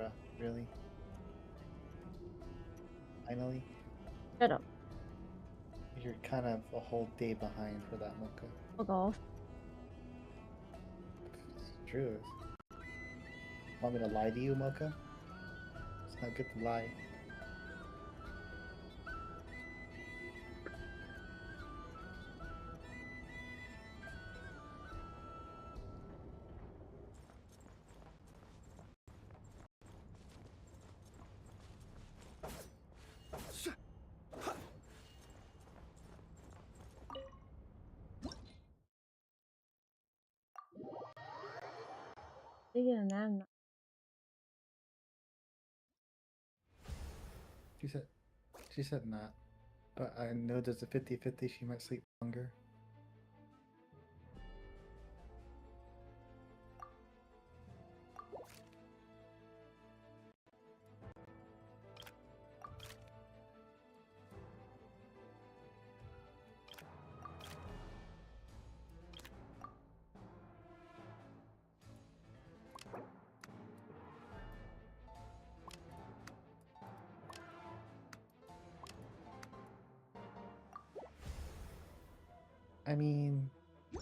Bruh, really? Finally? Shut up. You're kind of a whole day behind for that, Mocha. Fuck off. It's true. Want me to lie to you, Mocha? It's not good to lie. Bigger than that. She said not. But I know there's a 50-50 she might sleep longer. I mean,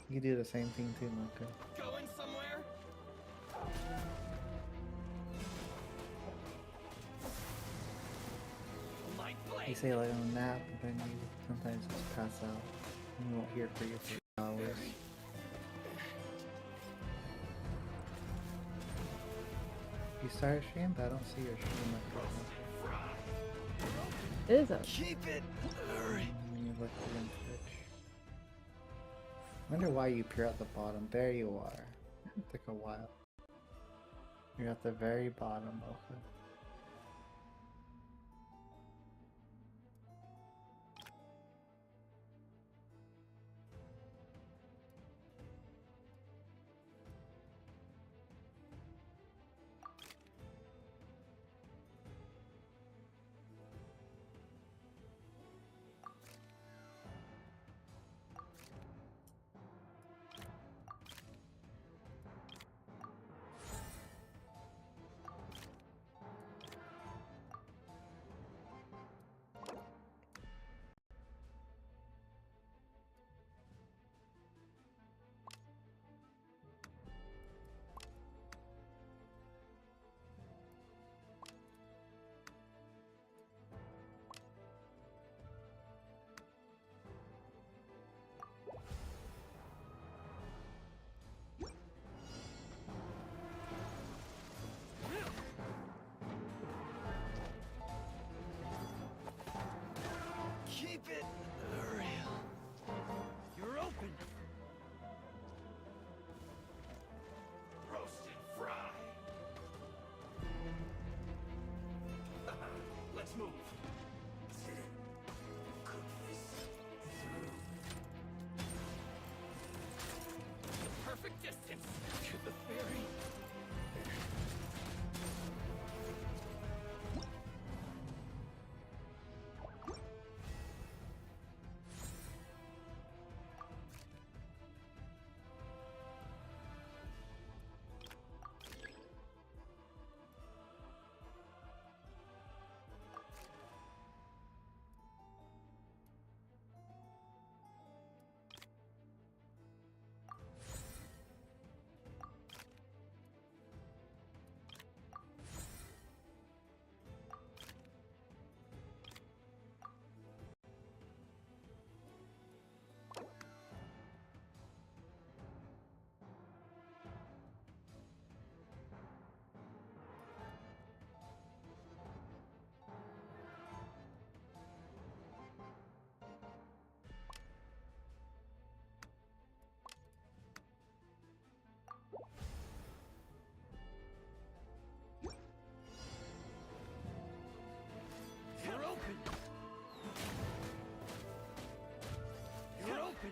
you do the same thing too, Mocha. Going somewhere? My blade. You say like on a nap, but then you sometimes just pass out. And we won't hear for you for hours. You start a stream, but I don't see your stream like that. It is a. Keep it. When you look in Twitch. I wonder why you appear at the bottom. There you are. It took a while. You're at the very bottom, Mocha. Keep it real. You're open. Roast and fry. Let's move. Perfect distance to the ferry. You're open. You're open.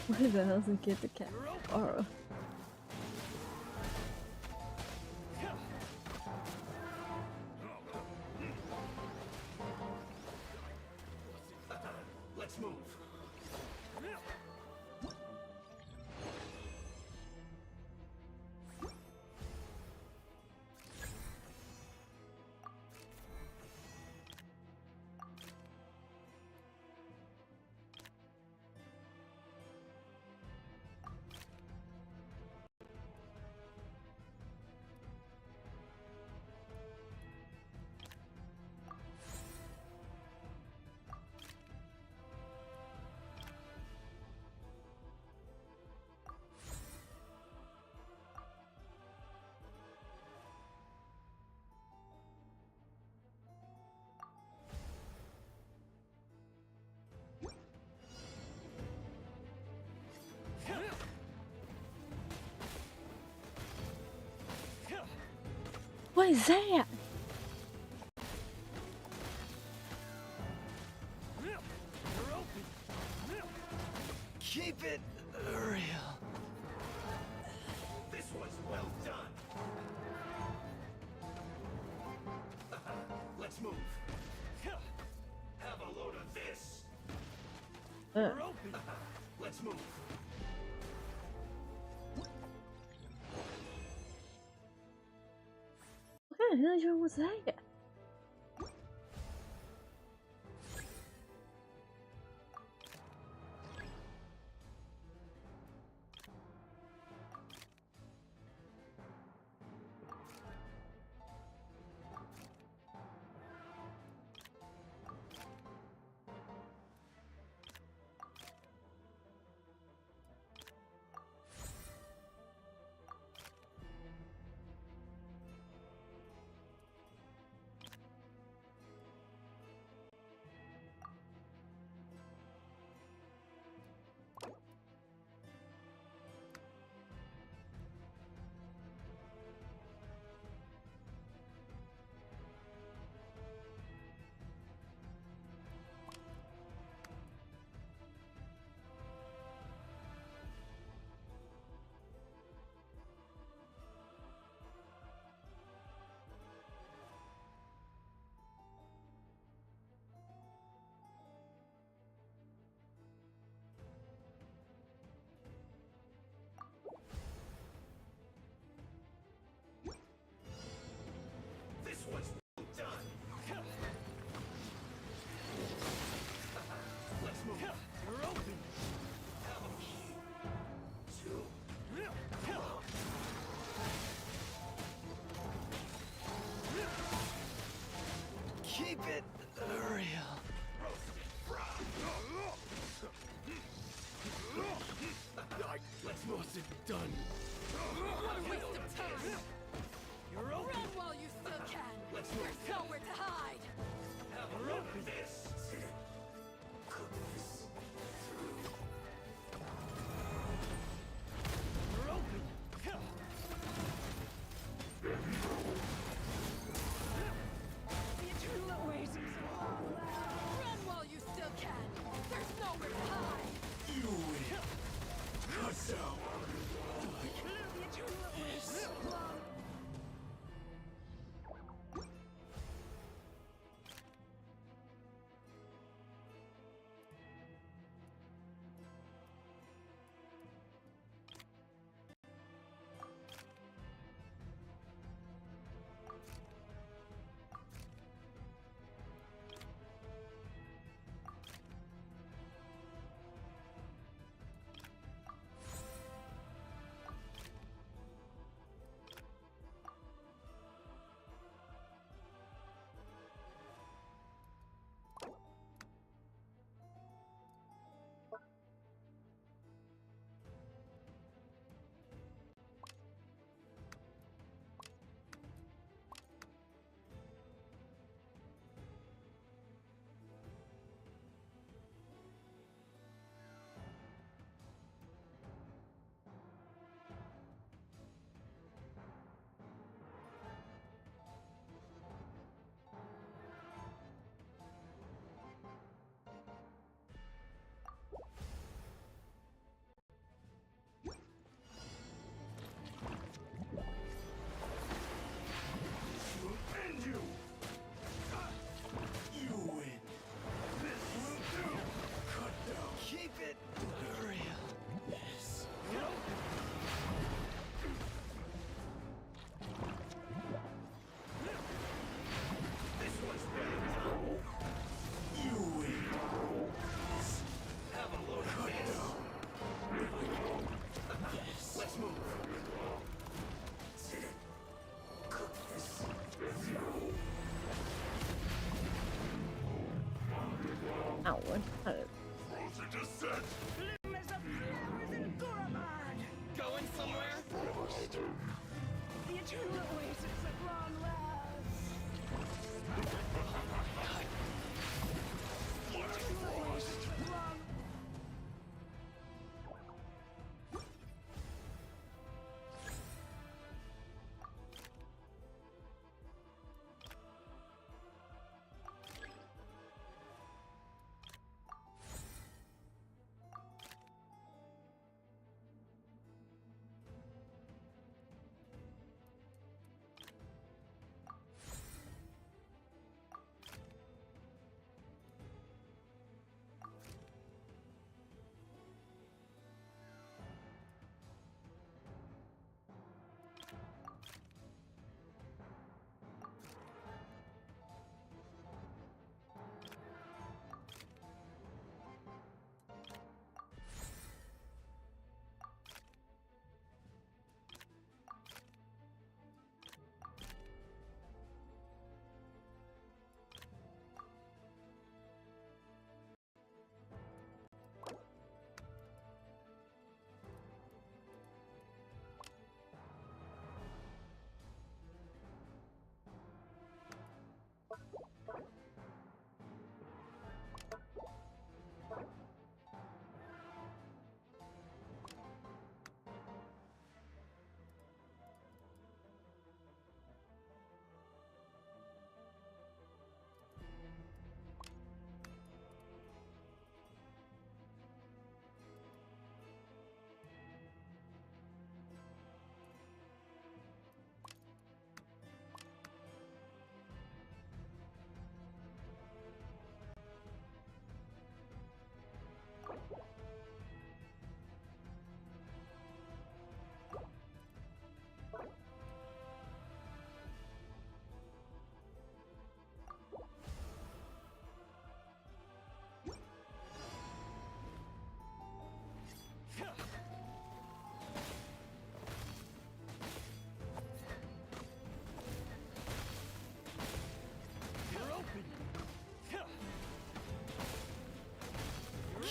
Where the hell's the get the cat? Aura. Let's move. What is that? You're open. Keep it real. This was well done. Let's move. Have a load of this. You're open. Let's move. What kind of illusion was that? This was well done. Let's move. You're open. Have a key. Two. Keep it real. Let's move. What's it done? What a waste of time! You're open. Run while you still can! Let's move. There's nowhere to hide! Have a look at this. You're open. The adrenaline waves are so Run while you still can! There's nowhere to hide! You win. Cut out. The adrenaline waves so long!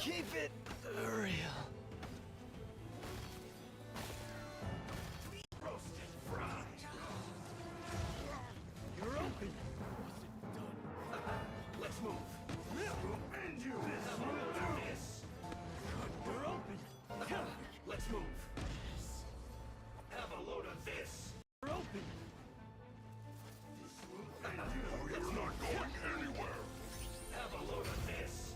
Keep it real. Roasted fried. You're open. Let's move. And you. Have a load of this. You're open. Let's move. Have a load of this. You're open. You're not going anywhere. Have a load of this.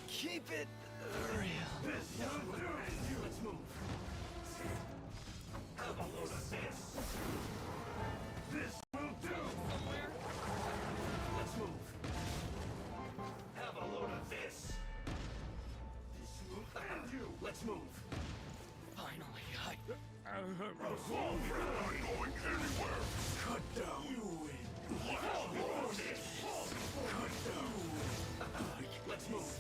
Keep it real. Let's move. Have a load of this. This will do. Let's move. Have a load of this. This will end you. Let's move. Finally, I'm not going anywhere. Cut down. You win. Cut down. Let's move.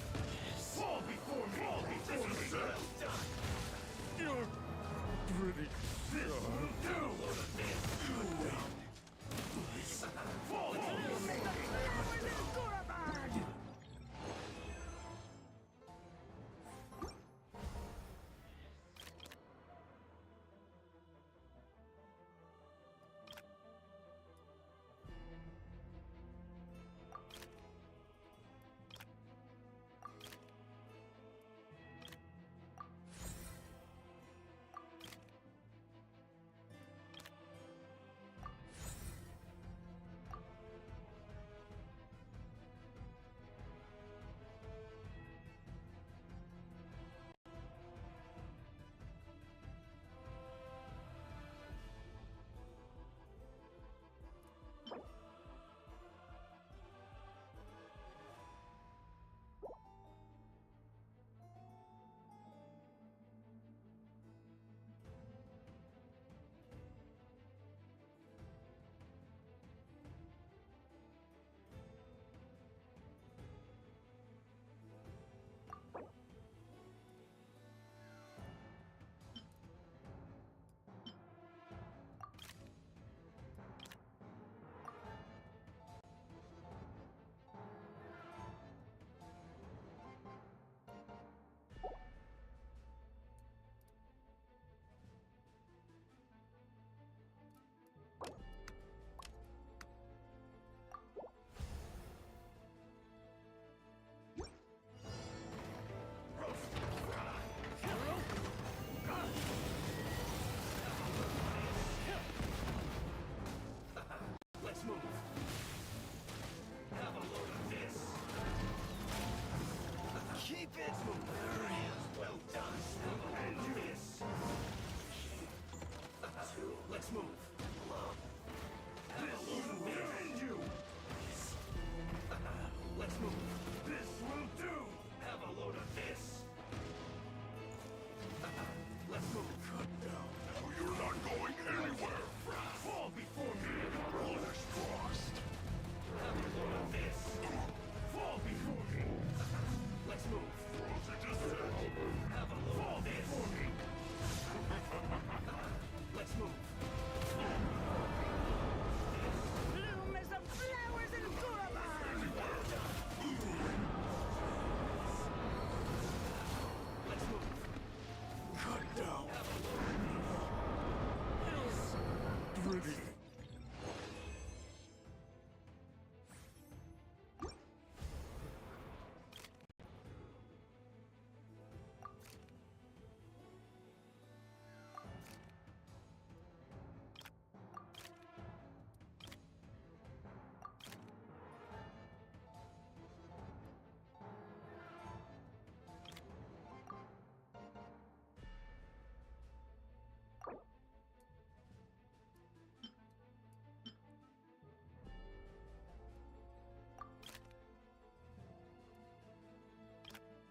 Fall before me! Fall before me! Well done! You're pretty good. This will do! Fall before me!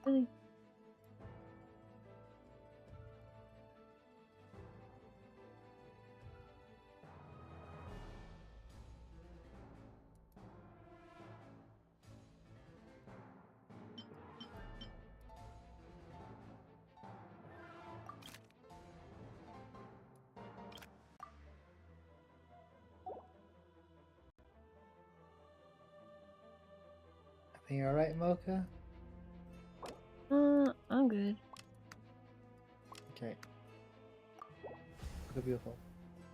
Really? I think you're alright, Mocha? I'm good. Okay. Look beautiful.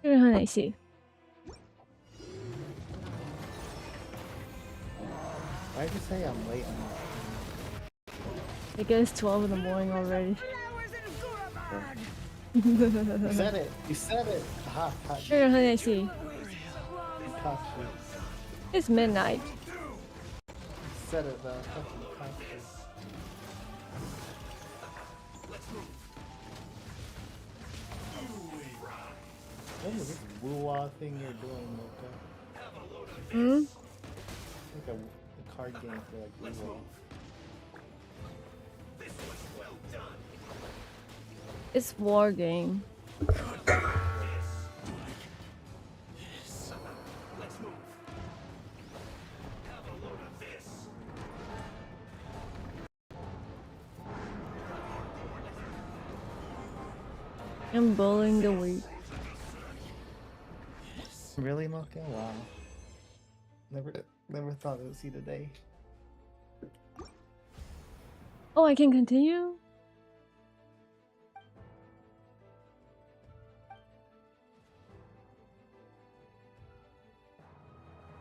I see. Why'd you say I'm late on I guess 12 in the morning already. that? You said it! You said it! Aha! Caught you. Sure, honey, I see. Caught you. It's midnight. You said it though. Fucking caught you. What is this woo-wah thing you're doing, Mocha? Hmm? Like a card game for like woo-wah. It's war game. I'm bullying the weak. Really, Mocha? Wow. Never thought it would see the day. Oh, I can continue?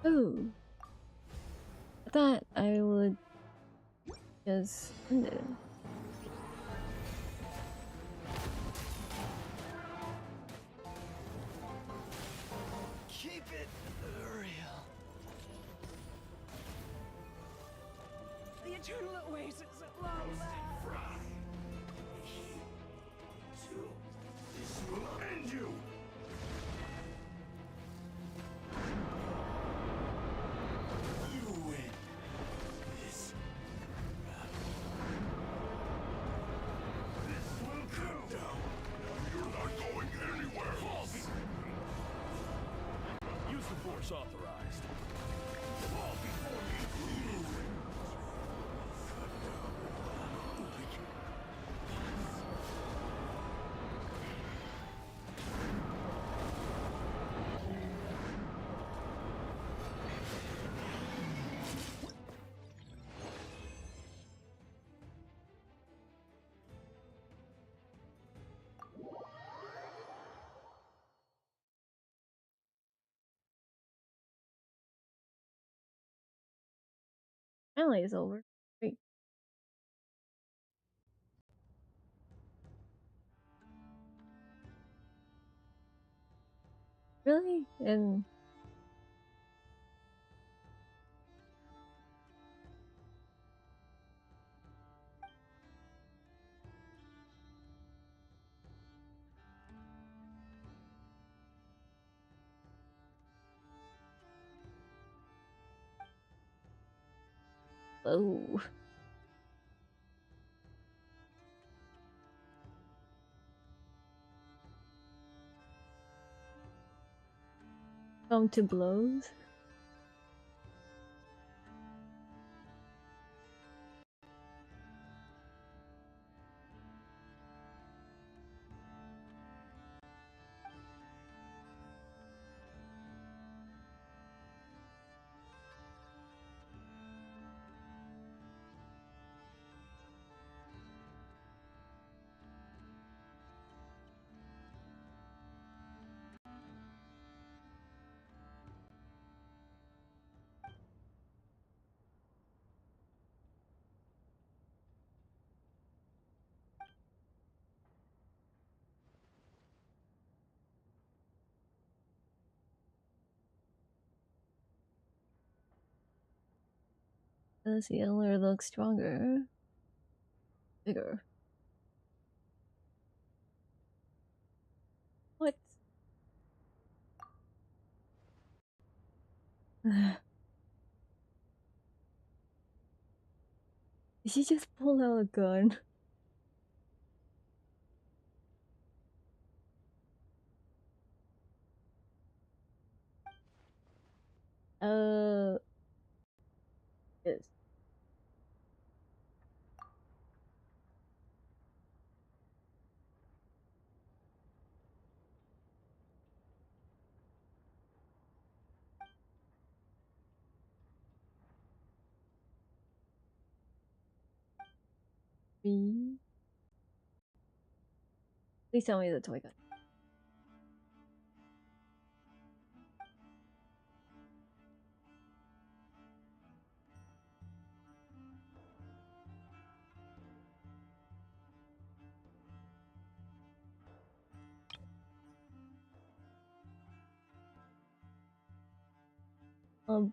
Oh. I thought I would just end it. Keep it real. The eternal oasis at long last. This will end you. You win this battle. This will come down. You're not going anywhere. Use the force authorized. Fall before me. Finally, it's over. Wait. Really? And oh, come to blows. Does the other look stronger? Bigger. What? Did she just pull out a gun? Yes. Please tell me the toy gun.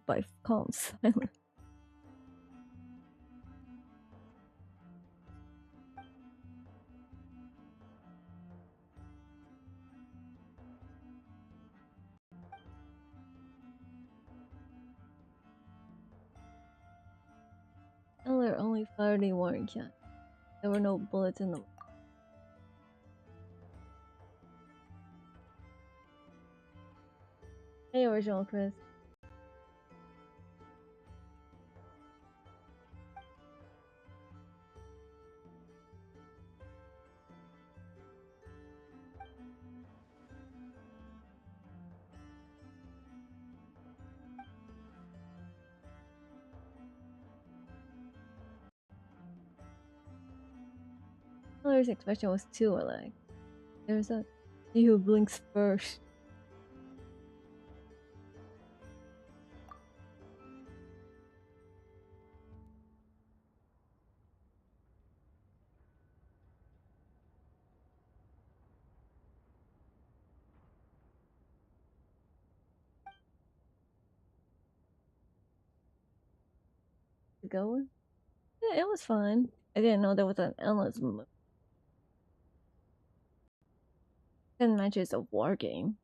By calm silence. Eller only fired a warning shot. There were no bullets in them. Hey, original Chris. Eller's expression was too alike. There's a he who blinks first. Going? Yeah, it was fun. I didn't know there was an endless 10 matches of war game.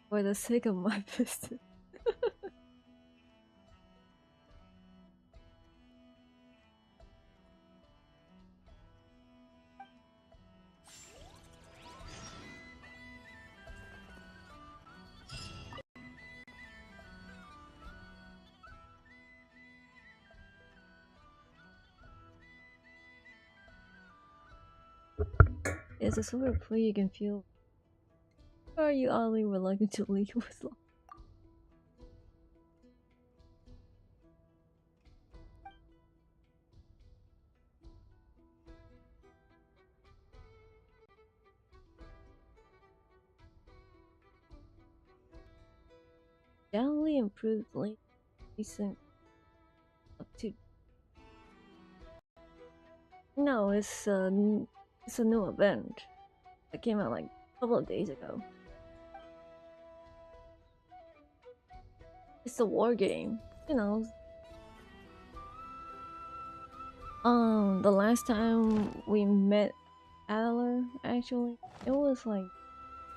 For the sake of my business. It's a sort of play you can feel. Or are you oddly reluctant to leave with love? Generally improved link recent up to. No, it's a new event that came out like a couple of days ago. It's a war game, you know. The last time we met Adler, actually, it was like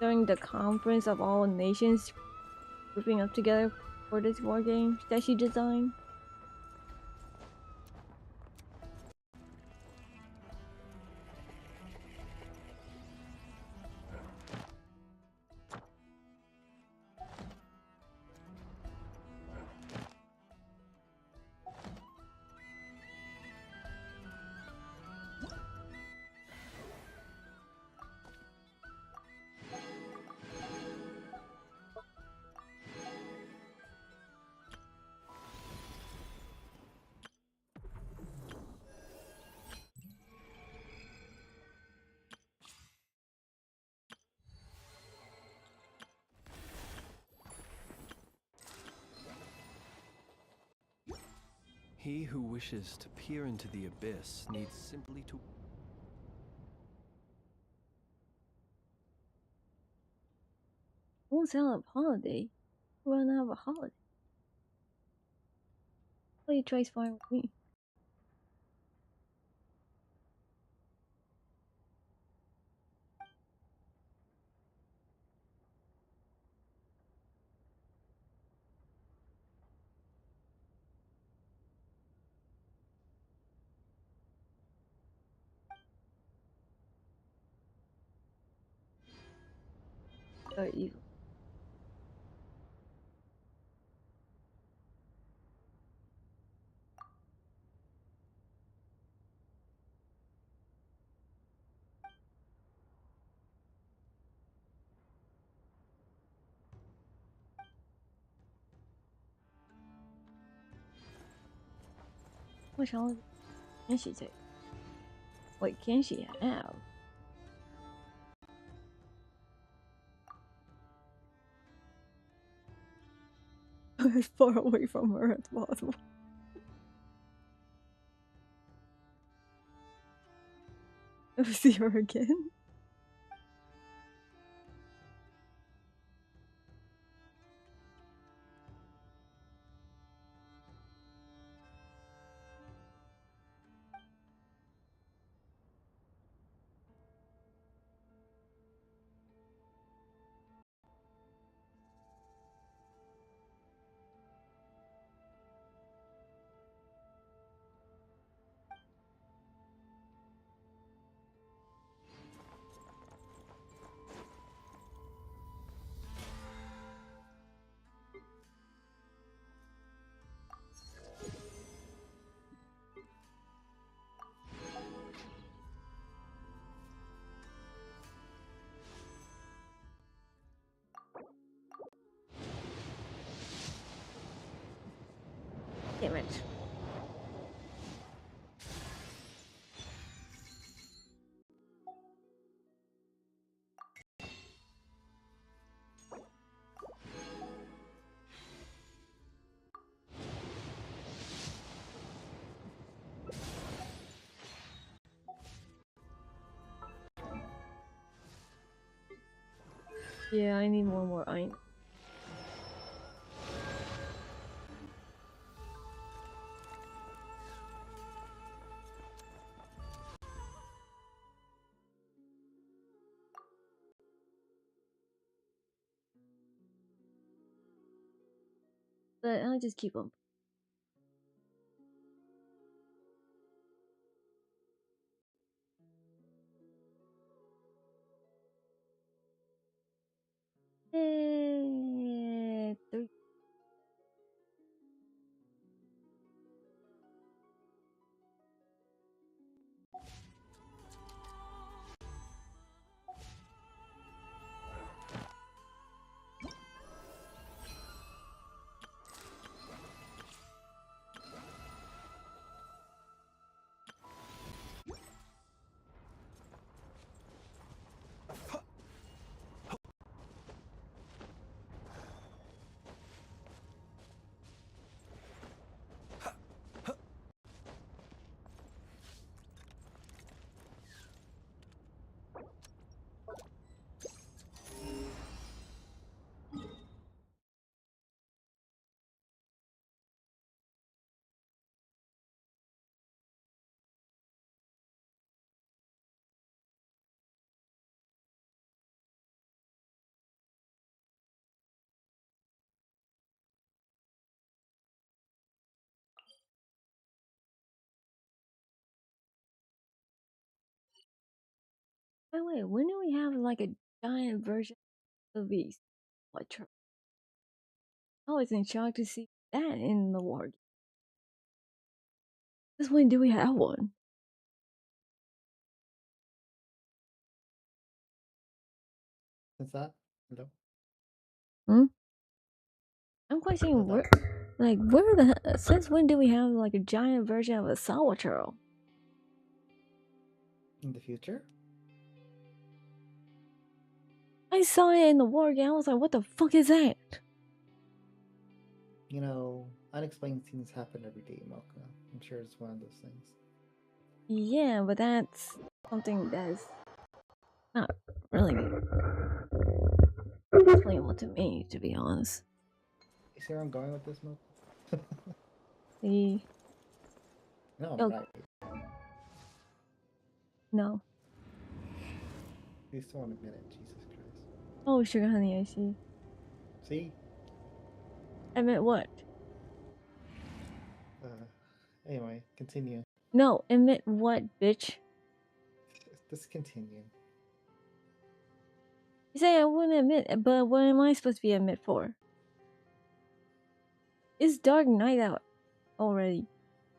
during the conference of all nations grouping up together for this war game that she designed. He who wishes to peer into the abyss needs simply to... Won't sound like holiday. We're gonna have a holiday. Play Trace fine with me. Or evil. Which holiday can she take? What can she have? As far away from her as possible. Never see her again. Damn it. Yeah, I need one more iron. But I'll just keep them. Three. By the way, when do we have like a giant version of these? What? I was in shock to see that in the war. Since when do we have one? Is that? Hello? Hmm? I'm questioning Is where, that? where the since when do we have like a giant version of a Sawatoro? In the future? I saw it in the war game. I was like, what the fuck is that? you know, unexplained things happen every day, Mocha. I'm sure it's one of those things. Yeah, but that's something that's not really explainable to me, to be honest. You see where I'm going with this, Mocha? The No, I'm oh right. no. You still want to admit it, Jesus Christ. Oh, sugar honey, I see. See? I meant what? Anyway, continue. No, admit what, bitch? Just continue. You say I wouldn't admit, but what am I supposed to be admit for? It's dark night out already.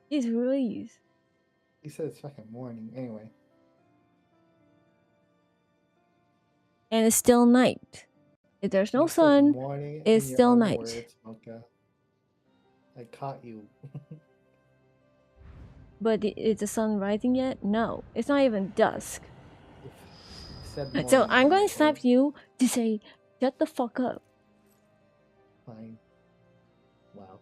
It's released. You said it's fucking morning. Anyway. And it's still night. If there's no You said sun, morning it's in your still own night. words, Mocha. I caught you. But is the sun rising yet? No, it's not even dusk. You said So morning I'm in going your to slap own- you to say, shut the fuck up. Fine. Wow.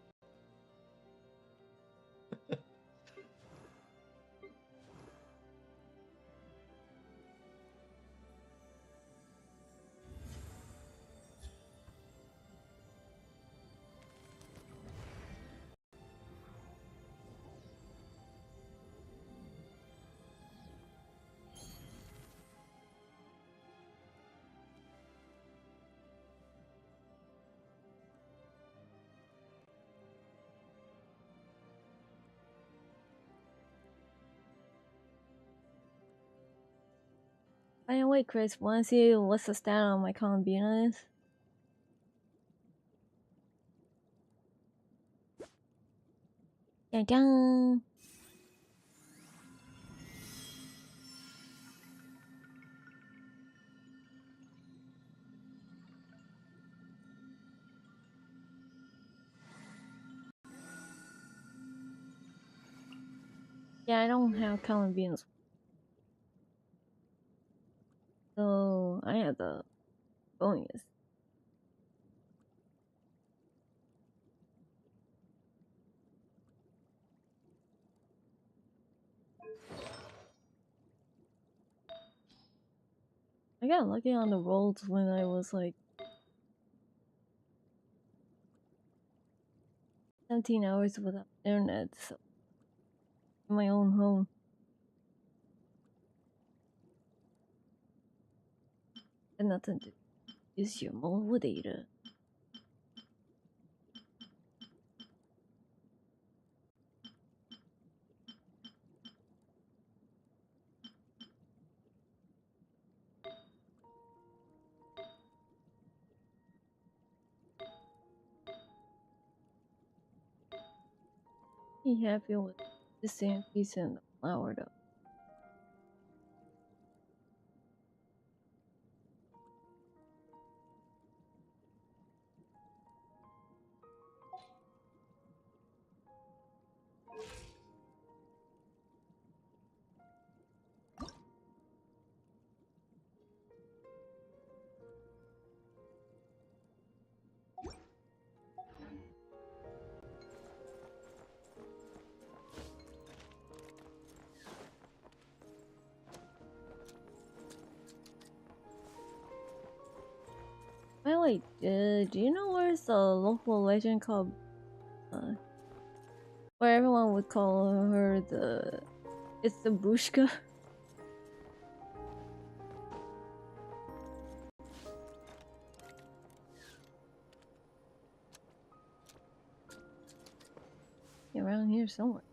By the way, Chris, wanna see what's the stat on my Columbina is? Dun dun. Yeah, I don't have Columbians. So I have the bonus. I got lucky on the rolls when I was like 17 hours without internet, so in my own home. And nothing to use your mobile data. Be happy with the same piece and the flower though. By the way, do you know where's the local legend called where everyone would call her it's the Bushka? Around here somewhere.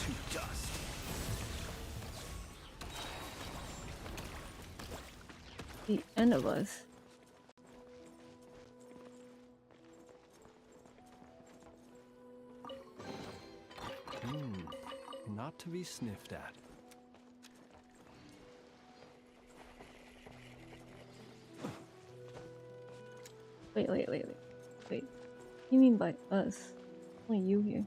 to dust. The end of us. Not to be sniffed at. Wait. What do you mean by us? Only you here.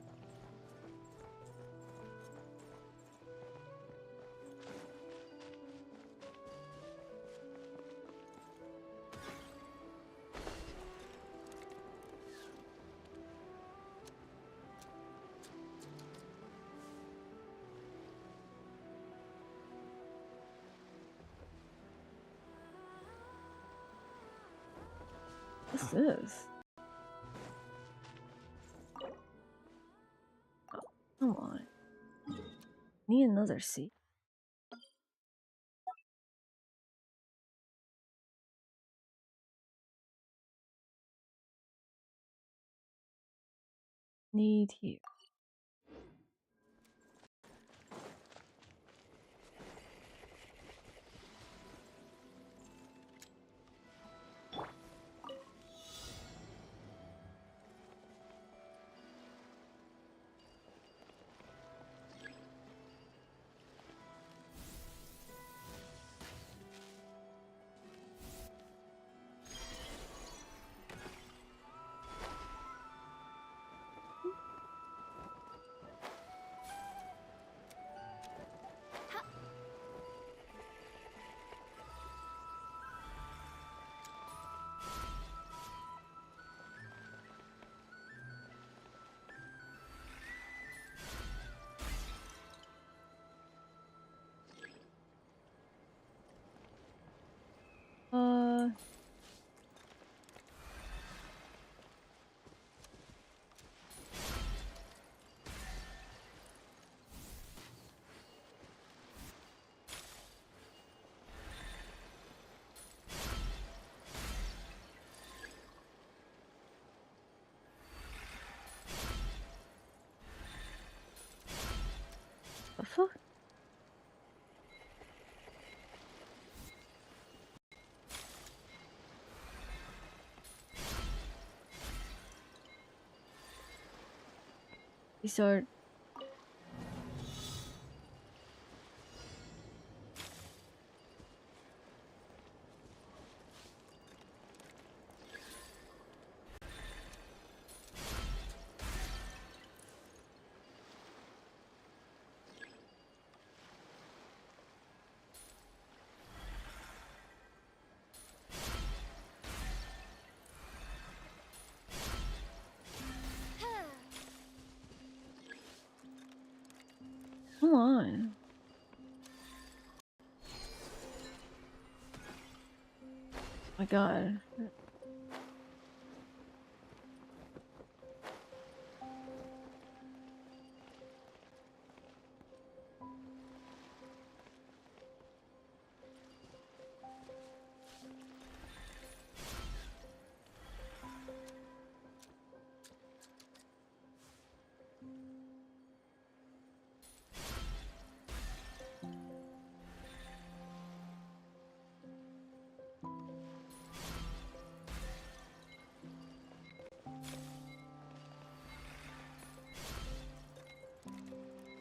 What's this? Oh, come on. Need another seat. Need here. The fuck? These are come on. My god.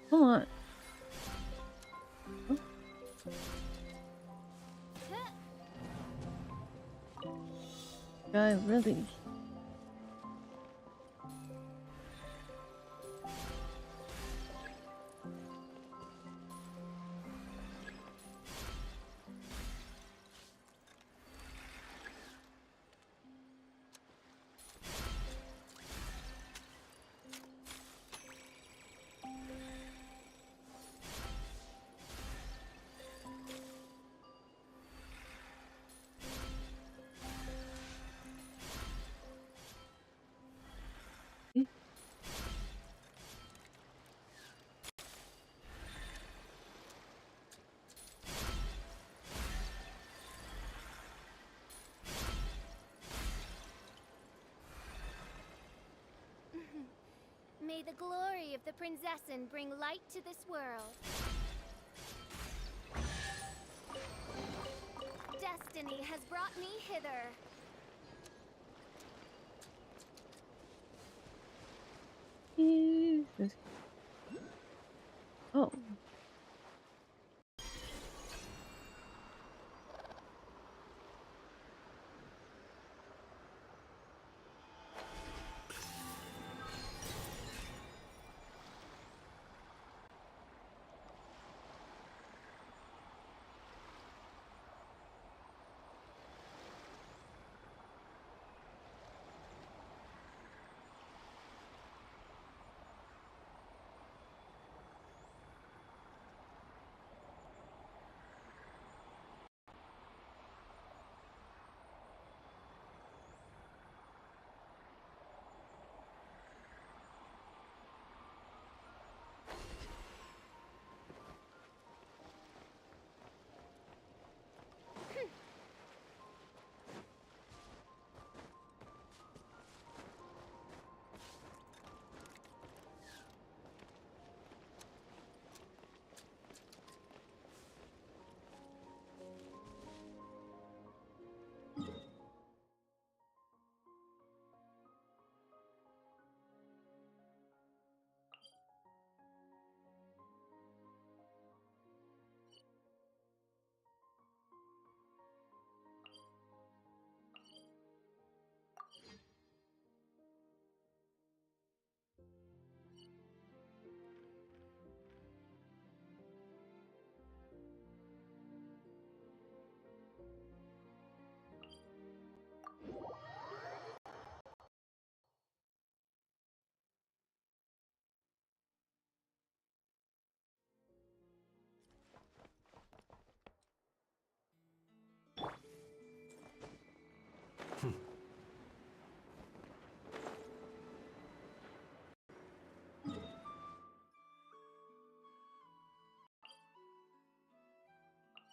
Come on. Huh? Guy, really? the glory of the Prinzessin bring light to this world. Destiny has brought me hither. Jesus. Oh.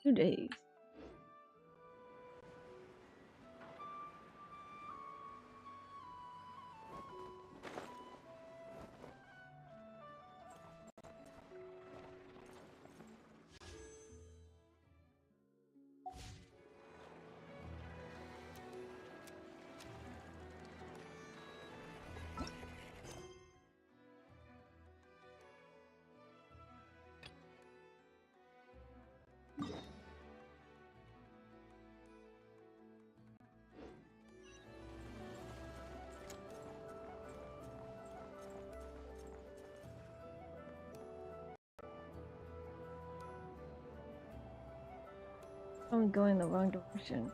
2 days. I'm going the wrong direction.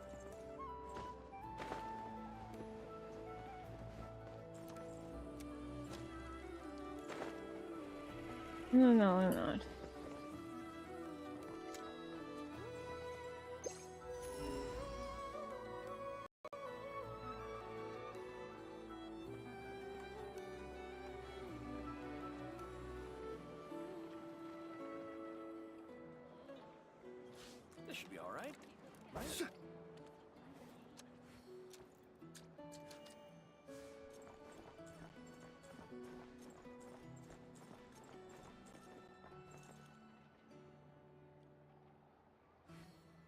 No, I'm not. This should be all right. Right?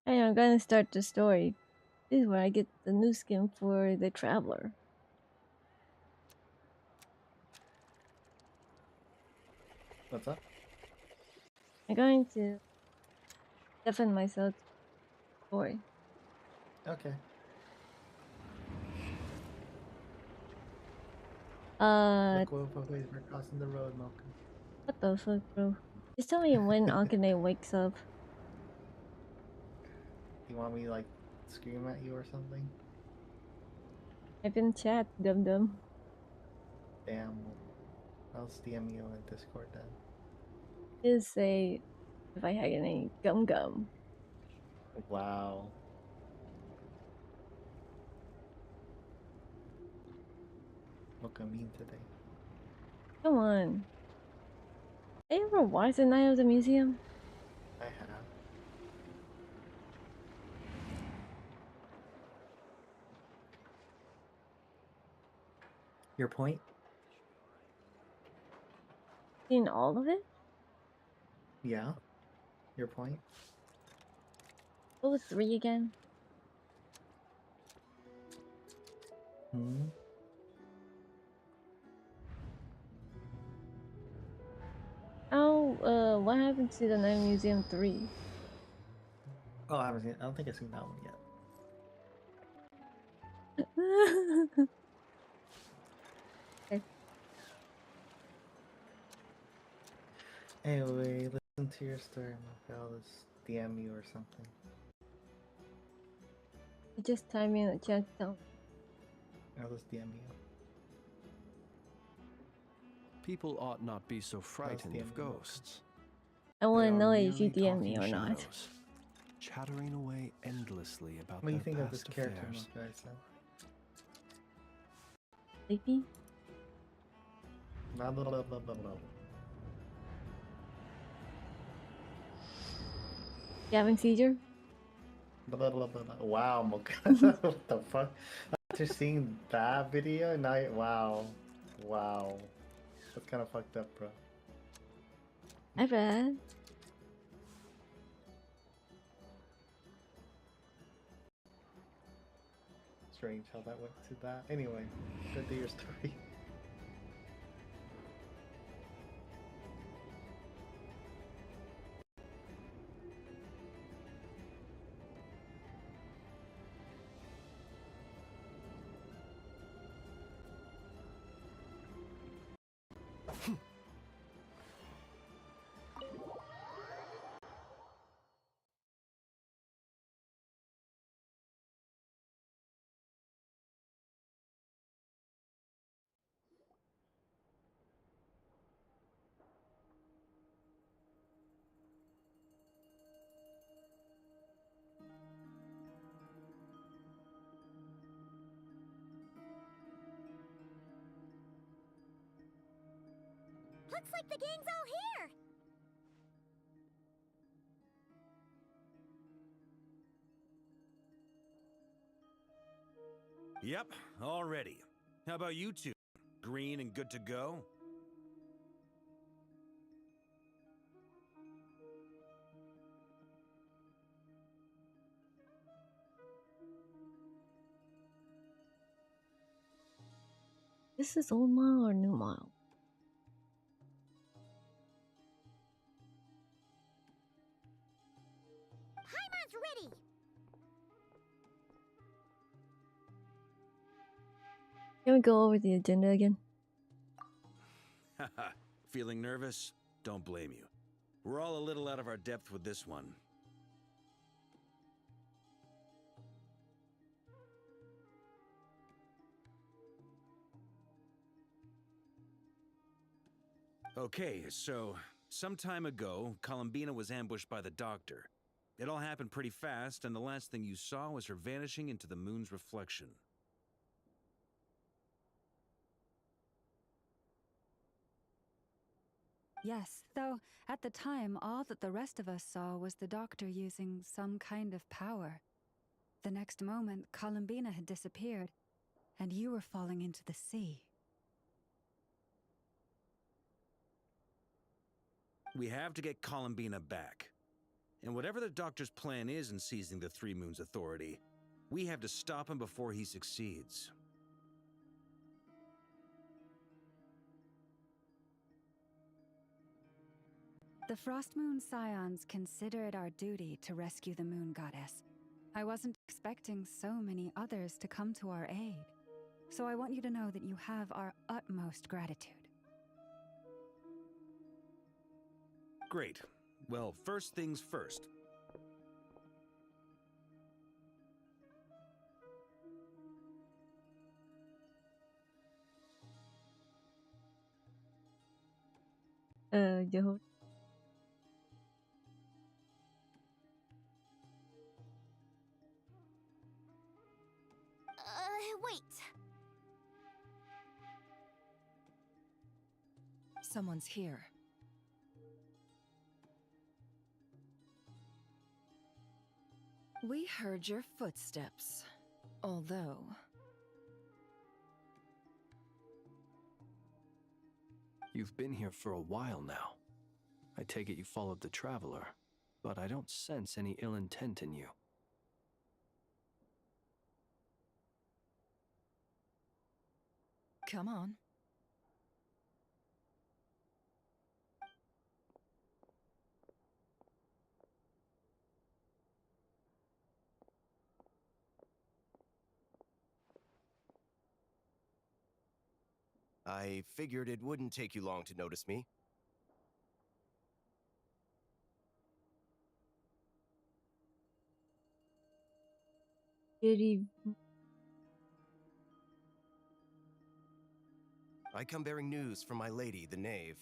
Hey, I'm gonna start the story. This is where I get the new skin for the Traveler. What's up? I'm going to defend myself. Story. Okay. Look, wait, we're crossing the road, Malcolm. What the fuck, bro? Just tell me when Akane wakes up. You want me to, like, scream at you or something? I've been chat, dum dum. Damn. I'll DM you in Discord then. Just say if I had any gum gum. Wow. Look, I'm mean today. Come on. Have you ever watched the Night of the Museum? I have. Your point? Seen all of it? Yeah. Your point? What was 3 again? Hmm. Oh, what happened to the Night Museum 3? Oh, I haven't seen. I don't think I've seen that one yet. Okay. Anyway, listen to your story. Maybe I'll just DM you or something. Just type me in the chat down. I'll just DM you. People ought not be so frightened the of end. ghosts. I They want to are know if you merely DM me or talking not. shadows, chattering away endlessly about What do you their think of this past character affairs. model I said? Sleepy? Blah, blah, blah, blah, blah, blah. You having seizure? Blah, blah, blah, blah. Wow, Mocha. What the fuck? After seeing that video, now wow. Wow. That's kind of fucked up, bro. I read. Strange how that went to that. Anyway, go do your story. Looks like the gang's all here. Yep, all ready. How about you two? Green and good to go? This is old model or new model? Paimon's ready. Can we go over the agenda again? Haha, feeling nervous? Don't blame you. We're all a little out of our depth with this one. Okay, so some time ago, Columbina was ambushed by the doctor. It all happened pretty fast, and the last thing you saw was her vanishing into the moon's reflection. Yes, though at the time all that the rest of us saw was the doctor using some kind of power. The next moment, Columbina had disappeared, and you were falling into the sea. We have to get Columbina back. And whatever the doctor's plan is in seizing the Three Moons Authority, we have to stop him before he succeeds. The Frost Moon Scions consider it our duty to rescue the Moon Goddess. I wasn't expecting so many others to come to our aid. So I want you to know that you have our utmost gratitude. Great. Well, first things first. Jehovah. Wait. Someone's here. We heard your footsteps, although... You've been here for a while now. I take it you followed the Traveler, but I don't sense any ill intent in you. Come on. I figured it wouldn't take you long to notice me. Did he? I come bearing news from my lady, the knave.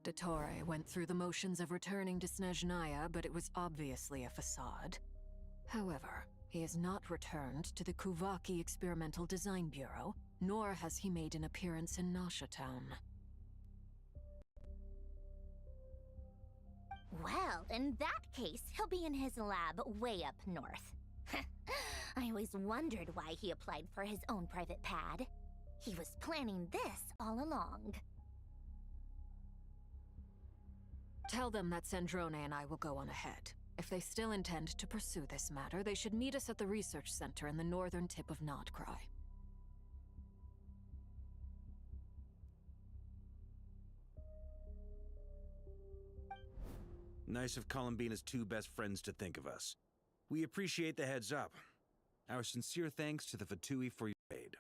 Dottore went through the motions of returning to Snezhnaya, but it was obviously a facade. However, he has not returned to the Kuvaki Experimental Design Bureau, nor has he made an appearance in Nasha Town. Well, in that case, he'll be in his lab way up north. I always wondered why he applied for his own private pad. He was planning this all along. Tell them that Sandrone and I will go on ahead. If they still intend to pursue this matter, they should meet us at the research center in the northern tip of Notcry. Nice of Columbina's two best friends to think of us. We appreciate the heads up. Our sincere thanks to the Fatui for your aid.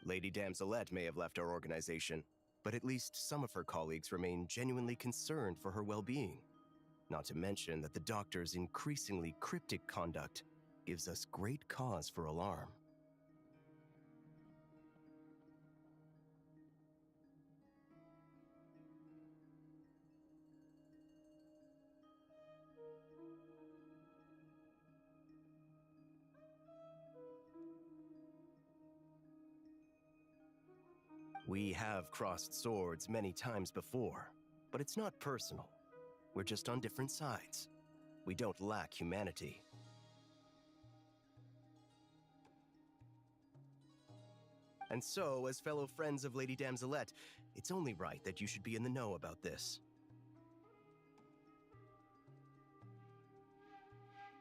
Lady Damselette may have left our organization, but at least some of her colleagues remain genuinely concerned for her well-being. Not to mention that the Doctor's increasingly cryptic conduct gives us great cause for alarm. We have crossed swords many times before, but it's not personal. We're just on different sides. We don't lack humanity. And so, as fellow friends of Lady Damselette, it's only right that you should be in the know about this.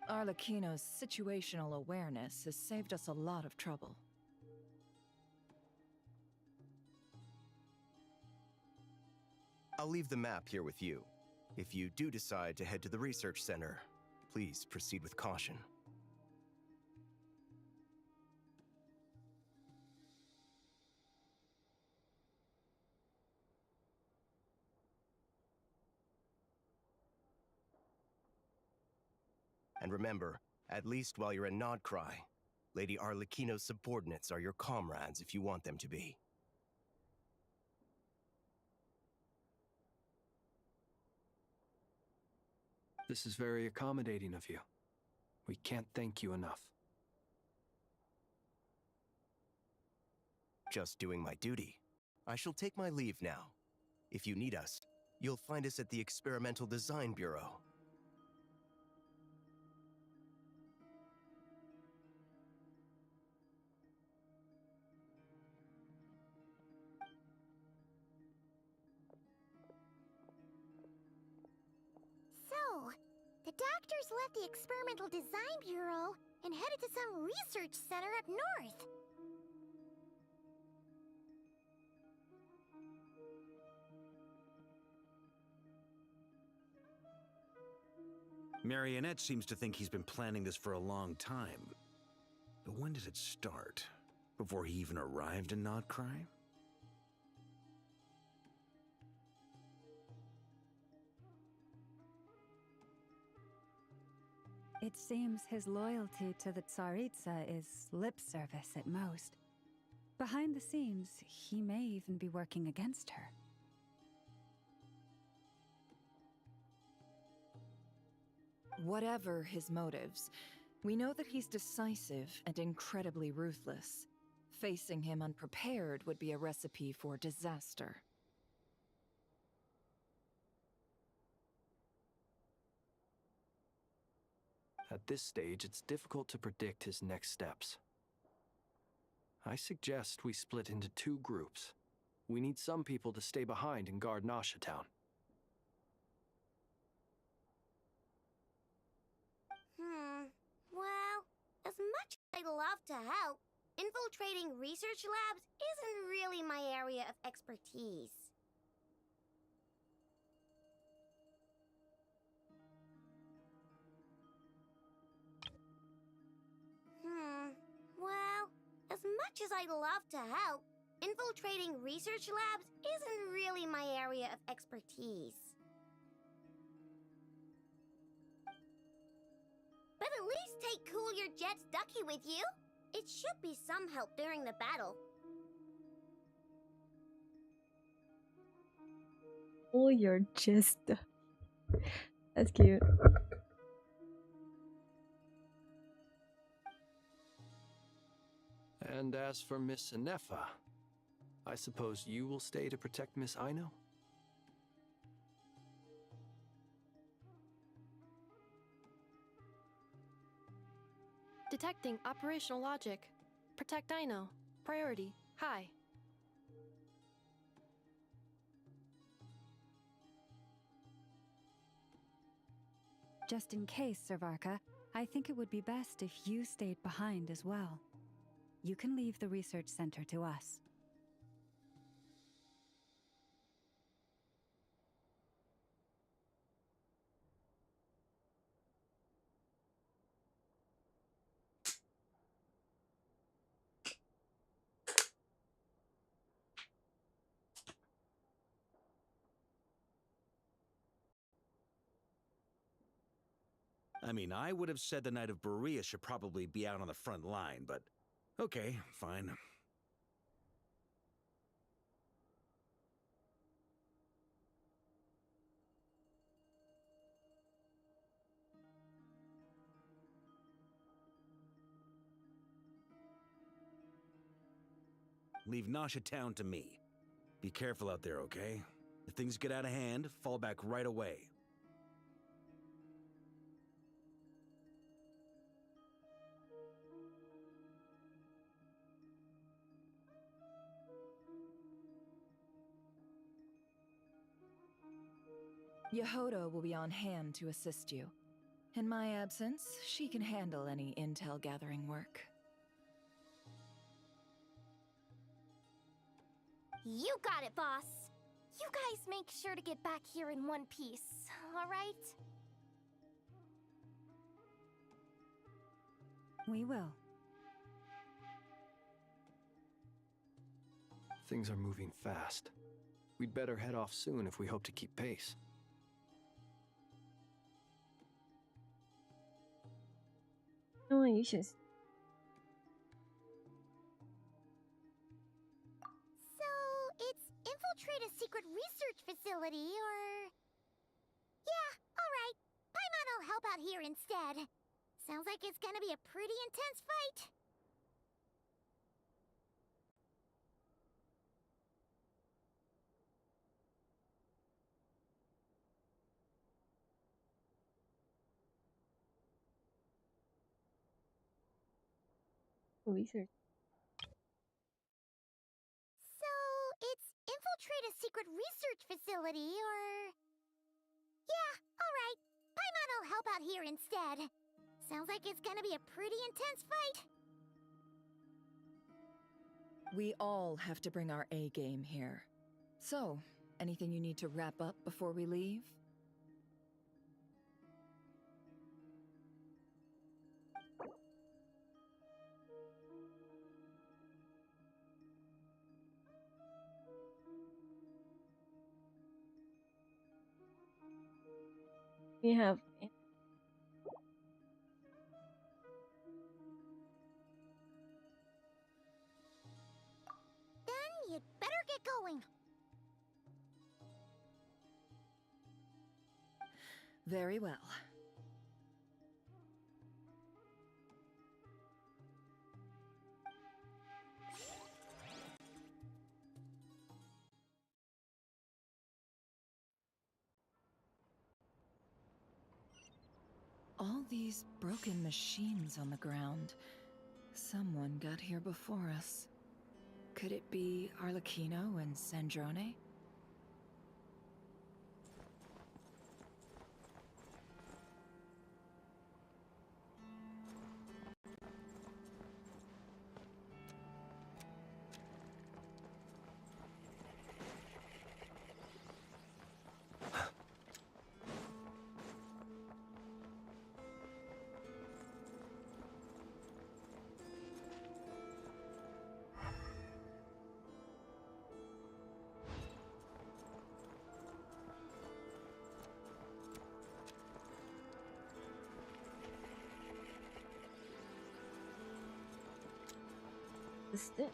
Arlecchino's situational awareness has saved us a lot of trouble. I'll leave the map here with you. If you do decide to head to the research center, please proceed with caution. And remember, at least while you're in Nodcry, Lady Arlecchino's subordinates are your comrades if you want them to be. This is very accommodating of you. We can't thank you enough. Just doing my duty. I shall take my leave now. If you need us, you'll find us at the Experimental Design Bureau. So, the doctors left the Experimental Design Bureau and headed to some research center up north. Marionette seems to think he's been planning this for a long time. But when did it start? Before he even arrived in Nodcry? It seems his loyalty to the Tsaritsa is lip service at most. Behind the scenes, he may even be working against her. Whatever his motives, we know that he's decisive and incredibly ruthless. Facing him unprepared would be a recipe for disaster. At this stage, it's difficult to predict his next steps. I suggest we split into 2 groups. We need some people to stay behind and guard Nasha Town. Well, as much as I'd love to help, infiltrating research labs isn't really my area of expertise. Well, as much as I'd love to help, infiltrating research labs isn't really my area of expertise. But at least take Cool Your Jet's ducky with you. It should be some help during the battle. Oh, you're just... That's cute. And as for Miss Inefa, I suppose you will stay to protect Miss Aino? Detecting operational logic. Protect Aino. Priority high. Just in case, Servarka, I think it would be best if you stayed behind as well. You can leave the research center to us. I mean, I would have said the Knight of Berea should probably be out on the front line, but okay, fine. Leave Nasha Town to me. Be careful out there, okay? If things get out of hand, fall back right away. Yehoda will be on hand to assist you. In my absence, she can handle any intel gathering work. You got it, boss. You guys make sure to get back here in one piece, alright? We will. Things are moving fast. We'd better head off soon if we hope to keep pace. Oh, you should. So, it's infiltrate a secret research facility, or... Yeah, alright. Paimon will help out here instead. Sounds like it's gonna be a pretty intense fight. Research. So, it's infiltrate a secret research facility, or... Yeah, alright. Paimon will help out here instead. Sounds like it's gonna be a pretty intense fight. We all have to bring our A game here. So, anything you need to wrap up before we leave? We have. Then you'd better get going. Very well. All these broken machines on the ground. Someone got here before us. Could it be Arlecchino and Sandrone? Is it?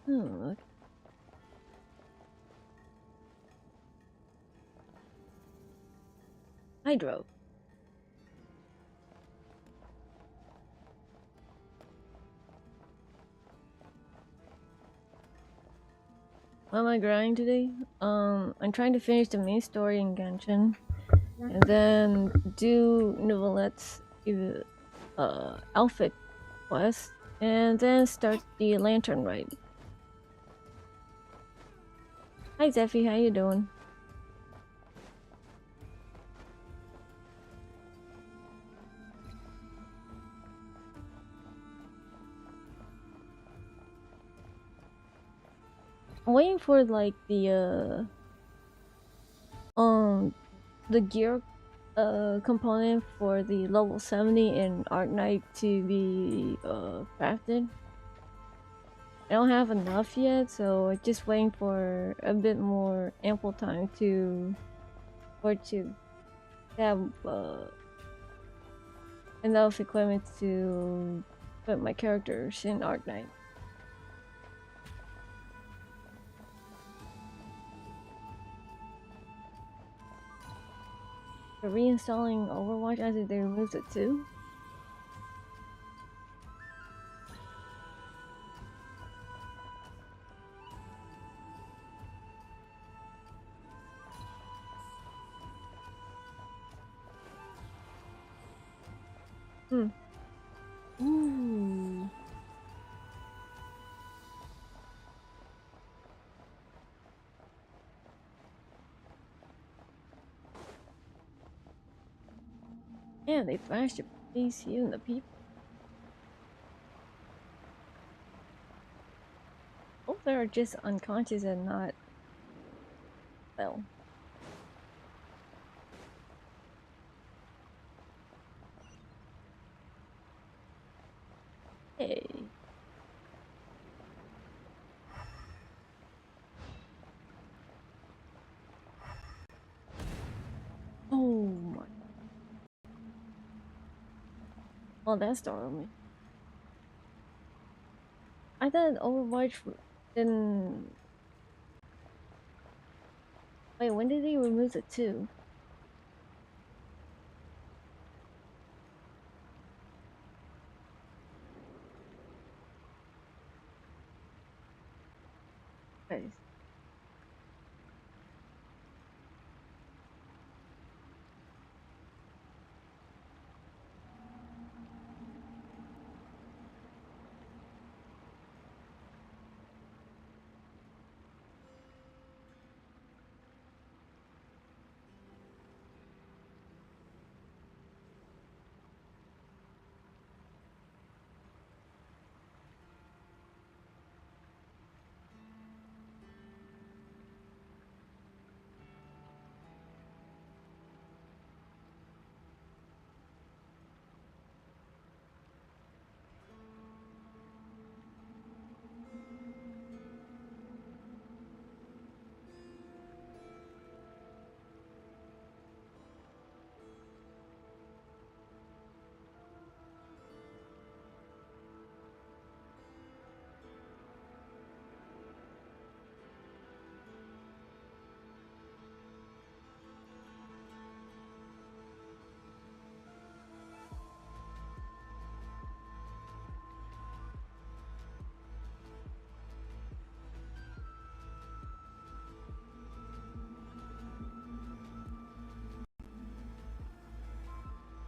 Okay. Hydro. What am I grinding today? I'm trying to finish the main story in Genshin, and then do Novelette's outfit quest, and then start the lantern ride. Hi Zeffy, how you doing? I'm waiting for like the gear component for the level 70 in Arknight to be crafted. I don't have enough yet, so I'm just waiting for a bit more ample time to have enough equipment to put my characters in Arknight. For reinstalling Overwatch as they removed it too. Ooh. Yeah, they flashed the police here and the people. Hope they're just unconscious and not well. Hey. Oh my. Well, that startled me. I thought Overwatch didn't. Wait, when did they remove it too? Guys.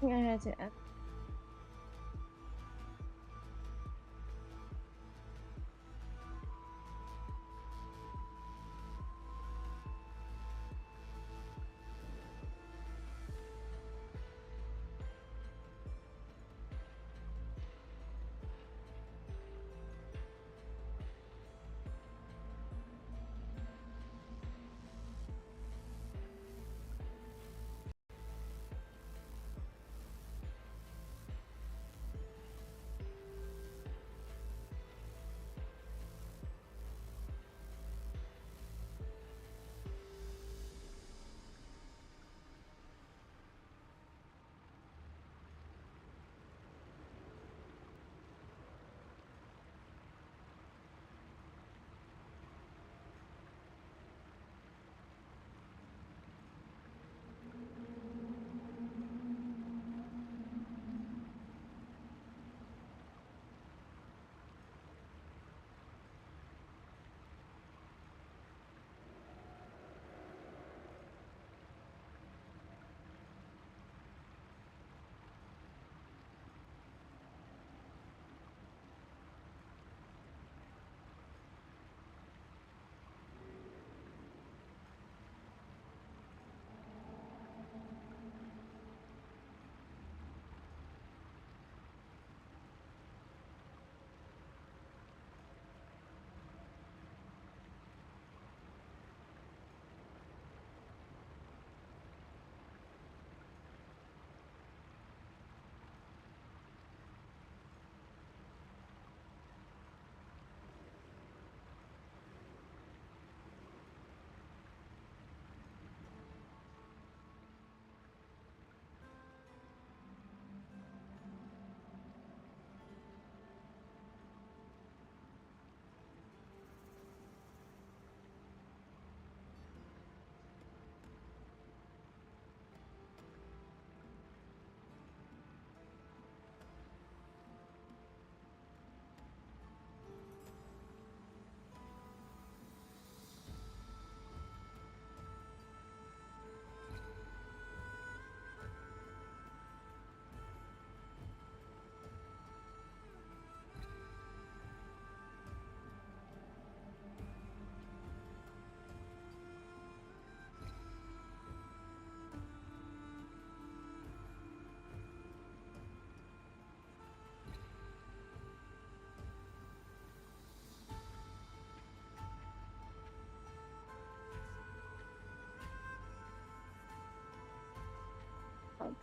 think I had to add.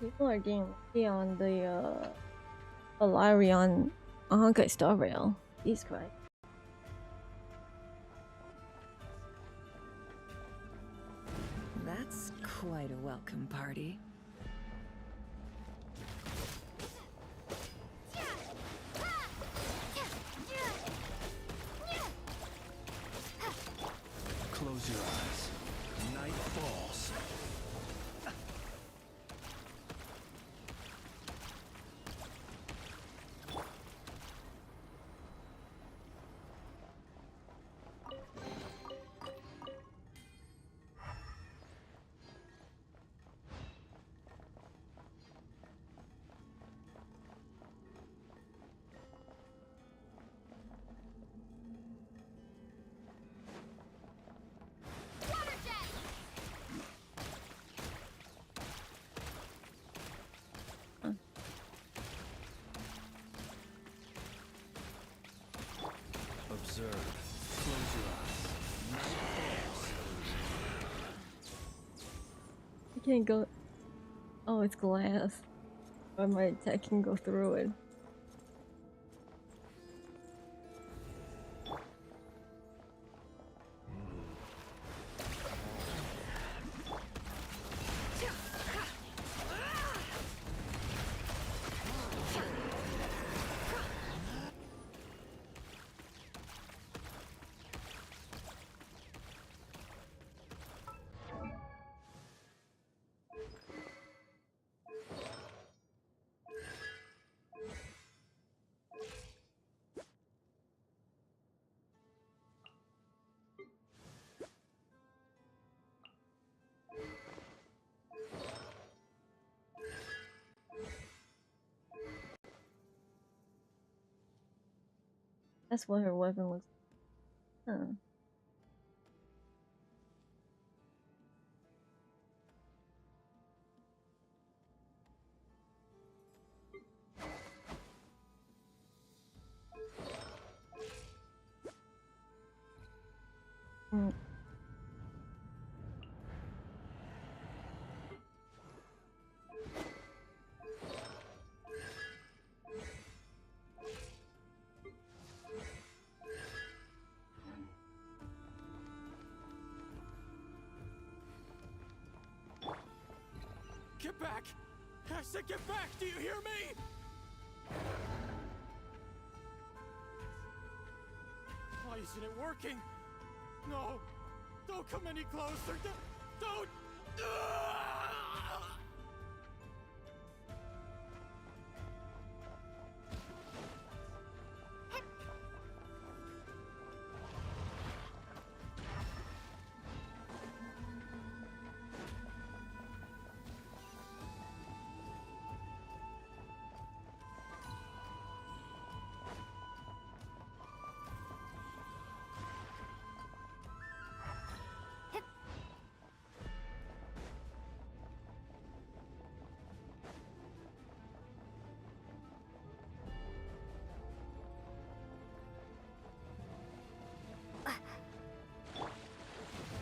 People are getting lucky on the Valerian Honkai Star Rail. Jesus Christ. That's quite a welcome party. Close your eyes. Night falls. Observe. Close your eyes. Night falls. I can't go. Oh, it's glass. Or my attack can go through it. That's what her weapon looks like. Huh. Mm. Get back! I said get back! Do you hear me? Why isn't it working? No! Don't come any closer! Don't!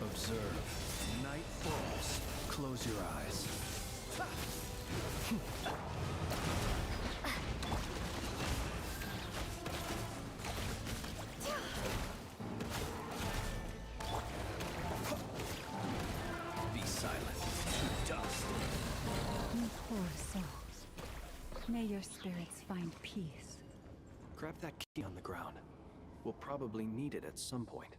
Observe. Night falls. Close your eyes. Be silent. Dust. You poor souls. May your spirits find peace. Grab that key on the ground. We'll probably need it at some point.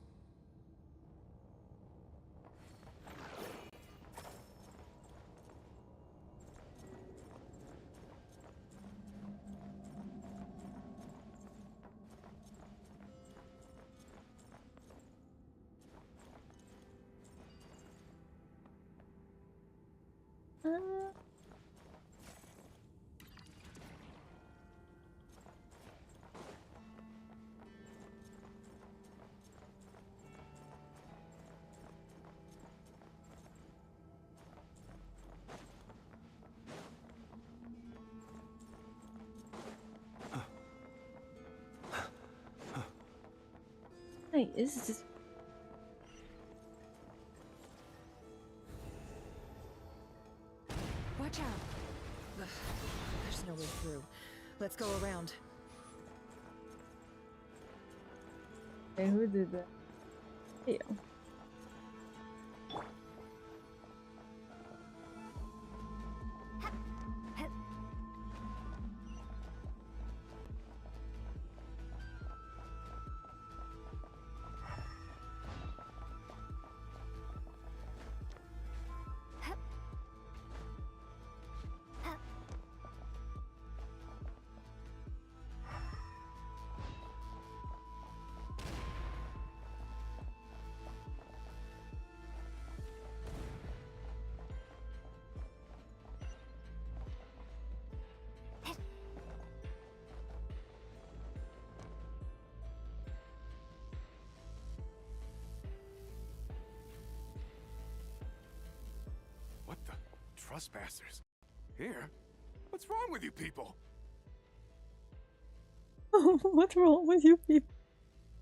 Hey, this is. Watch out! Ugh, there's no way through. Let's go around. Hey, who did that? Yeah. What the? Trespassers? Here? What's wrong with you people? What's wrong with you people?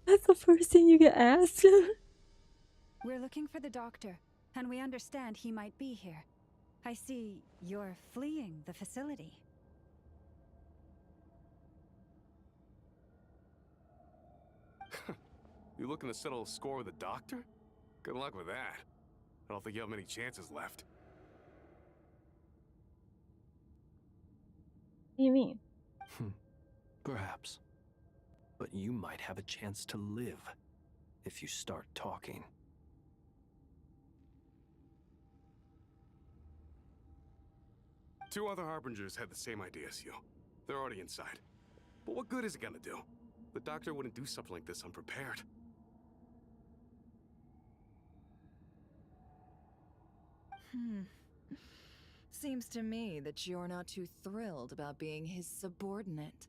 That's the first thing you get asked. We're looking for the doctor, and we understand he might be here. I see you're fleeing the facility. You looking to settle a score with the doctor? Good luck with that. I don't think you have many chances left. What do you mean? Perhaps. But you might have a chance to live if you start talking. Two other Harbingers had the same idea as you. They're already inside. But what good is it gonna do? The doctor wouldn't do something like this unprepared. Seems to me that you're not too thrilled about being his subordinate.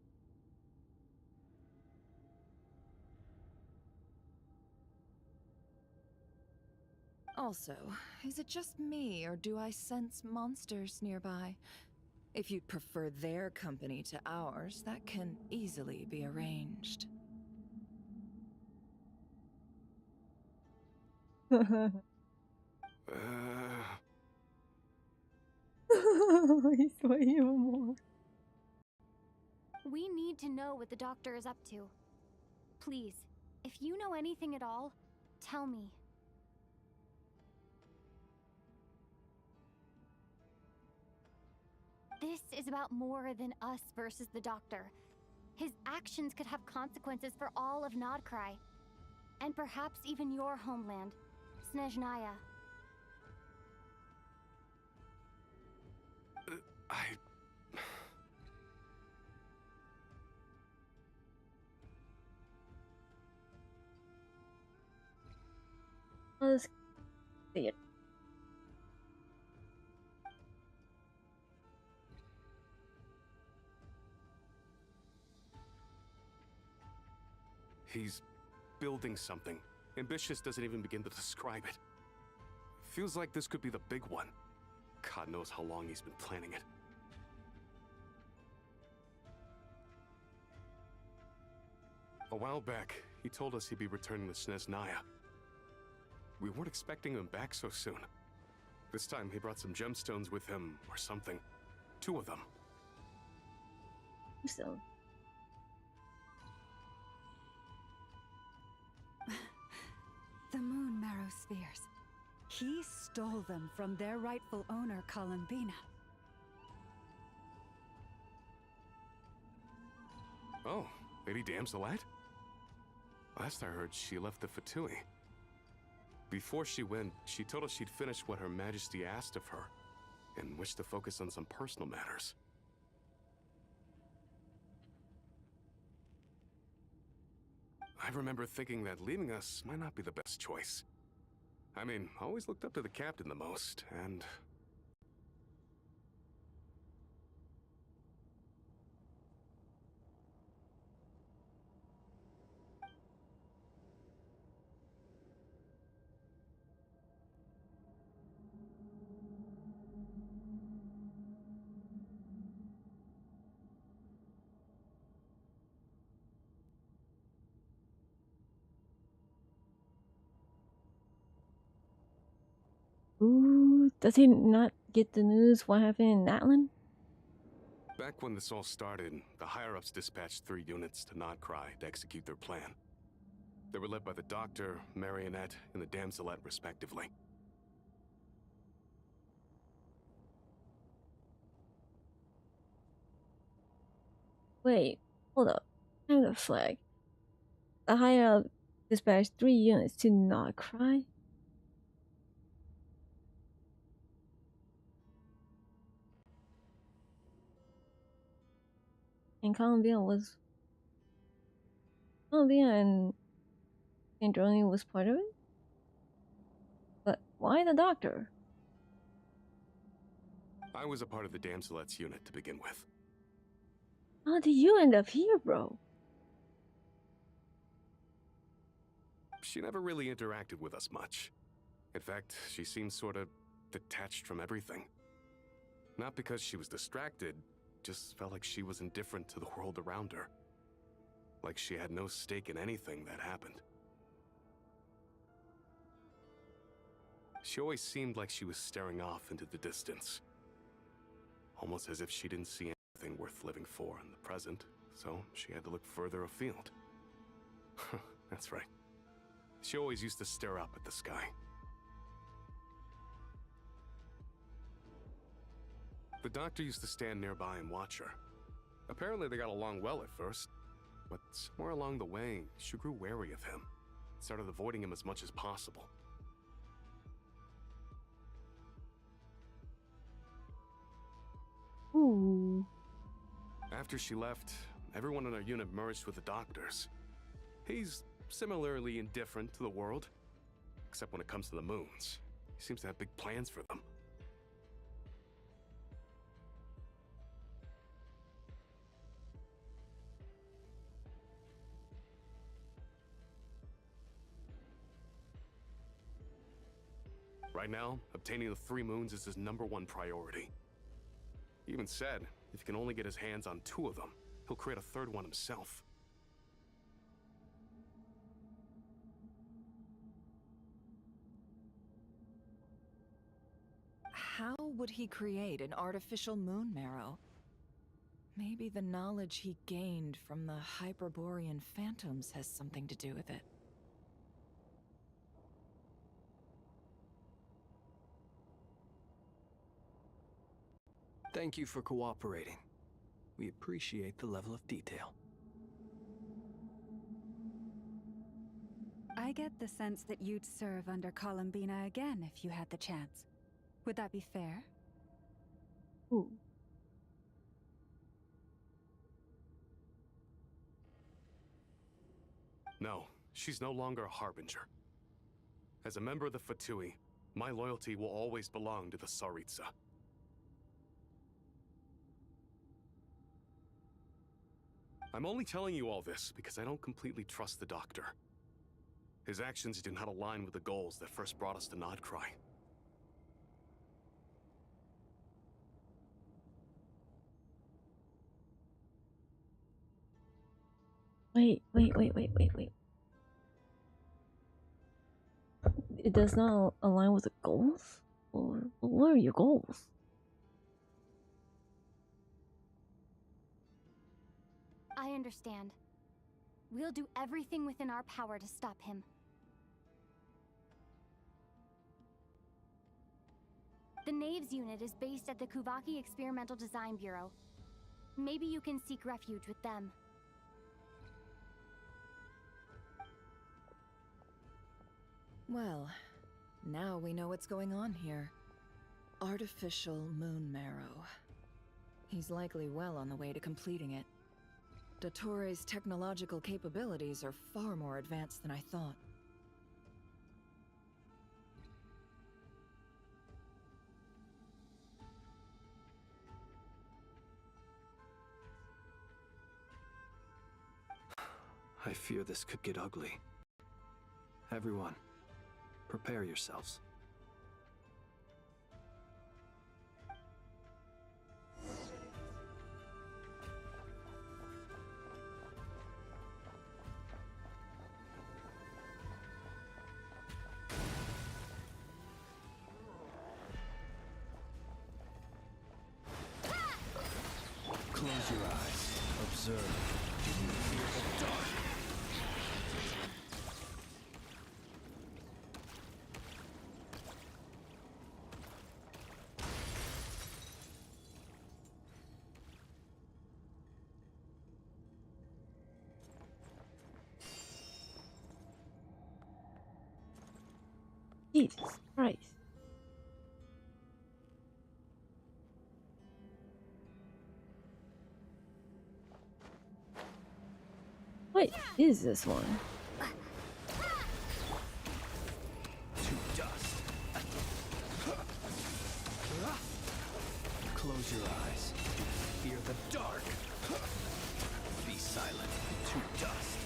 Also, is it just me, or do I sense monsters nearby? If you'd prefer their company to ours, that can easily be arranged. He's way even more. We need to know what the doctor is up to. Please, if you know anything at all, tell me. This is about more than us versus the doctor. His actions could have consequences for all of Nodcry. And perhaps even your homeland, Snezhnaya. Let's see it. He's building something. Ambitious doesn't even begin to describe it. Feels like this could be the big one. God knows how long he's been planning it. A while back, he told us he'd be returning to Snezhnaya. We weren't expecting him back so soon. This time he brought some gemstones with him, or something. 2 of them. So. The moon marrow spheres. He stole them from their rightful owner, Columbina. Oh, Lady Damselite? Last I heard, she left the Fatui. Before she went, she told us she'd finish what Her Majesty asked of her, and wished to focus on some personal matters. I remember thinking that leaving us might not be the best choice. I mean, I always looked up to the captain the most, and... Ooh, does he not get the news what happened in Natlan? Back when this all started, the higher-ups dispatched 3 units to Nodcry to execute their plan. They were led by the Doctor, Marionette, and the Damselette, respectively. Wait, hold up. Time to flag. The higher up dispatched 3 units to not cry. And Columbia and Androni was part of it? But why the doctor? I was a part of the Damselette's unit to begin with. How did you end up here, bro? She never really interacted with us much. In fact, she seemed sort of detached from everything. Not because she was distracted, just felt like she was indifferent to the world around her. Like she had no stake in anything that happened. She always seemed like she was staring off into the distance. Almost as if she didn't see anything worth living for in the present, so she had to look further afield. That's right. She always used to stare up at the sky. The Doctor used to stand nearby and watch her. Apparently they got along well at first, but somewhere along the way, she grew wary of him. Started avoiding him as much as possible. Ooh. After she left, everyone in our unit merged with the Doctor's. He's similarly indifferent to the world, except when it comes to the moons. He seems to have big plans for them. Right now, obtaining the 3 moons is his #1 priority. He even said if he can only get his hands on 2 of them, he'll create a 3rd one himself. How would he create an artificial moon marrow? Maybe the knowledge he gained from the Hyperborean phantoms has something to do with it. Thank you for cooperating. We appreciate the level of detail. I get the sense that you'd serve under Columbina again if you had the chance. Would that be fair? Ooh. No, she's no longer a harbinger. As a member of the Fatui, my loyalty will always belong to the Tsaritsa. I'm only telling you all this because I don't completely trust the Doctor. His actions do not align with the goals that first brought us to Nodcry. Wait. It does not align with the goals? Or what are your goals? I understand. We'll do everything within our power to stop him. The Knaves unit is based at the Kuvaki Experimental Design Bureau. Maybe you can seek refuge with them. Well, now we know what's going on here. Artificial moon marrow. He's likely well on the way to completing it. Dottore's technological capabilities are far more advanced than I thought. I fear this could get ugly. Everyone, prepare yourselves. Close your eyes. Observe. Do you feel the dark? Jesus Christ. What is this one? To dust. Close your eyes. Fear the dark. Be silent. To dust.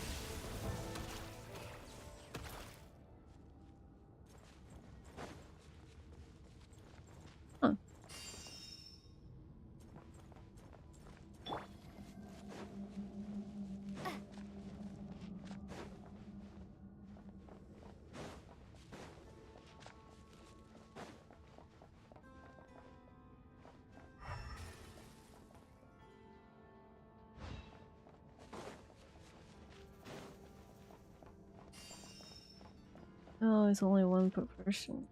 Oh, it's only one per person.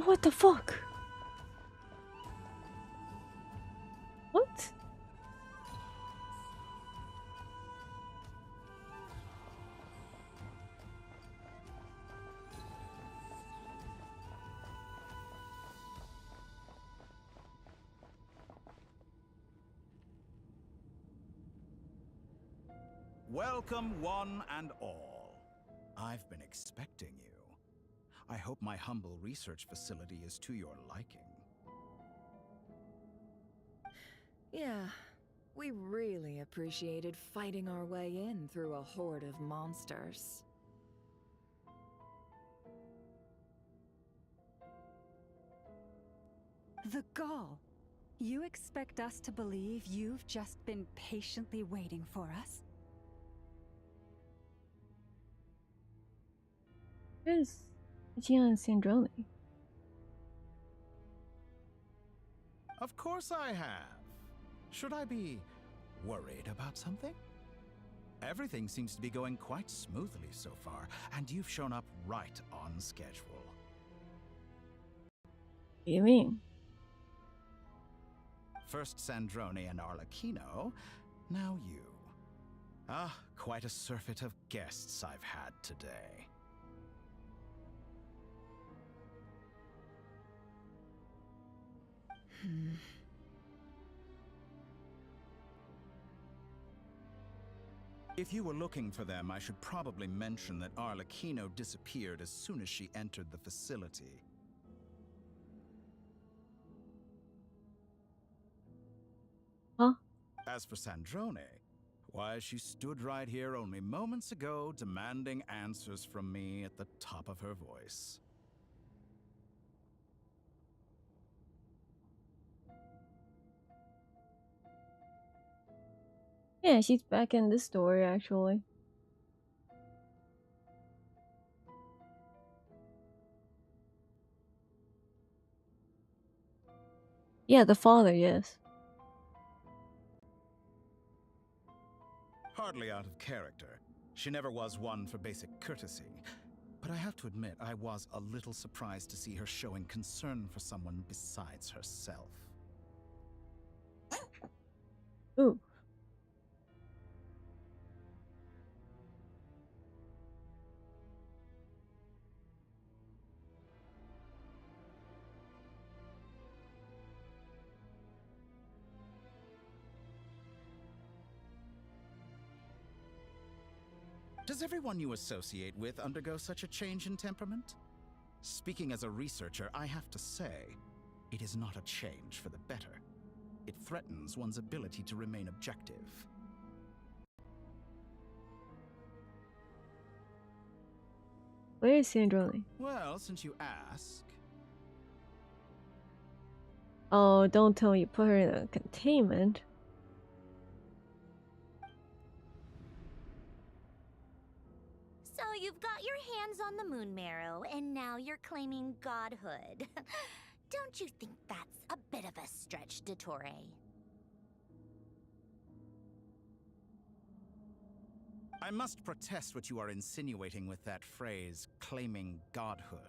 what the fuck? What? Welcome, one and all. I've been expecting you. I hope my humble research facility is to your liking. Yeah, we really appreciated fighting our way in through a horde of monsters. The gall. You expect us to believe you've just been patiently waiting for us? Where's Gianna and Sandrone? Of course I have. Should I be worried about something? Everything seems to be going quite smoothly so far, and you've shown up right on schedule. What do you mean? First Sandrone and Arlecchino, now you. Ah, quite a surfeit of guests I've had today. If you were looking for them, I should probably mention that Arlecchino disappeared as soon as she entered the facility. Huh? As for Sandrone, why, she stood right here only moments ago demanding answers from me at the top of her voice. Yeah, she's back in this story actually. Yeah, the father, yes. Hardly out of character. She never was one for basic courtesy. But I have to admit, I was a little surprised to see her showing concern for someone besides herself. Ooh. Does everyone you associate with undergo such a change in temperament? Speaking as a researcher, I have to say, it is not a change for the better. It threatens one's ability to remain objective. Where is Sandrone? Well, since you ask... Oh, don't tell me you put her in a containment. So you've got your hands on the moon marrow, and now you're claiming godhood. Don't you think that's a bit of a stretch, Dottore? I must protest what you are insinuating with that phrase, claiming godhood.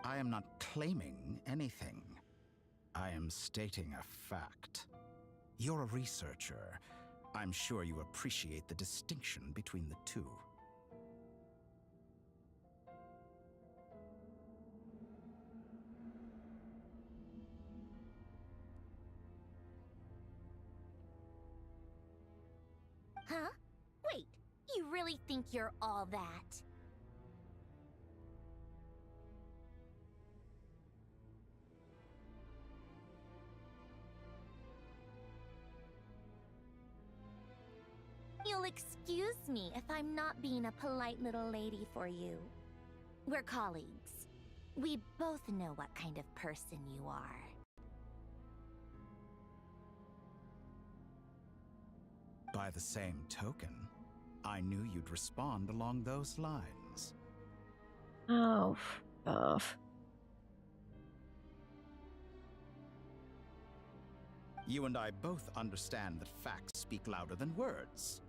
I am not claiming anything. I am stating a fact. You're a researcher. I'm sure you appreciate the distinction between the two. Huh? Wait, you really think you're all that? You'll excuse me if I'm not being a polite little lady for you. We're colleagues. We both know what kind of person you are. By the same token, I knew you'd respond along those lines. Oh, off. You and I both understand that facts speak louder than words.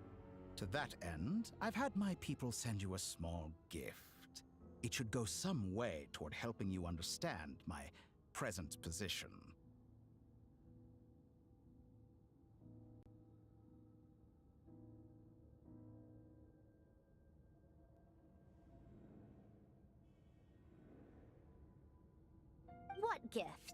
To that end, I've had my people send you a small gift. It should go some way toward helping you understand my present position. What gift?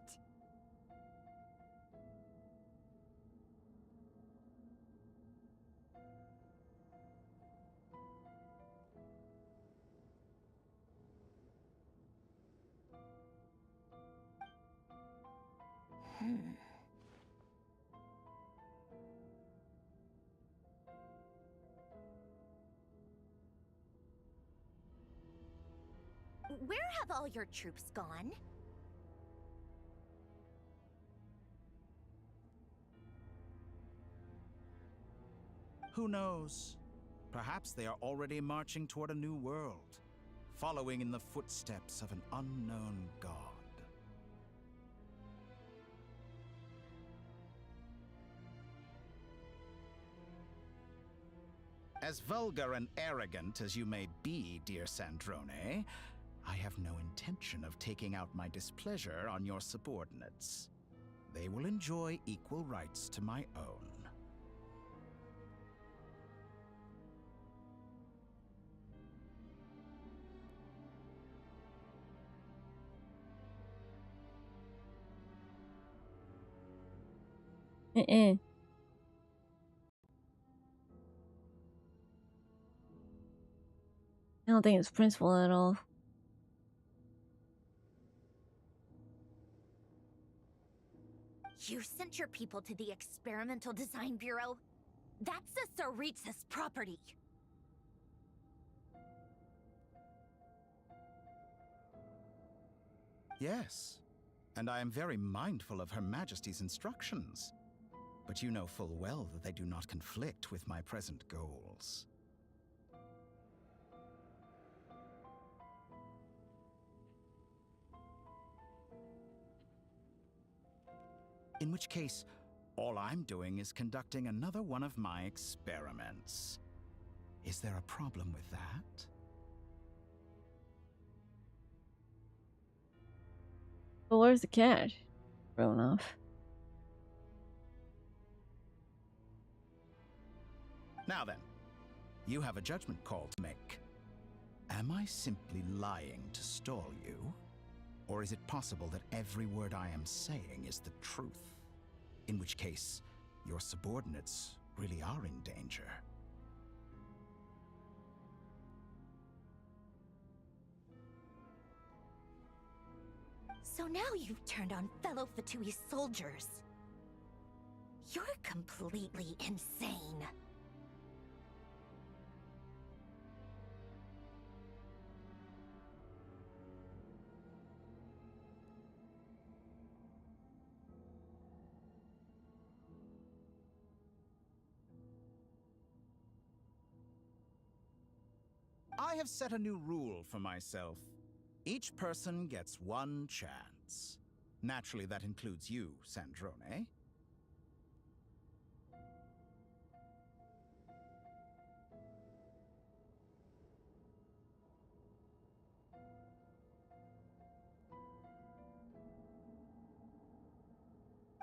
Where have all your troops gone? Who knows? Perhaps they are already marching toward a new world, following in the footsteps of an unknown god. As vulgar and arrogant as you may be, dear Sandrone, I have no intention of taking out my displeasure on your subordinates. They will enjoy equal rights to my own. I don't think it's principal at all. You sent your people to the Experimental Design Bureau? That's a Saritsa's property! Yes, and I am very mindful of Her Majesty's instructions. But you know full well that they do not conflict with my present goals. In which case, all I'm doing is conducting another one of my experiments. Is there a problem with that? But where's the cat? Thrown off. Now then, you have a judgment call to make. Am I simply lying to stall you? Or is it possible that every word I am saying is the truth? In which case, your subordinates really are in danger. So now you've turned on fellow Fatui soldiers. You're completely insane. I have set a new rule for myself. Each person gets one chance. Naturally, that includes you, Sandrone.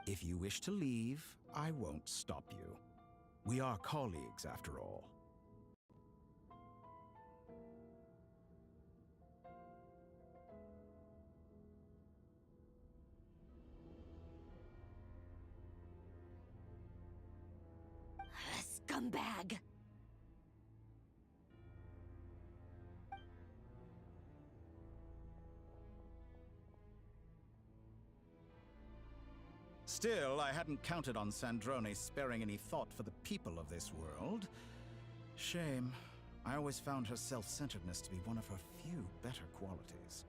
If you wish to leave, I won't stop you. We are colleagues, after all. Scumbag! Still, I hadn't counted on Sandrone sparing any thought for the people of this world. Shame. I always found her self-centeredness to be one of her few better qualities.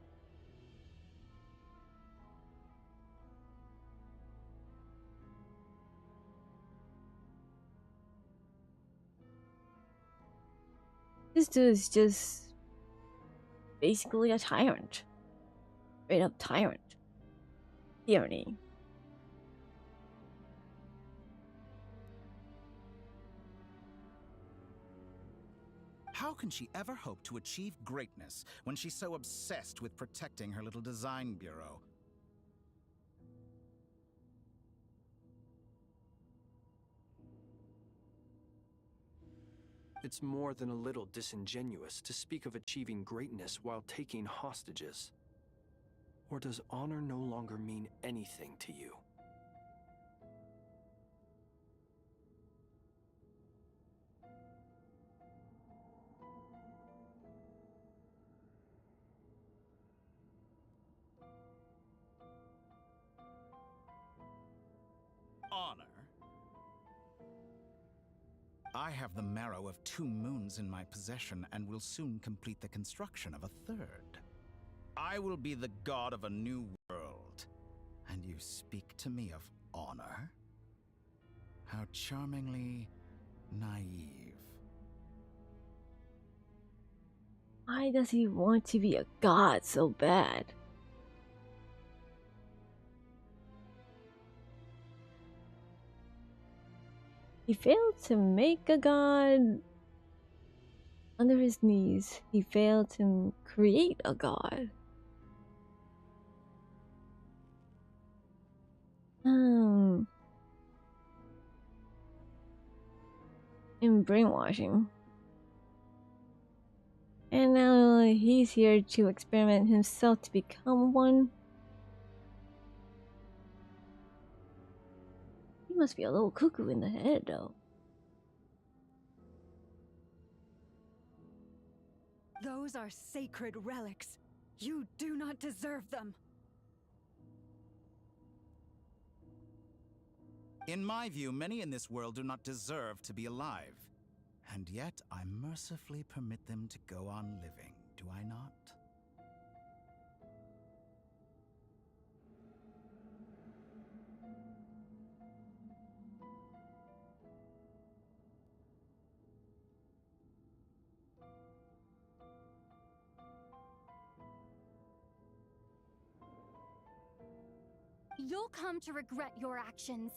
This dude is just basically a tyrant. Straight up tyrant. Tyranny. How can she ever hope to achieve greatness when she's so obsessed with protecting her little design bureau? It's more than a little disingenuous to speak of achieving greatness while taking hostages. Or does honor no longer mean anything to you? Honor? I have the marrow of 2 moons in my possession and will soon complete the construction of a 3rd. I will be the god of a new world. And you speak to me of honor? How charmingly naive. Why does he want to be a god so bad? He failed to make a god under his knees. He failed to create a god. In brainwashing. And now he's here to experiment himself to become one. He must be a little cuckoo in the head, though. Those are sacred relics. You do not deserve them. In my view, many in this world do not deserve to be alive. And yet, I mercifully permit them to go on living, do I not? You'll come to regret your actions.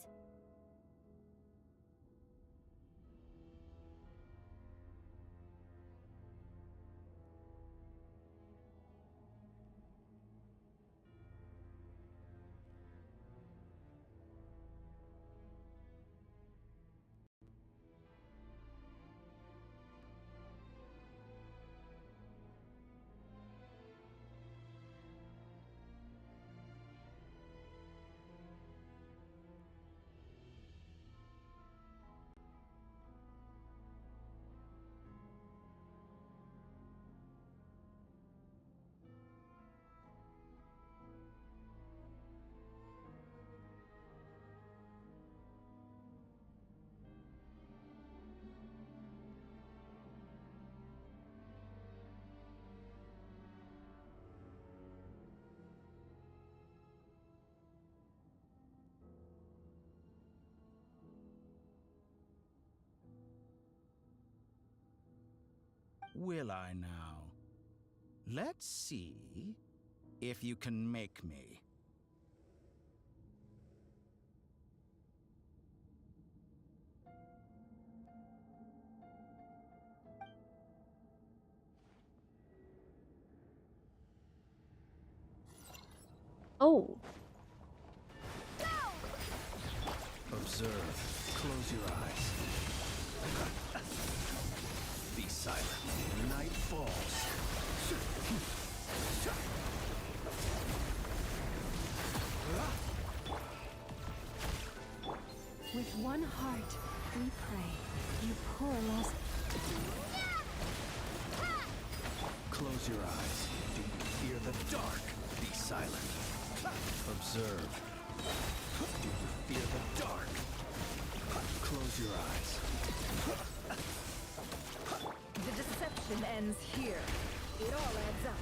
Will I now? Let's see if you can make me. Oh. Observe. Close your eyes. Be silent. Night falls. With one heart, we pray. You poor lost. Close your eyes. Do you fear the dark? Be silent. Observe. Do you fear the dark? Close your eyes. The deception ends here. It all adds up.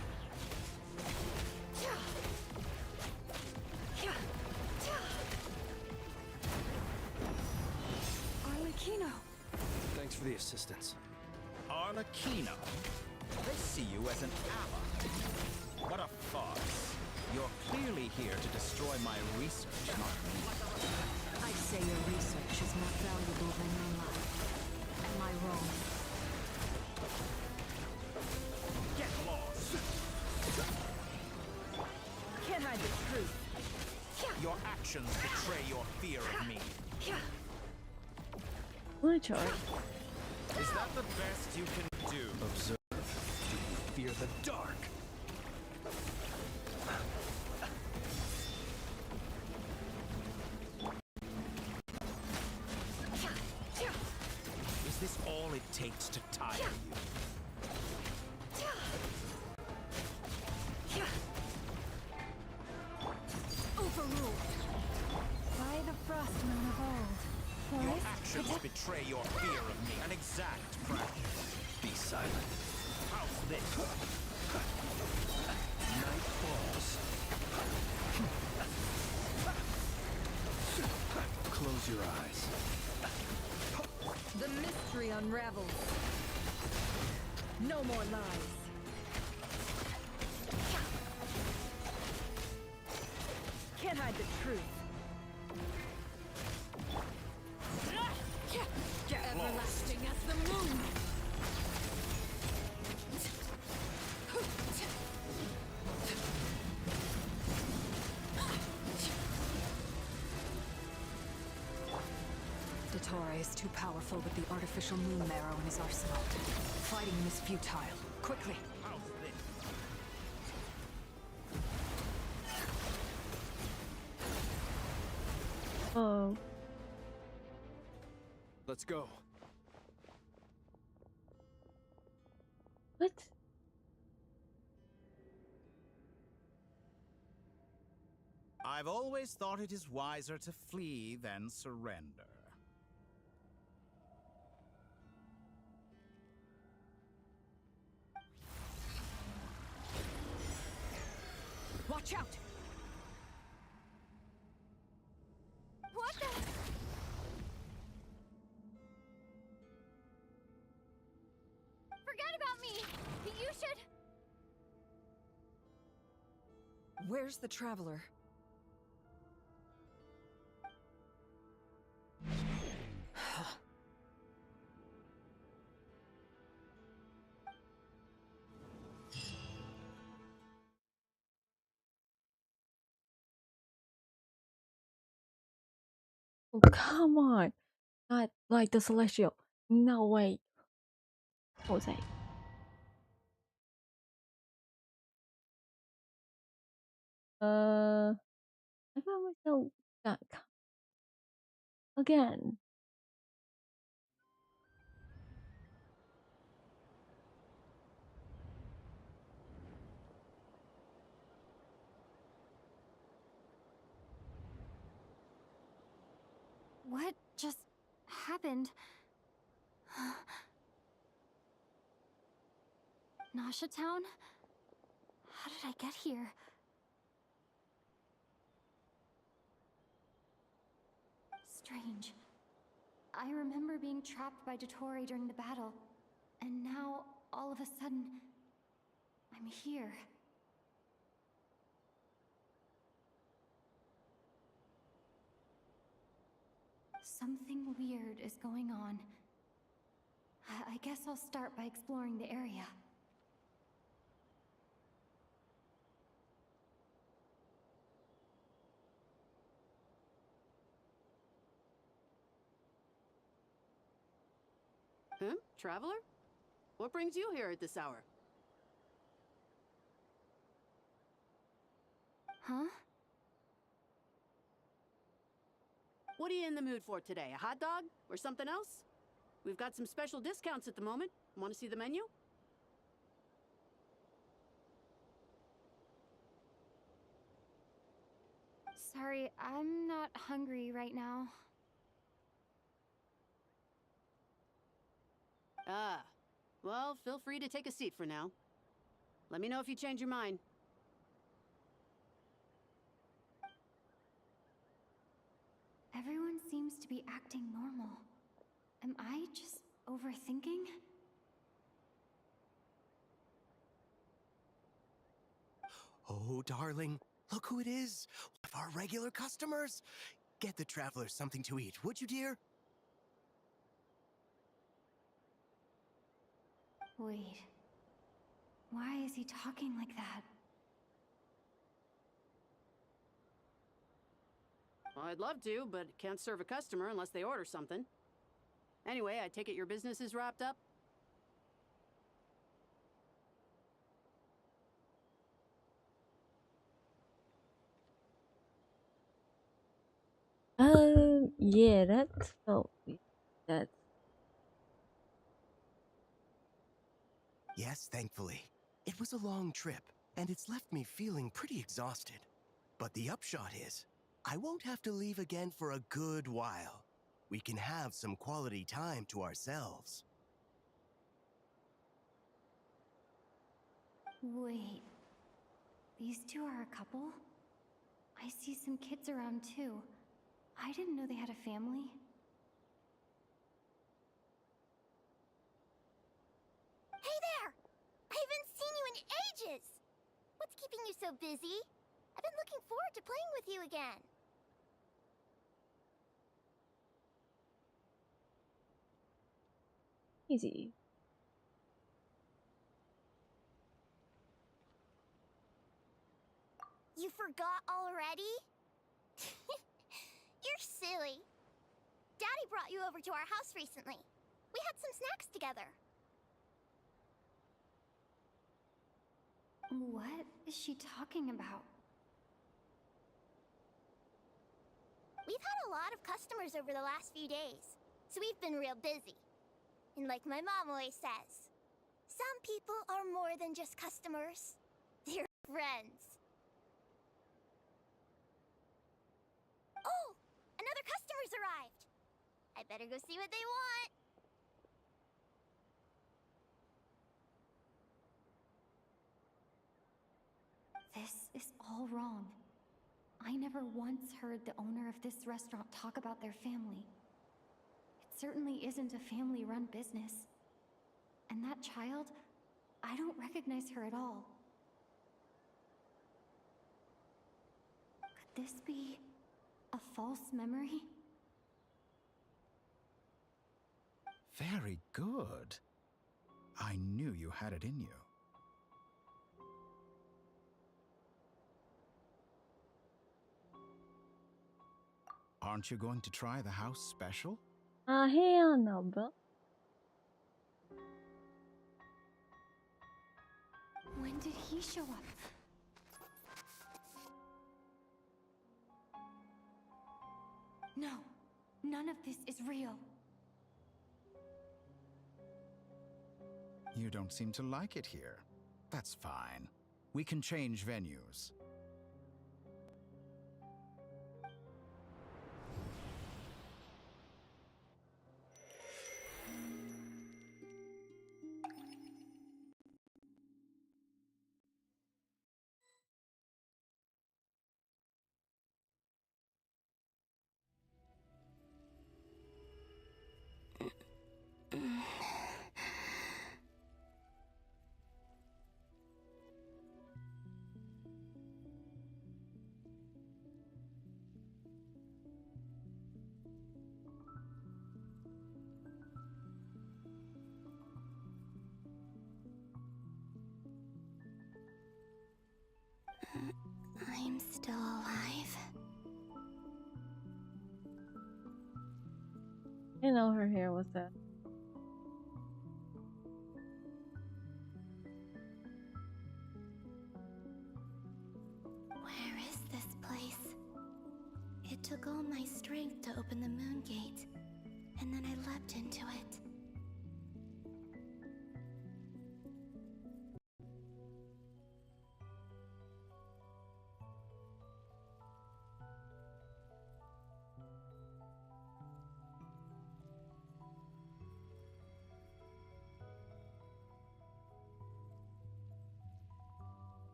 Arlecchino! Thanks for the assistance. Arlecchino? They see you as an ally. What a farce. You're clearly here to destroy my research, not me. I say your research is more valuable than your life. Am I wrong? wanna charge. Is that the best you can do? Observe. Do you fear the dark? Is this all it takes to tire you? Overruled. By the Frost Moon of old. Your Forest, actions protect- betray your fear of me. An exact practice. Be silent. How's this? Night falls. Close your eyes. The mystery unravels. No more lies. Can't hide the truth. Everlasting as the moon. Dottore is too powerful with the artificial moon marrow in his arsenal. Fighting him is futile. Quickly! How's this? Oh. Let's go. What? I've always thought it is wiser to flee than surrender. Watch out! What the? Forget about me! You should... Where's the traveler? Oh, come on. Not like the celestial. No way. Jose. I got myself stuck. Again. What just happened? Nasha Town? How did I get here? Strange. I remember being trapped by Dottore during the battle, and now, all of a sudden, I'm here. Something weird is going on. I guess I'll start by exploring the area. Huh? Traveler? What brings you here at this hour? Huh? What are you in the mood for today? A hot dog? Or something else? We've got some special discounts at the moment. Want to see the menu? Sorry, I'm not hungry right now. Ah. Well, feel free to take a seat for now. Let me know if you change your mind. Everyone seems to be acting normal. Am I just overthinking? Oh, darling, look who it is. One of our regular customers. Get the traveler something to eat, would you, dear? Wait. Why is he talking like that? Well, I'd love to, but can't serve a customer unless they order something. Anyway, I take it your business is wrapped up? Yeah, that felt that. Yes, thankfully. It was a long trip, and it's left me feeling pretty exhausted. But the upshot is, I won't have to leave again for a good while. We can have some quality time to ourselves. Wait. These two are a couple? I see some kids around too. I didn't know they had a family. Hey there! I haven't seen you in ages! What's keeping you so busy? I've been looking forward to playing with you again. Easy. You forgot already? You're silly. Daddy brought you over to our house recently. We had some snacks together. What is she talking about? We've had a lot of customers over the last few days, so we've been real busy. And like my mom always says, some people are more than just customers. They're friends. Oh! Another customer's arrived! I better go see what they want. This is all wrong. I never once heard the owner of this restaurant talk about their family. It certainly isn't a family-run business. And that child, I don't recognize her at all. Could this be a false memory? Very good. I knew you had it in you. Aren't you going to try the house special? Hell no, bro. When did he show up? No, none of this is real. You don't seem to like it here. That's fine. We can change venues. I'm still alive. I know her hair was that. Where is this place? It took all my strength to open the moon gate, and then I leapt into it.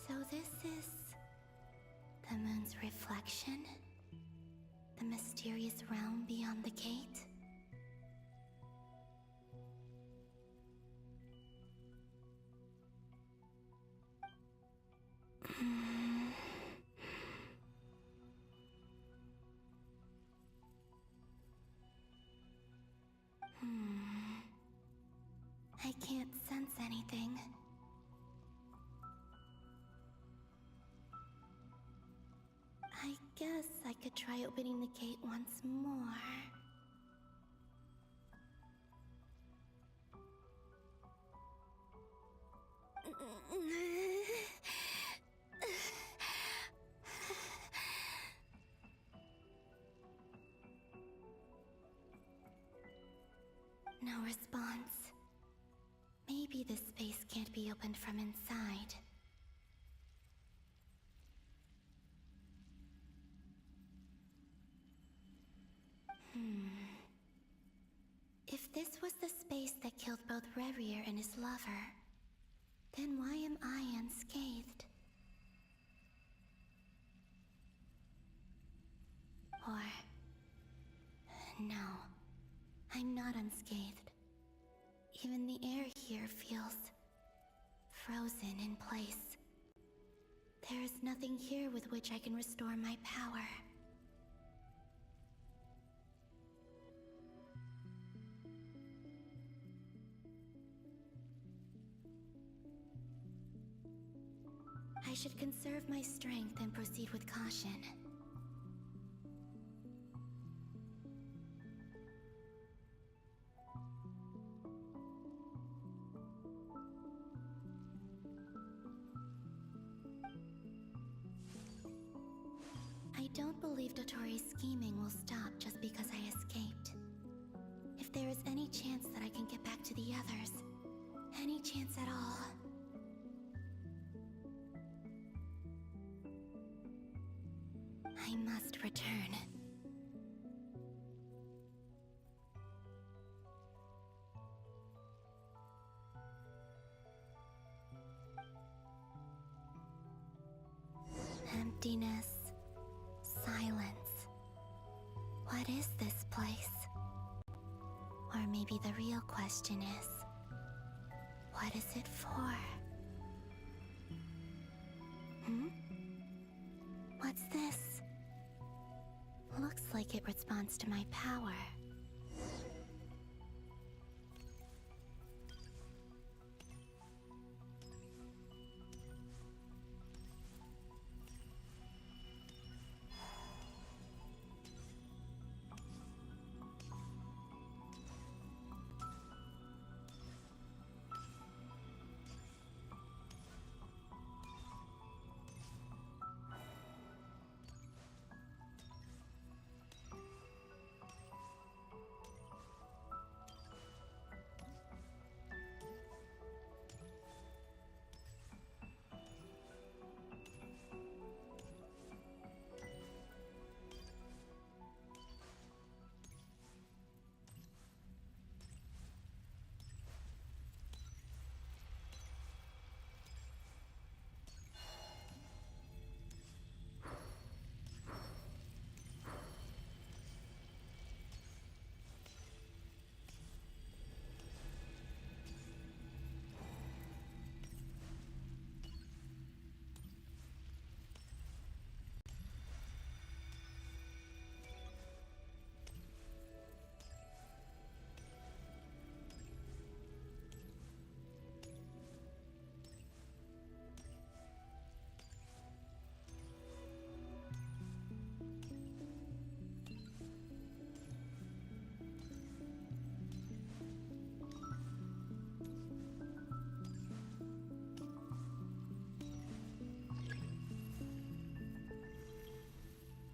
So this is the moon's reflection? The mysterious realm beyond the gate? I can't sense anything. I guess I could try opening the gate once more. No response. Maybe this space can't be opened from inside. If this was the space that killed both Revier and his lover, then why am I unscathed? Or... no, I'm not unscathed. Even the air here feels... frozen in place. There is nothing here with which I can restore my power. I should conserve my strength and proceed with caution. I don't believe Dotori's scheming will stop just because I escaped. If there is any chance that I can get back to the others, any chance at all, I must return. Emptiness. Silence. What is this place? Or maybe the real question is, what is it for? What's this? Looks like it responds to my power.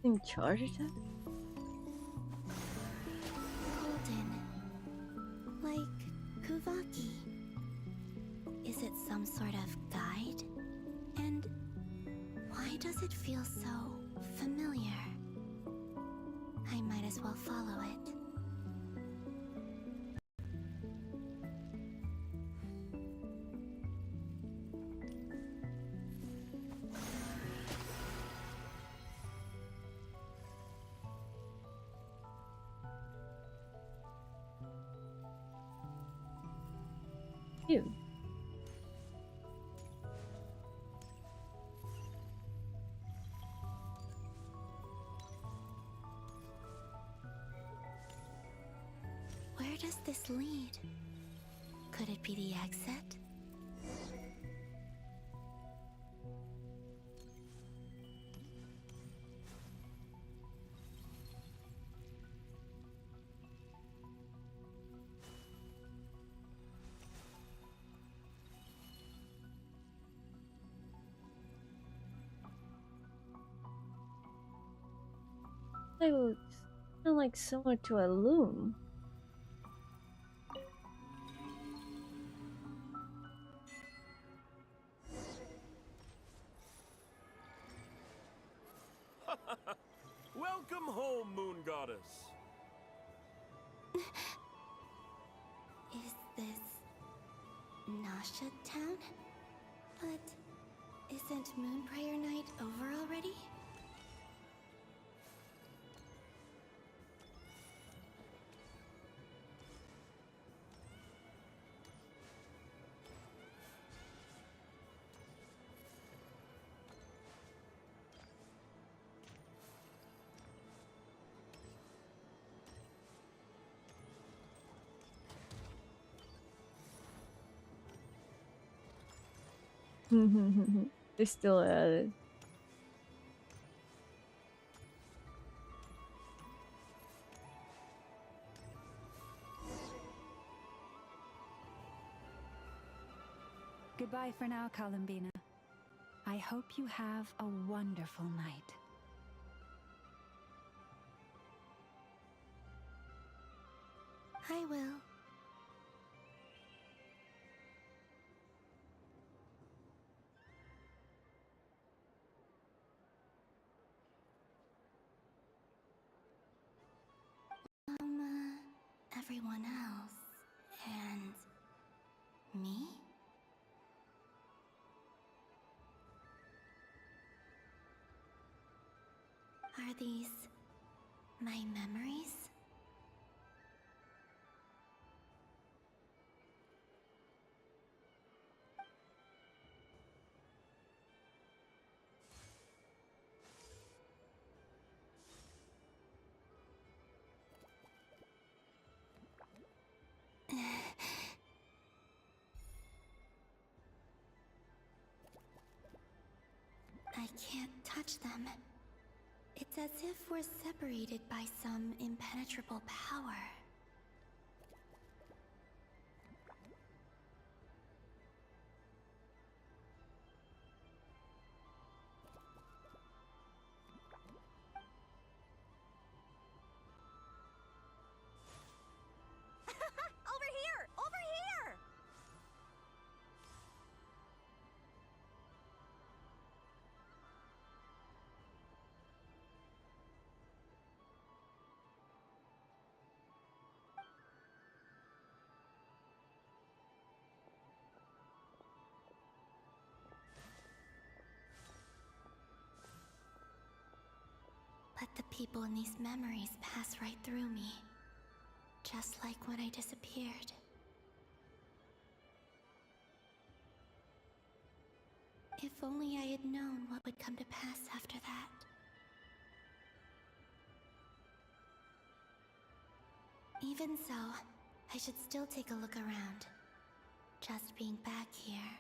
In charge of that? Golden. Like Kuvaki. Is it some sort of guide? And why does it feel so familiar? I might as well follow it. You. Where does this lead? Could it be the exit? It was kind of like similar to a loom. Welcome home, Moon Goddess. Is this Nasha Town? But isn't Moon Prayer Night over already? They're still at it. Goodbye for now, Columbina. I hope you have a wonderful night. I will. Everyone else and me? Are these my memories? I can't touch them. It's as if we're separated by some impenetrable power. Over here! Over here! But the people in these memories pass right through me. Just like when I disappeared. If only I had known what would come to pass after that. Even so, I should still take a look around. Just being back here,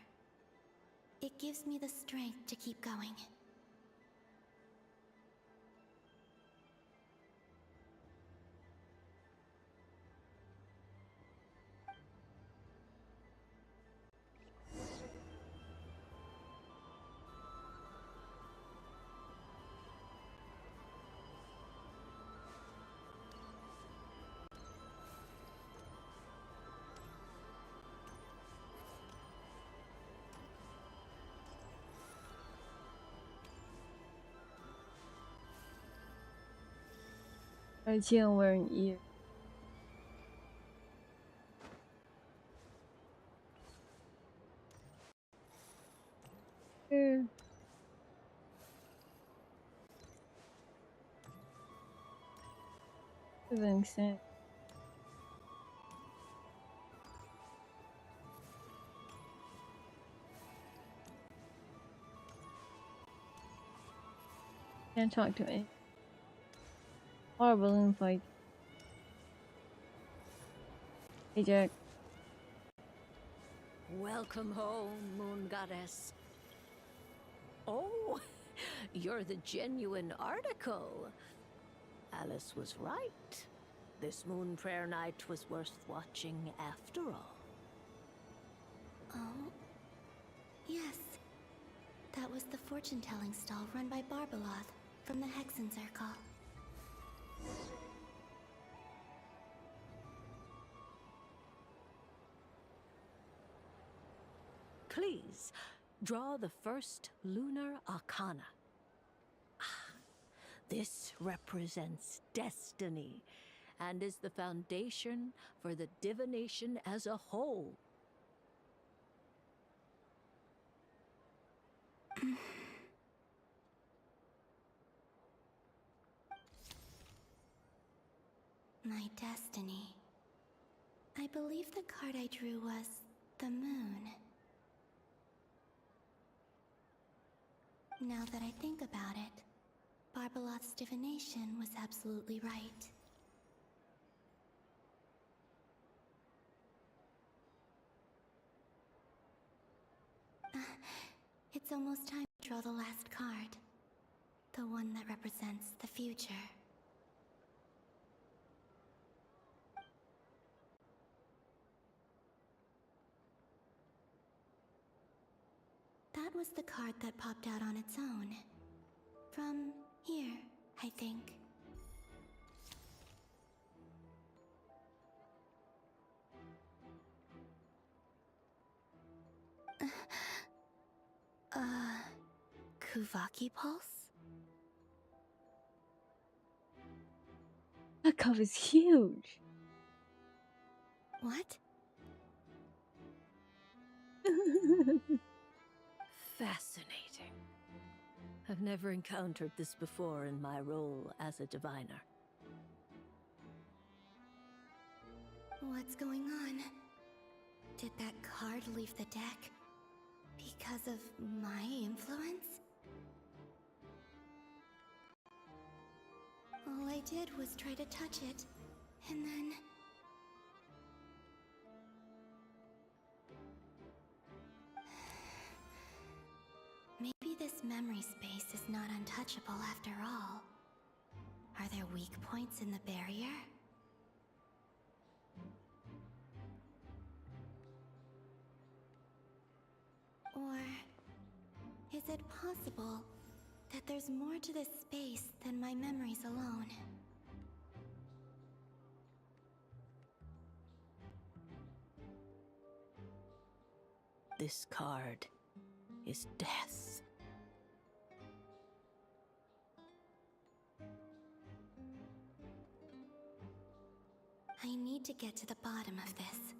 it gives me the strength to keep going. I can't wear an ear. Here. Doesn't sense. Can't talk to me. Or balloon fight. Hey Jack. Welcome home, Moon Goddess. Oh, you're the genuine article. Alice was right. This Moon Prayer Night was worth watching after all. Oh, yes. That was the fortune-telling stall run by Barbeloth from the Hexen Circle. Please, draw the first lunar arcana. This represents destiny and is the foundation for the divination as a whole. My destiny. I believe the card I drew was the moon. Now that I think about it, Barbalot's divination was absolutely right. It's almost time to draw the last card. The one that represents the future. That was the card that popped out on its own. From here, I think. Kuvaki Pulse? That cup is huge. What? Fascinating. I've never encountered this before in my role as a diviner. What's going on? Did that card leave the deck because of my influence? All I did was try to touch it, and then... Maybe this memory space is not untouchable after all. Are there weak points in the barrier? Or is it possible that there's more to this space than my memories alone? This card is death. I need to get to the bottom of this.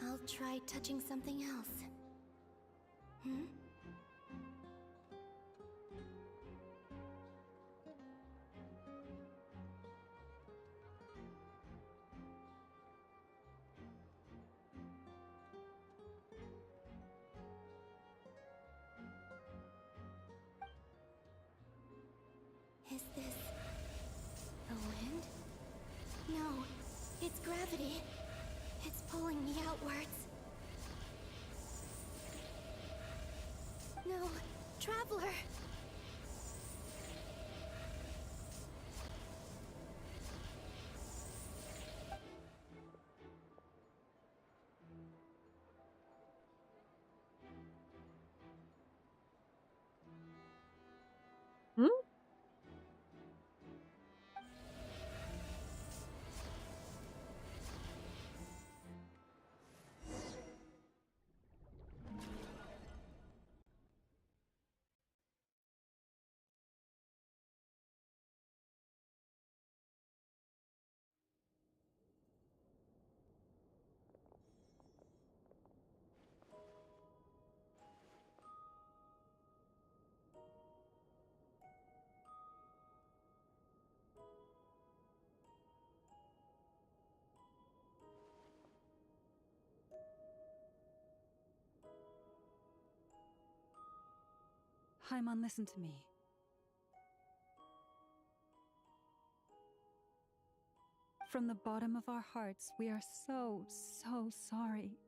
I'll try touching something else. Hmm? Is this the wind? No, it's gravity. It's pulling me outwards. No, Traveler! Hmm? Haimon, listen to me. From the bottom of our hearts, we are so sorry.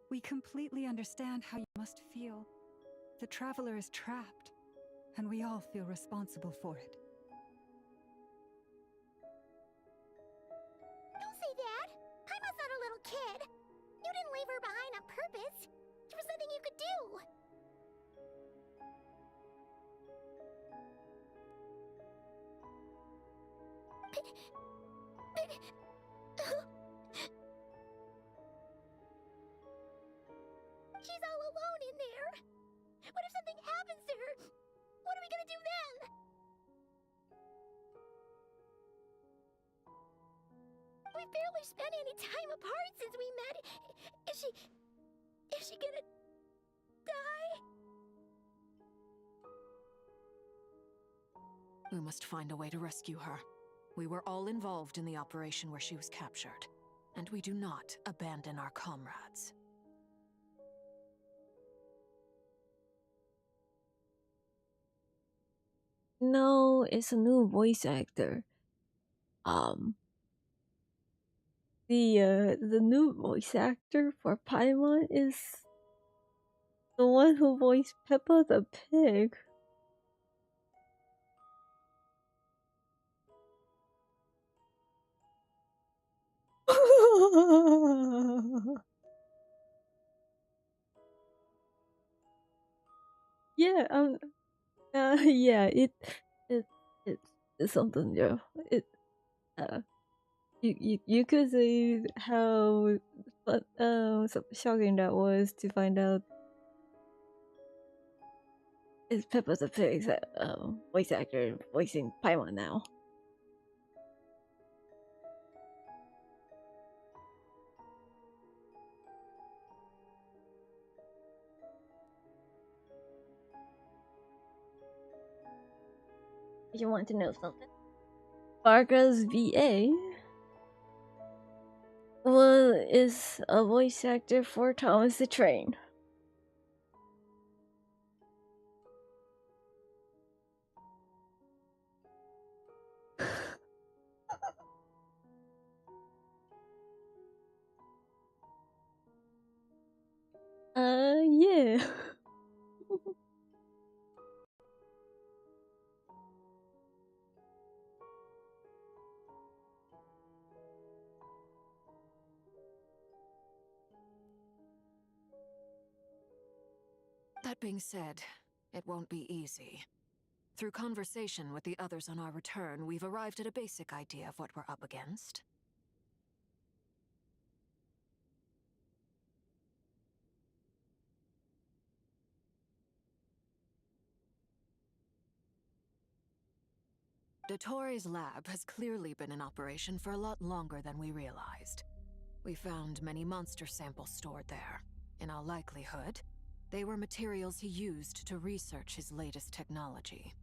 We completely understand how you must feel. The Traveler is trapped, and we all feel responsible for it. Don't say that! Paimon's not a little kid! You didn't leave her behind on purpose! There was nothing you could do! We've barely spent any time apart since we met. Is she gonna die? We must find a way to rescue her. We were all involved in the operation where she was captured, and we do not abandon our comrades. No, it's a new voice actor. The new voice actor for Paimon is the one who voiced Peppa the Pig. Yeah, yeah, it's something, yeah. You could say how so shocking that was to find out it's Peppa the Pig's voice actor voicing Paimon now. You want to know something? Varga's VA is a voice actor for Thomas the Train. Yeah. That being said, it won't be easy. Through conversation with the others on our return, we've arrived at a basic idea of what we're up against. Dottore's lab has clearly been in operation for a lot longer than we realized. We found many monster samples stored there. In all likelihood, they were materials he used to research his latest technology.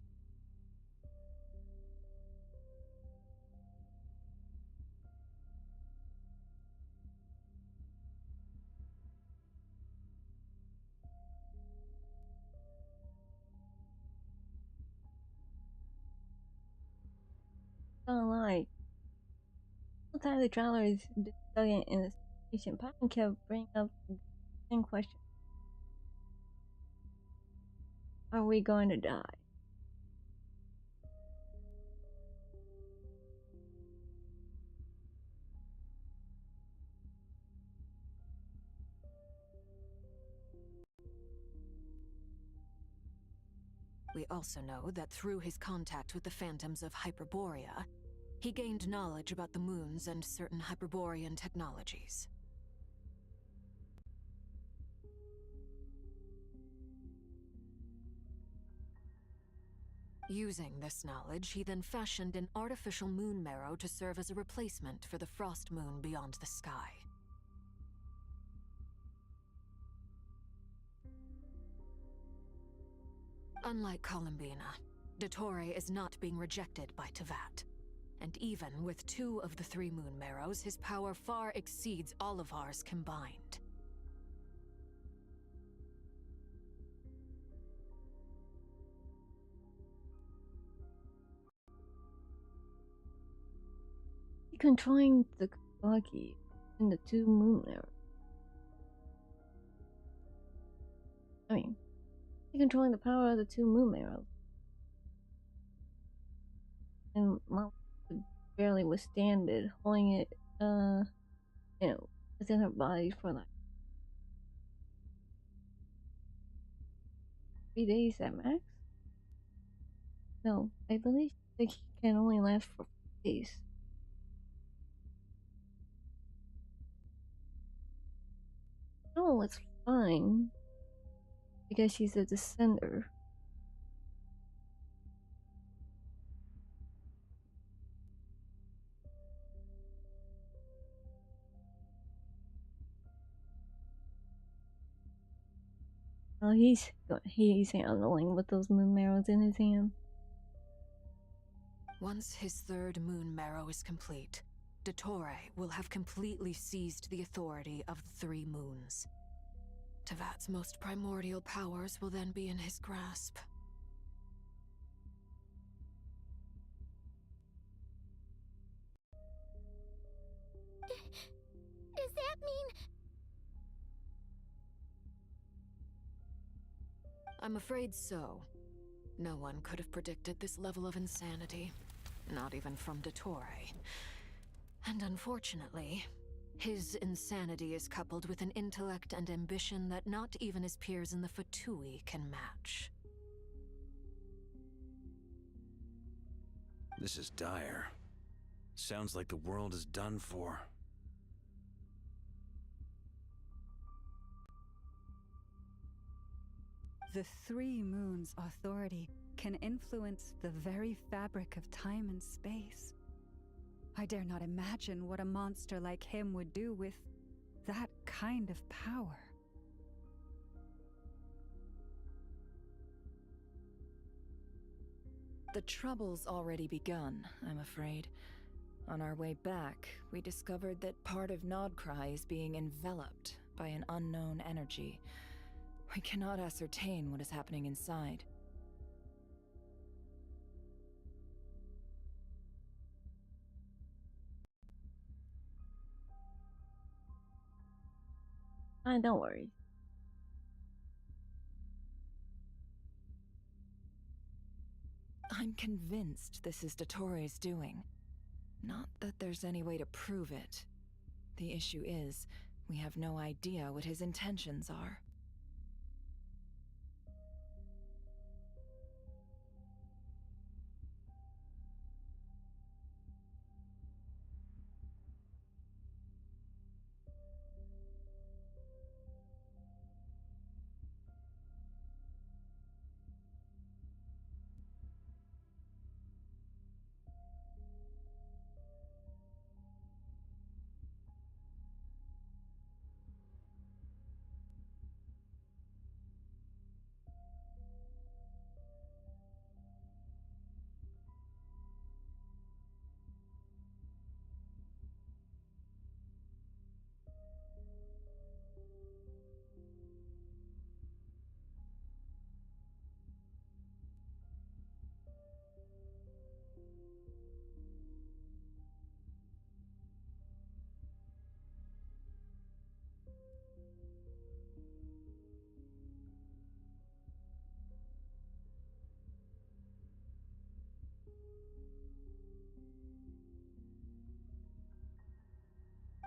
Don't lie. Sometimes the traveler is studying in the station. Paimon kept bringing up the same question. Are we going to die? We also know that through his contact with the phantoms of Hyperborea, he gained knowledge about the moons and certain Hyperborean technologies. Using this knowledge, he then fashioned an artificial moon marrow to serve as a replacement for the frost moon beyond the sky. Unlike Columbina, Dottore is not being rejected by Teyvat. And even with 2 of the 3 moon marrows, his power far exceeds all of ours combined. Controlling the Kawaki and the 2 moon arrows. I mean, controlling the power of the 2 moon arrows. And Mom could barely withstand it, holding it, within her body for like 3 days at max? No, I believe it can only last for 4 days. Oh, it's fine. Because she's a descender. Oh, he's handling with those moon marrows in his hand. Once his third moon marrow is complete, Dottore will have completely seized the authority of the three moons. Tevat's most primordial powers will then be in his grasp. Does that mean... I'm afraid so. No one could have predicted this level of insanity. Not even from Dottore. And unfortunately, his insanity is coupled with an intellect and ambition that not even his peers in the Fatui can match. This is dire. Sounds like the world is done for. The three moons' authority can influence the very fabric of time and space. I dare not imagine what a monster like him would do with that kind of power. The trouble's already begun, I'm afraid. On our way back, we discovered that part of Nodcry is being enveloped by an unknown energy. We cannot ascertain what is happening inside. Don't worry. I'm convinced this is Dottore's doing. Not that there's any way to prove it. The issue is, we have no idea what his intentions are.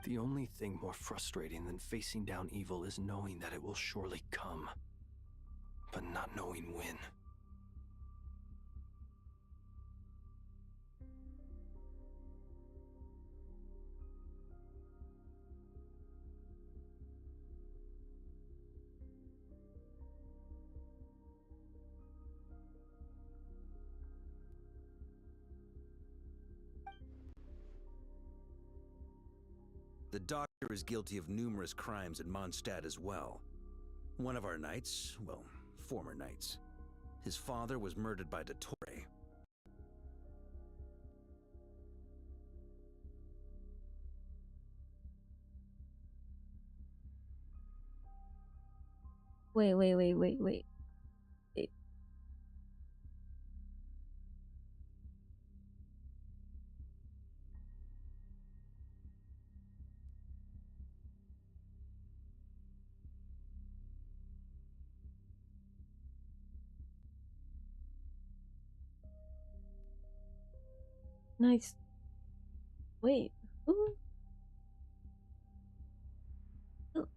The only thing more frustrating than facing down evil is knowing that it will surely come, but not knowing when. The doctor is guilty of numerous crimes in Mondstadt as well. One of our knights, well, former knights, his father was murdered by Dottore. Wait. Nice. Wait. Who? Who?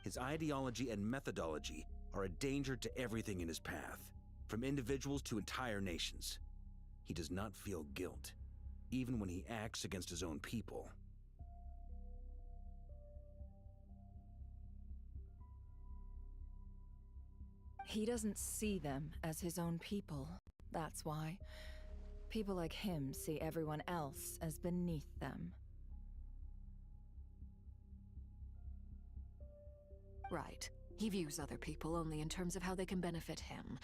His ideology and methodology are a danger to everything in his path, from individuals to entire nations. He does not feel guilt, even when he acts against his own people. He doesn't see them as his own people, that's why. People like him see everyone else as beneath them. Right. He views other people only in terms of how they can benefit him.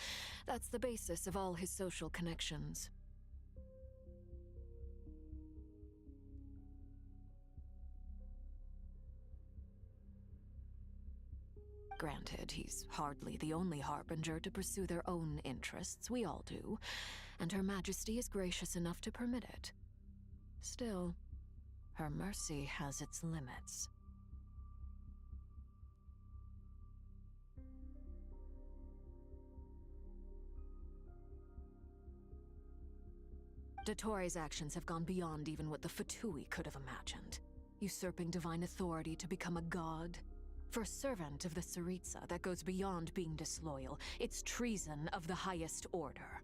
That's the basis of all his social connections. Granted, he's hardly the only harbinger to pursue their own interests. We all do. And Her Majesty is gracious enough to permit it. Still, her mercy has its limits. Dottoro's actions have gone beyond even what the Fatui could have imagined. Usurping divine authority to become a god. For a servant of the Tsaritsa, that goes beyond being disloyal. It's treason of the highest order.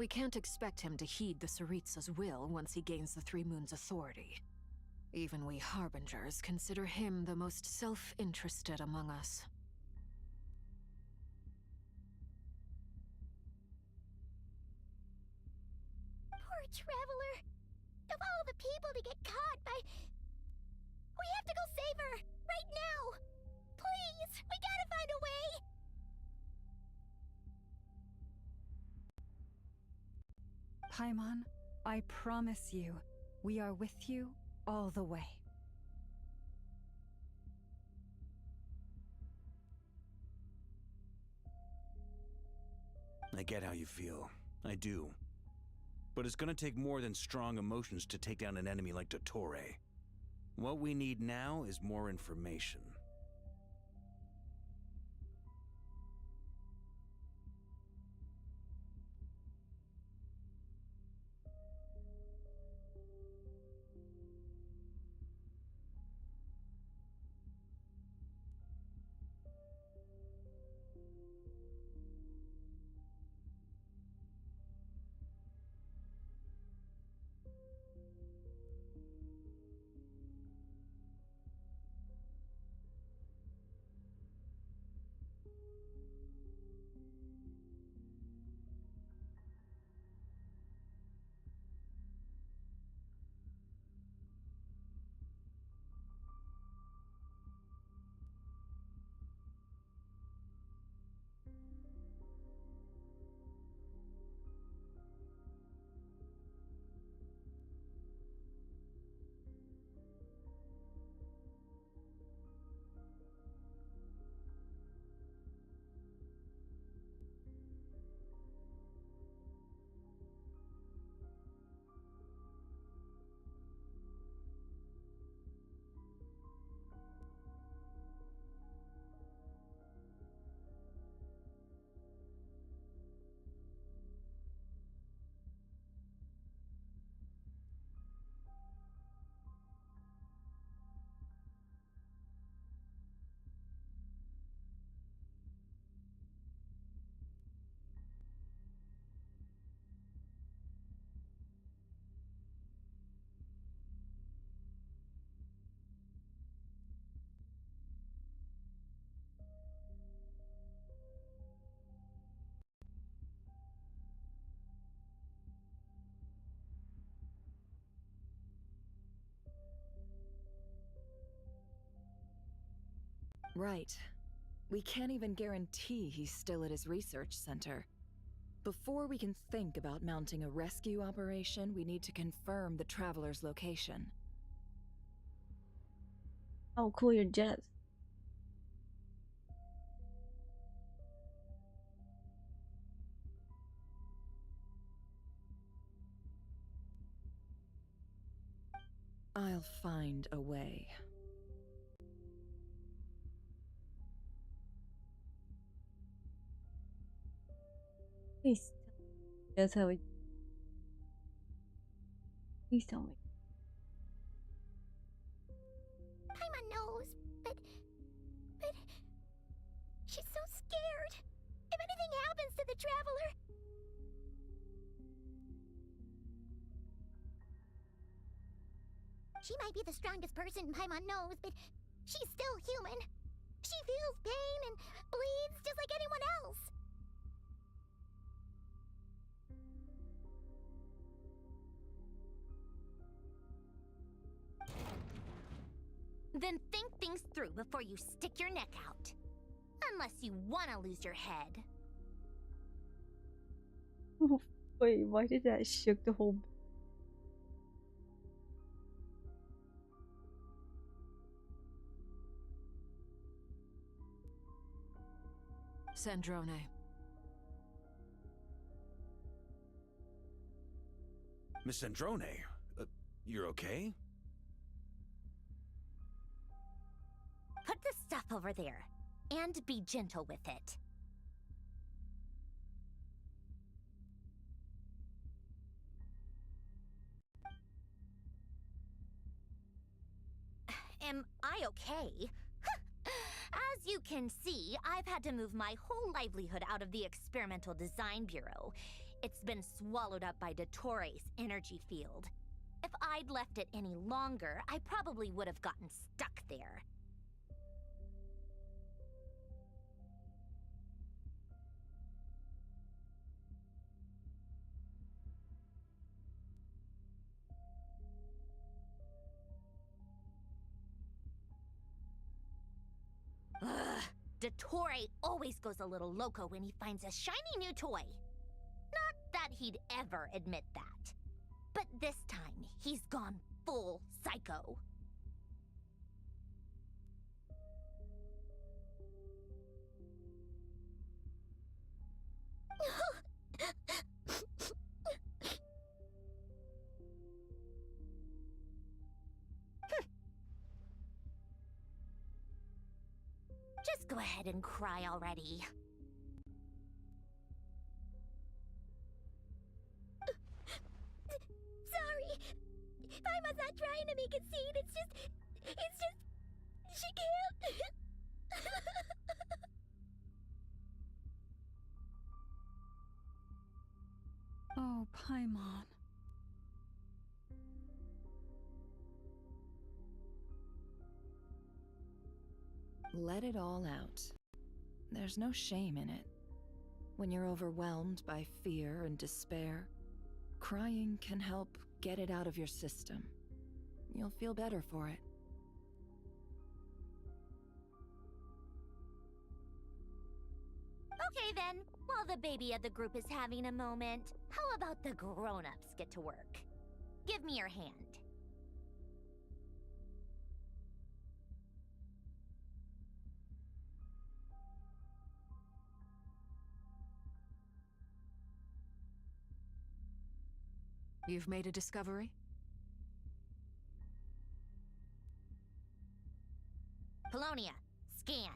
We can't expect him to heed the Tsaritsa's will once he gains the Three Moons' authority. Even we Harbingers consider him the most self-interested among us. Poor Traveler! Of all the people to get caught by... We have to go save her! Right now! Please! We gotta find a way! Paimon, I promise you, we are with you all the way. I get how you feel. I do. But it's gonna take more than strong emotions to take down an enemy like Dottore. What we need now is more information. Right. We can't even guarantee he's still at his research center. Before we can think about mounting a rescue operation, we need to confirm the Traveler's location. Oh, cool your jets. I'll find a way. Please tell me that's how it. Please tell me. Paimon knows, but she's so scared. If anything happens to the traveler. She might be the strongest person Paimon knows, but she's still human. She feels pain and bleeds just like anyone else. Then think things through before you stick your neck out. Unless you want to lose your head. Wait, why did that shook the whole? Sandrone. Miss Sandrone, you're okay? Put the stuff over there. And be gentle with it. Am I okay? As you can see, I've had to move my whole livelihood out of the Experimental Design Bureau. It's been swallowed up by Dottore's energy field. If I'd left it any longer, I probably would have gotten stuck there. Ugh. Dottore always goes a little loco when he finds a shiny new toy. Not that he'd ever admit that. But this time, he's gone full psycho. Just go ahead and cry already. Sorry. Paimon's not trying to make a scene. It's just she can't. Oh, Paimon. Let it all out. There's no shame in it. When you're overwhelmed by fear and despair, crying can help get it out of your system. You'll feel better for it. Okay then, while the baby of the group is having a moment, how about the grown-ups get to work? Give me your hand. You've made a discovery? Polonia, scan.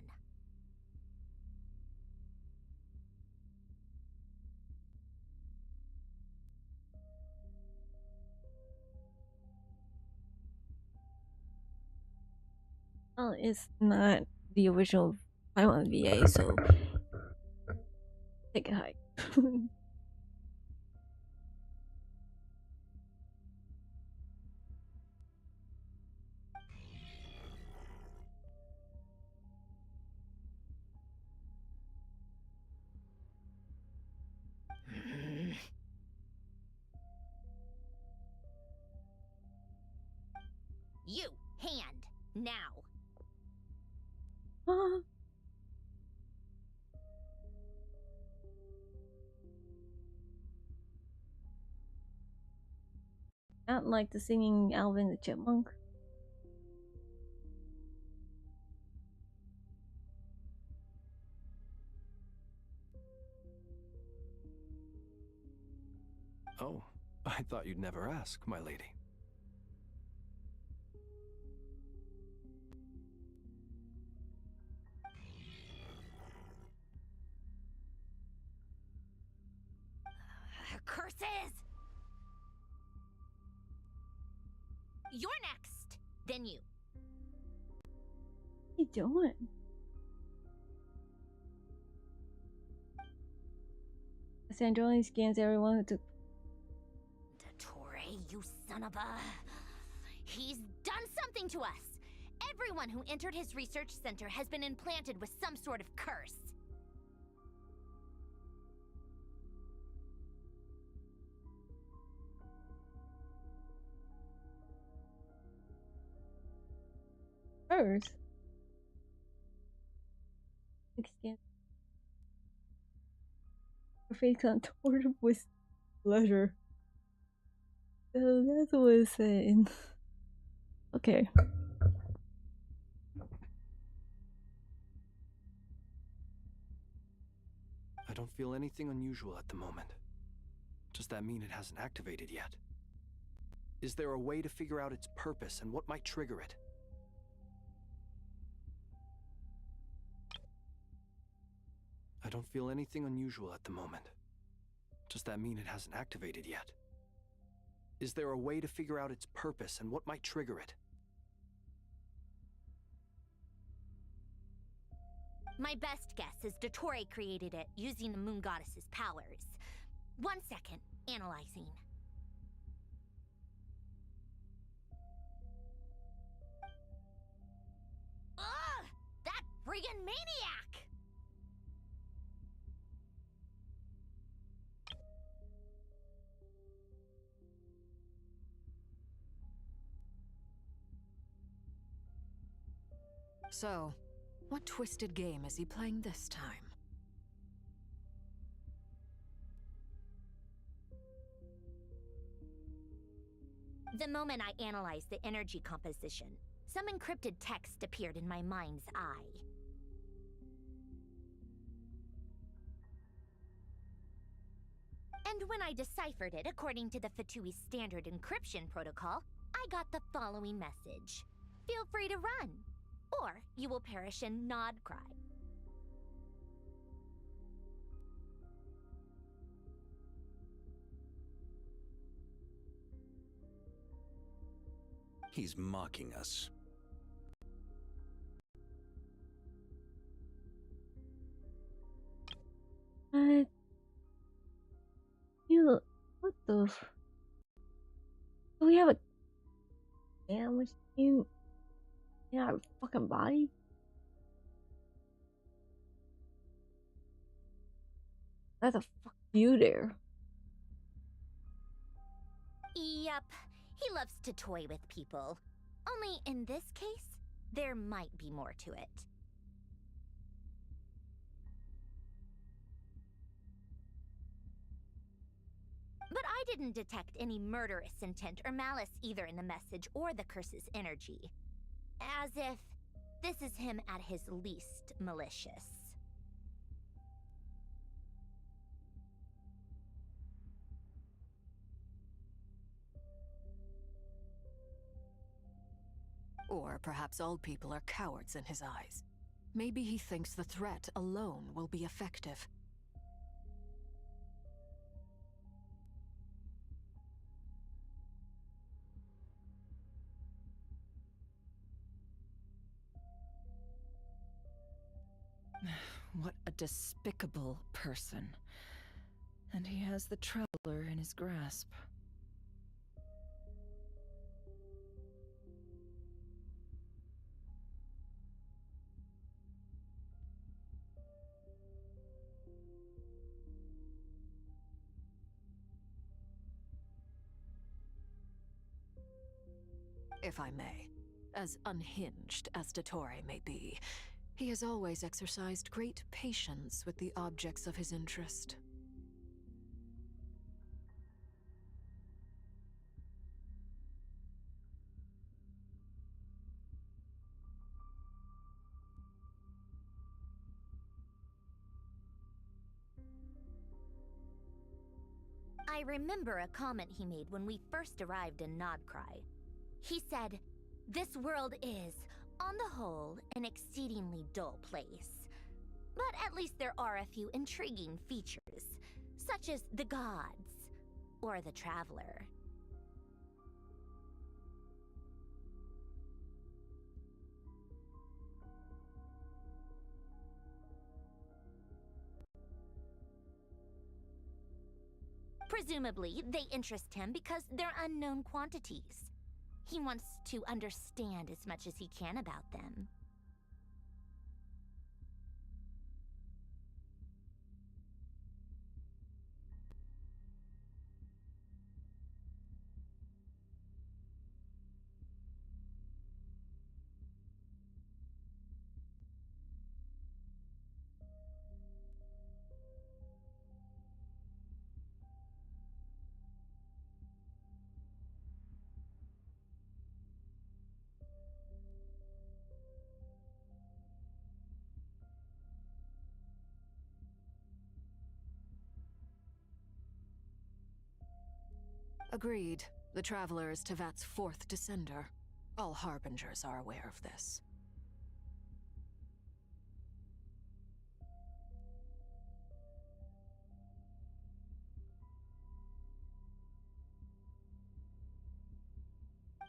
Well, it's not the original Paimon VA, so take a hike. You, hand, now. Not like the singing Alvin the Chipmunk. Oh, I thought you'd never ask, my lady. is! You're next. Then you. What are you doing? Sandrone scans everyone who took. Dottore, you son of a... He's done something to us! Everyone who entered his research center has been implanted with some sort of curse. First. Scan. Her face contorted with pleasure. So that's what it's saying. Okay. I don't feel anything unusual at the moment. Does that mean it hasn't activated yet? Is there a way to figure out its purpose and what might trigger it? I don't feel anything unusual at the moment. Does that mean it hasn't activated yet? Is there a way to figure out its purpose and what might trigger it? My best guess is Dottore created it using the moon goddess's powers. 1 second, analyzing. Ugh! That friggin' maniac! So, what twisted game is he playing this time? The moment I analyzed the energy composition, some encrypted text appeared in my mind's eye. And when I deciphered it according to the Fatui standard encryption protocol, I got the following message. Feel free to run, or you will perish in Nod Cry. He's mocking us. What? You. What the? Do we have a damn machine in our fucking body? That's a fuck you there. Yep, he loves to toy with people. Only in this case, there might be more to it. But I didn't detect any murderous intent or malice either in the message or the curse's energy. As if this is him at his least malicious. Or perhaps all people are cowards in his eyes. Maybe he thinks the threat alone will be effective. What a despicable person. And he has the Traveler in his grasp. If I may, as unhinged as Dottore may be, he has always exercised great patience with the objects of his interest. I remember a comment he made when we first arrived in Nodcry. He said, "This world is, on the whole, an exceedingly dull place. But at least there are a few intriguing features, such as the gods. or the traveler. Presumably, they interest him because they're unknown quantities. He wants to understand as much as he can about them. Agreed. The Traveler is Tevat's fourth descender. All Harbingers are aware of this.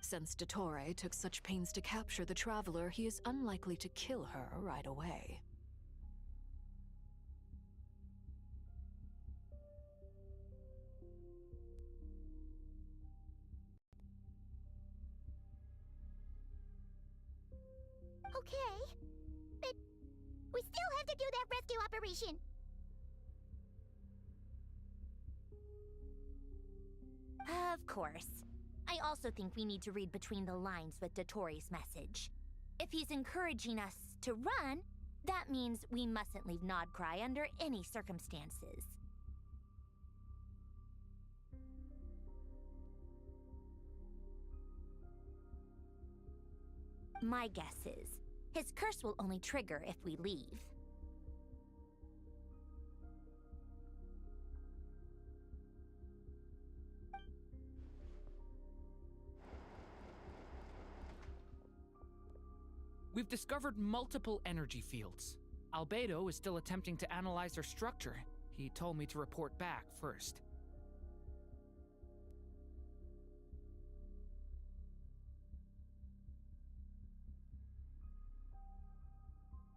Since Dottore took such pains to capture the Traveler, he is unlikely to kill her right away. Okay, but we still have to do that rescue operation. Of course. I also think we need to read between the lines with Dottore's message. If he's encouraging us to run, that means we mustn't leave Nodcry under any circumstances. My guess is, his curse will only trigger if we leave. We've discovered multiple energy fields. Albedo is still attempting to analyze their structure. He told me to report back first.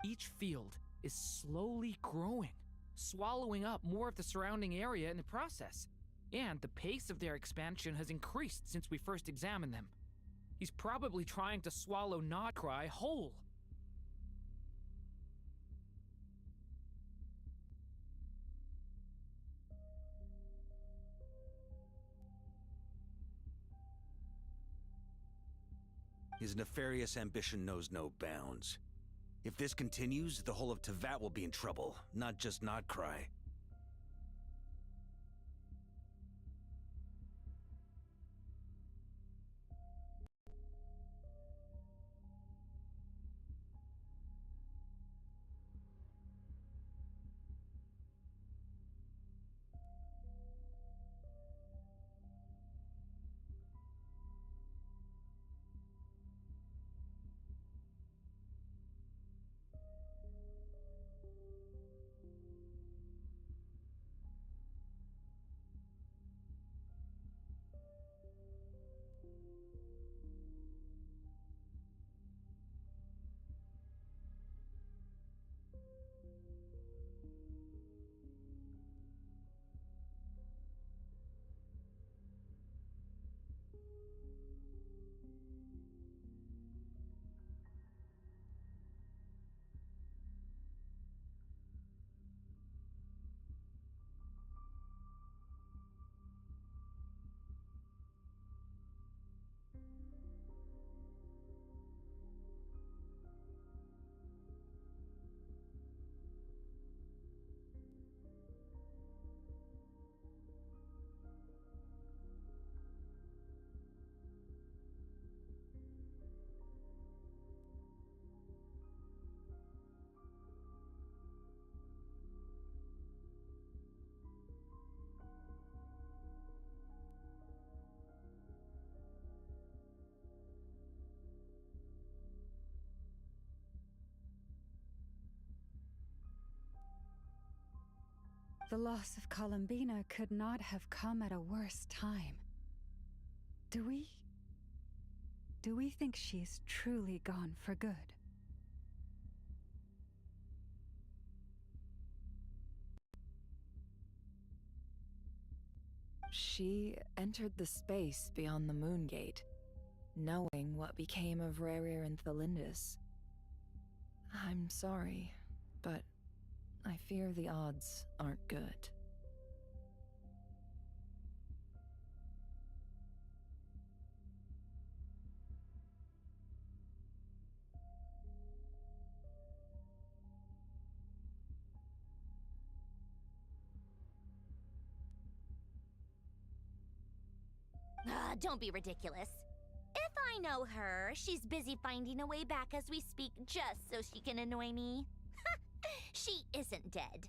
Each field is slowly growing, swallowing up more of the surrounding area in the process. And the pace of their expansion has increased since we first examined them. He's probably trying to swallow Nodcry whole. His nefarious ambition knows no bounds. If this continues, the whole of Tevat will be in trouble, not just Nodcry. The loss of Columbina could not have come at a worse time. Do we think she's truly gone for good? She entered the space beyond the Moon Gate, knowing what became of Rerir and Thelindis. I'm sorry, but I fear the odds aren't good. Don't be ridiculous. If I know her, she's busy finding a way back as we speak just so she can annoy me. She isn't dead.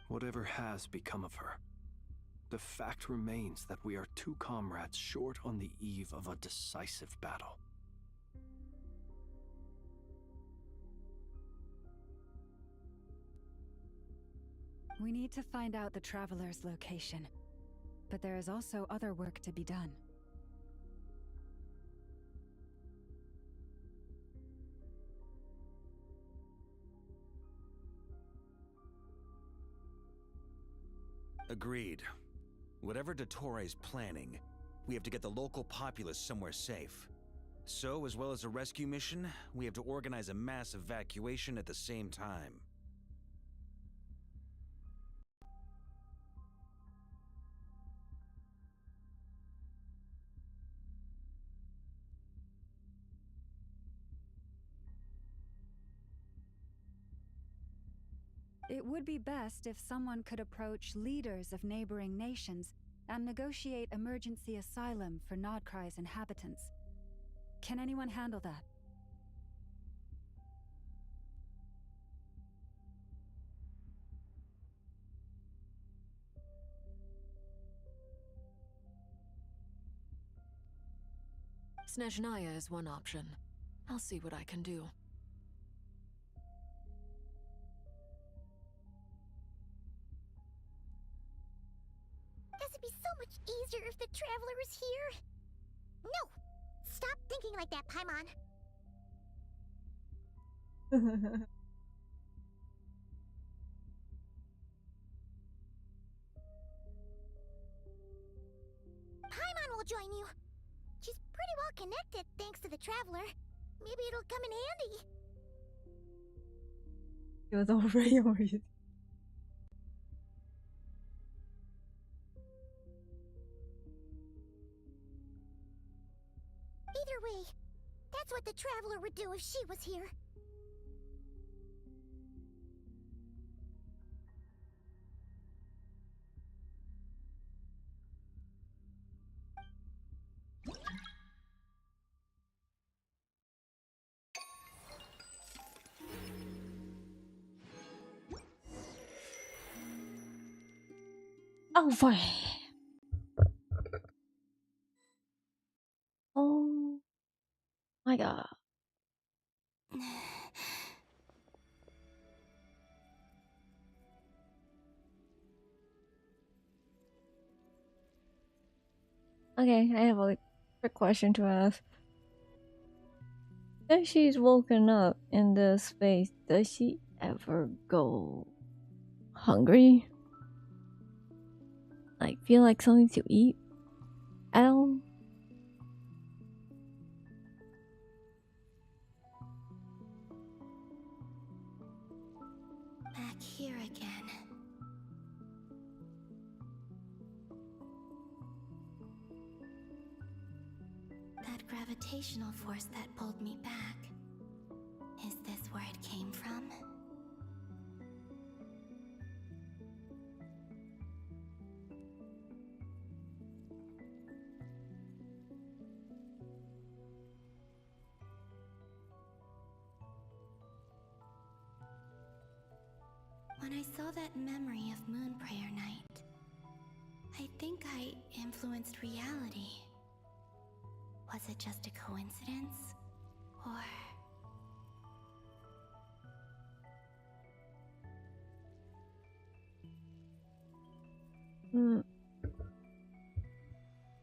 Whatever has become of her, the fact remains that we are two comrades short on the eve of a decisive battle. We need to find out the Traveler's location, but there is also other work to be done. Agreed. Whatever Dottore planning, we have to get the local populace somewhere safe. So, as well as a rescue mission, we have to organize a mass evacuation at the same time. It would be best if someone could approach leaders of neighboring nations and negotiate emergency asylum for Nodkrai's inhabitants. Can anyone handle that? Snezhnaya is one option. I'll see what I can do. This would be so much easier if the Traveler was here. No! Stop thinking like that, Paimon. Paimon will join you. She's pretty well connected thanks to the Traveler. Maybe it'll come in handy. It was already worried. Either way, that's what the Traveler would do if she was here. Oh, boy. Oh my god. Okay, I have a quick question to ask. If she's woken up in this space, does she ever go hungry? Like, feel like something to eat at all? Back here again. That gravitational force that pulled me back. Is this where it came from? When I saw that memory of Moon Prayer Night, I think I influenced reality. Was it just a coincidence? Or...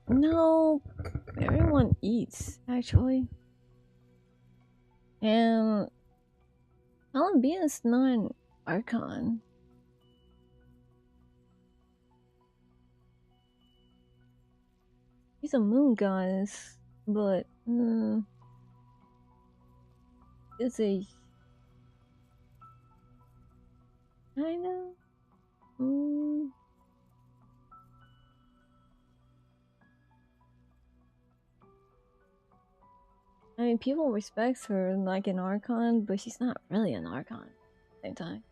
No, everyone eats, actually. And Columbia's not an Archon. He's a moon goddess, but it's a kinda. I mean, people respect her like an Archon, but she's not really an Archon at the same time.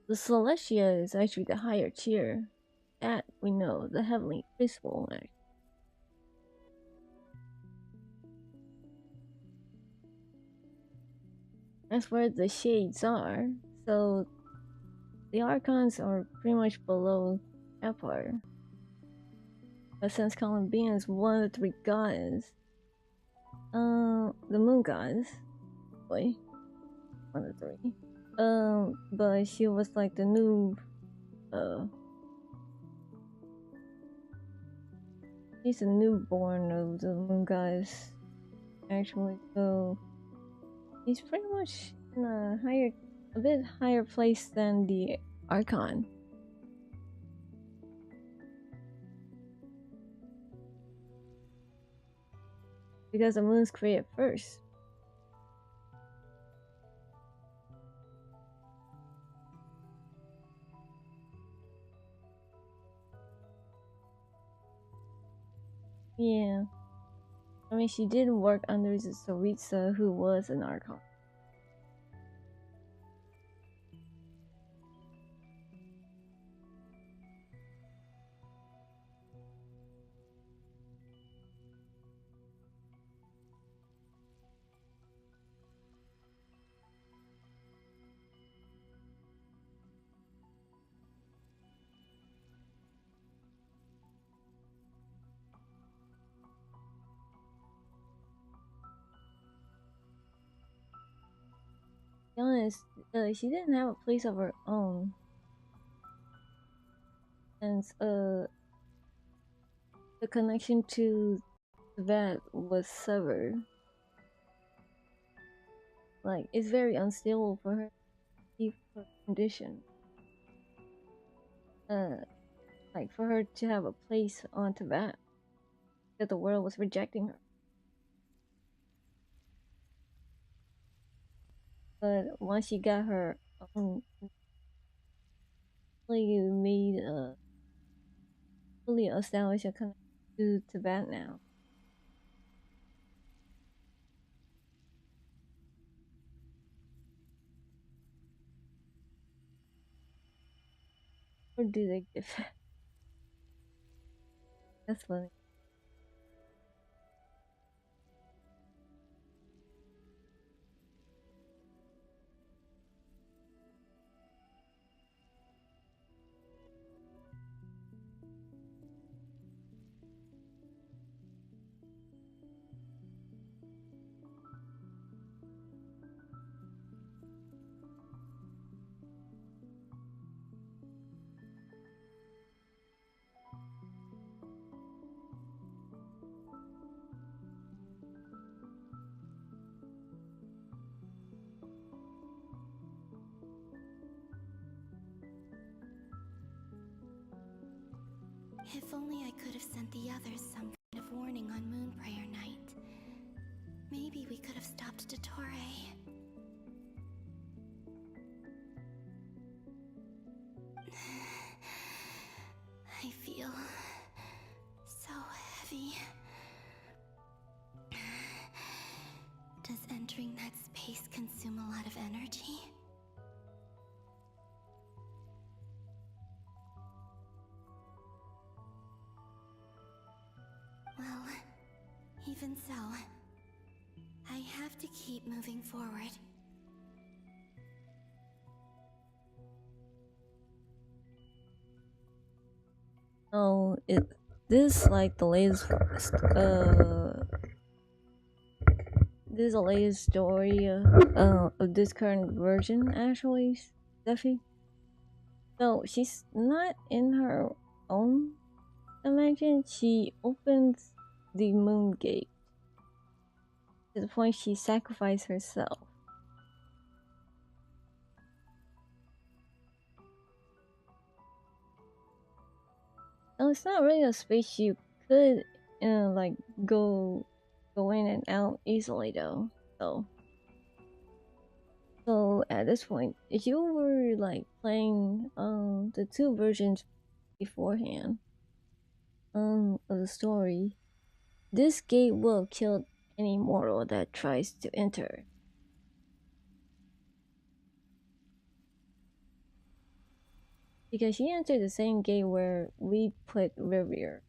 The Celestia is actually the higher tier. That we know, the Heavenly Principle. That's where the shades are. So the Archons are pretty much below Empire. But since Columbine is one of the 3 gods, the Moon Goddess, boy, one of the 3. But she was like the new, she's a newborn of the Moon Goddess, actually. So he's pretty much in a bit higher place than the Archon. Because the moon's created first. Yeah. I mean, she did work under the Saritsa, who was an Archon. To be honest, she didn't have a place of her own. And the connection to that was severed. Like, it's very unstable for her to keep her condition. Like, for her to have a place on Tibet, that the world was rejecting her. But once she got her own, fully established a connection to Tibet now. Or do they give? That's funny. If only I could have sent the others some kind of warning on Moon Prayer Night. Maybe we could have stopped Dottore. I feel so heavy. Does entering that space consume a lot of energy? Well, even so, I have to keep moving forward. Oh, this like the latest this is the latest story of this current version actually, Steffi. So she's not in her own dimension. She opens the moon gate to the point she sacrificed herself. So it's not really a space you could like go in and out easily though. So at this point, if you were like playing the two versions beforehand of the story, this gate will kill any mortal that tries to enter. Because she entered the same gate where we put Rivier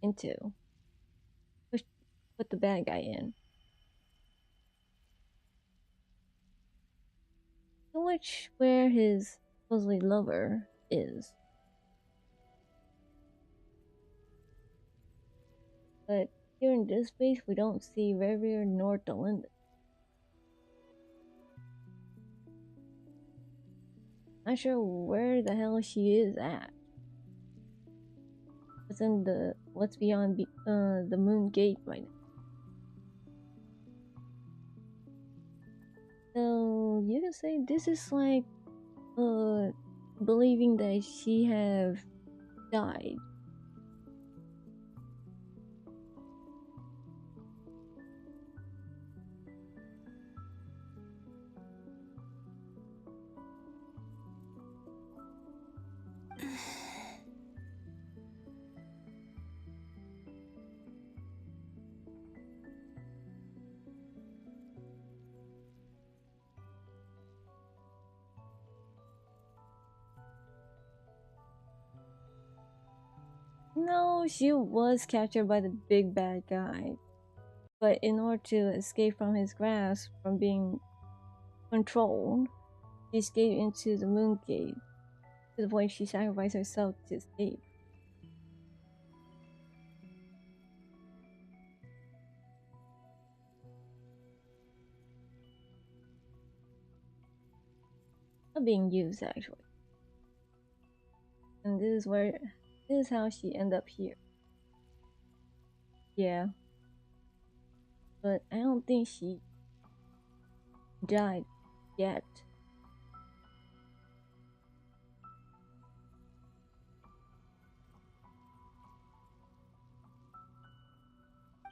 into. Put the bad guy in. Which where his supposedly lover is. But here in this space, we don't see Rivier nor Delinda. Not sure where the hell she is at. What's in what's beyond the moon gate right now. So you can say this is like believing that she have died. No, she was captured by the big bad guy. But in order to escape from his grasp, from being controlled, she escaped into the moon gate to the point she sacrificed herself to escape. Not being used actually. And this is how she ended up here. Yeah. But I don't think she died yet.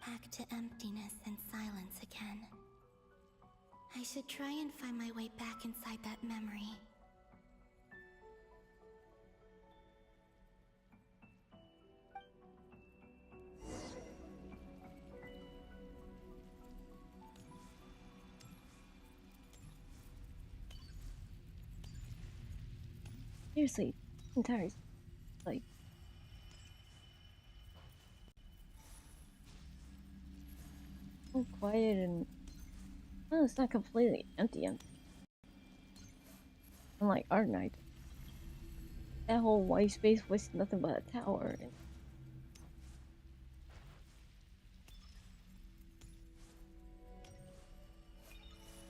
Back to emptiness and silence again. I should try and find my way back inside that memory. Seriously, entire like so quiet and well, it's not completely empty. Unlike Art Night, that whole white space was nothing but a tower.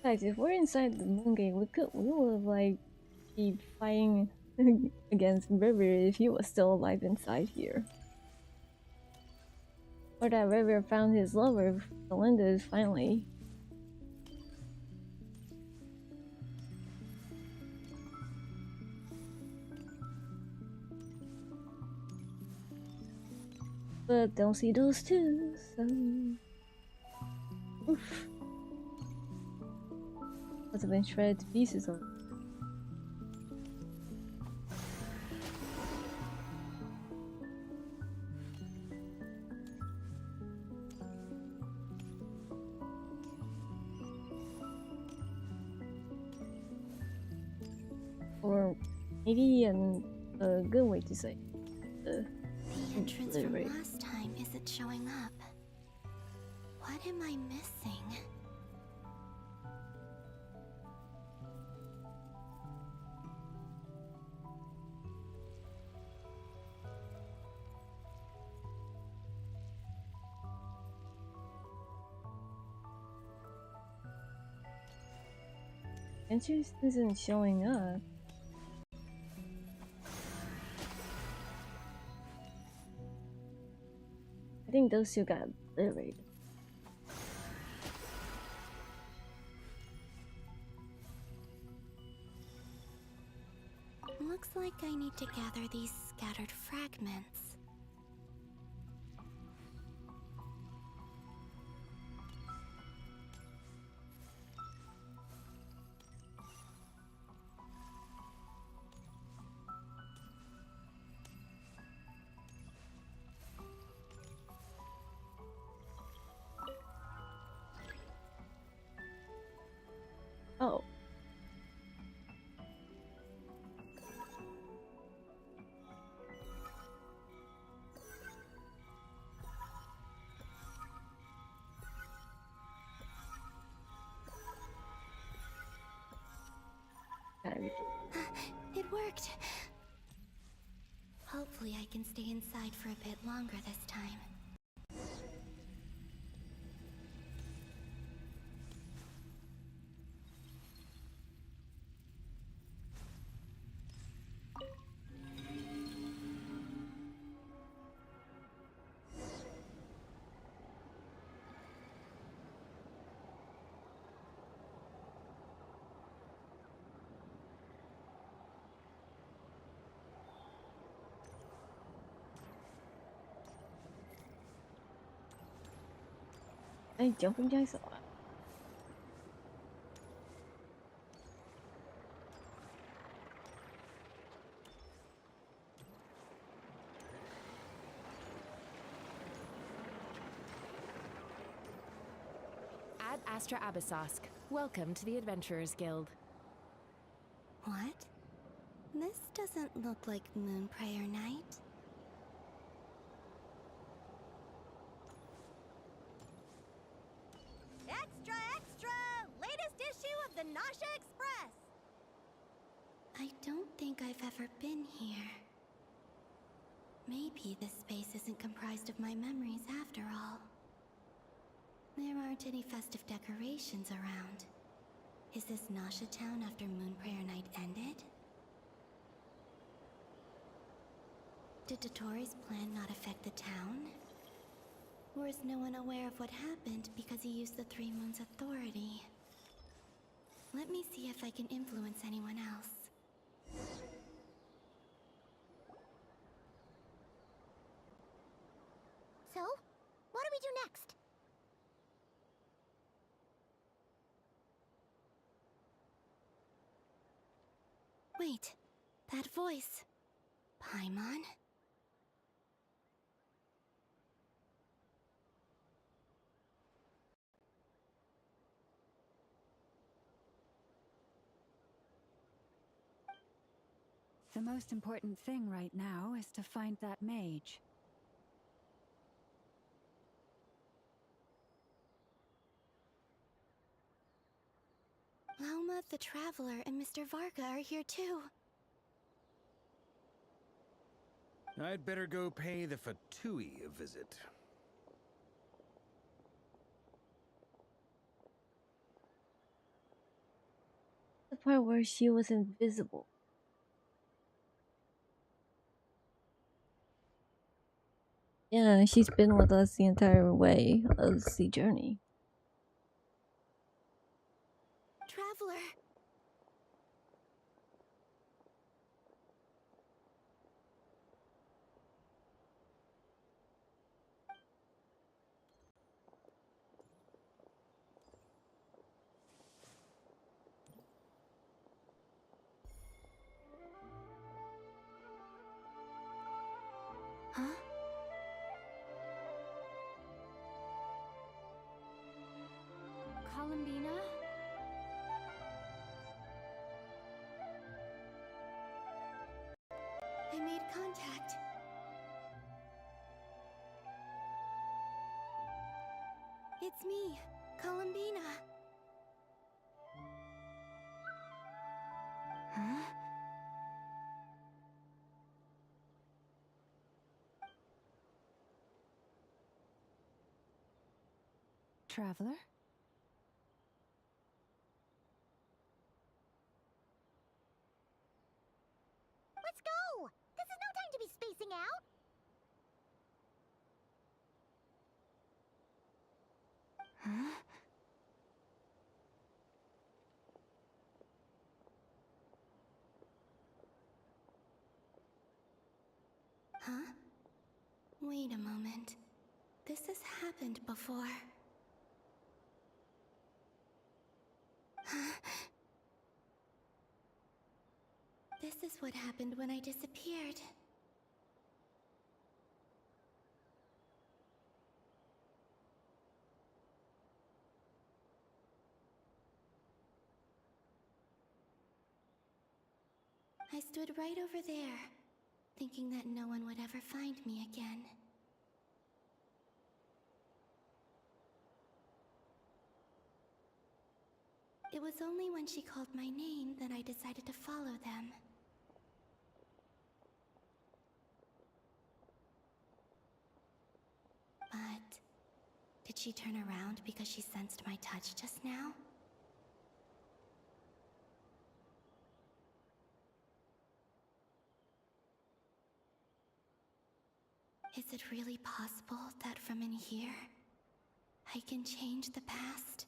Guys, if we're inside the moon gate, we would have like be fighting against River if he was still alive inside here. Or that River found his lover, Belinda, finally. but don't see those two, so... Oof. Must have been shredded to pieces already. Or maybe a good way to say The entrance from last time isn't showing up. What am I missing? Entrance isn't showing up. I think those two got obliterated. Looks like I need to gather these scattered fragments. Oh. It worked. Hopefully I can stay inside for a bit longer this time. Hey, jumping jacks a lot. Ad Astra Abyssosque. Welcome to the Adventurers Guild. What? This doesn't look like Moonprayer Night. Extra, extra! Latest issue of the Nasha Express! I don't think I've ever been here. Maybe this space isn't comprised of my memories after all. There aren't any festive decorations around. Is this Nasha Town after Moonprayer Night ended? Did Dotori's plan not affect the town? Or is no one aware of what happened because he used the Three Moons' authority? Let me see if I can influence anyone else. So, what do we do next? Wait, that voice. Paimon? The most important thing right now is to find that mage. Lauma the Traveler and Mr. Varga are here too. I'd better go pay the Fatui a visit. The part where she was invisible. Yeah, she's been with us the entire way of the journey. Traveler! Columbina? I made contact. It's me, Columbina. Huh? Traveler? Let's go! This is no time to be spacing out! Huh? Huh? Wait a moment. This has happened before. Huh? This is what happened when I disappeared. I stood right over there, thinking that no one would ever find me again. It was only when she called my name that I decided to follow them. But did she turn around because she sensed my touch just now? Is it really possible that from in here, I can change the past?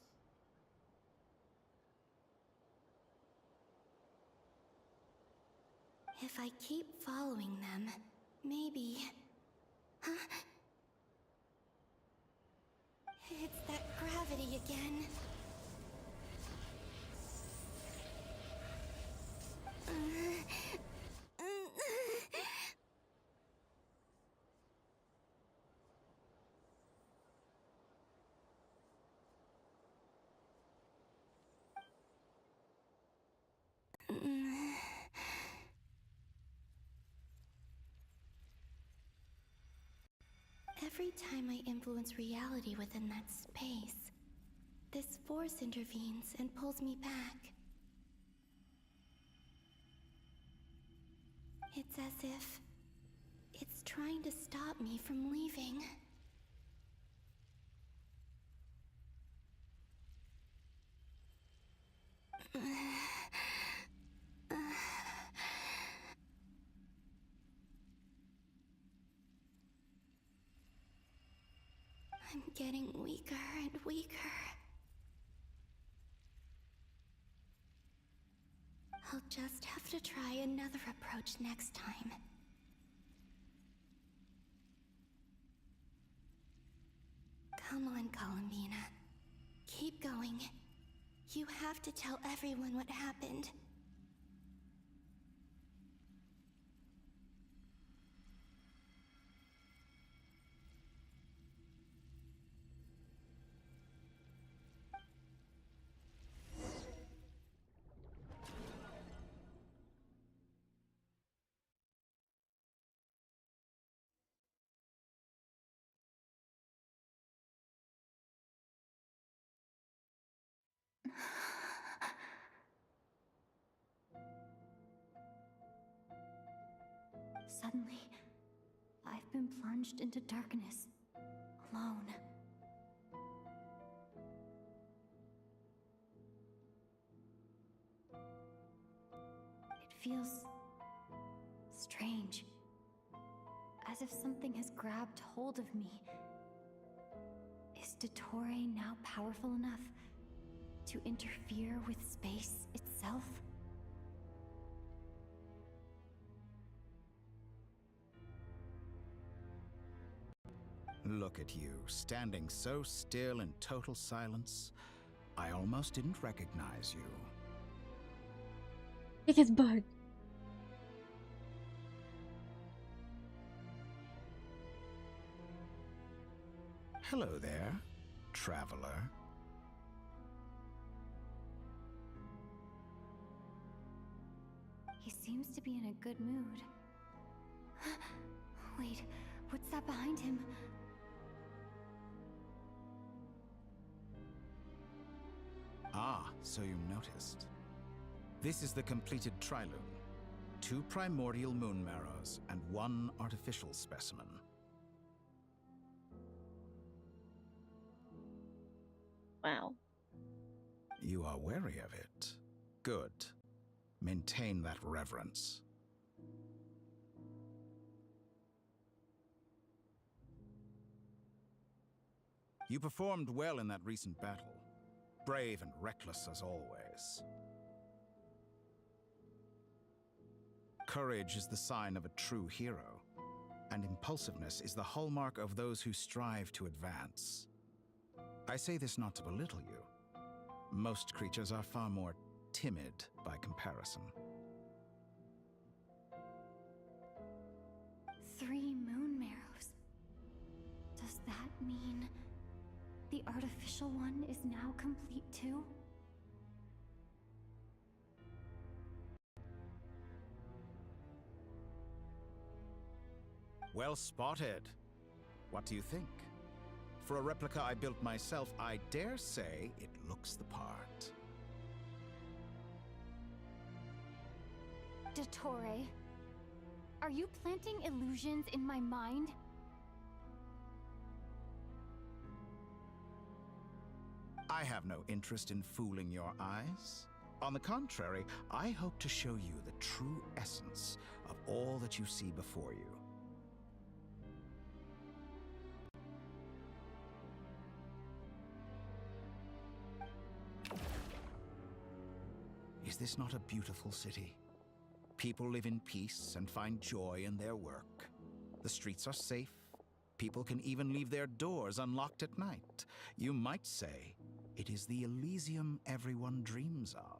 If I keep following them, maybe... Huh? It's that gravity again. Every time I influence reality within that space, this force intervenes and pulls me back. It's as if it's trying to stop me from leaving. I'm getting weaker and weaker. I'll just have to try another approach next time. Come on, Columbina. Keep going. You have to tell everyone what happened. Suddenly, I've been plunged into darkness, alone. It feels strange, as if something has grabbed hold of me. Is Dottore now powerful enough to interfere with space itself? Look at you, standing so still in total silence. I almost didn't recognize you. Kick his butt. Hello there, traveler. He seems to be in a good mood. Wait, what's that behind him? Ah, so you noticed. This is the completed Trilune. 2 primordial moon marrows and 1 artificial specimen. Wow. You are wary of it. Good. Maintain that reverence. You performed well in that recent battle. Brave and reckless as always. Courage is the sign of a true hero, and impulsiveness is the hallmark of those who strive to advance. I say this not to belittle you. Most creatures are far more timid by comparison. 3 moon marrows. Does that mean the artificial one is now complete too? Well spotted. What do you think? For a replica I built myself, I dare say it looks the part. Dottore, are you planting illusions in my mind? I have no interest in fooling your eyes. On the contrary, I hope to show you the true essence of all that you see before you. Is this not a beautiful city? People live in peace and find joy in their work. The streets are safe. People can even leave their doors unlocked at night. You might say it is the Elysium everyone dreams of.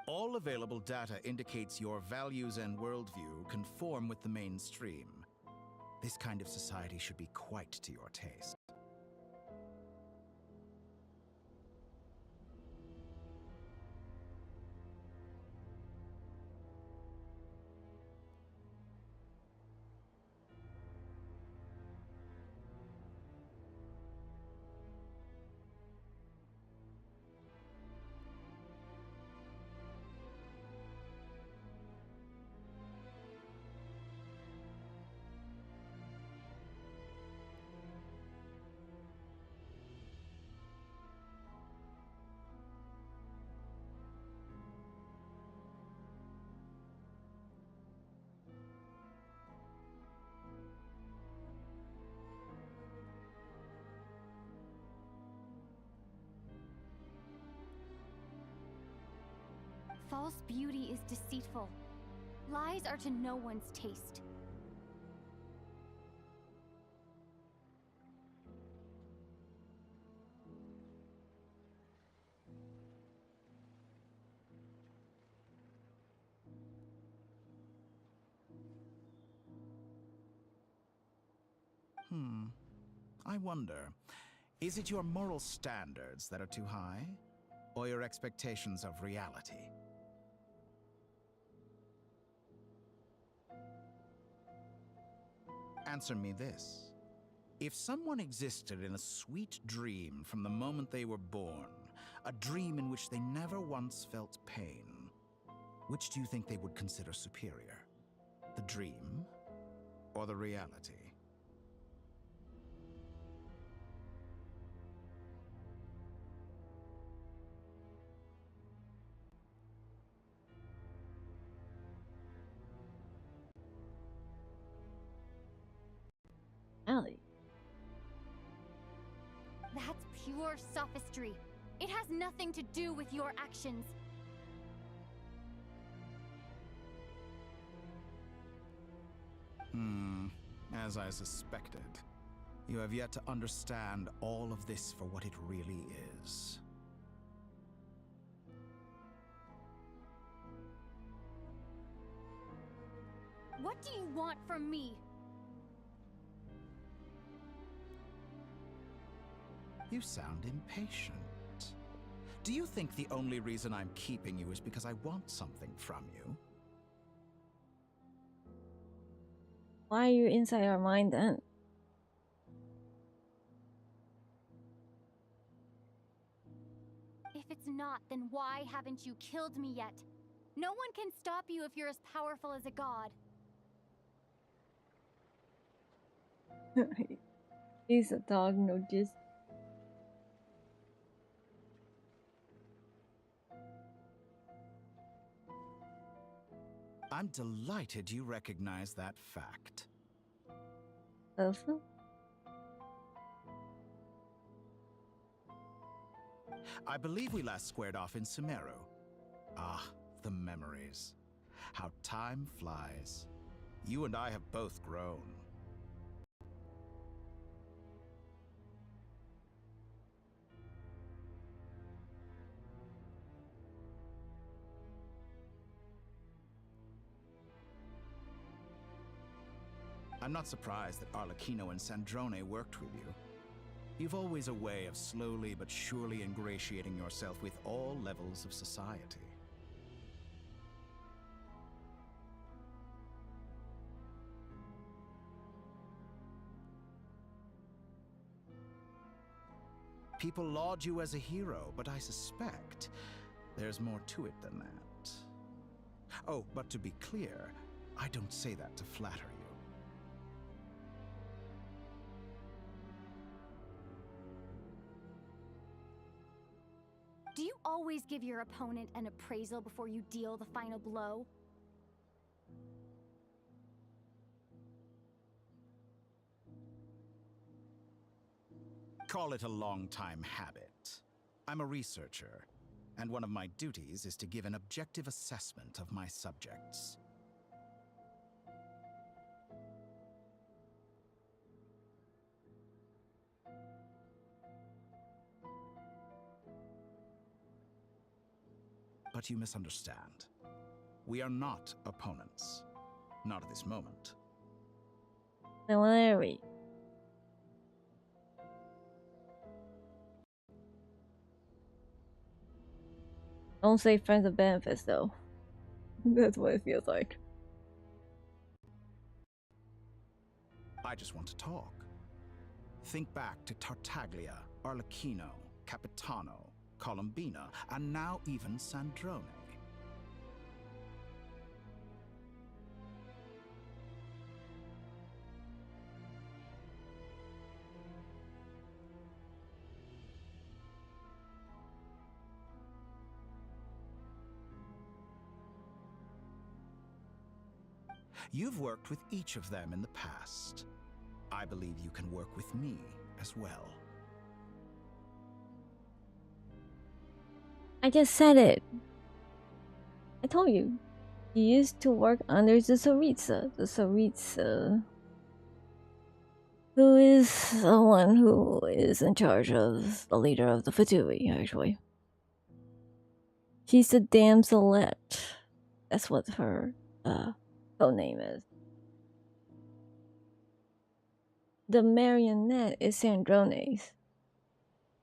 All available data indicates your values and worldview conform with the mainstream. This kind of society should be quite to your taste. False beauty is deceitful. Lies are to no one's taste. I wonder, is it your moral standards that are too high, or your expectations of reality? Answer me this. If someone existed in a sweet dream from the moment they were born, a dream in which they never once felt pain, which do you think they would consider superior? The dream or the reality? Ellie. That's pure sophistry. It has nothing to do with your actions. As I suspected. You have yet to understand all of this for what it really is. do you want from me? You sound impatient. Do you think the only reason I'm keeping you is because I want something from you? Why are you inside our mind then? If it's not, then why haven't you killed me yet? No one can stop you if you're as powerful as a god. He's a dog, no just. I'm delighted you recognize that fact. Also? I believe we last squared off in Sumeru. Ah, the memories. How time flies. You and I have both grown. I'm not surprised that Arlecchino and Sandrone worked with you. You've always a way of slowly but surely ingratiating yourself with all levels of society. People laud you as a hero, but I suspect there's more to it than that. Oh, but to be clear, I don't say that to flatter you. Do you always give your opponent an appraisal before you deal the final blow? Call it a long-time habit. I'm a researcher, and one of my duties is to give an objective assessment of my subjects. But you misunderstand. We are not opponents. Not at this moment. Larry. Don't say friends of benefits though. That's what it feels like. I just want to talk. Think back to Tartaglia, Arlecchino, Capitano, Colombina, and now even Sandrone. You've worked with each of them in the past. I believe you can work with me as well. I just said it. I told you. He used to work under the Tsaritsa, who is the one who is in charge of the leader of the Fatui, actually. She's the damselette. That's what her code name is. The marionette is Sandrone's.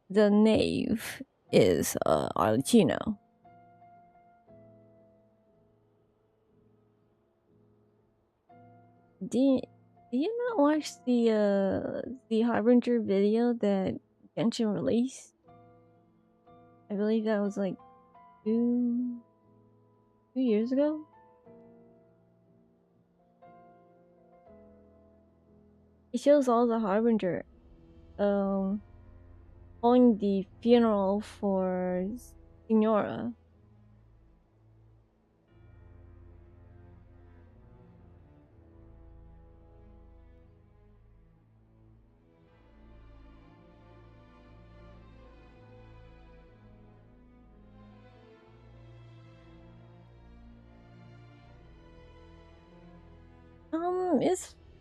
The knave is Arlecchino. Do you not watch the Harbinger video that Genshin released? I believe that was like 2 years ago. It shows all the Harbinger holding the funeral for Signora.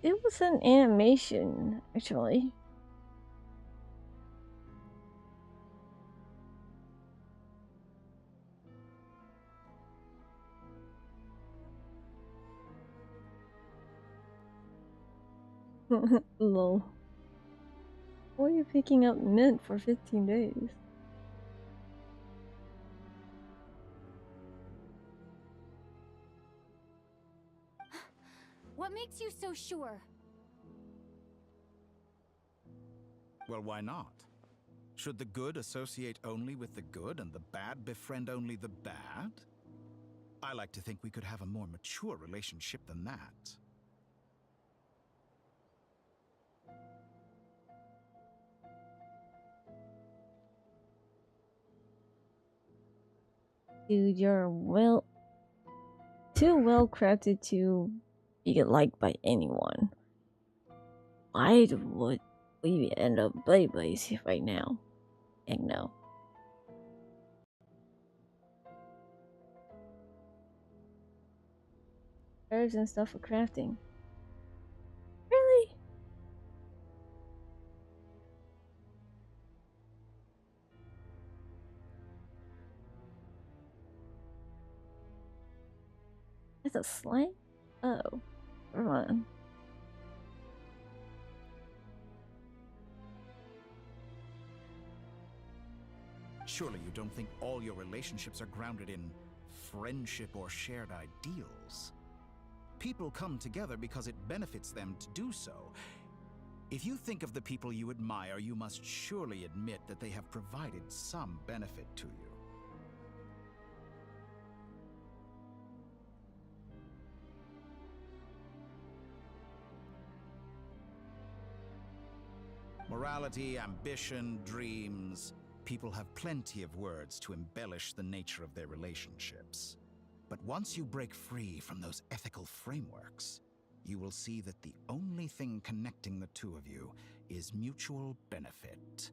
It was an animation actually. Lol. Why are you picking up mint for 15 days? What makes you so sure? Well, why not? Should the good associate only with the good and the bad befriend only the bad? I like to think we could have a more mature relationship than that. Dude, you're too well crafted to be liked by anyone. Why would we end up buddies right now? Heck no. Herbs and stuff for crafting. Really? That's a slang? Oh. Vvon. Surely you don't think all your relationships are grounded in friendship or shared ideals? People come together because it benefits them to do so. If you think of the people you admire, you must surely admit that they have provided some benefit to you. Morality, ambition, dreams. People have plenty of words to embellish the nature of their relationships. But once you break free from those ethical frameworks, you will see that the only thing connecting the two of you is mutual benefit.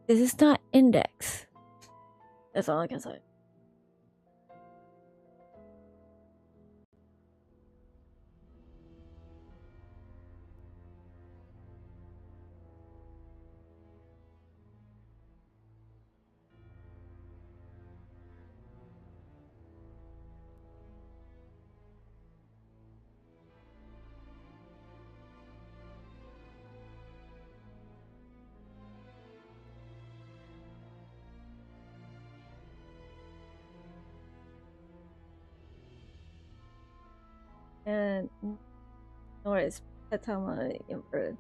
This is not index. That's all I can say. And nor is Petama inverted.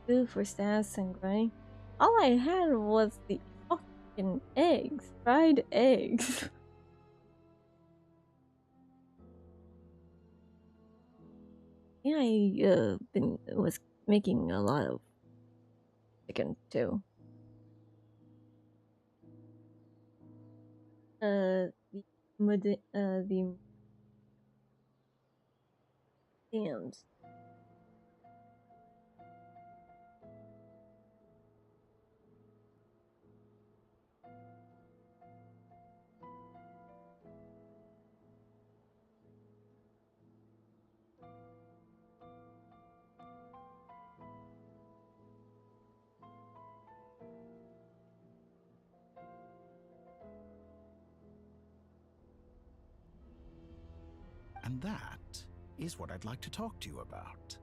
Food for stats and growing. All I had was the fucking eggs. Fried eggs. Yeah, I was making a lot of chicken too. The hams. And that is what I'd like to talk to you about.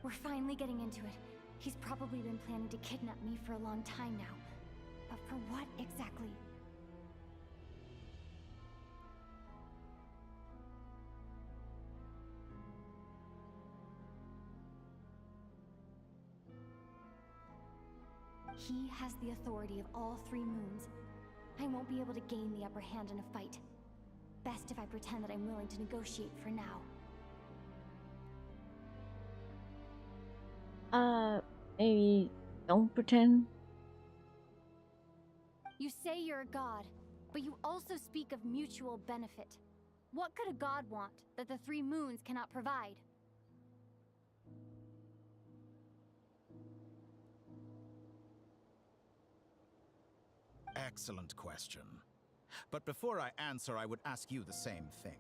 We're finally getting into it. He's probably been planning to kidnap me for a long time now. But for what exactly? He has the authority of all three moons. I won't be able to gain the upper hand in a fight. Best if I pretend that I'm willing to negotiate for now. Maybe don't pretend. You say you're a god, but you also speak of mutual benefit. What could a god want that the three moons cannot provide? Excellent question. But before I answer, I would ask you the same thing.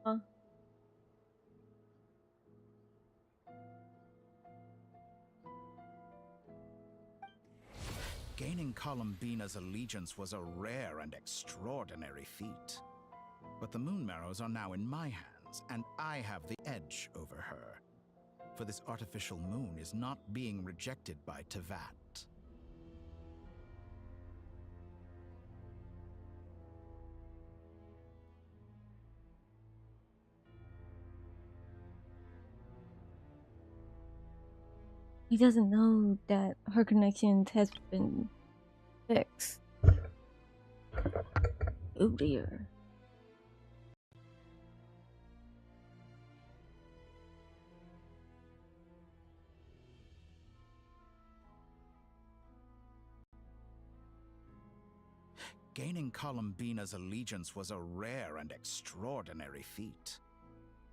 Huh? Gaining Columbina's allegiance was a rare and extraordinary feat. But the Moon Marrows are now in my hands, and I have the edge over her. For this artificial moon is not being rejected by Teyvat. He doesn't know that her connection has been fixed. Oh dear. Gaining Columbina's allegiance was a rare and extraordinary feat.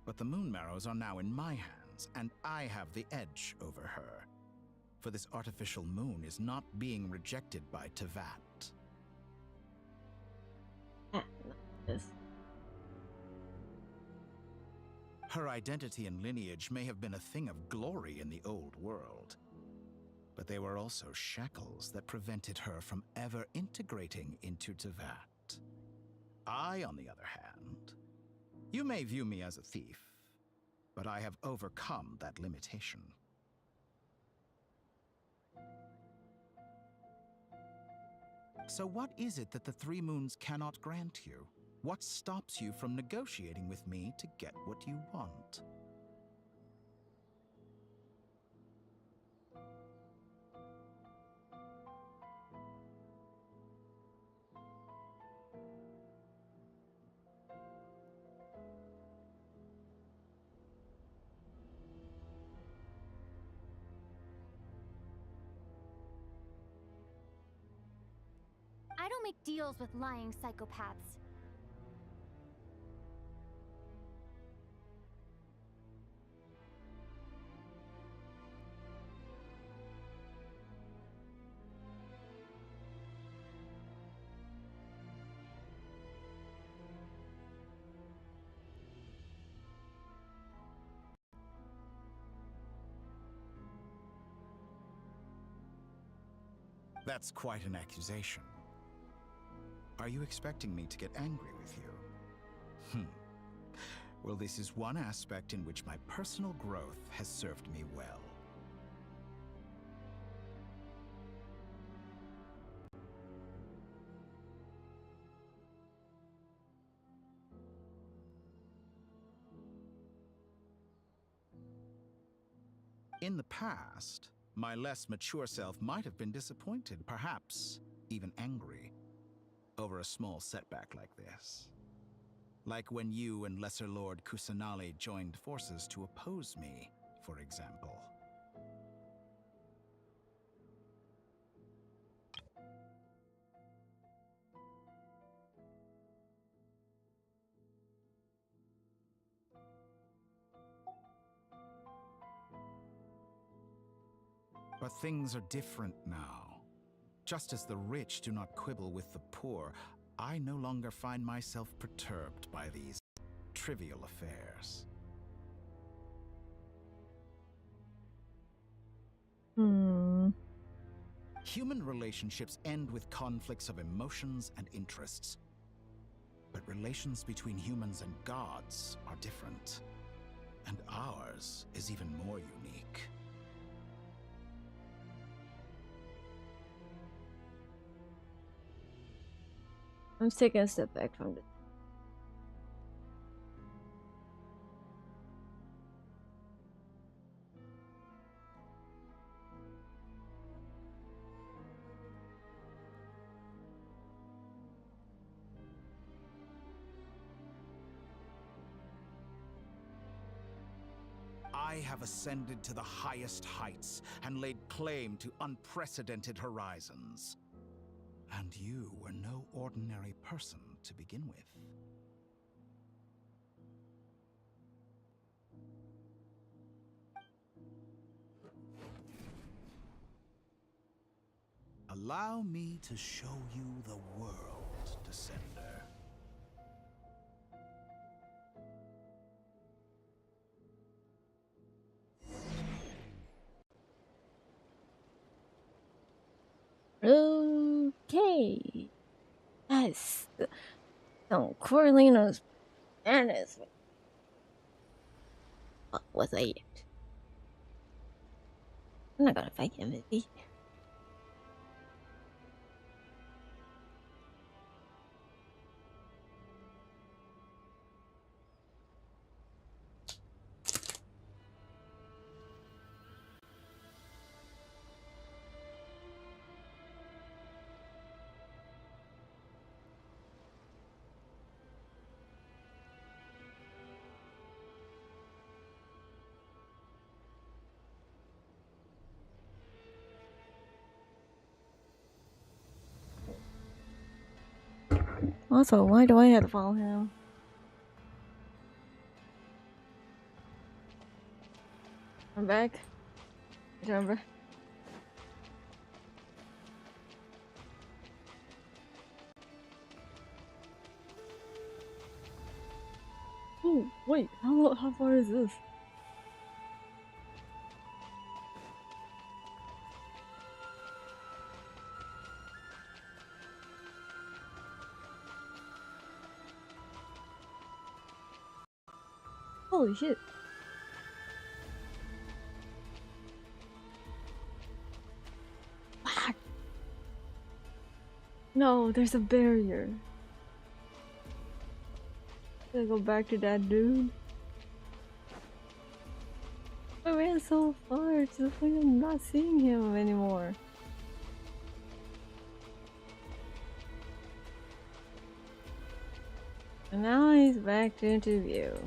But the Moon Marrows are now in my hands, and I have the edge over her. For this artificial moon is not being rejected by Teyvat. Her identity and lineage may have been a thing of glory in the old world, but they were also shackles that prevented her from ever integrating into Teyvat. I, on the other hand, you may view me as a thief, but I have overcome that limitation. So what is it that the Three Moons cannot grant you? What stops you from negotiating with me to get what you want? I don't make deals with lying psychopaths. That's quite an accusation. Are you expecting me to get angry with you? Well, this is one aspect in which my personal growth has served me well. In the past, my less mature self might have been disappointed, perhaps even angry, over a small setback like this. Like when you and Lesser Lord Kusanali joined forces to oppose me, for example. But things are different now. Just as the rich do not quibble with the poor, I no longer find myself perturbed by these trivial affairs. Human relationships end with conflicts of emotions and interests. But relations between humans and gods are different. And ours is even more unique. I'm taking a step back from this. They have ascended to the highest heights and laid claim to unprecedented horizons. And you were no ordinary person to begin with. Allow me to show you the world, Descender. Okay. Yes. So Corleone's bananas. What was it? I'm not gonna fight him, is he? Also, why do I have to follow him? I'm back. Remember? Oh, wait, how far is this? Holy shit. What? No, there's a barrier. Gotta go back to that dude. I ran so far to the point of not seeing him anymore. And now he's back into view.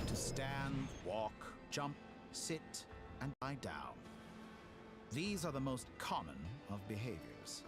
To stand, walk, jump, sit, and lie down. These are the most common of behaviors.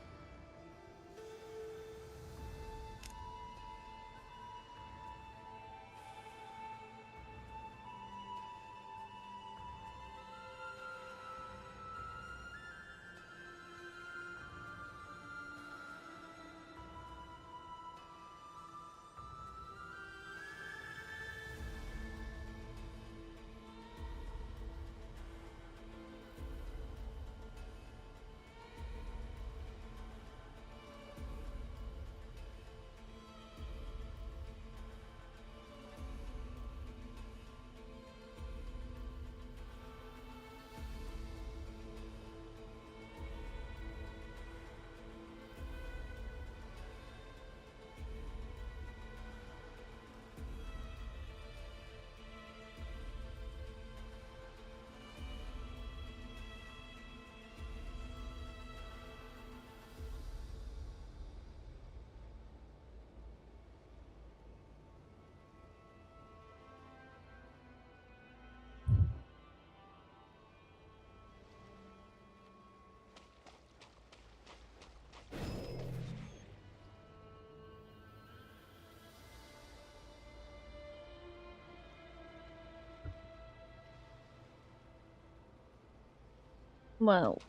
Well,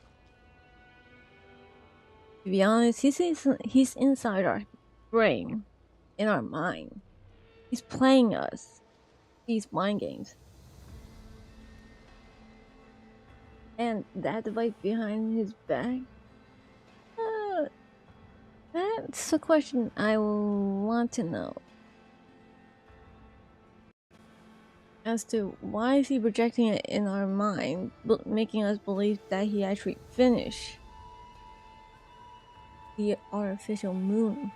to be honest, he's inside our brain, in our mind. He's playing us these mind games. And that device behind his back? That's a question I will want to know. As to why is he projecting it in our mind, but making us believe that he actually finished the artificial moon.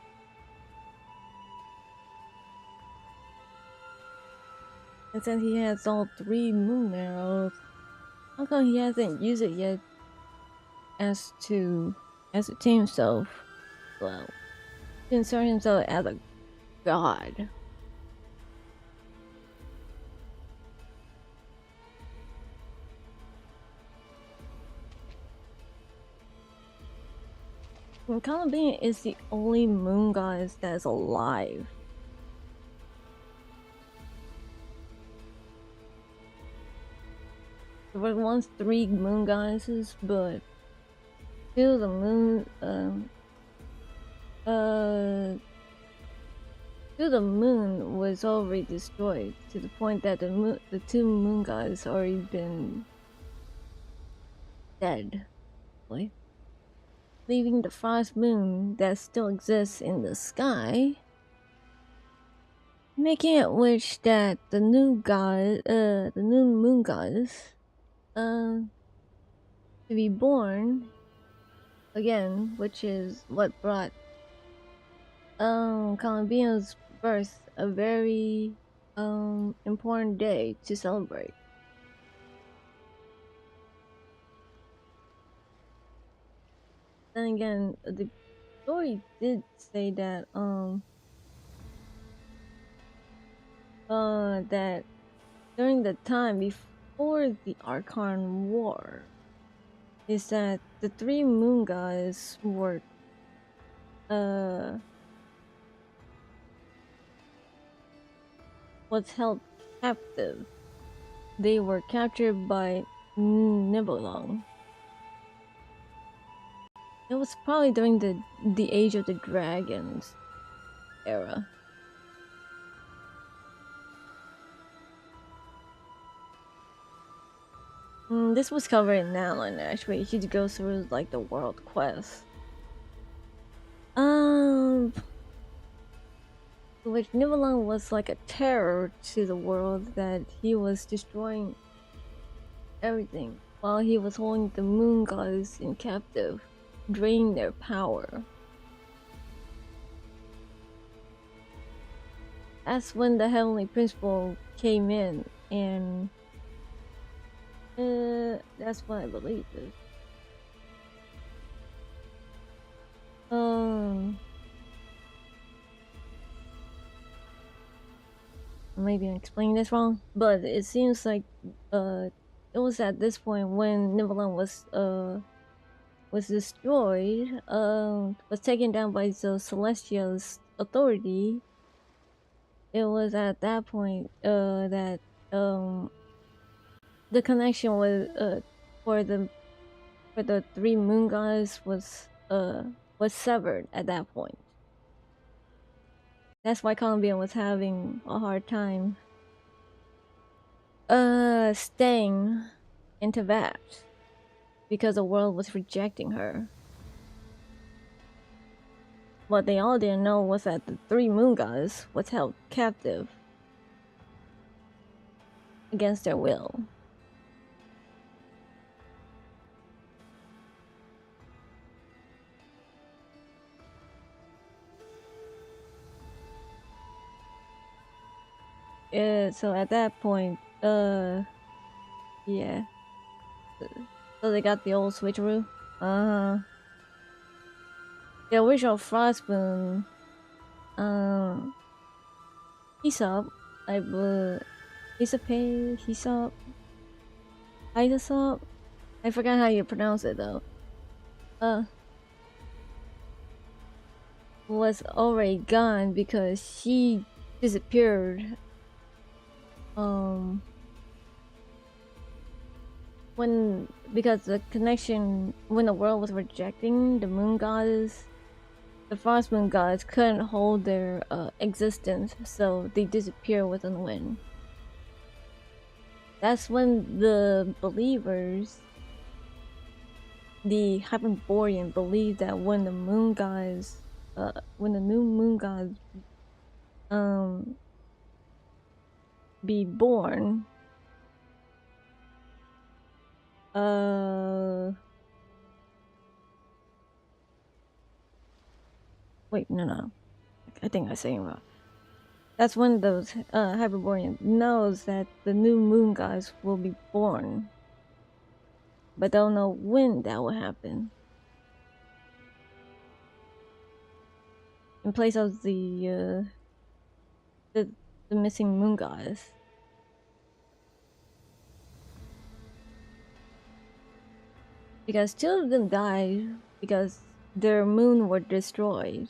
And since he has all 3 moon arrows, how come he hasn't used it yet as to ascertain himself, well, to insert himself as a god? And Kalabina is the only moon goddess that is alive. There were once 3 moon goddesses, but 2 of the moon, 2 of the moon was already destroyed to the point that the 2 moon gods already been dead, leaving the frost moon that still exists in the sky, making it wish that the new god, the new moon goddess, to be born again, which is what brought Columbia's birth a very important day to celebrate. Then again, the story did say that that during the time before the Archon War, is that the 3 moon gods were was held captive. They were captured by Nibelung. It was probably during the Age of the Dragons era. This was covered in Alan, actually. He goes through like the world quest. Which Nibelung was like a terror to the world, that he was destroying everything while he was holding the moon gods in captive, draining their power. That's when the Heavenly Principle came in, and that's what I believe is. Maybe I'm explaining this wrong, but it seems like it was at this point when Nibelung was destroyed, was taken down by the Celestials' authority. It was at that point that the connection with for the 3 moon gods was severed at that point. That's why Columbia was having a hard time staying in Tibet, because the world was rejecting her. What they all didn't know was that the 3 moon gods was held captive against their will. So at that point, yeah. So they got the old switcheroo. The original Frostmoon, Aesop, Aesop, I forgot how you pronounce it though. Was already gone because she disappeared. because the connection when the world was rejecting the moon goddess, the frost moon gods couldn't hold their existence, so they disappear within the wind. That's when the believers, the Hyperborean, believe that when the moon gods, when the new moon gods be born, wait, no, I think I'm saying wrong. That's when those Hyperborean knows that the new moon gods will be born, but don't know when that will happen. In place of the missing moon goddess. Because 2 of them died because their moon were destroyed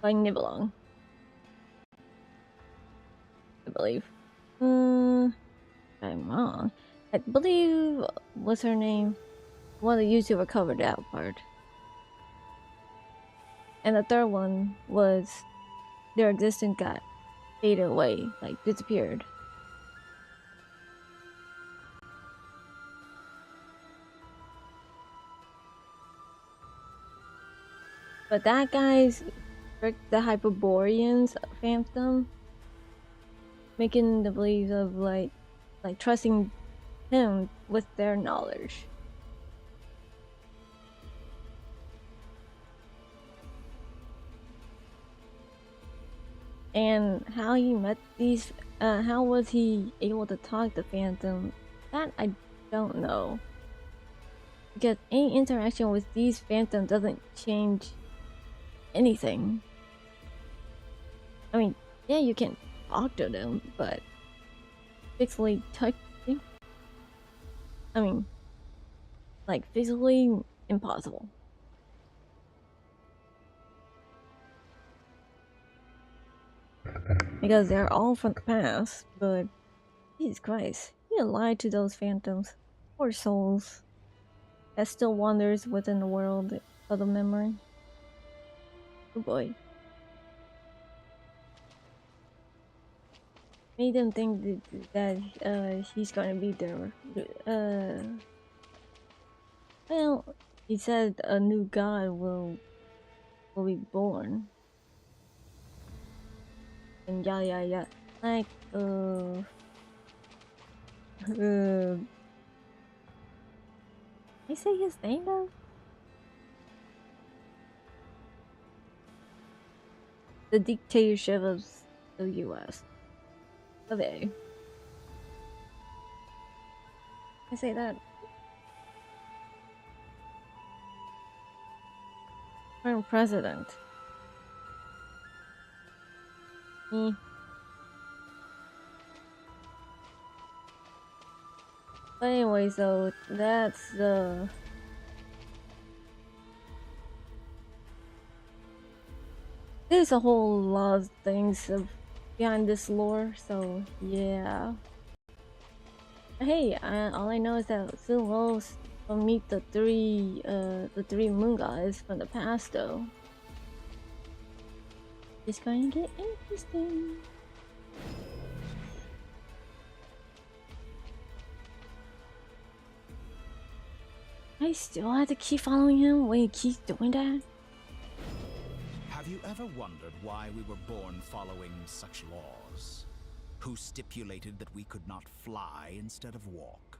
by Nibelung, I believe. I'm wrong. I believe, what's her name? One of the YouTubers covered that part. And the third one was their existence got faded away, like disappeared. But that guy's the Hyperboreans phantom, making the belief of like trusting him with their knowledge. And how he met these, how was he able to talk to Phantom? That I don't know. Because any interaction with these Phantoms doesn't change anything. I mean, yeah, you can talk to them, but physically touching? I mean, like physically impossible. Because they're all from the past, but Jesus Christ, you lied to those phantoms. Poor souls. That still wanders within the world of the memory. Oh boy. Made them think that he's gonna be there. Well, he said a new god will be born. And yeah. Like, I say his name though? The dictatorship of the US. Of A. I say that. Current president. But anyway, so that's there's a whole lot of things behind this lore, so yeah. Hey, all I know is that soon we'll meet the three moon gods from the past, though. It's going to get interesting. I still have to keep following him when he keeps doing that? Have you ever wondered why we were born following such laws? Who stipulated that we could not fly instead of walk?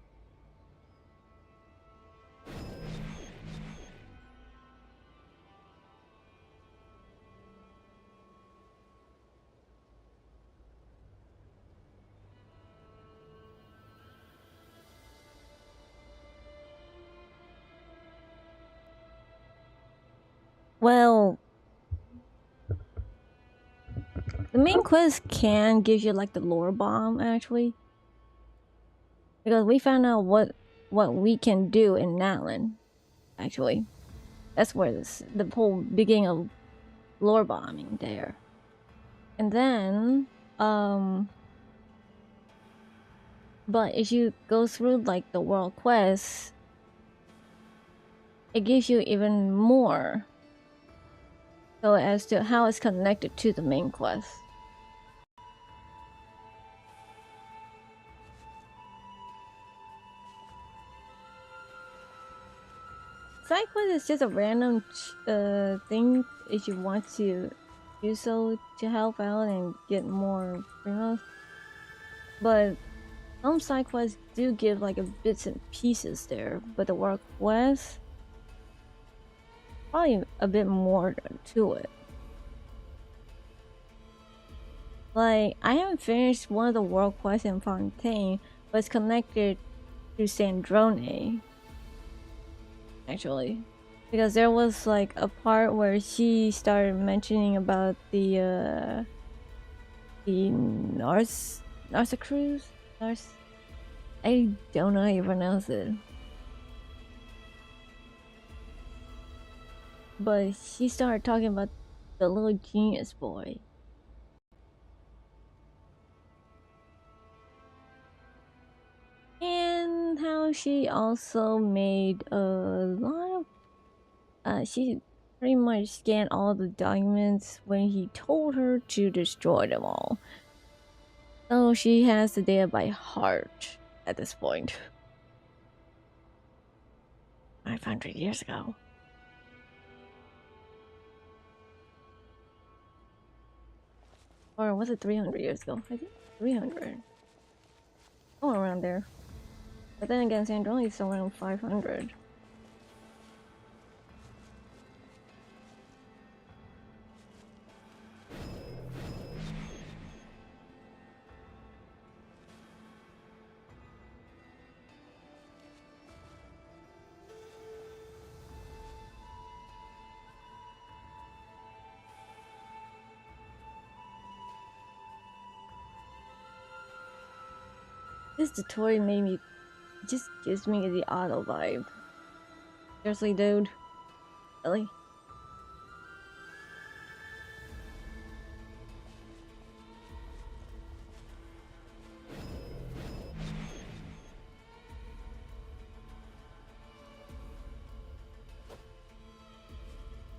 Well, the main quest can give you like the lore bomb actually, because we found out what we can do in Natlan. Actually, that's where the whole beginning of lore bombing there. And then But if you go through like the world quest, it gives you even more. So as to how it's connected to the main quest. Side quest is just a random thing if you want to do so to help out and get more primos. But some side quests do give like a bits and pieces there, but the world quest probably a bit more to it. Like I haven't finished one of the world quests in Fontaine, but it's connected to Sandrone. Actually, because there was like a part where she started mentioning about the Narsa cruise. I don't know how you pronounce it, but she started talking about the little genius boy. And how she also made a lot of she pretty much scanned all the documents when he told her to destroy them all. So she has the data by heart at this point. 500 years ago. Or was it 300 years ago? I think 300. Oh, around there. But then again, Sandrone is around 500. This tutorial made me, just gives me the auto vibe. Seriously, dude? Really?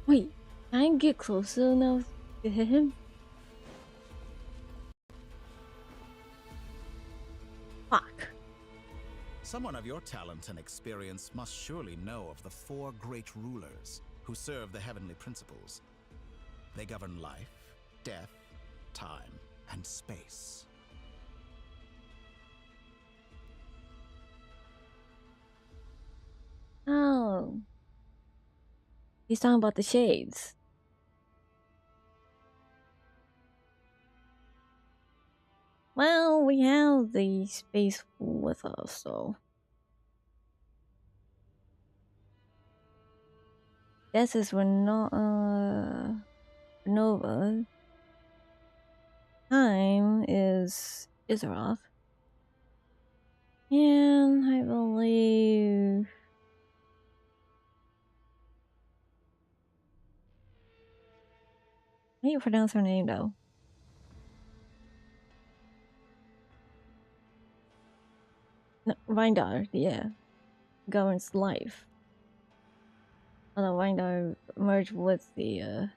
Wait, can I get closer enough to hit him? Fuck. Someone of your talent and experience must surely know of the 4 great rulers who serve the heavenly principles. They govern life, death, time, and space. Oh. He's talking about the shades. Well, we have the space with us, so. This is Nova. Time is Izaroth. And I believe... How do you pronounce her name, though? No, Vindar, yeah. Governs life. Although Vindar merged with the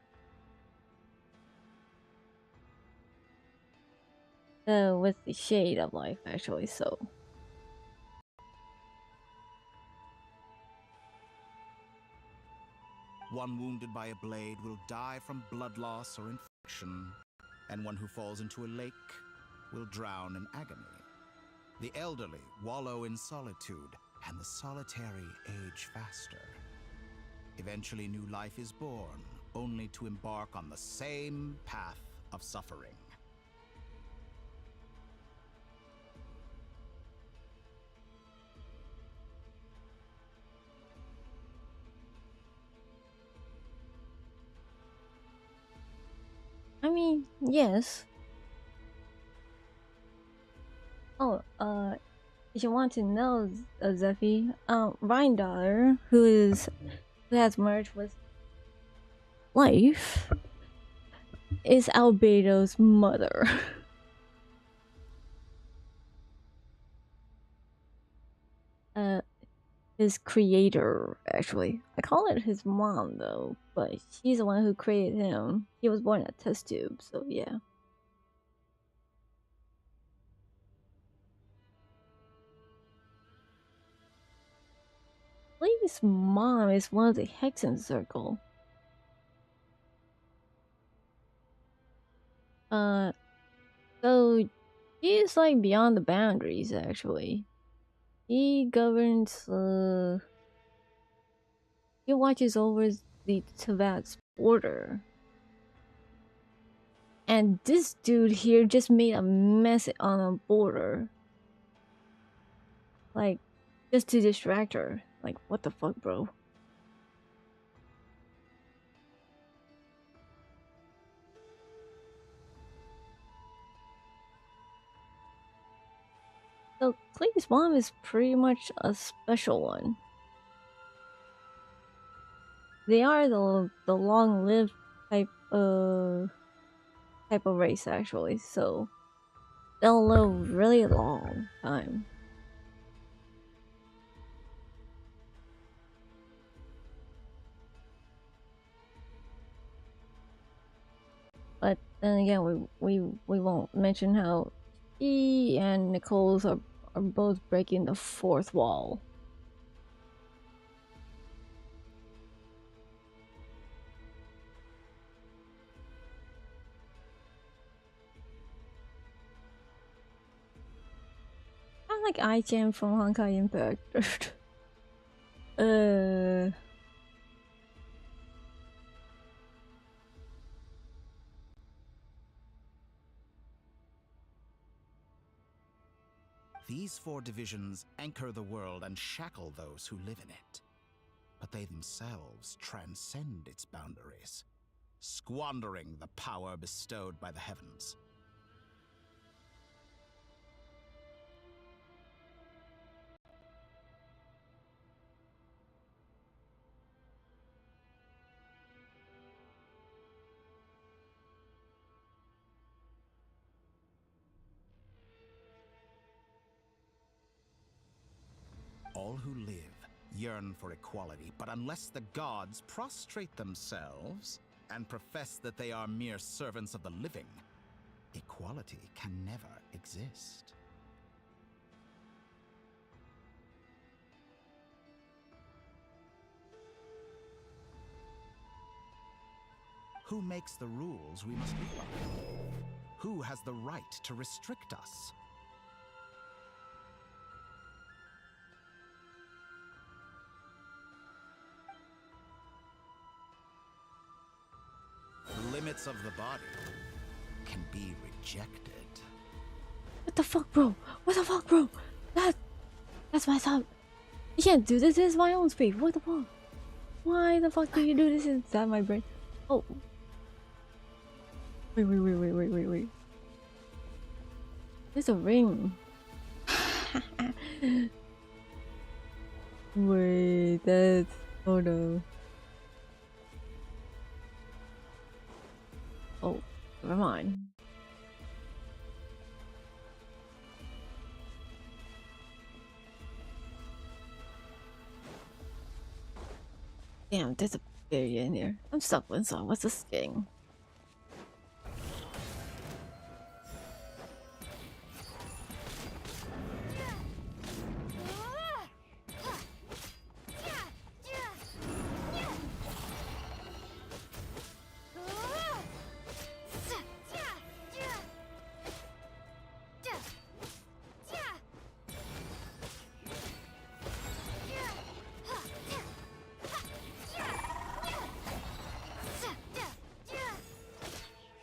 shade of life, actually, so. One wounded by a blade will die from blood loss or infection, and one who falls into a lake will drown in agony. The elderly wallow in solitude, and the solitary age faster. Eventually new life is born, only to embark on the same path of suffering. I mean, yes. Oh, if you want to know, Zephy, Vindar, who has merged with life, is Albedo's mother. his creator, actually. I call it his mom, though, but she's the one who created him. He was born in a test tube, so yeah. Lee's mom is one of the Hexen Circle. So he is like beyond the boundaries, actually. He governs, he watches over the Tibet's border. And this dude here just made a mess on a border. Like, just to distract her. Like, what the fuck, bro? So Clee's mom is pretty much a special one. They are the long-lived type of race, actually. So they'll live really long time. But then again, we won't mention how he and Nicole's are both breaking the fourth wall. I like I-Chan from Honkai Impact. These 4 divisions anchor the world and shackle those who live in it. But they themselves transcend its boundaries, squandering the power bestowed by the heavens. All who live yearn for equality, but unless the gods prostrate themselves and profess that they are mere servants of the living, equality can never exist. Who makes the rules we must live by? Who has the right to restrict us? The limits of the body can be rejected. What the fuck, bro? What the fuck, bro? That's my thought. You can't do this. This is my own speed. What the fuck? Why the fuck do you do this inside my brain? Oh. Wait. There's a ring. Wait, that's... Oh no. Oh, never mind. Damn, there's a area in here. I'm stuck with some. What's this thing?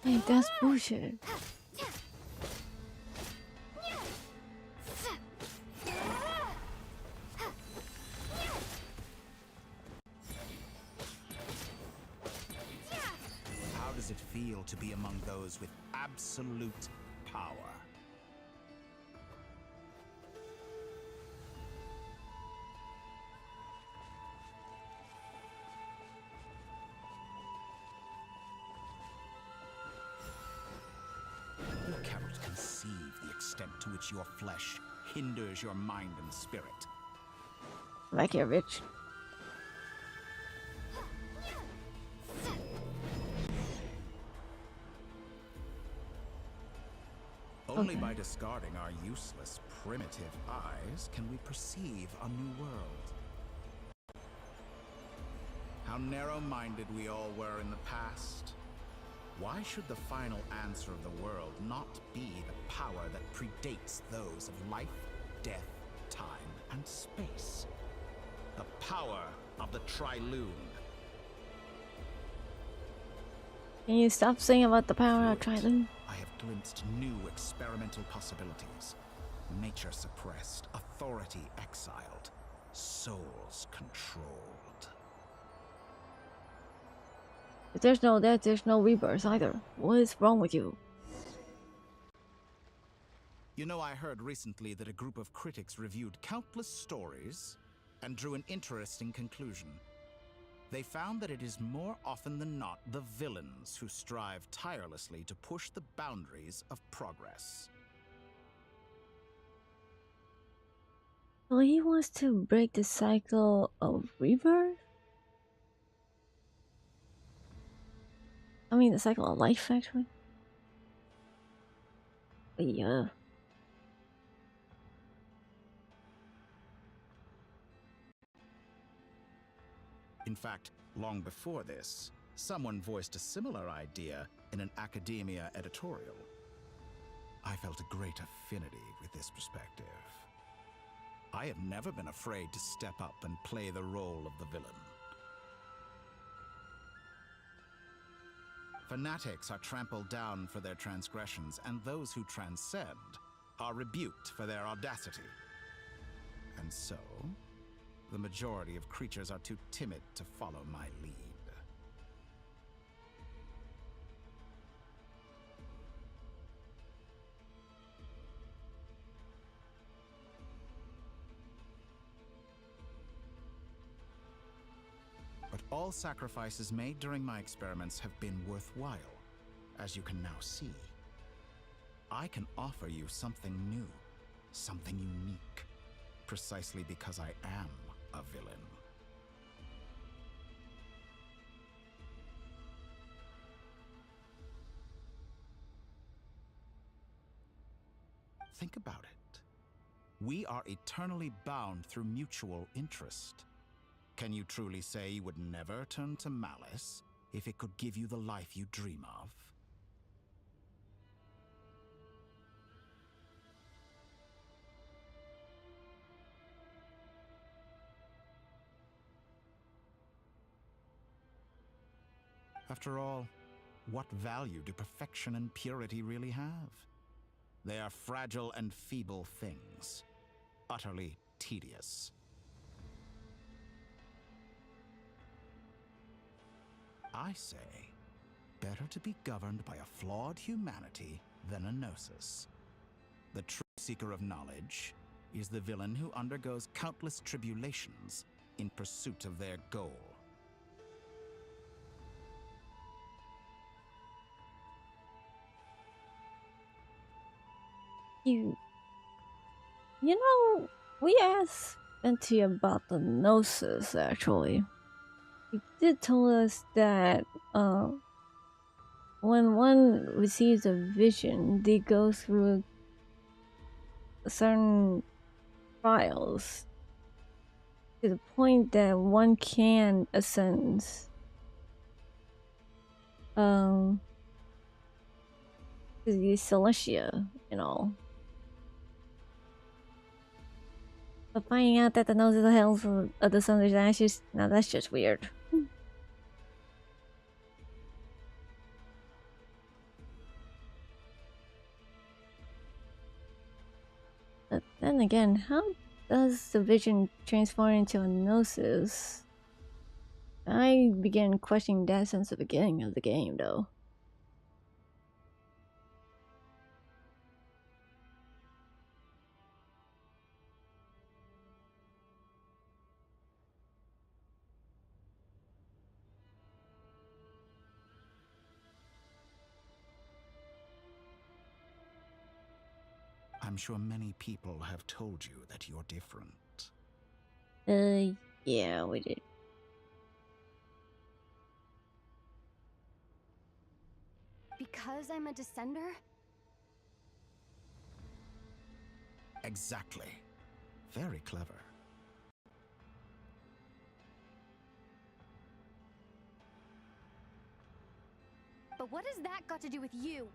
Hey, that's bullshit. How does it feel to be among those with absolute power? You cannot conceive the extent to which your flesh hinders your mind and spirit. Back here, bitch. Only by discarding our useless, primitive eyes can we perceive a new world. How narrow-minded we all were in the past. Why should the final answer of the world not be the power that predates those of life, death, time, and space? The power of the Triloon. Can you stop saying about the power of Triloon? I have glimpsed new experimental possibilities. Nature suppressed, authority exiled, souls controlled. If there's no death, there's no rebirth either. What is wrong with you? You know, I heard recently that a group of critics reviewed countless stories and drew an interesting conclusion. They found that it is more often than not the villains who strive tirelessly to push the boundaries of progress. So he wants to break the cycle of rebirth? I mean, the cycle of life, actually. Yeah. In fact, long before this, someone voiced a similar idea in an academia editorial. I felt a great affinity with this perspective. I have never been afraid to step up and play the role of the villain. Fanatics are trampled down for their transgressions, and those who transcend are rebuked for their audacity. And so, the majority of creatures are too timid to follow my lead. But all sacrifices made during my experiments have been worthwhile, as you can now see. I can offer you something new, something unique, precisely because I am a villain. Think about it. We are eternally bound through mutual interest. Can you truly say you would never turn to malice if it could give you the life you dream of? After all, what value do perfection and purity really have? They are fragile and feeble things, utterly tedious. I say, better to be governed by a flawed humanity than a gnosis. The true seeker of knowledge is the villain who undergoes countless tribulations in pursuit of their goal. You know, we asked Venti about the gnosis, actually. He did tell us that when one receives a vision, they go through certain trials to the point that one can ascend to the Celestia and all. But finding out that the nose is the health of the sun is ashes, now that's just weird. But then again, how does the vision transform into a gnosis? I began questioning that since the beginning of the game, though. I'm sure many people have told you that you're different. Yeah, we did. Because I'm a descender? Exactly. Very clever. But what has that got to do with you?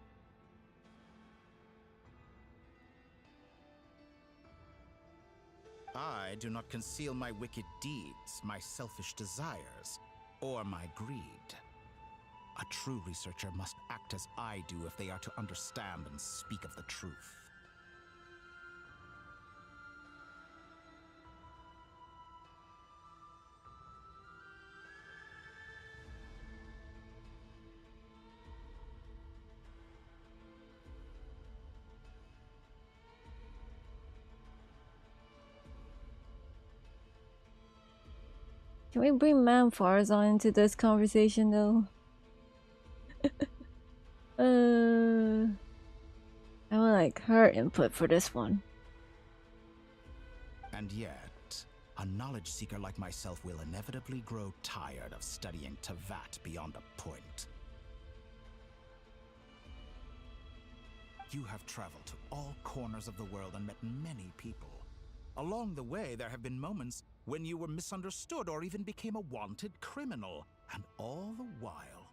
I do not conceal my wicked deeds, my selfish desires, or my greed. A true researcher must act as I do if they are to understand and speak of the truth. Can we bring Man Farzan into this conversation though? I would like her input for this one. And yet, a knowledge seeker like myself will inevitably grow tired of studying Teyvat beyond a point. You have traveled to all corners of the world and met many people. Along the way, there have been moments when you were misunderstood or even became a wanted criminal. And all the while,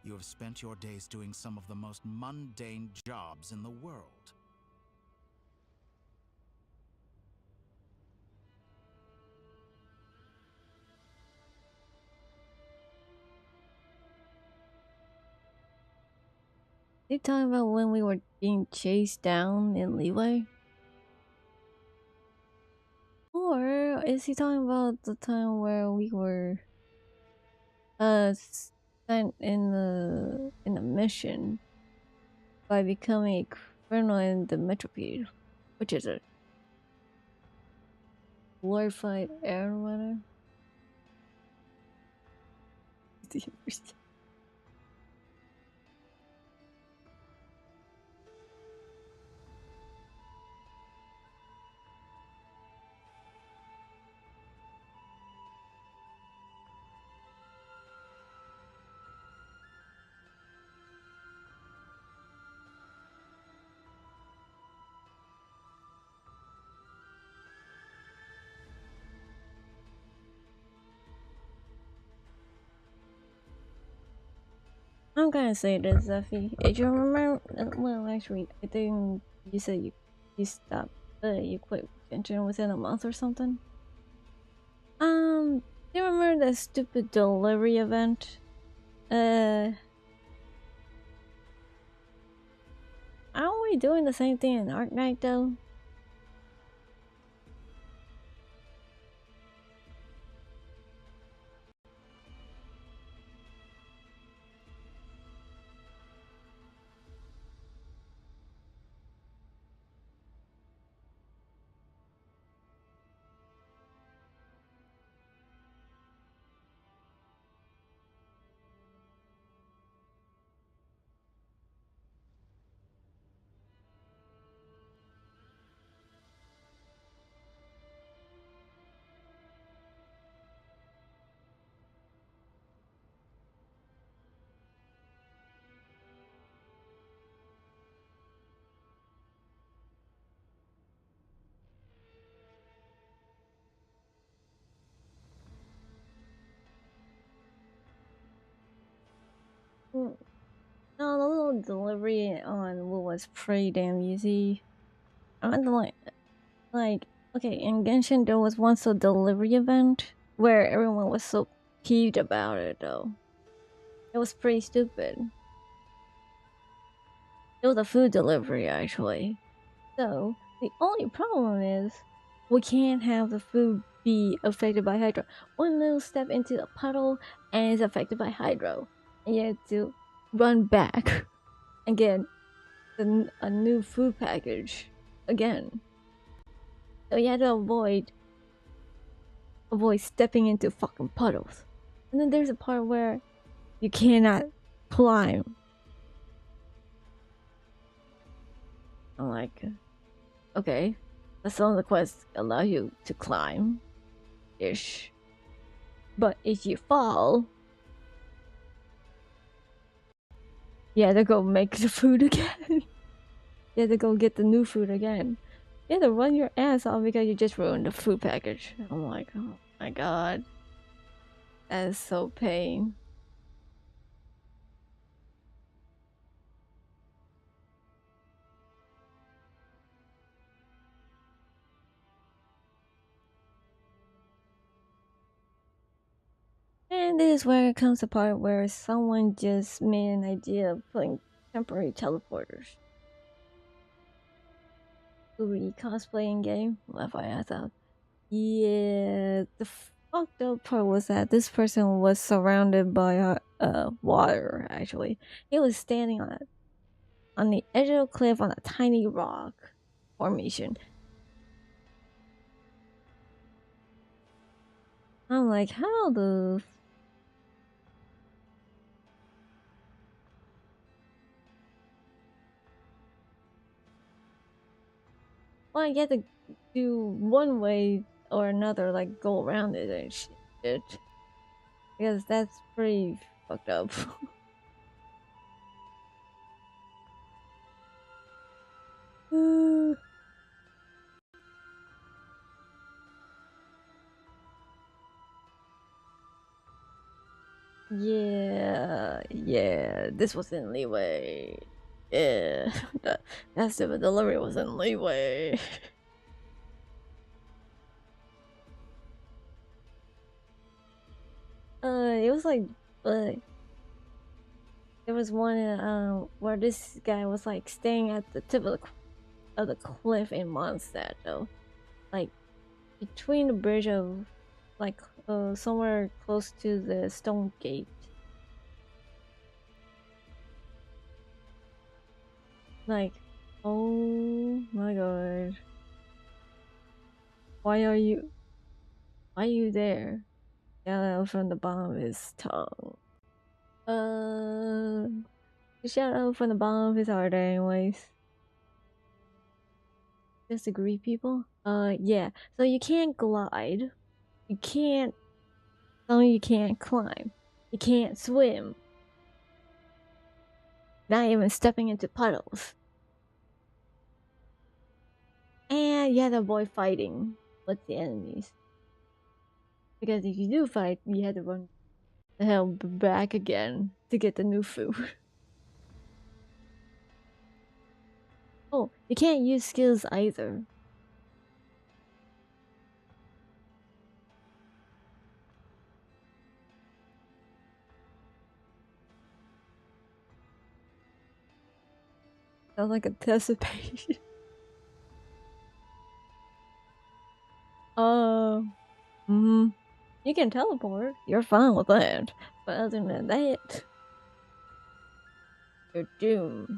you have spent your days doing some of the most mundane jobs in the world. Are you talking about when we were being chased down in Leeway? Or is he talking about the time where we were sent in the mission by becoming a criminal in the Metropede, which is a glorified air runner? I'm gonna say this, Zeffy. If you remember, well, actually, I think you said you stopped, you quit venturing within a month or something. Do you remember that stupid delivery event? Aren't we doing the same thing in Arknight though? No, the little delivery on what was pretty damn easy. I'm like, okay, in Genshin there was once a delivery event where everyone was so peeved about it though. It was pretty stupid. It was a food delivery actually. So the only problem is we can't have the food be affected by hydro. One little step into the puddle and it's affected by hydro. And you have to run back and get a new food package again. So you have to avoid stepping into fucking puddles. And then there's a part where you cannot climb. I'm like, okay, that's some of the quests allow you to climb. ish. But if you fall, you have to go make the food again. You have to go get the new food again. You have to run your ass off because you just ruined the food package. I'm like, oh my god. That is so pain. And this is where it comes the part where someone just made an idea of putting temporary teleporters. To be cosplaying game? FYI, I thought. Yeah, the fucked up part was that this person was surrounded by water, actually. He was standing on the edge of a cliff on a tiny rock formation. I'm like, how the... Well, you have to do one way or another, like go around it and shit. Because that's pretty fucked up. Yeah, this was in leeway. Yeah, that's the delivery was in leeway. It was like, there was one where this guy was like staying at the tip of the cliff in Mondstadt, though, like between the bridge of, like somewhere close to the stone gate. Like, oh my god, why are you there? Yellow from the bottom of his tongue. Shout out from the bottom of his heart, anyways. Disagree, people? Yeah. So you can't glide. You can't. You can't climb. You can't swim. Not even stepping into puddles. And you have to avoid fighting with the enemies. Because if you do fight, you have to run the hell back again to get the new food. Oh, you can't use skills either. Sounds like a anticipation. You can teleport. You're fine with that. But other than that, you're doomed.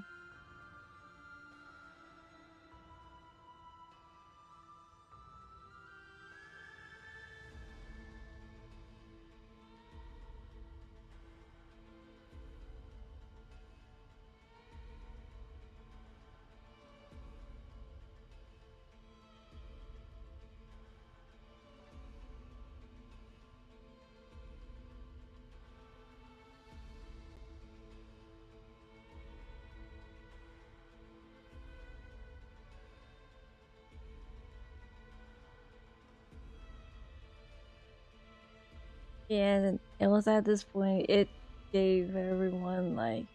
Yeah, it was at this point it gave everyone like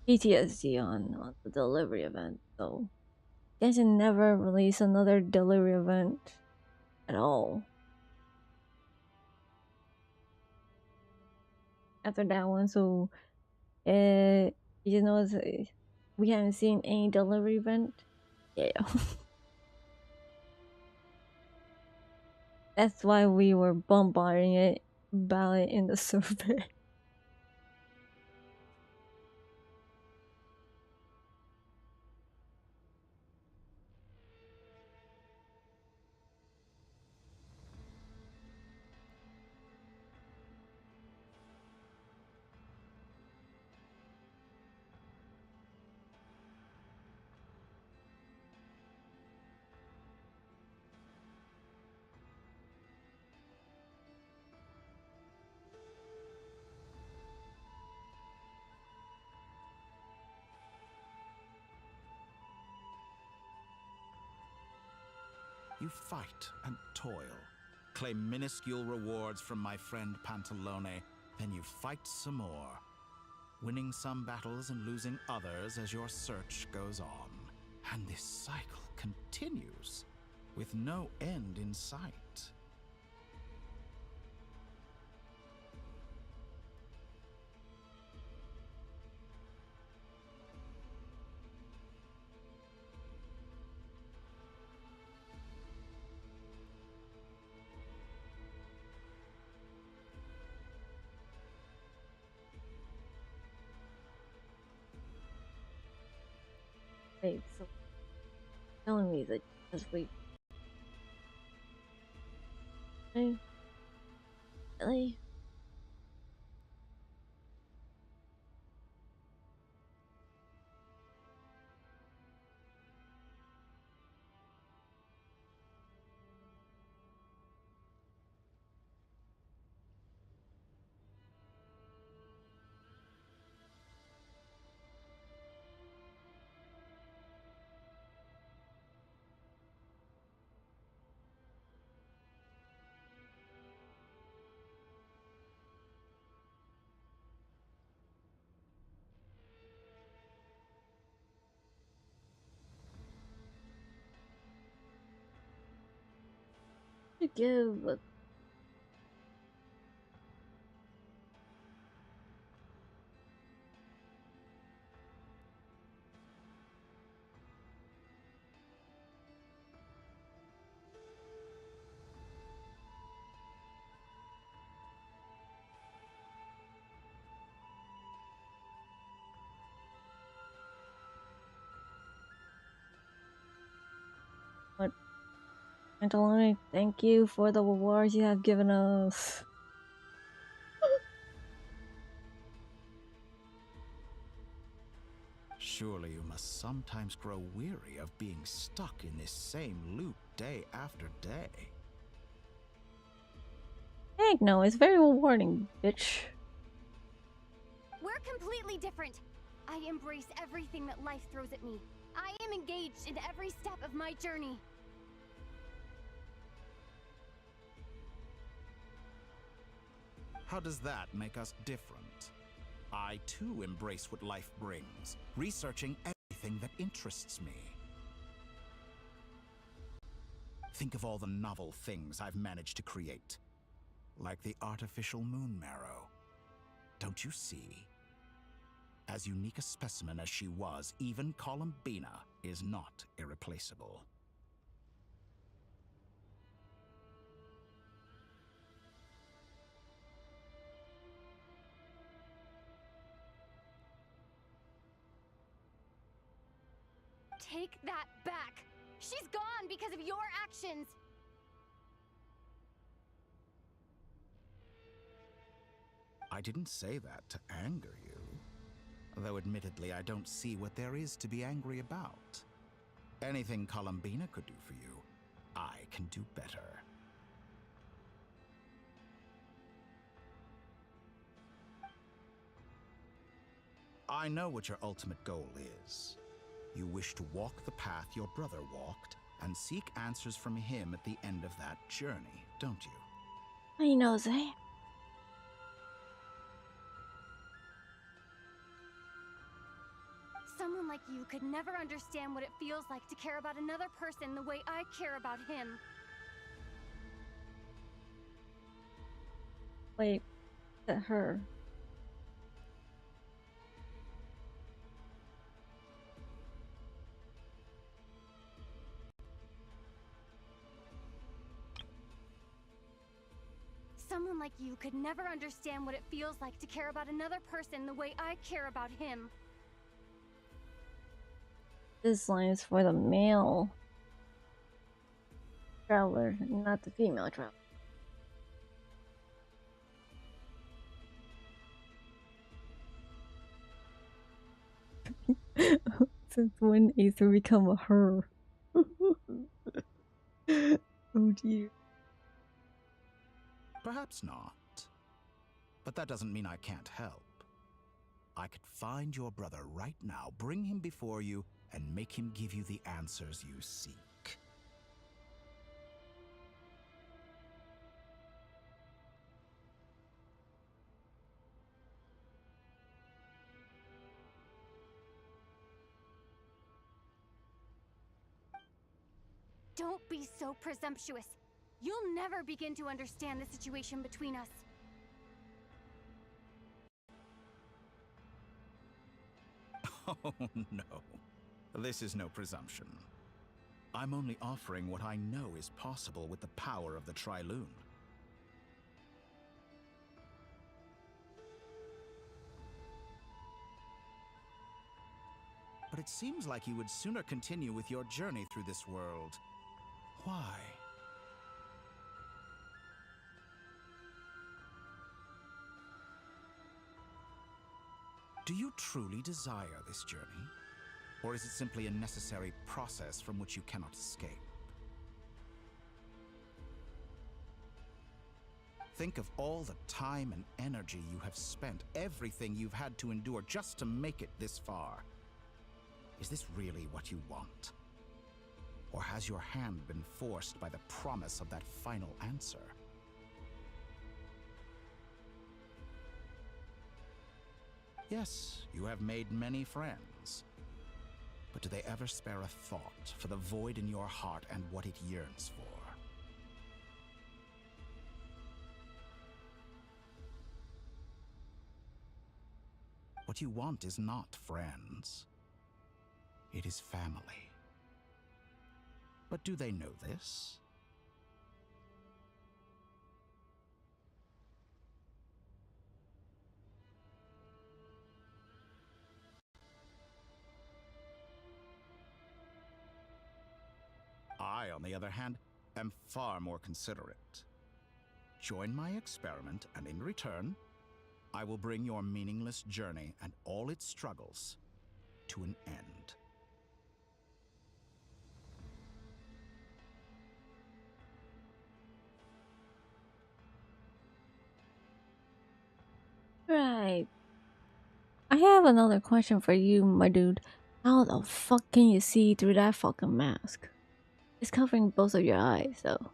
PTSD on the delivery event, so they should never release another delivery event at all. After that one, so you know, we haven't seen any delivery event. Yeah. That's why we were bombarding it about it in the survey. You fight and toil, claim minuscule rewards from my friend Pantalone, then you fight some more, winning some battles and losing others as your search goes on. And this cycle continues, with no end in sight. Wait, so telling me that just wait. Really? To give a what? Angeloni, thank you for the rewards you have given us. Surely you must sometimes grow weary of being stuck in this same loop day after day. Heck no, it's very rewarding, bitch. We're completely different. I embrace everything that life throws at me. I am engaged in every step of my journey. How does that make us different? I too embrace what life brings, researching everything that interests me. Think of all the novel things I've managed to create, like the artificial moon marrow. Don't you see? As unique a specimen as she was, even Columbina is not irreplaceable. Take that back! She's gone because of your actions! I didn't say that to anger you. Though admittedly, I don't see what there is to be angry about. Anything Columbina could do for you, I can do better. I know what your ultimate goal is. You wish to walk the path your brother walked and seek answers from him at the end of that journey, don't you? I know that. Someone like you could never understand what it feels like to care about another person the way I care about him. Wait, at her. Someone like you could never understand what it feels like to care about another person the way I care about him. This line is for the male traveler, not the female traveler. Since when Aether become a her? Oh dear. Perhaps not. But that doesn't mean I can't help. I could find your brother right now, bring him before you, and make him give you the answers you seek. Don't be so presumptuous. You'll never begin to understand the situation between us. Oh, no. This is no presumption. I'm only offering what I know is possible with the power of the Tri-Lune. But it seems like you would sooner continue with your journey through this world. Why? Do you truly desire this journey? Or is it simply a necessary process from which you cannot escape? Think of all the time and energy you have spent, everything you've had to endure just to make it this far. Is this really what you want? Or has your hand been forced by the promise of that final answer? Yes, you have made many friends. But do they ever spare a thought for the void in your heart and what it yearns for? What you want is not friends. It is family. But do they know this? I, on the other hand, am far more considerate. Join my experiment, and in return, I will bring your meaningless journey and all its struggles to an end. Right. I have another question for you, my dude. How the fuck can you see through that fucking mask? It's covering both of your eyes, though.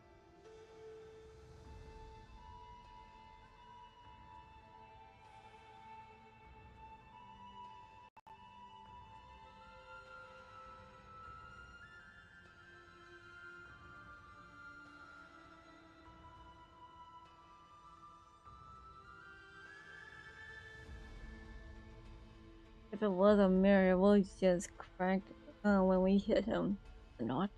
If it was a mirror, it would just crack when we hit him. Or not.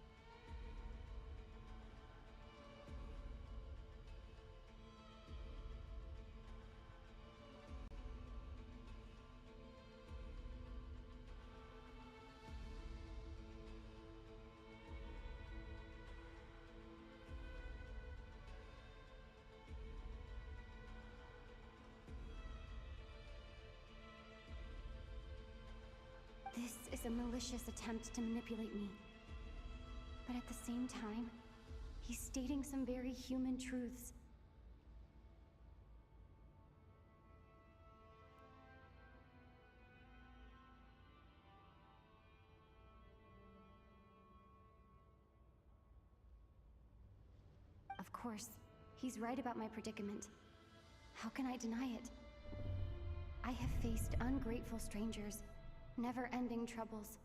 This is a malicious attempt to manipulate me. But at the same time, he's stating some very human truths. Of course, he's right about my predicament. How can I deny it? I have faced ungrateful strangers, never-ending troubles,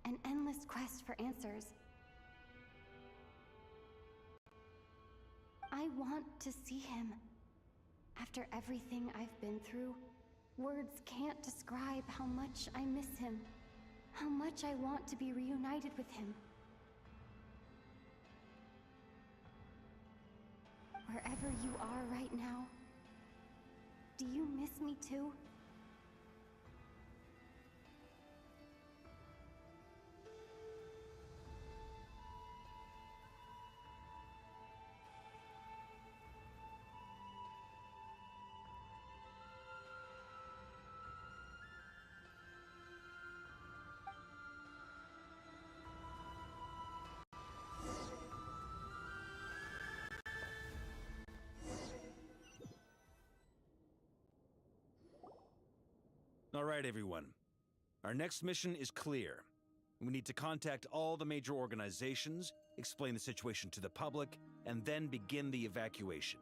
an endless quest for answers. I want to see him. After everything I've been through, words can't describe how much I miss him, how much I want to be reunited with him. Wherever you are right now, do you miss me too? All right, everyone. Our next mission is clear. We need to contact all the major organizations, explain the situation to the public, and then begin the evacuation.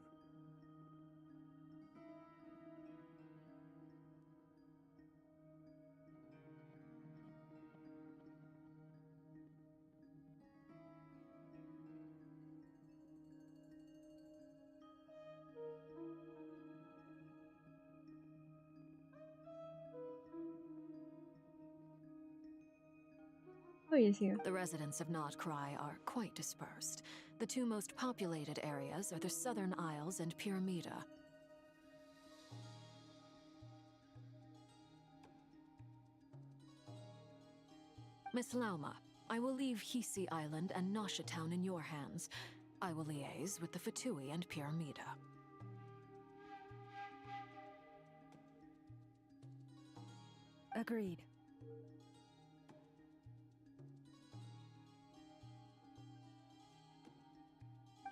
Oh, he's here. The residents of Notcry are quite dispersed. The two most populated areas are the Southern Isles and Pyramida. Miss Lauma, I will leave Hisi Island and Nasha Town in your hands. I will liaise with the Fatui and Pyramida. Agreed.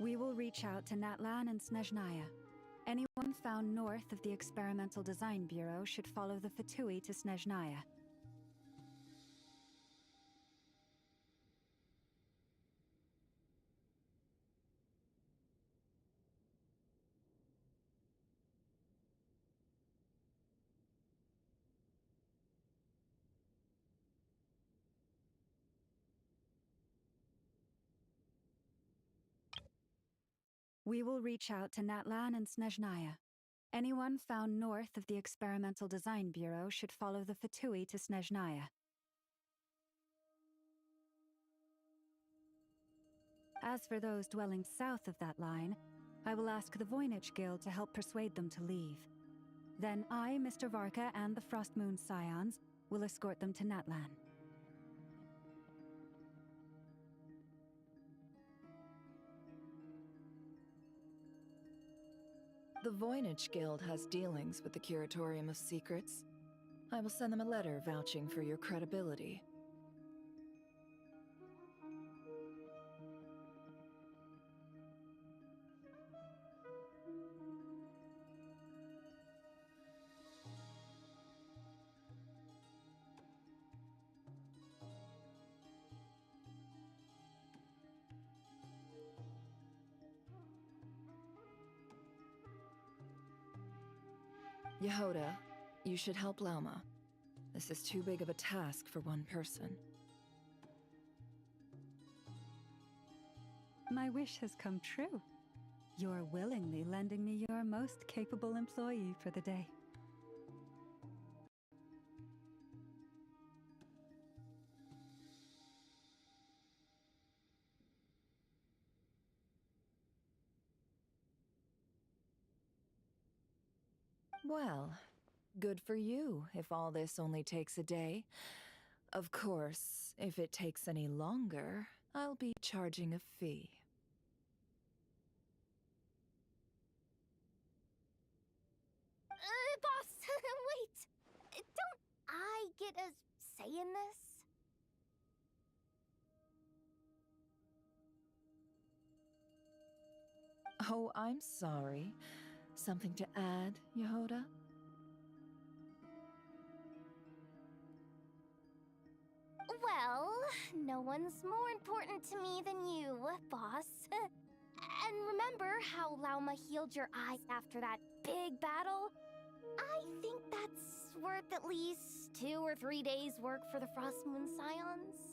We will reach out to Natlan and Snezhnaya. Anyone found north of the Experimental Design Bureau should follow the Fatui to Snezhnaya. We will reach out to Natlan and Snezhnaya. Anyone found north of the Experimental Design Bureau should follow the Fatui to Snezhnaya. As for those dwelling south of that line, I will ask the Voynich Guild to help persuade them to leave. Then I, Mr. Varka, and the Frostmoon Scions will escort them to Natlan. The Voynich Guild has dealings with the Curatorium of Secrets. I will send them a letter vouching for your credibility. Yehoda, you should help Lauma. This is too big of a task for one person. My wish has come true. You're willingly lending me your most capable employee for the day. Well, good for you if all this only takes a day. Of course, if it takes any longer, I'll be charging a fee. Boss, wait! Don't I get a say in this? Oh, I'm sorry. Something to add, Yehoda? Well, no one's more important to me than you, boss. And remember how Lauma healed your eyes after that big battle? I think that's worth at least 2 or 3 days' work for the Frostmoon Scions.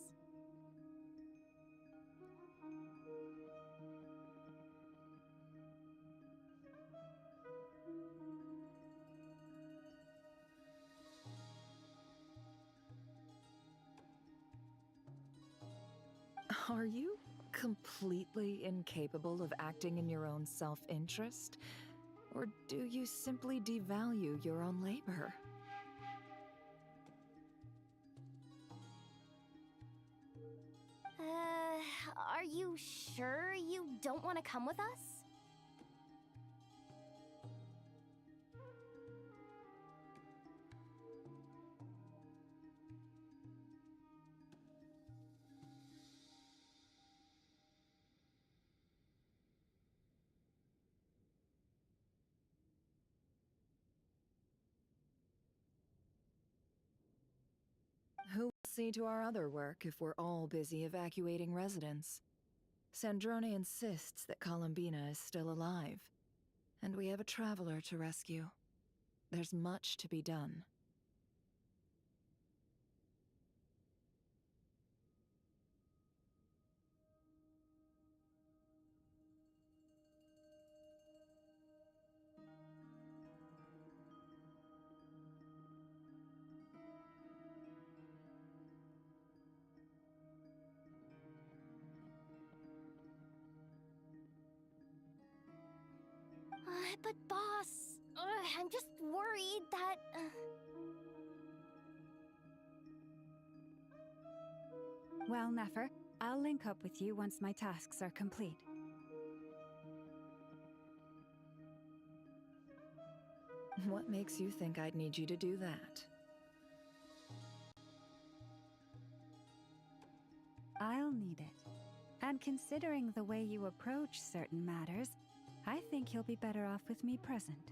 Are you completely incapable of acting in your own self-interest? Or do you simply devalue your own labor? Are you sure you don't want to come with us? Who will see to our other work if we're all busy evacuating residents? Sandrone insists that Columbina is still alive, and we have a traveler to rescue. There's much to be done. But boss, I'm just worried that... Well, Nefer, I'll link up with you once my tasks are complete. What makes you think I'd need you to do that? I'll need it. And considering the way you approach certain matters, I think you'll be better off with me present.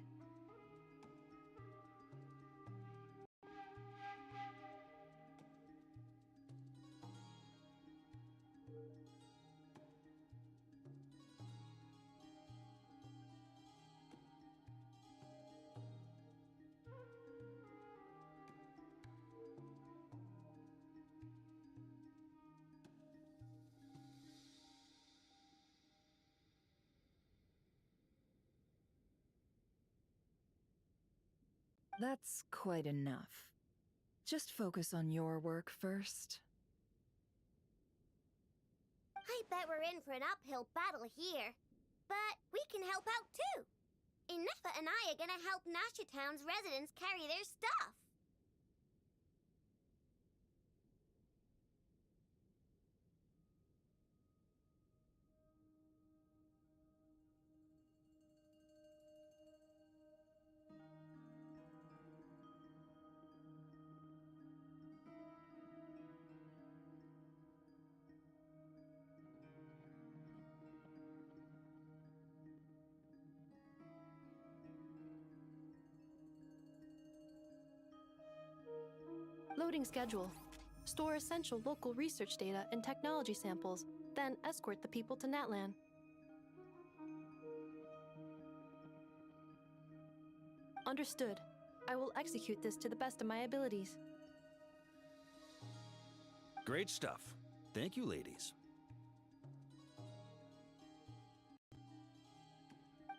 That's quite enough. Just focus on your work first. I bet we're in for an uphill battle here. But we can help out too. Inefa and I are gonna help Nasha Town's residents carry their stuff. Loading schedule. Store essential local research data and technology samples, then escort the people to Natlan. Understood. I will execute this to the best of my abilities. Great stuff. Thank you, ladies.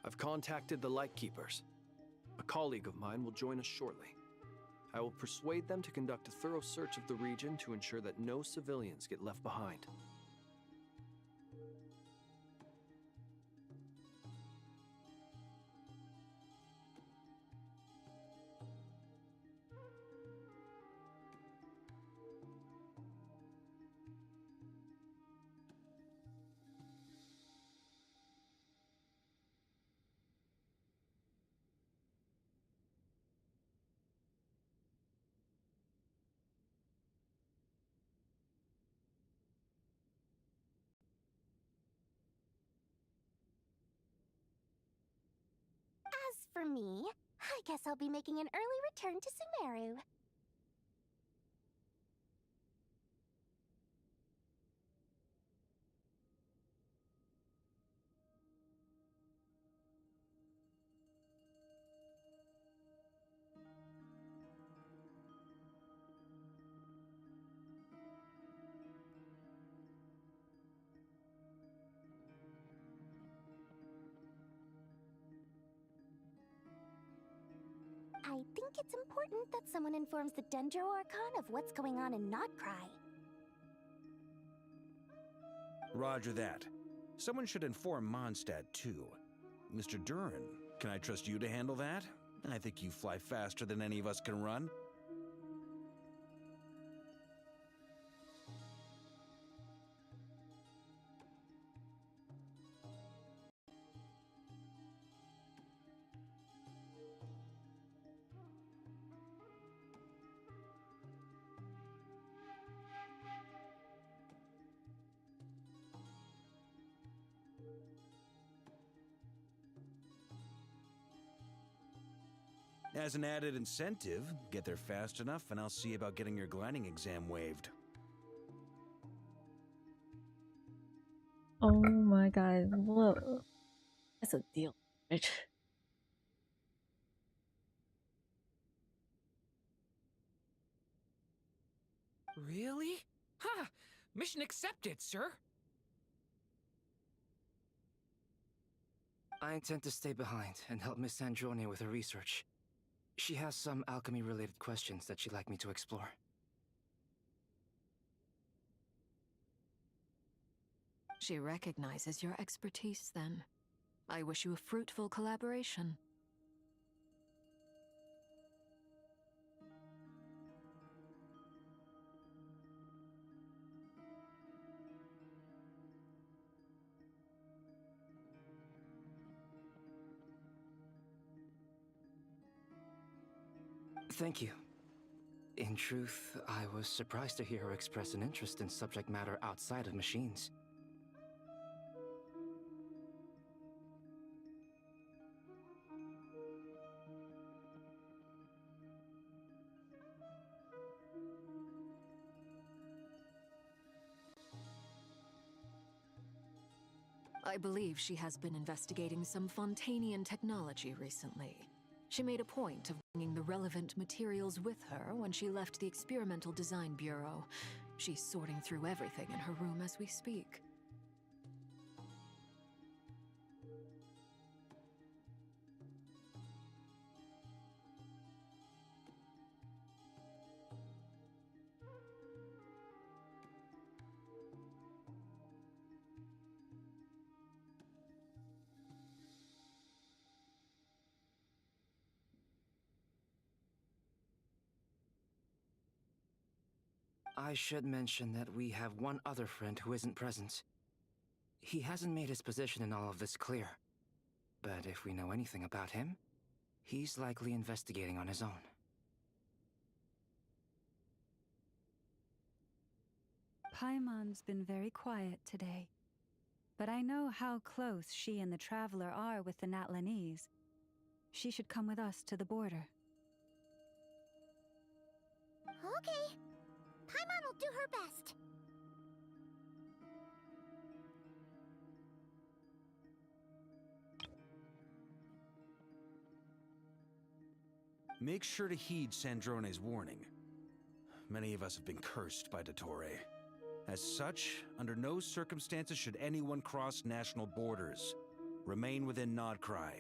I've contacted the Lightkeepers. A colleague of mine will join us shortly. I will persuade them to conduct a thorough search of the region to ensure that no civilians get left behind. As for me, I guess I'll be making an early return to Sumeru. I think it's important that someone informs the Dendro Archon of what's going on in Notcry. Roger that. Someone should inform Mondstadt, too. Mr. Duran, can I trust you to handle that? I think you fly faster than any of us can run. As an added incentive, get there fast enough and I'll see about getting your gliding exam waived. Oh my god, look. That's a deal, Rich. Really? Ha! Mission accepted, sir. I intend to stay behind and help Miss Androni with her research. She has some alchemy-related questions that she'd like me to explore. She recognizes your expertise, then. I wish you a fruitful collaboration. Thank you. In truth, I was surprised to hear her express an interest in subject matter outside of machines. I believe she has been investigating some Fontanian technology recently. She made a point of bringing the relevant materials with her when she left the Experimental Design Bureau. She's sorting through everything in her room as we speak. I should mention that we have one other friend who isn't present. He hasn't made his position in all of this clear. But if we know anything about him, he's likely investigating on his own. Paimon's been very quiet today. But I know how close she and the Traveler are with the Natlanese. She should come with us to the border. Okay. Paimon will do her best. Make sure to heed Sandrone's warning. Many of us have been cursed by Dottore. As such, under no circumstances should anyone cross national borders. Remain within Nodcry.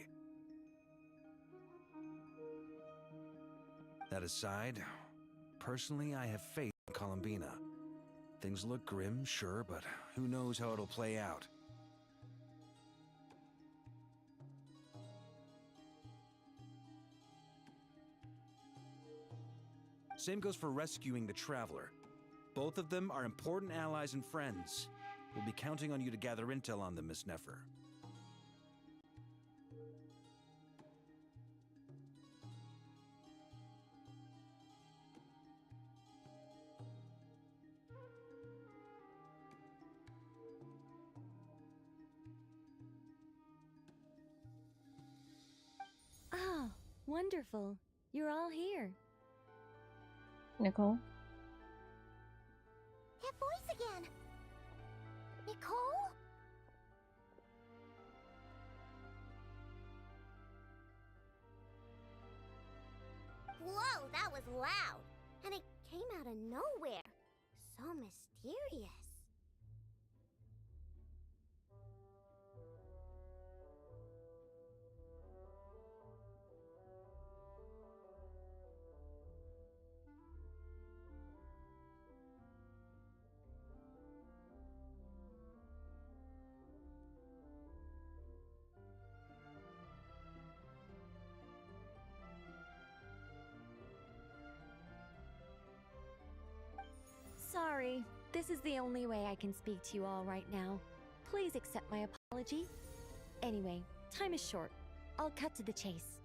That aside, personally, I have faith in Columbina. Things look grim, sure, but who knows how it'll play out. Same goes for rescuing the Traveler. Both of them are important allies and friends. We'll be counting on you to gather intel on them, Miss Nefer. Oh, wonderful. You're all here. Nicole? That voice again! Nicole? Whoa, that was loud! And it came out of nowhere. So mysterious. Sorry, this is the only way I can speak to you all right now. Please accept my apology. Anyway, time is short. I'll cut to the chase.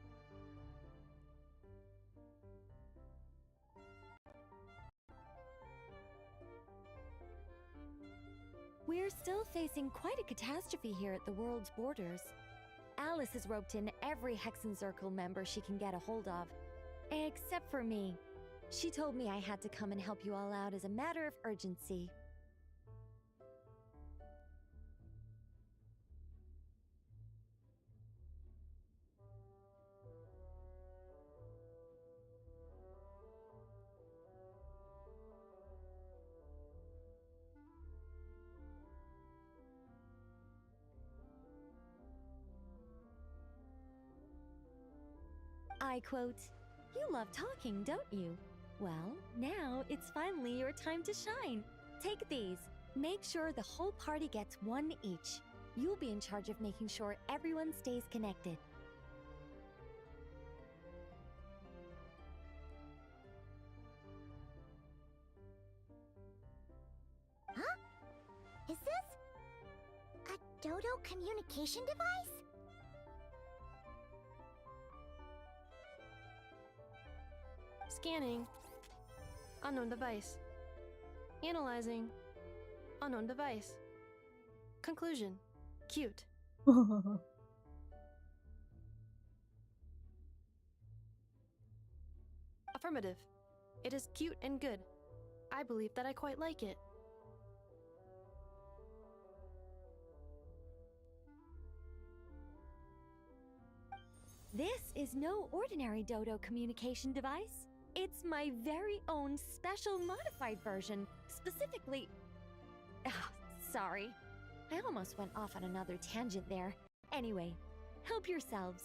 We're still facing quite a catastrophe here at the world's borders. Alice has roped in every Hexen Circle member she can get a hold of. Except for me. She told me I had to come and help you all out as a matter of urgency. I quote, "You love talking, don't you? Well, now it's finally your time to shine. Take these. Make sure the whole party gets one each. You'll be in charge of making sure everyone stays connected. Huh? Is this a Dodo communication device? Scanning. Unknown device. Analyzing. Unknown device. Conclusion. Cute. Affirmative. It is cute and good. I believe that I quite like it. This is no ordinary Dodo communication device. It's my very own special modified version, specifically... Ah, sorry. I almost went off on another tangent there. Anyway, help yourselves.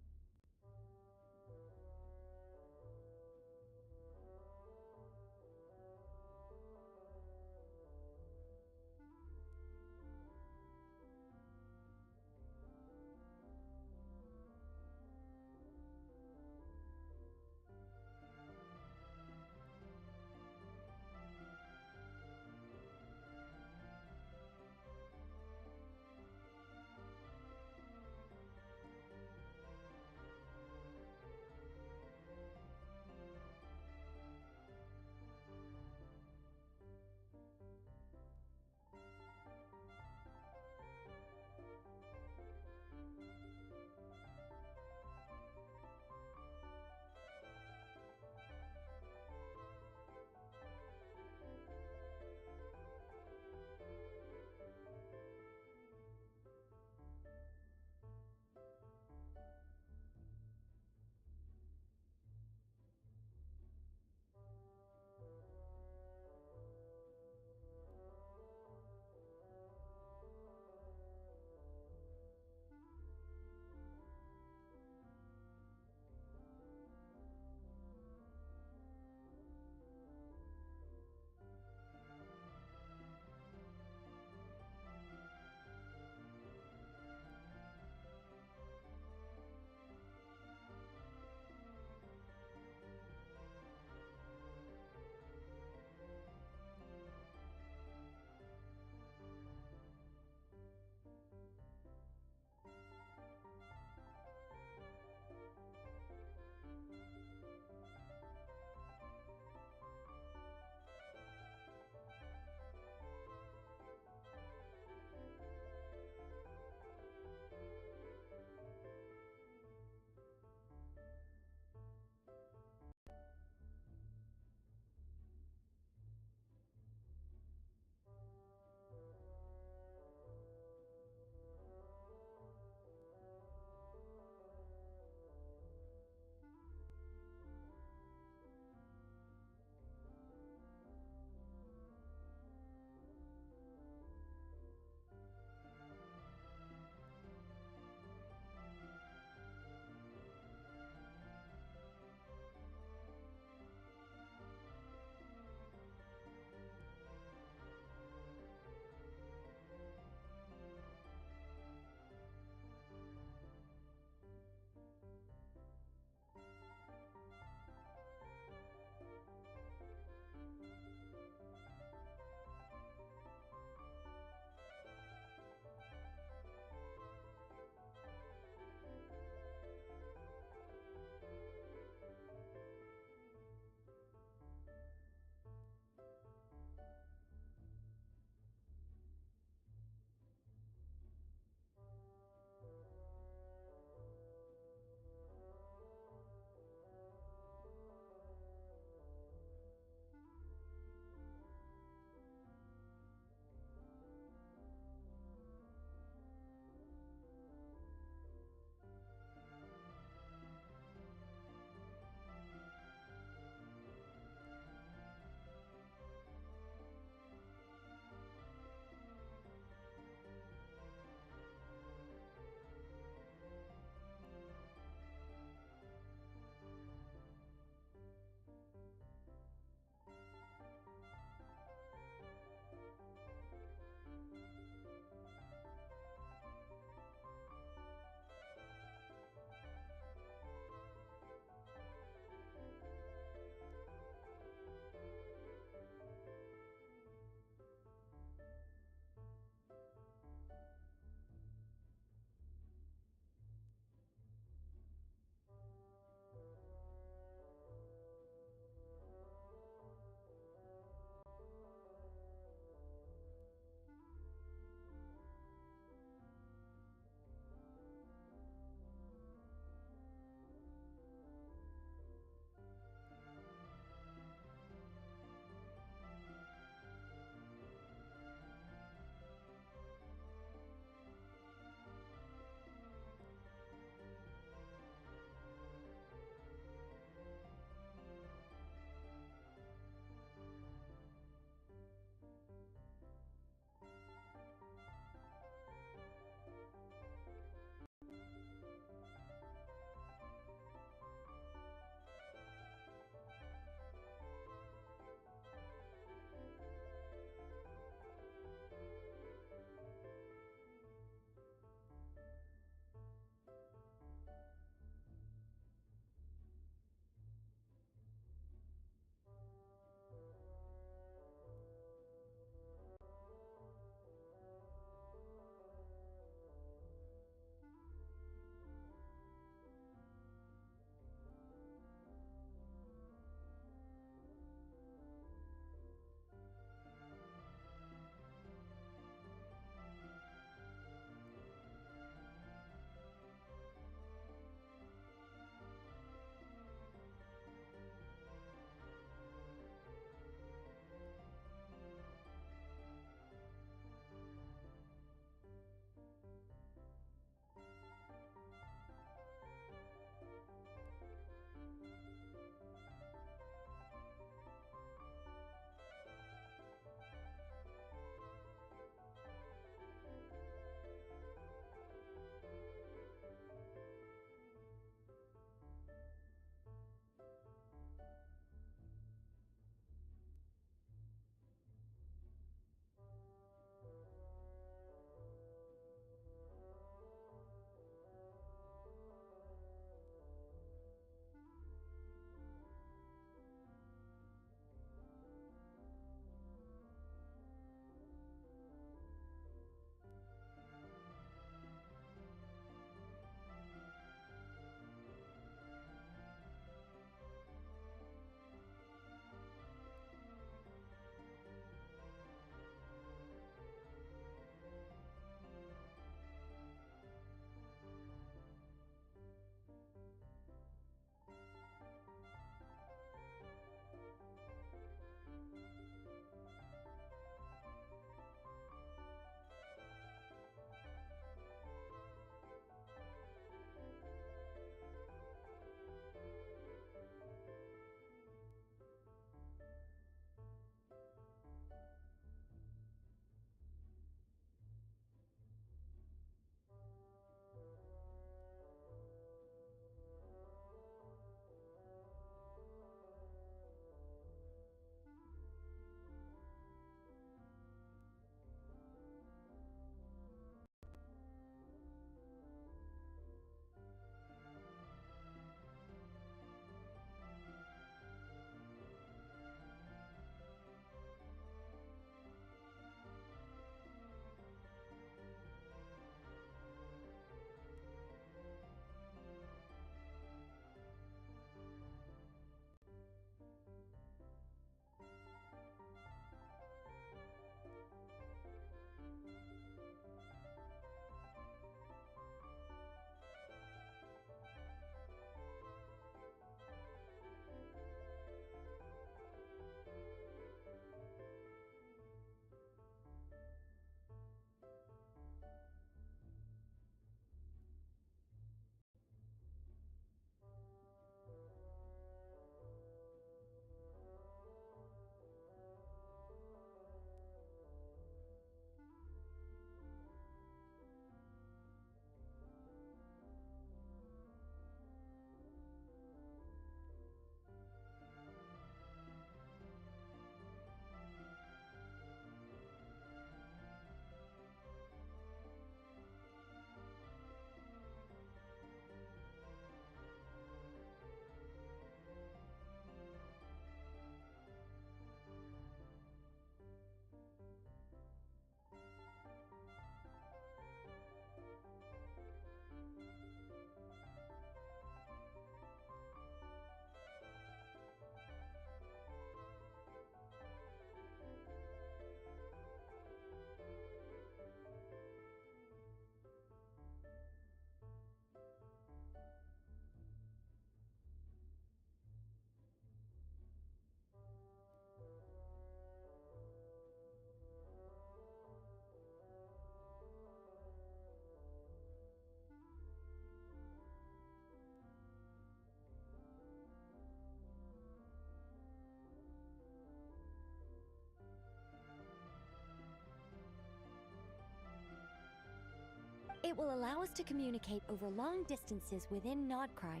It will allow us to communicate over long distances within Nodcry.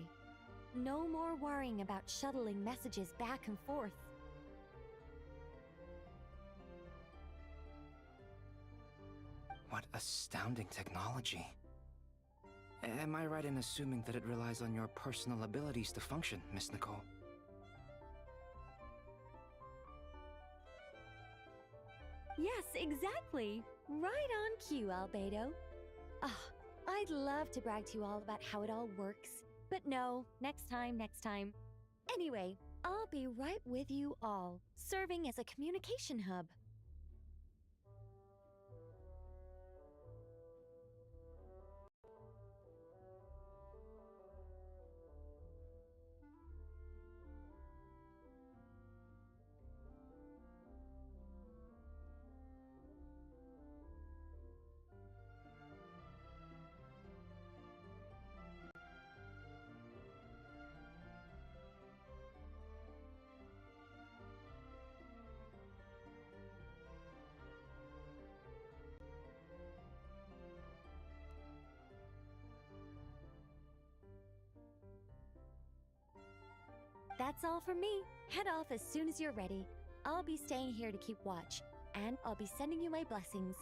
No more worrying about shuttling messages back and forth. What astounding technology. Am I right in assuming that it relies on your personal abilities to function, Miss Nicole? Yes, exactly. Right on cue, Albedo. Ah, I'd love to brag to you all about how it all works. But no, next time. Anyway, I'll be right with you all, serving as a communication hub. That's all from me. Head off as soon as you're ready. I'll be staying here to keep watch, and I'll be sending you my blessings.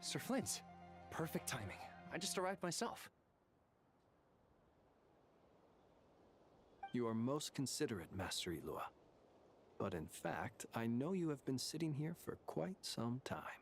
Sir Flint. Perfect timing. I just arrived myself. You are most considerate, Master Ilua. But in fact, I know you have been sitting here for quite some time.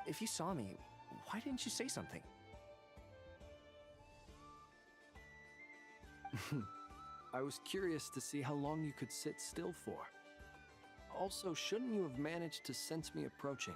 If you saw me, why didn't you say something? I was curious to see how long you could sit still for. Also, shouldn't you have managed to sense me approaching?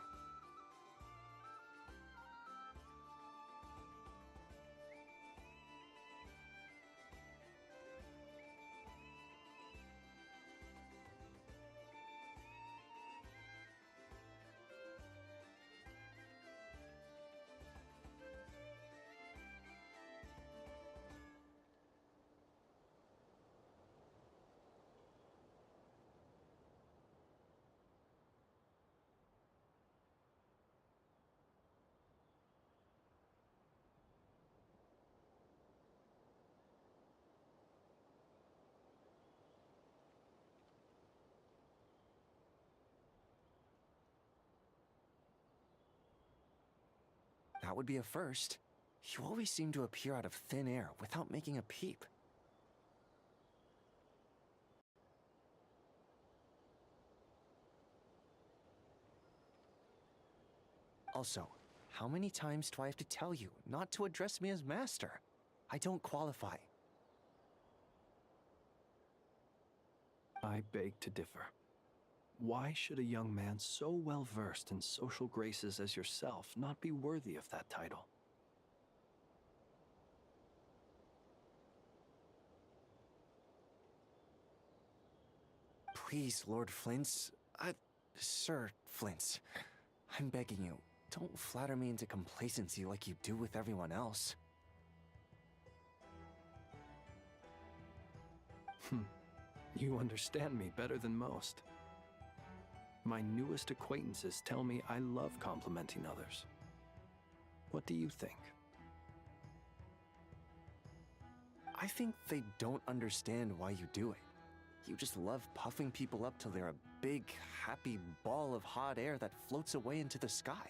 That would be a first. You always seem to appear out of thin air without making a peep. Also, how many times do I have to tell you not to address me as master? I don't qualify. I beg to differ. Why should a young man so well versed in social graces as yourself not be worthy of that title? Please, Lord Flint's... Sir Flint's. I'm begging you, don't flatter me into complacency like you do with everyone else. You understand me better than most. My newest acquaintances tell me I love complimenting others. What do you think? I think they don't understand why you do it. You just love puffing people up till they're a big, happy ball of hot air that floats away into the sky.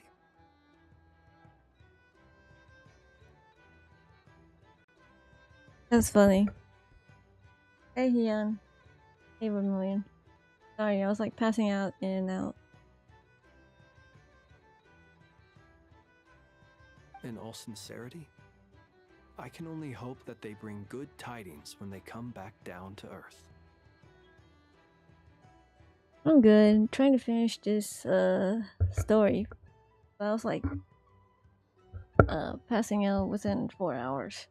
That's funny. Hey, Hyun. Hey, Vermilion. Sorry, I was like passing out in and out. In all sincerity, I can only hope that they bring good tidings when they come back down to Earth. I'm good. I'm trying to finish this story. But I was like passing out within 4 hours.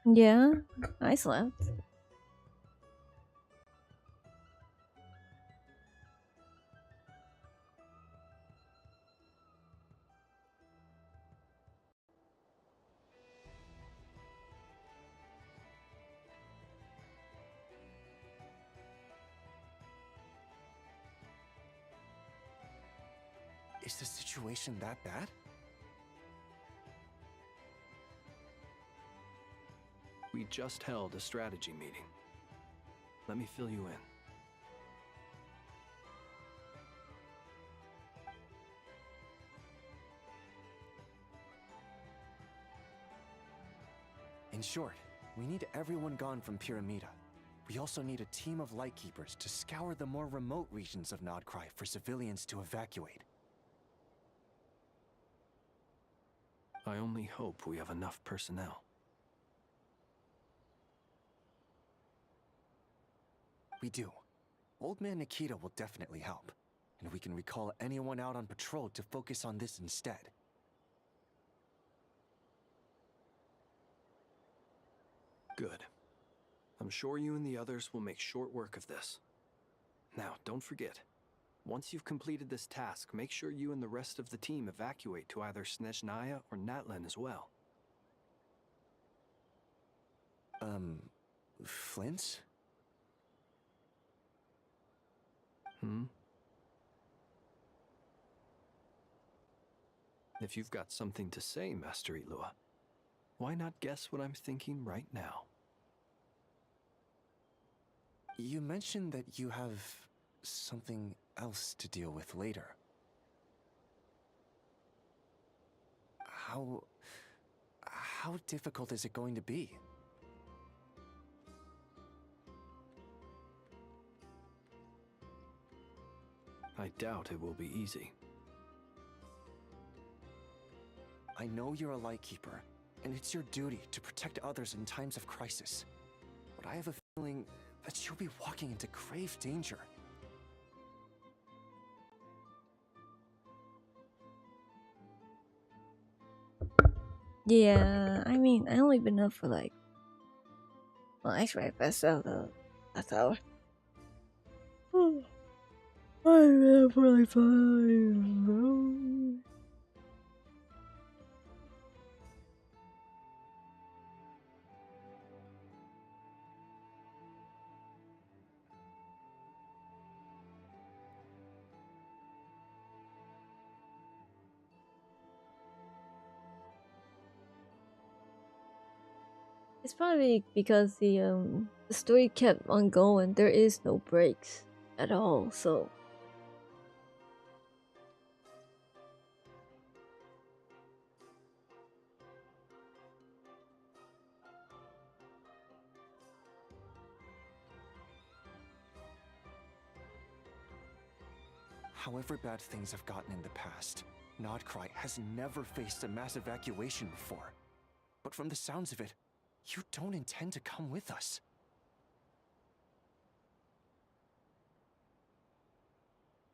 Yeah, I slept. Is the situation that bad? We just held a strategy meeting. Let me fill you in. In short, we need everyone gone from Pyramida. We also need a team of Lightkeepers to scour the more remote regions of Nodcry for civilians to evacuate. I only hope we have enough personnel. We do. Old Man Nikita will definitely help, and we can recall anyone out on patrol to focus on this instead. Good. I'm sure you and the others will make short work of this. Now, don't forget, once you've completed this task, make sure you and the rest of the team evacuate to either Snezhnaya or Natlan as well. Flint's? If you've got something to say, Master Ilua, why not guess what I'm thinking right now? You mentioned that you have something else to deal with later. How difficult is it going to be? I doubt it will be easy. I know you're a lightkeeper, and it's your duty to protect others in times of crisis. But I have a feeling that you'll be walking into grave danger. Yeah, I mean, I only been up for like, well, actually, I passed out last hour. I've been up for like 5 hours. It's probably because the story kept on going. There is no breaks at all, so However bad things have gotten in the past, Nodcry has never faced a mass evacuation before. But from the sounds of it, you don't intend to come with us.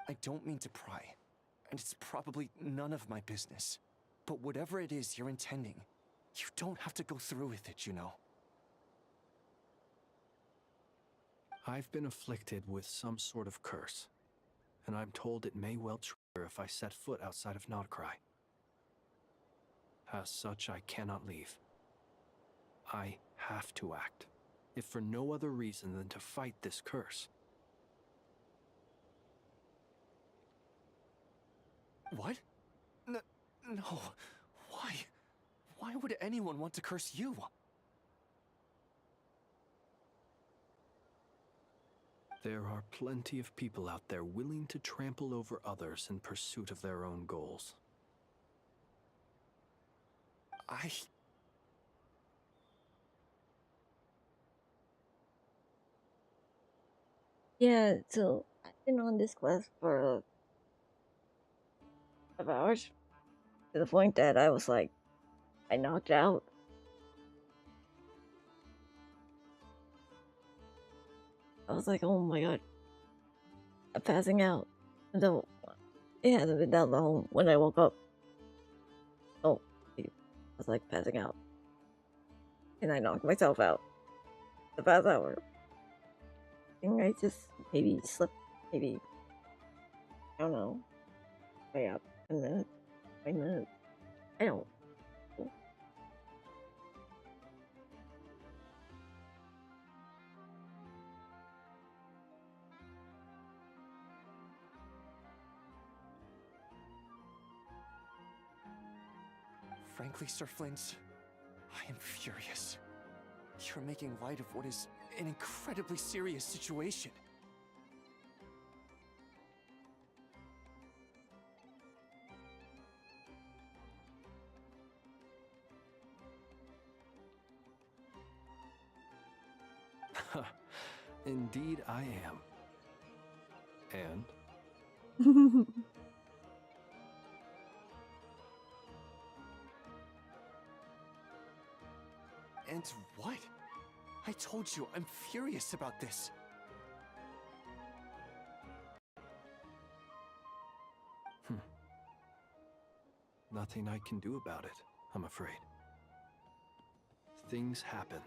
I don't mean to pry, and it's probably none of my business. But whatever it is you're intending, you don't have to go through with it, you know. I've been afflicted with some sort of curse, and I'm told it may well trigger if I set foot outside of Nodcry. As such, I cannot leave. I have to act, if for no other reason than to fight this curse. What? No. Why? Why would anyone want to curse you? There are plenty of people out there willing to trample over others in pursuit of their own goals. yeah. So I've been on this quest for 5 hours to the point that I was like, I knocked out. I was like, oh my god, I'm passing out. And then it hasn't been that long when I woke up. Oh, I was like passing out. And I knocked myself out the past hour. I think I just maybe slept, maybe, I don't know, way up 10 minutes, 5 minutes. I don't. Frankly, Sir Flint, I am furious. You're making light of what is an incredibly serious situation. Indeed I am. And? And what? I told you, I'm furious about this. Nothing I can do about it, I'm afraid. Things happen,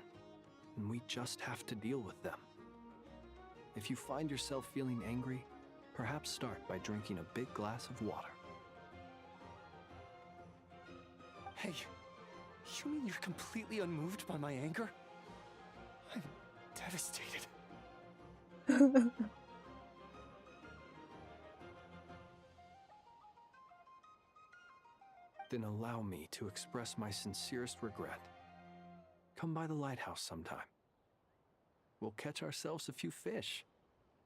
and we just have to deal with them. If you find yourself feeling angry, perhaps start by drinking a big glass of water. Hey, you mean you're completely unmoved by my anger? I'm devastated. Then allow me to express my sincerest regret. Come by the lighthouse sometime. We'll catch ourselves a few fish,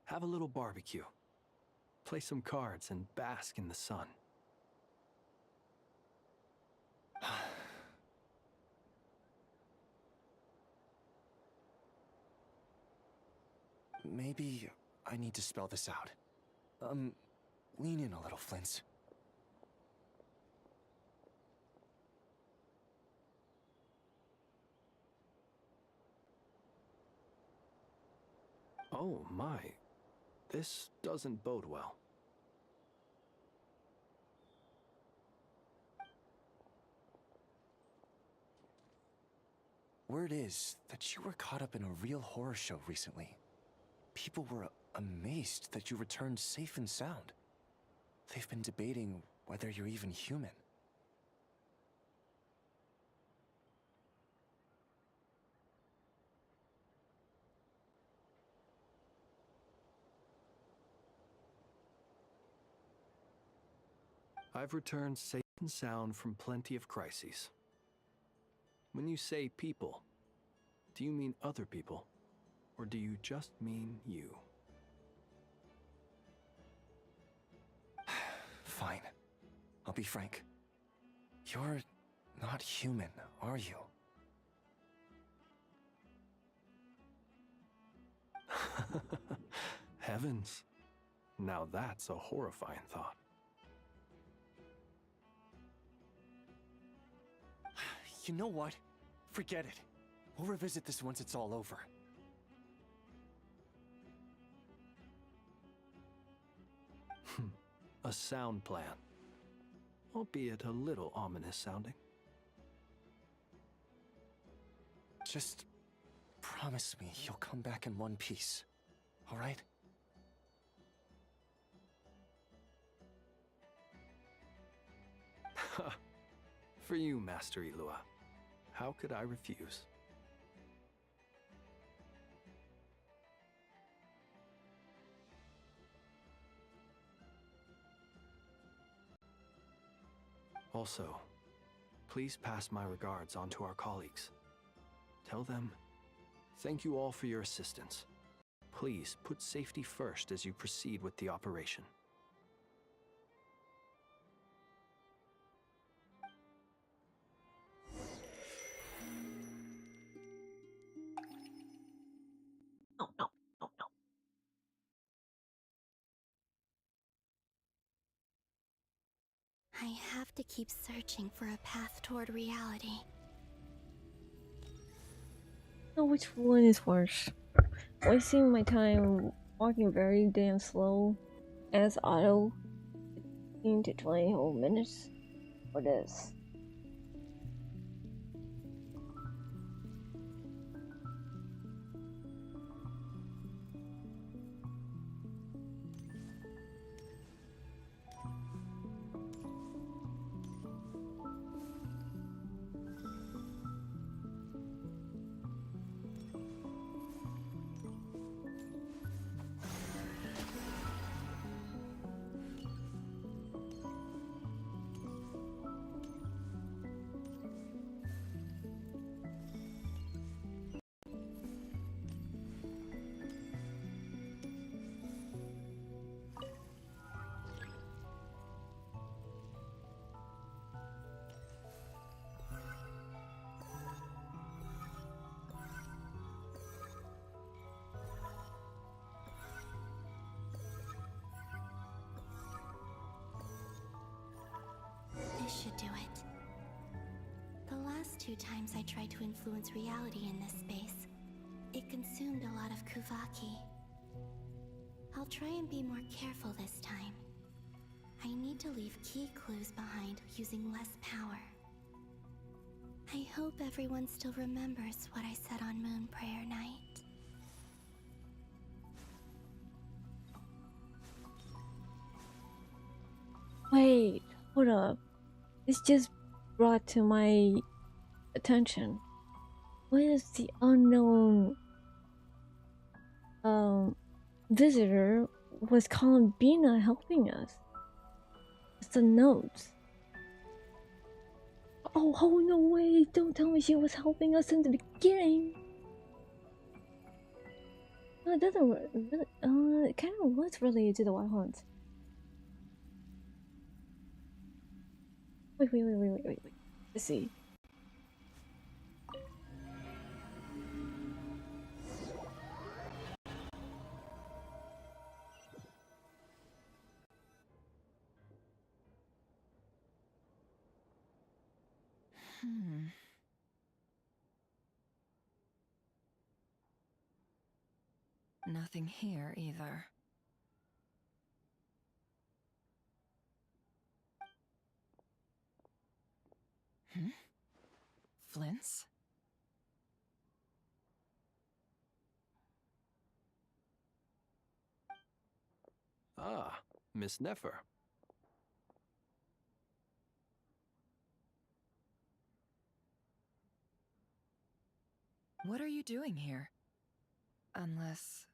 have a little barbecue, play some cards, and bask in the sun. Maybe I need to spell this out. Lean in a little, Flint. Oh my. This doesn't bode well. Word is that you were caught up in a real horror show recently. People were amazed that you returned safe and sound. They've been debating whether you're even human. I've returned safe and sound from plenty of crises. When you say people, do you mean other people? Or do you just mean you? Fine. I'll be frank. You're not human, are you? Heavens. Now that's a horrifying thought. You know what? Forget it. We'll revisit this once it's all over. A sound plan. Albeit a little ominous sounding. Just promise me you'll come back in one piece, all right? For you, Master Ilua. How could I refuse? Also, please pass my regards on to our colleagues. Tell them, thank you all for your assistance. Please put safety first as you proceed with the operation. I have to keep searching for a path toward reality. Know which one is worse. Wasting my time walking very damn slow as auto 15 to 20 whole minutes for this. This should do it. The last 2 times I tried to influence reality in this space, it consumed a lot of Kuvaki. I'll try and be more careful this time. I need to leave key clues behind using less power. I hope everyone still remembers what I said on Moon Prayer Night. Wait, hold up. This just brought to my attention. What is the unknown visitor was calling Bina helping us? It's the notes. Oh no way, don't tell me she was helping us in the beginning. No, it doesn't really, it kind of was related to the Wild Hunt. Wait. Let's see. Nothing here either. Flints? Ah, Miss Nefer. What are you doing here? Unless...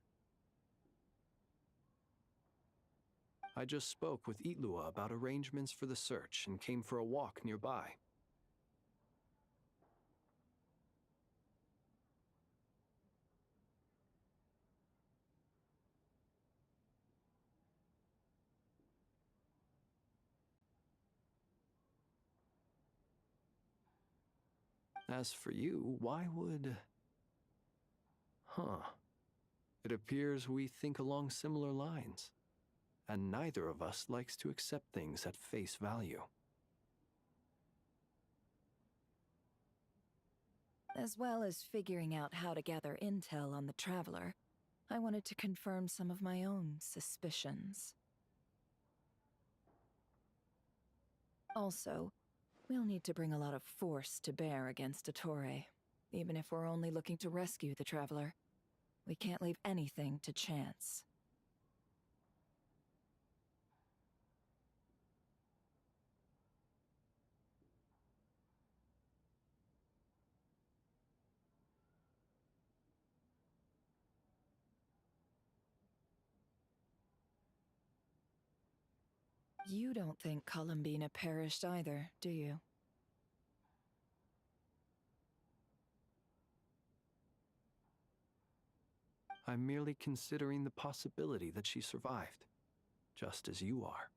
I just spoke with Itlua about arrangements for the search and came for a walk nearby. As for you, why would... Huh. It appears we think along similar lines, and neither of us likes to accept things at face value. As well as figuring out how to gather intel on the Traveler, I wanted to confirm some of my own suspicions. Also, we'll need to bring a lot of force to bear against Dottore, even if we're only looking to rescue the Traveler. We can't leave anything to chance. You don't think Columbina perished either, do you? I'm merely considering the possibility that she survived, just as you are.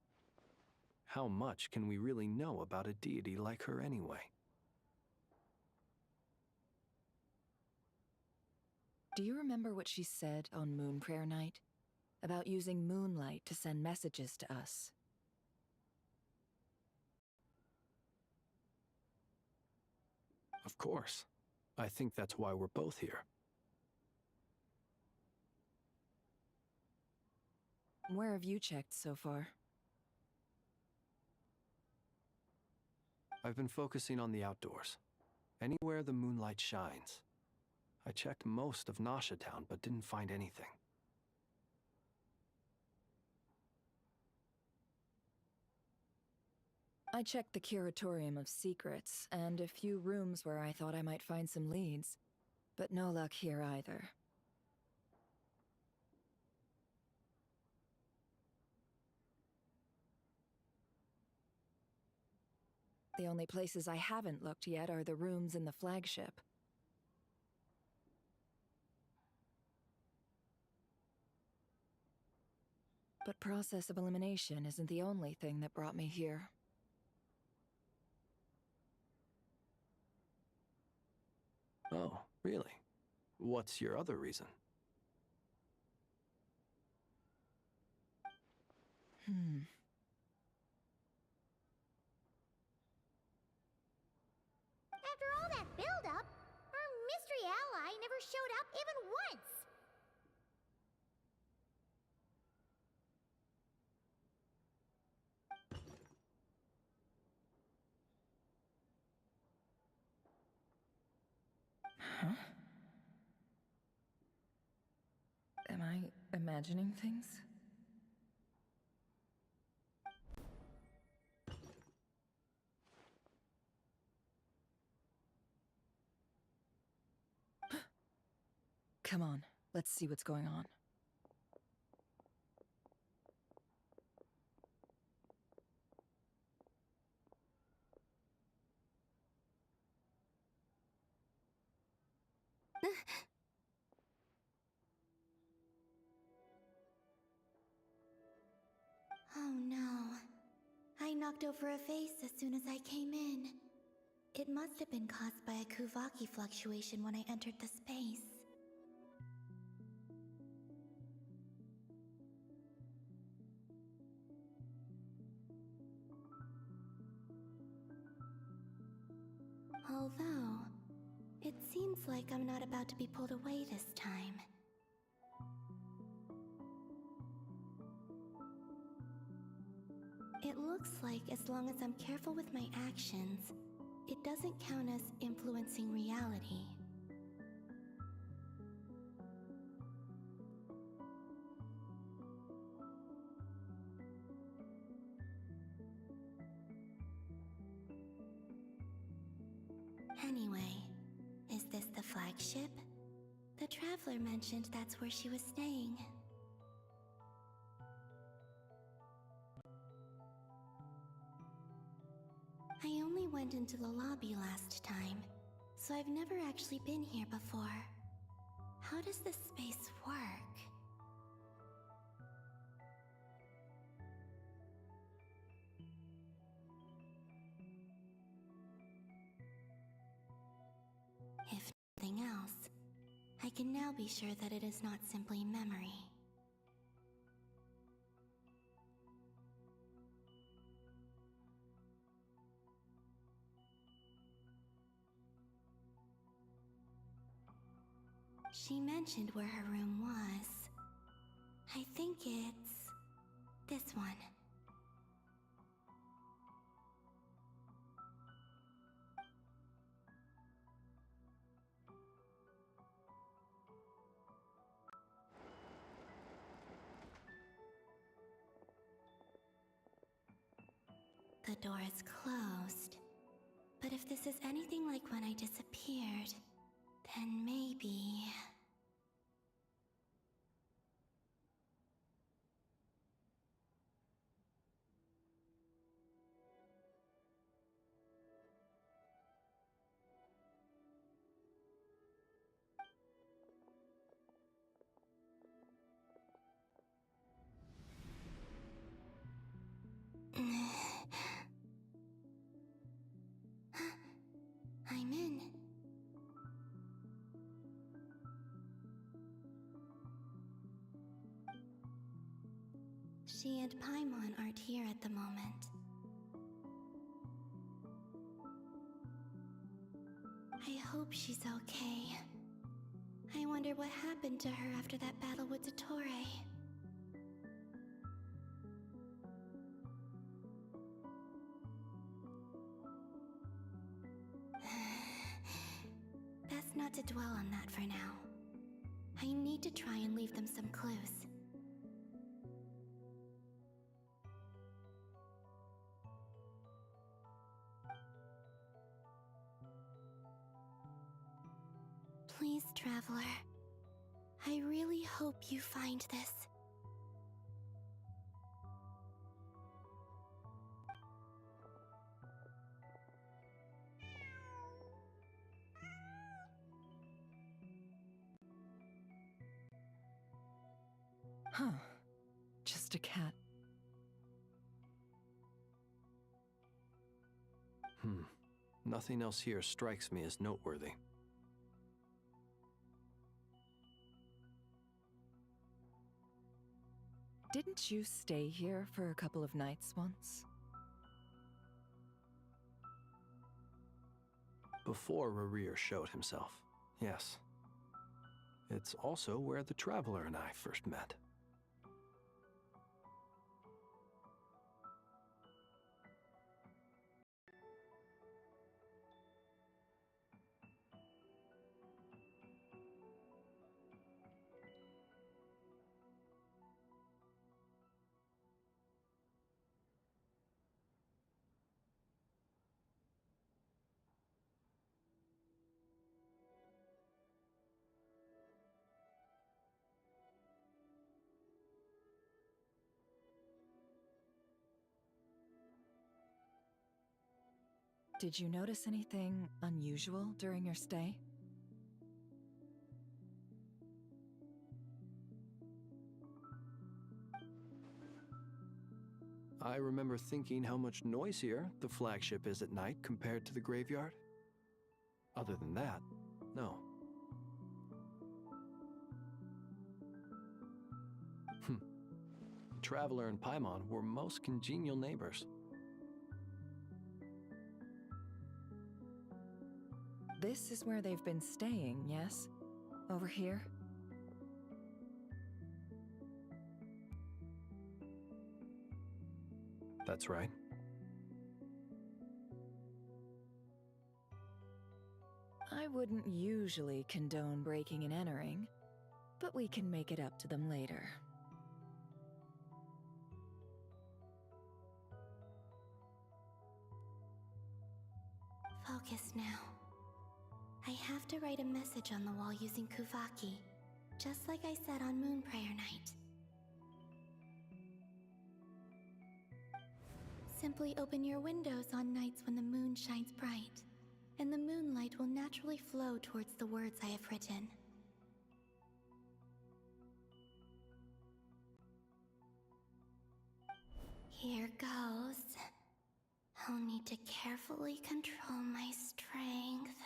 How much can we really know about a deity like her anyway? Do you remember what she said on Moon Prayer Night? About using moonlight to send messages to us? Of course. I think that's why we're both here. Where have you checked so far? I've been focusing on the outdoors. Anywhere the moonlight shines. I checked most of Nasha Town, but didn't find anything. I checked the Curatorium of Secrets, and a few rooms where I thought I might find some leads. But no luck here either. The only places I haven't looked yet are the rooms in the flagship. But process of elimination isn't the only thing that brought me here. Oh, really? What's your other reason? After all that build-up, our mystery ally never showed up even once! Huh? Am I imagining things? Come on, let's see what's going on. Oh no. I knocked over a vase as soon as I came in. It must have been caused by a Kuvaki fluctuation when I entered the space. like I'm not about to be pulled away this time. It looks like as long as I'm careful with my actions, it doesn't count as influencing reality. Anyway, is this the flagship? The Traveler mentioned that's where she was staying. I only went into the lobby last time, so I've never actually been here before. How does this space work? If nothing else, I can now be sure that it is not simply memory. She mentioned where her room was. I think it's this one. The door is closed. But if this is anything like when I disappeared, then maybe... I'm in. She and Paimon aren't here at the moment. I hope she's okay. I wonder what happened to her after that battle with Dottore. Best not to dwell on that for now. I need to try and leave them some clues. Please, Traveler. I really hope you find this. Huh. Just a cat. Nothing else here strikes me as noteworthy. Didn't you stay here for a couple of nights once? Before Rerir showed himself, yes. It's also where the Traveler and I first met. Did you notice anything unusual during your stay? I remember thinking how much noisier the flagship is at night compared to the graveyard. Other than that, no. Traveler and Paimon were most congenial neighbors. This is where they've been staying, yes? Over here? That's right. I wouldn't usually condone breaking and entering, but we can make it up to them later. Focus now. I have to write a message on the wall using Kuvaki, just like I said on Moon Prayer Night. Simply open your windows on nights when the moon shines bright, and the moonlight will naturally flow towards the words I have written. Here goes. I'll need to carefully control my strength.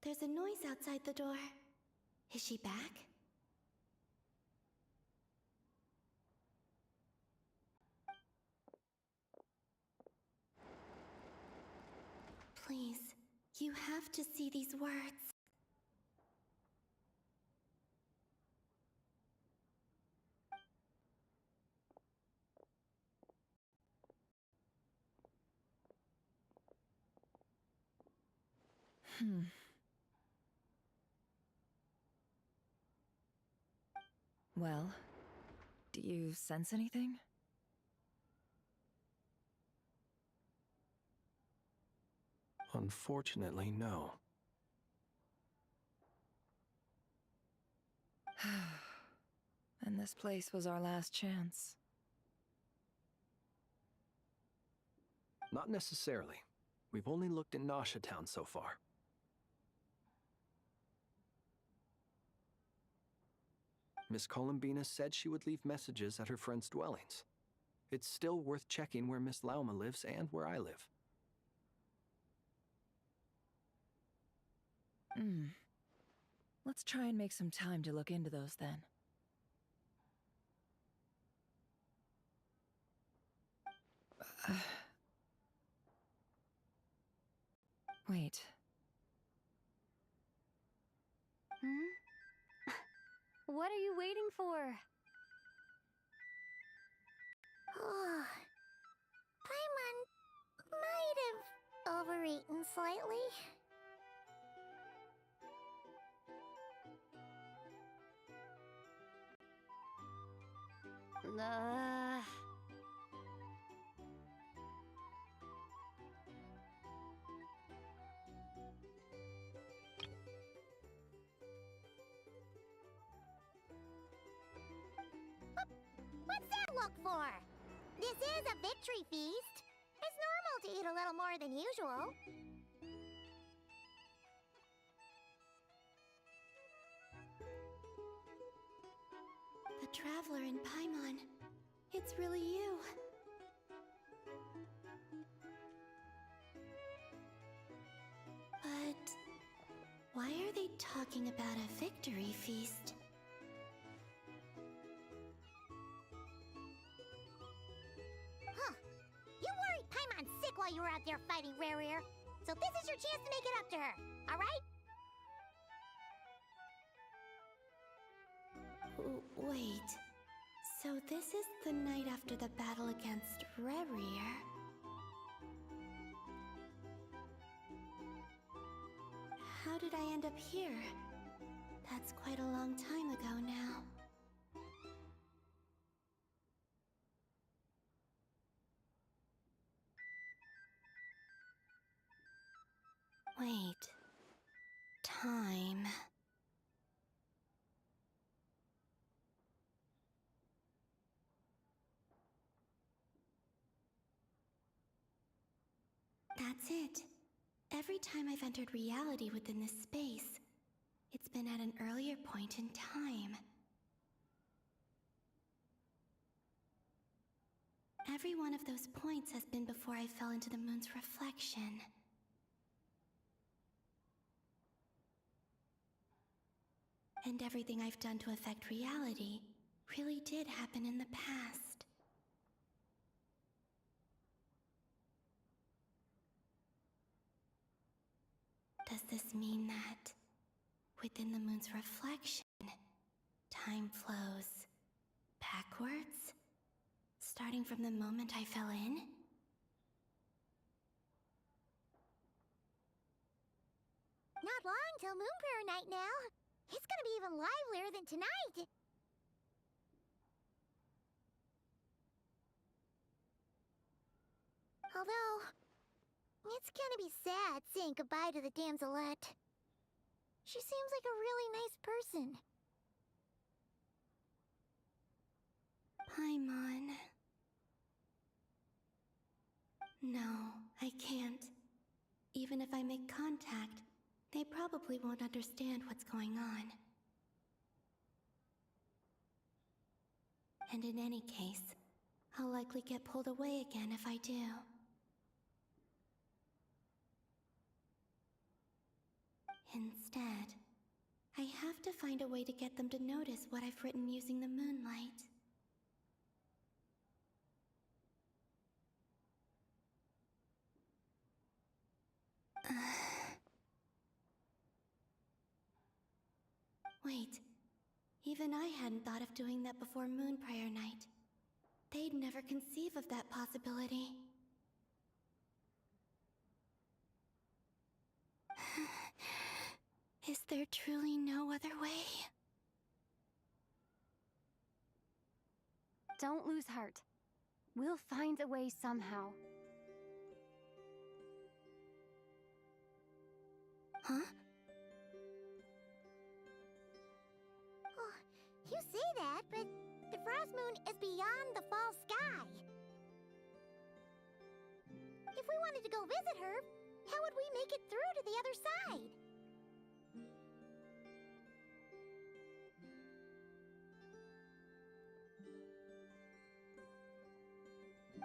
There's a noise outside the door. Is she back? Please, you have to see these words. Well, do you sense anything? Unfortunately, no. And this place was our last chance. Not necessarily. We've only looked in Nasha Town so far. Miss Columbina said she would leave messages at her friends' dwellings. It's still worth checking where Miss Lauma lives and where I live. Let's try and make some time to look into those then. Wait. What are you waiting for? Paimon might have overeaten slightly. What's that look for? This is a victory feast. It's normal to eat a little more than usual. The Traveler in Paimon. It's really you. But why are they talking about a victory feast? you were out there fighting Rare. So this is your chance to make it up to her, alright? Wait. So this is the night after the battle against Rare. How did I end up here? That's quite a long time ago now. Wait. Time. That's it. Every time I've entered reality within this space, it's been at an earlier point in time. Every one of those points has been before I fell into the moon's reflection. And everything I've done to affect reality really did happen in the past. Does this mean that, within the moon's reflection, time flows backwards? Starting from the moment I fell in? Not long till Moon Prayer night now. It's gonna be even livelier than tonight. Although, it's gonna be sad saying goodbye to the damselette. She seems like a really nice person. Paimon. No, I can't. Even if I make contact, they probably won't understand what's going on. And in any case, I'll likely get pulled away again if I do. Instead, I have to find a way to get them to notice what I've written using the moonlight. Wait, even I hadn't thought of doing that before Moon Prayer night. They'd never conceive of that possibility. Is there truly no other way? Don't lose heart. We'll find a way somehow. Huh? Oh, you say that, but the Frost Moon is beyond the fall sky. If we wanted to go visit her, how would we make it through to the other side?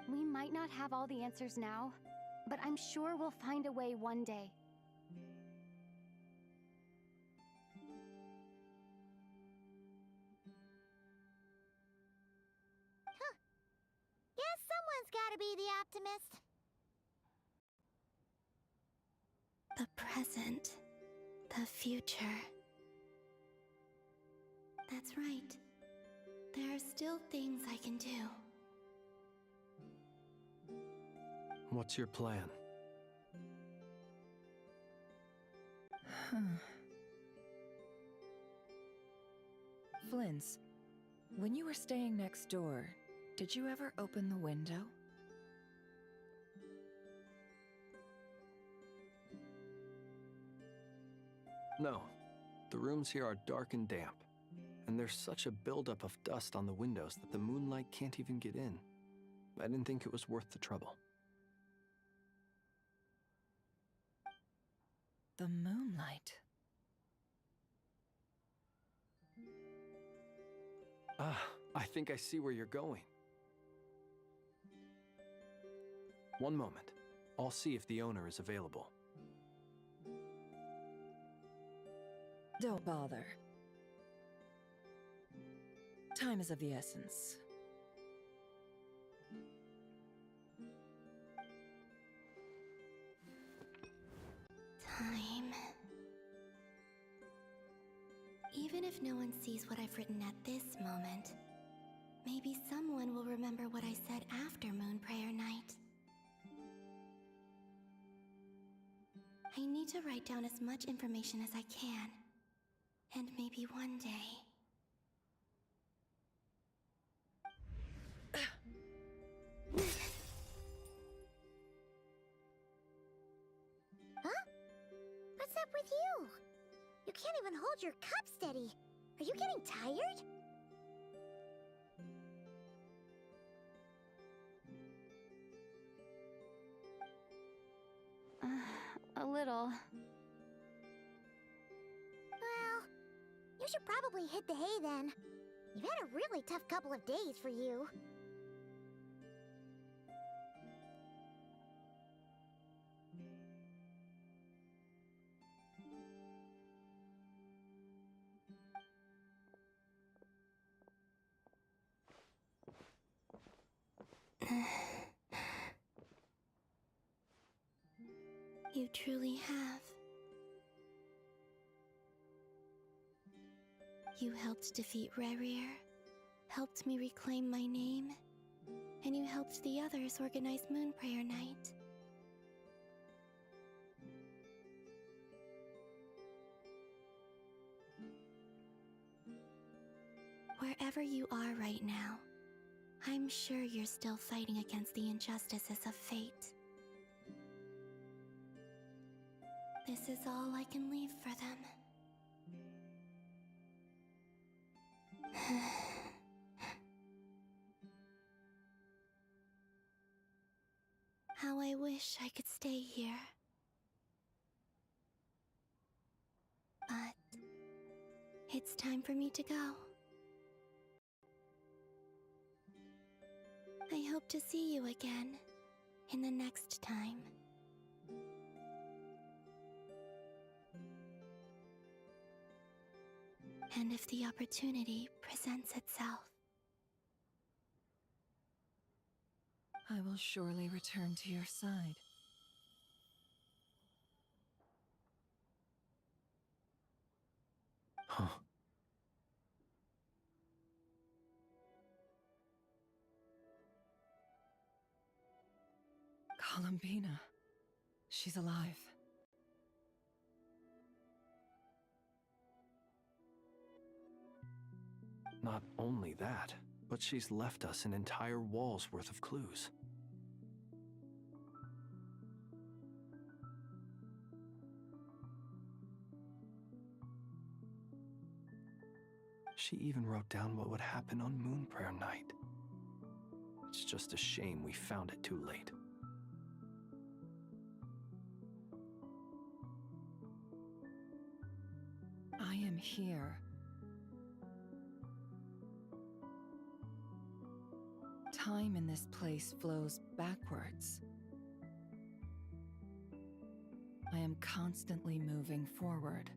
We might not have all the answers now, but I'm sure we'll find a way one day. Huh. Guess someone's gotta be the optimist. The present. The future. That's right. There are still things I can do. What's your plan? Flint's, when you were staying next door, did you ever open the window? No. The rooms here are dark and damp, and there's such a buildup of dust on the windows that the moonlight can't even get in. I didn't think it was worth the trouble. The moonlight. Ah, I think I see where you're going. One moment. I'll see if the owner is available. Don't bother. Time is of the essence. Time. Even if no one sees what I've written at this moment, maybe someone will remember what I said after Moon Prayer Night. I need to write down as much information as I can. And maybe one day... Huh? What's up with you? You can't even hold your cup steady. Are you getting tired? A little. Well, you should probably hit the hay then. You've had a really tough couple of days for you. You truly have. You helped defeat Rerir, helped me reclaim my name, and you helped the others organize Moon Prayer Night. Wherever you are right now, I'm sure you're still fighting against the injustices of fate. This is all I can leave for them. How I wish I could stay here. But it's time for me to go. I hope to see you again in the next time. And if the opportunity presents itself. I will surely return to your side. Huh. Columbina. She's alive. Not only that, but she's left us an entire wall's worth of clues. She even wrote down what would happen on Moon Prayer Night. It's just a shame we found it too late. I am here. Time in this place flows backwards. I am constantly moving forward.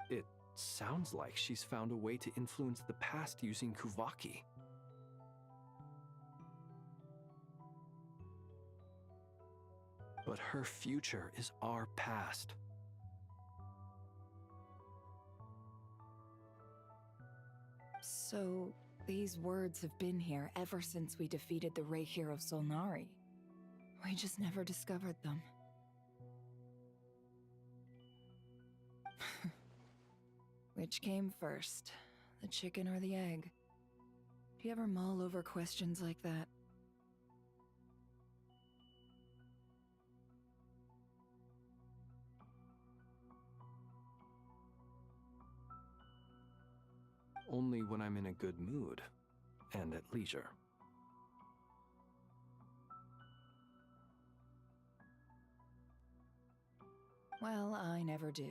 It sounds like she's found a way to influence the past using Kuvaki. But her future is our past. So, these words have been here ever since we defeated the Ray Hero Solnari. We just never discovered them. Which came first, the chicken or the egg? Do you ever mull over questions like that? Only when I'm in a good mood and at leisure. Well, I never do.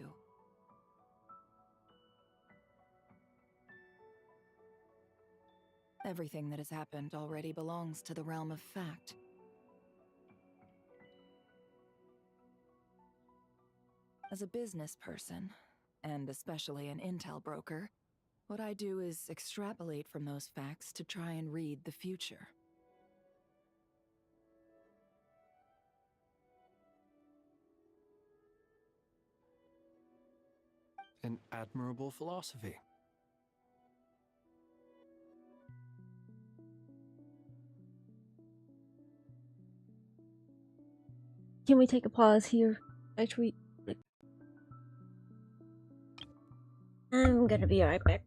Everything that has happened already belongs to the realm of fact. As a business person, and especially an intel broker, what I do is extrapolate from those facts to try and read the future. An admirable philosophy. Can we take a pause here? Actually, I'm gonna be right back.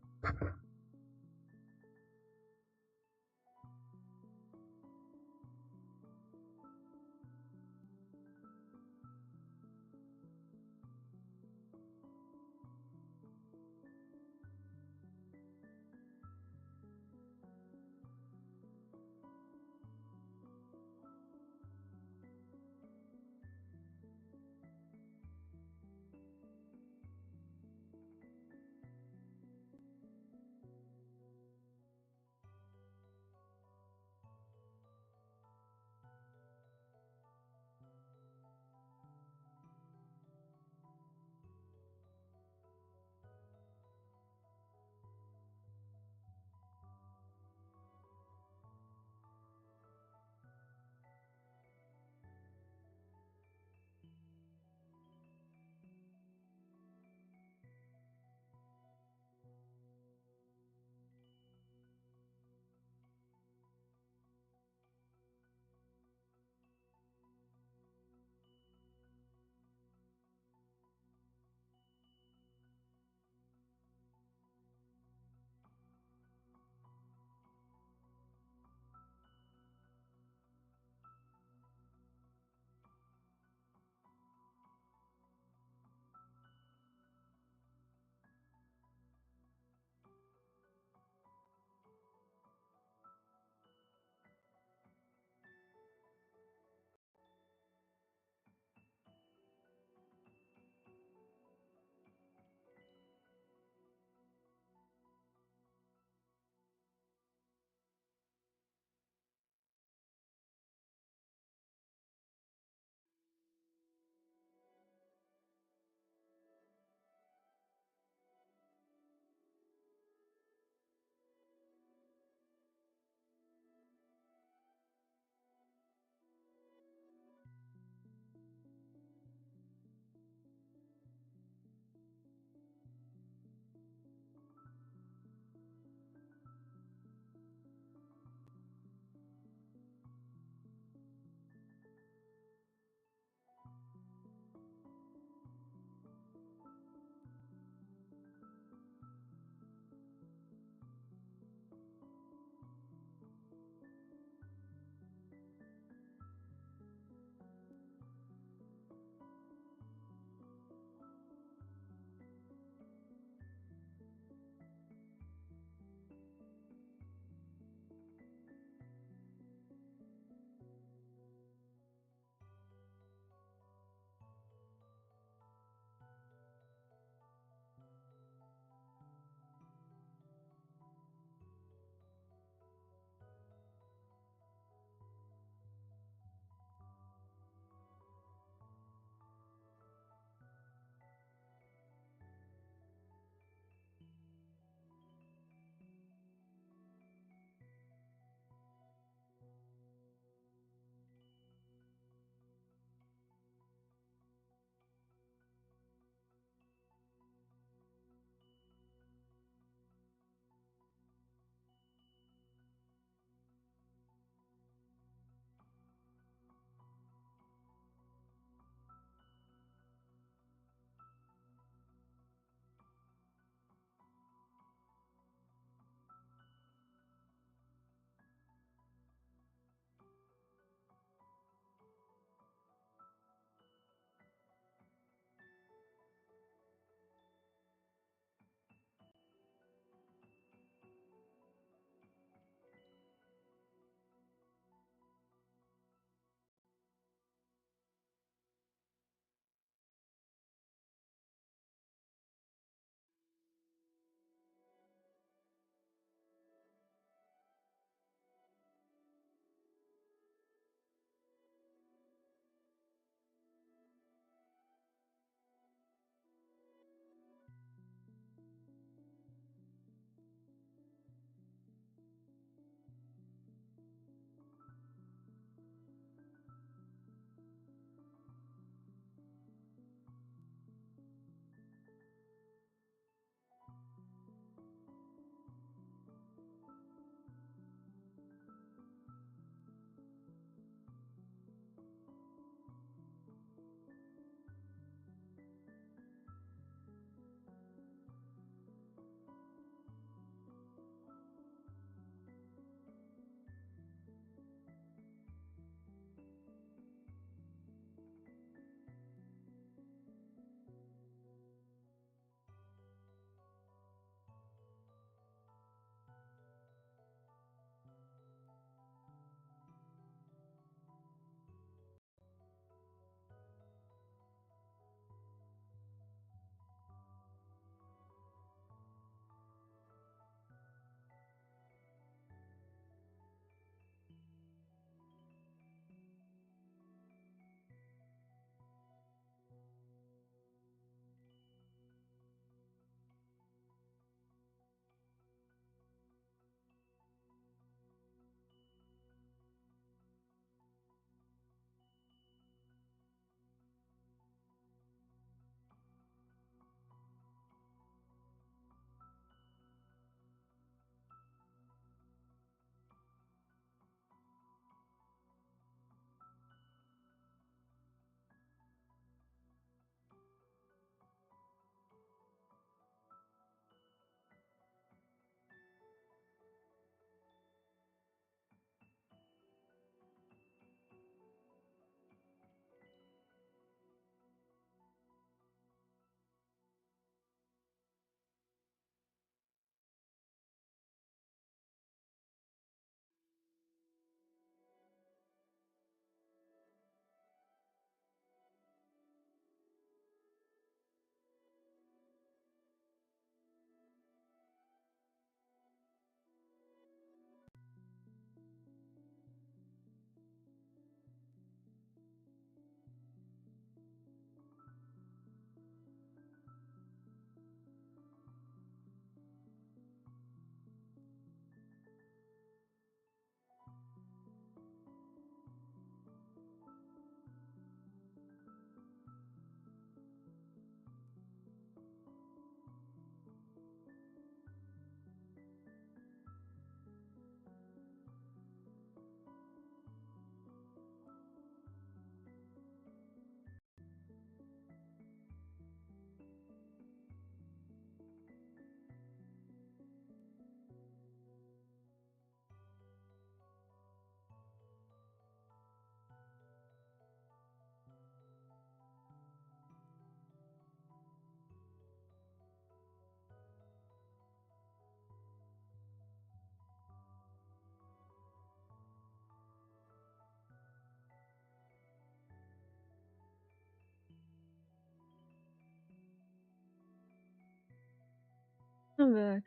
I'm back.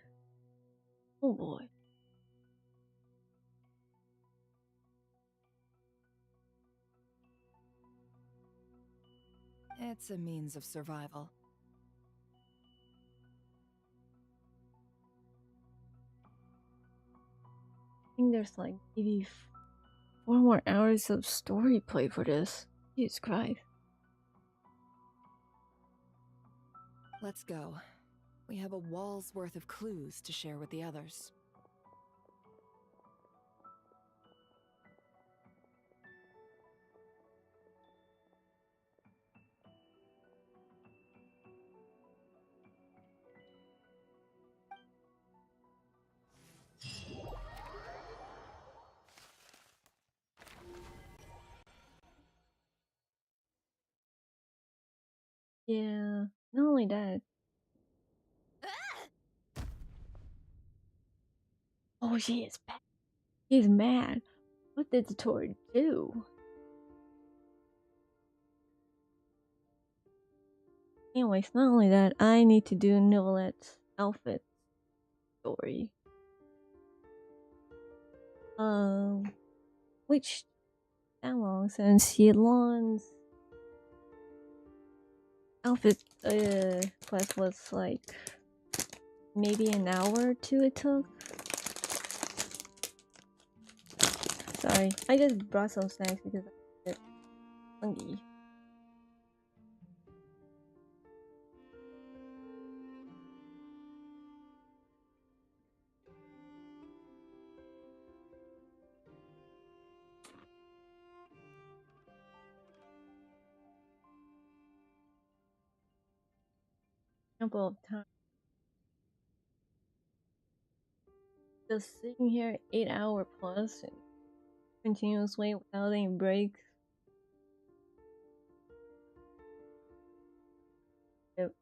Oh boy. It's a means of survival. I think there's like maybe 4 more hours of story play for this. Jesus Christ. Let's go. We have a wall's worth of clues to share with the others. Yeah, not only that. Oh, she is bad. He's mad. What did the Tory do? Anyways, not only that, I need to do Nicolette's outfit story. Which that long since Yedlon's outfit quest was like maybe an hour or two it took. Sorry, I just brought some snacks because I'm hungry. Ample of time. Just sitting here 8 hour plus and continuously without any breaks. Yep.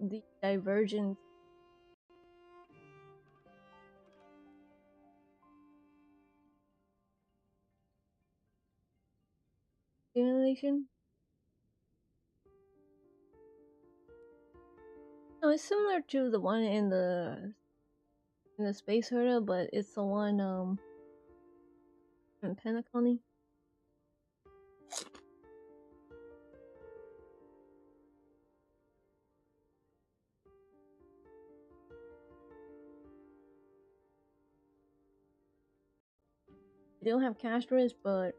The divergence simulation. No, it's similar to the one in the space hurdle, but it's the one in Pentacony. They don't have castress, but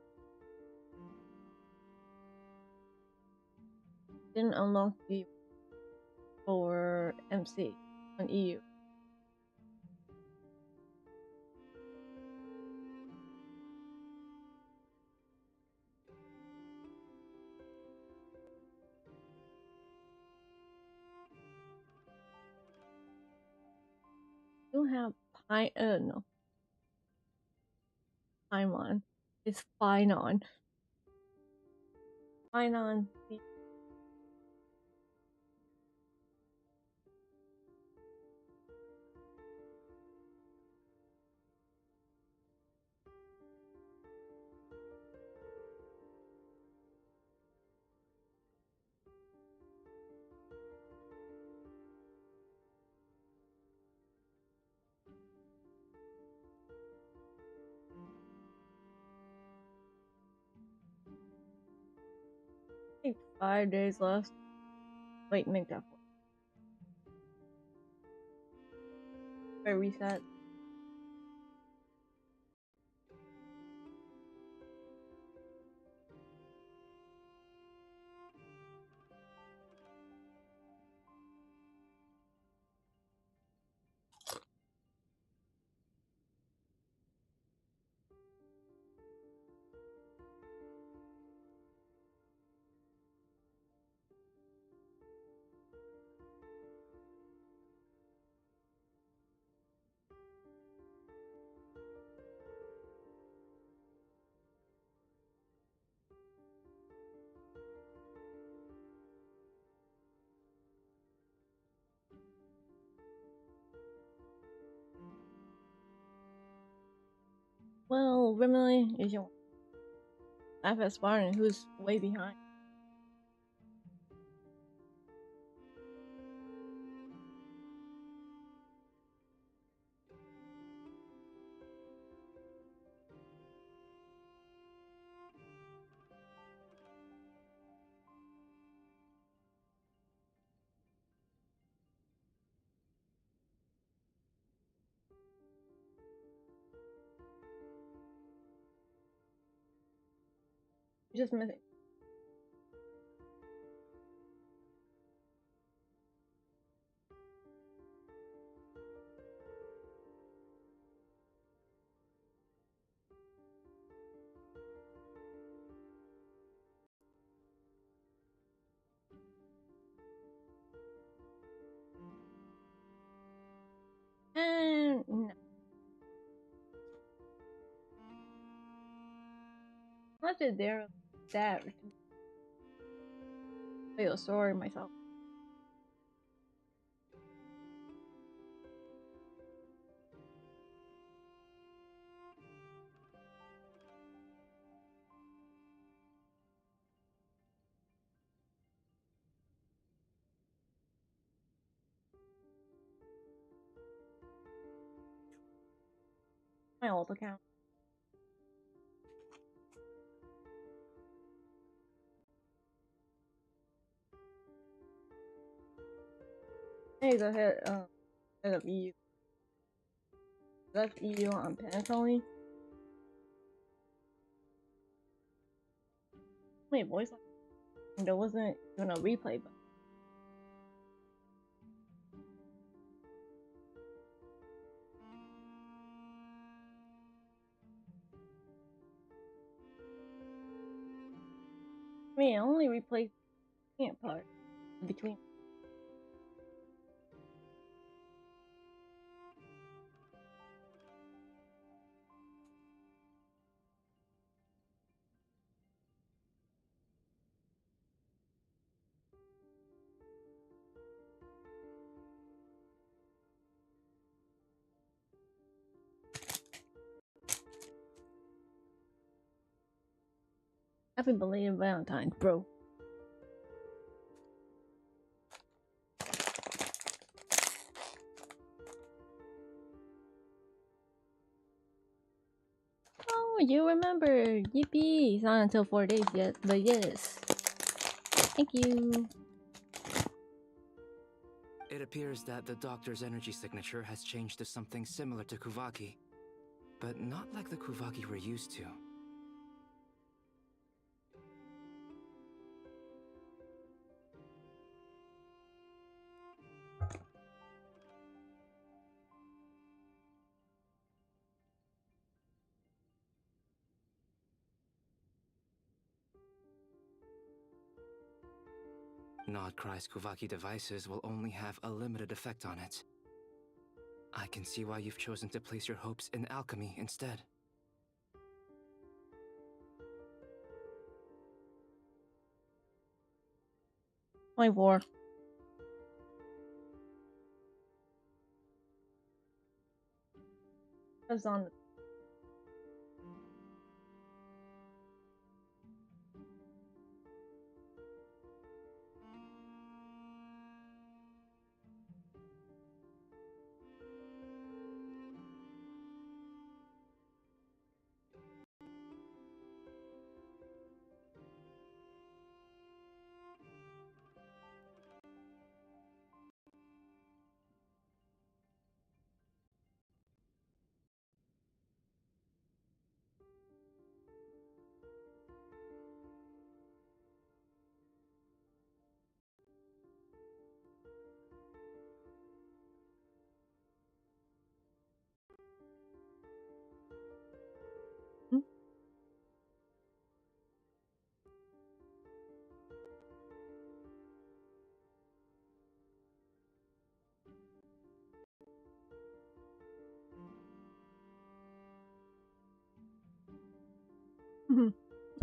didn't unlock the for MC on EU. You have no. Paimon. It's Finon. Finon. I think 5 days left. Wait, make that 4. Wait, reset. Oh, really? Is your laugh at Spartan, who's way behind? Just missing. And no. Unless it's there, that I feel sorry myself. My old account. Hey, go ahead. Head of EU. That's EU on pants only. Wait, voice. There wasn't even a replay button. I mean, I only replaced the can't part between. Happy belated Valentine's, bro. Oh, you remember. Yippee. It's not until 4 days yet, but yes. Thank you. It appears that the doctor's energy signature has changed to something similar to Kuvaki, but not like the Kuvaki we're used to. Nodcry's Kuvaki devices will only have a limited effect on it. I can see why you've chosen to place your hopes in alchemy instead. 24. That's on the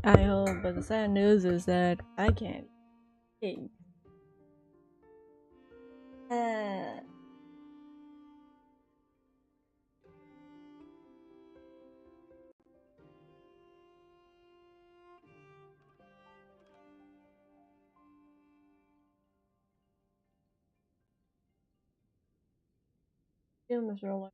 I hope, but the sad news is that I can't. Hey. Yeah, Mr. Like.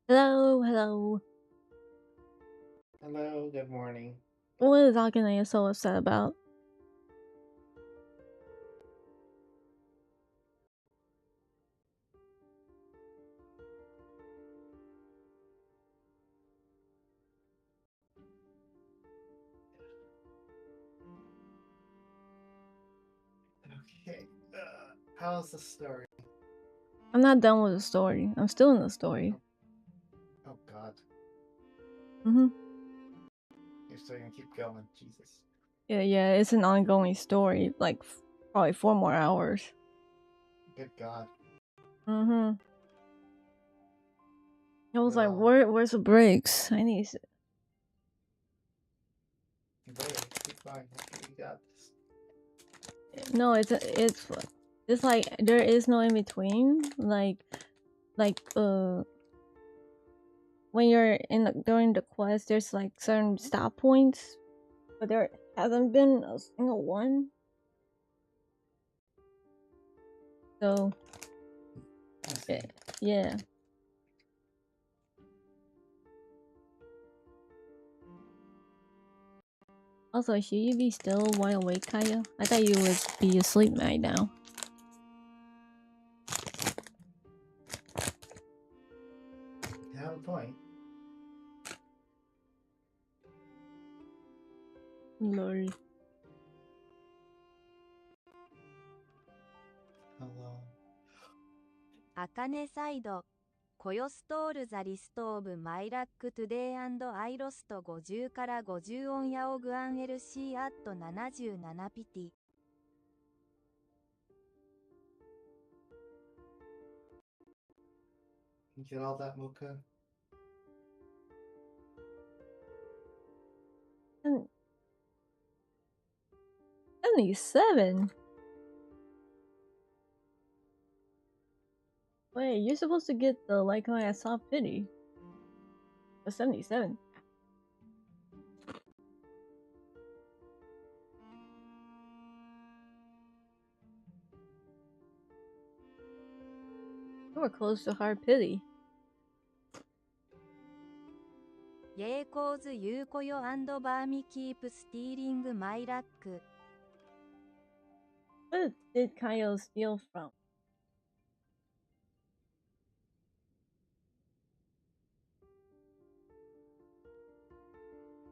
Hello, hello. Hello, good morning. What is Akane so upset about? Okay, how's the story? I'm not done with the story. I'm still in the story. Oh God, Mhm. you're still gonna keep going, Jesus. Yeah, it's an ongoing story, like probably 4 more hours. Good God. Mhm. I was like, Well, where's the breaks? I need. wait, keep going. Okay, you got this. No, it's like there is no in between. Like when you're during the quest, there's like certain stop points, but there hasn't been a single one. So yeah. Also, should you be still wide awake, Kaya? I thought you would be asleep right now. You have a point. Lol. Hello. アカネサイドコヨストールザリストオブマイラックトゥデイアイロスト50から50オンヤオグアン LC アット77ピティ You get all that, Mocha? 77. Wait, you're supposed to get the like how I saw pity. The 77. You were close to hard pity. イェーコーズユーコヨバーミキープスティーリングマイラック What did Kaio steal from?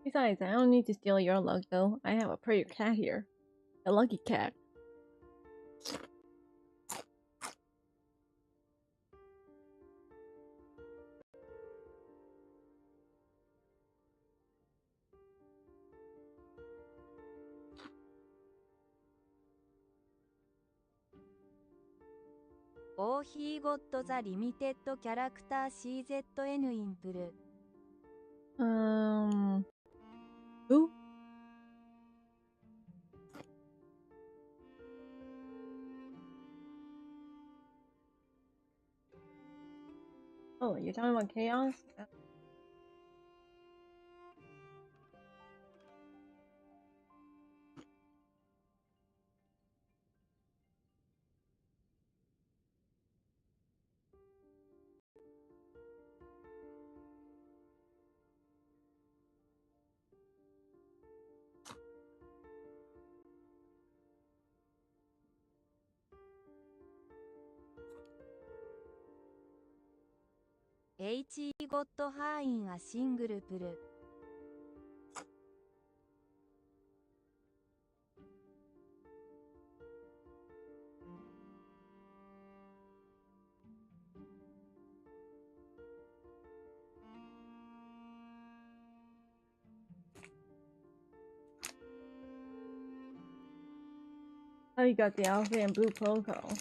Besides, I don't need to steal your luck though. I have a pretty cat here. A lucky cat. Oh, he got the limited character CZN インプル Who? Oh, you're talking about Chaos? H ゴッドハインはシングルプル Oh, you got the outfit and blue protocol.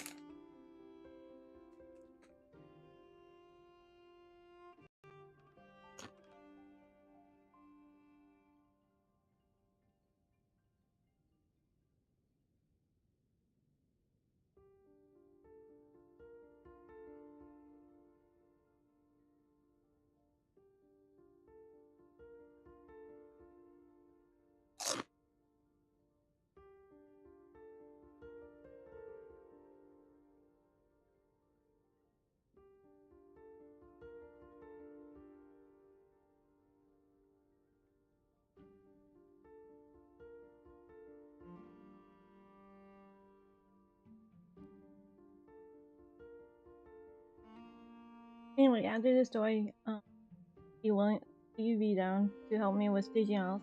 Anyway, after the story, he went UV down to help me with staging out.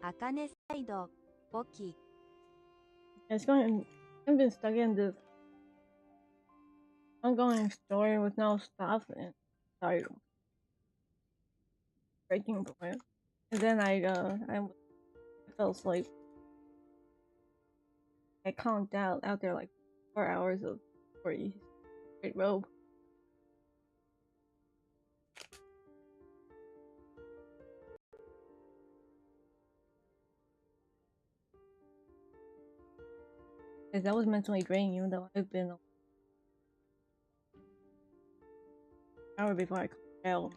Akane side, Boki. It's going. I've been stuck in this ongoing story with no stuff and sorry, breaking point. And then I fell asleep. I conked out there like 4 hours of free straight rope. Because that was mentally draining, even though I've been an hour before I conked out.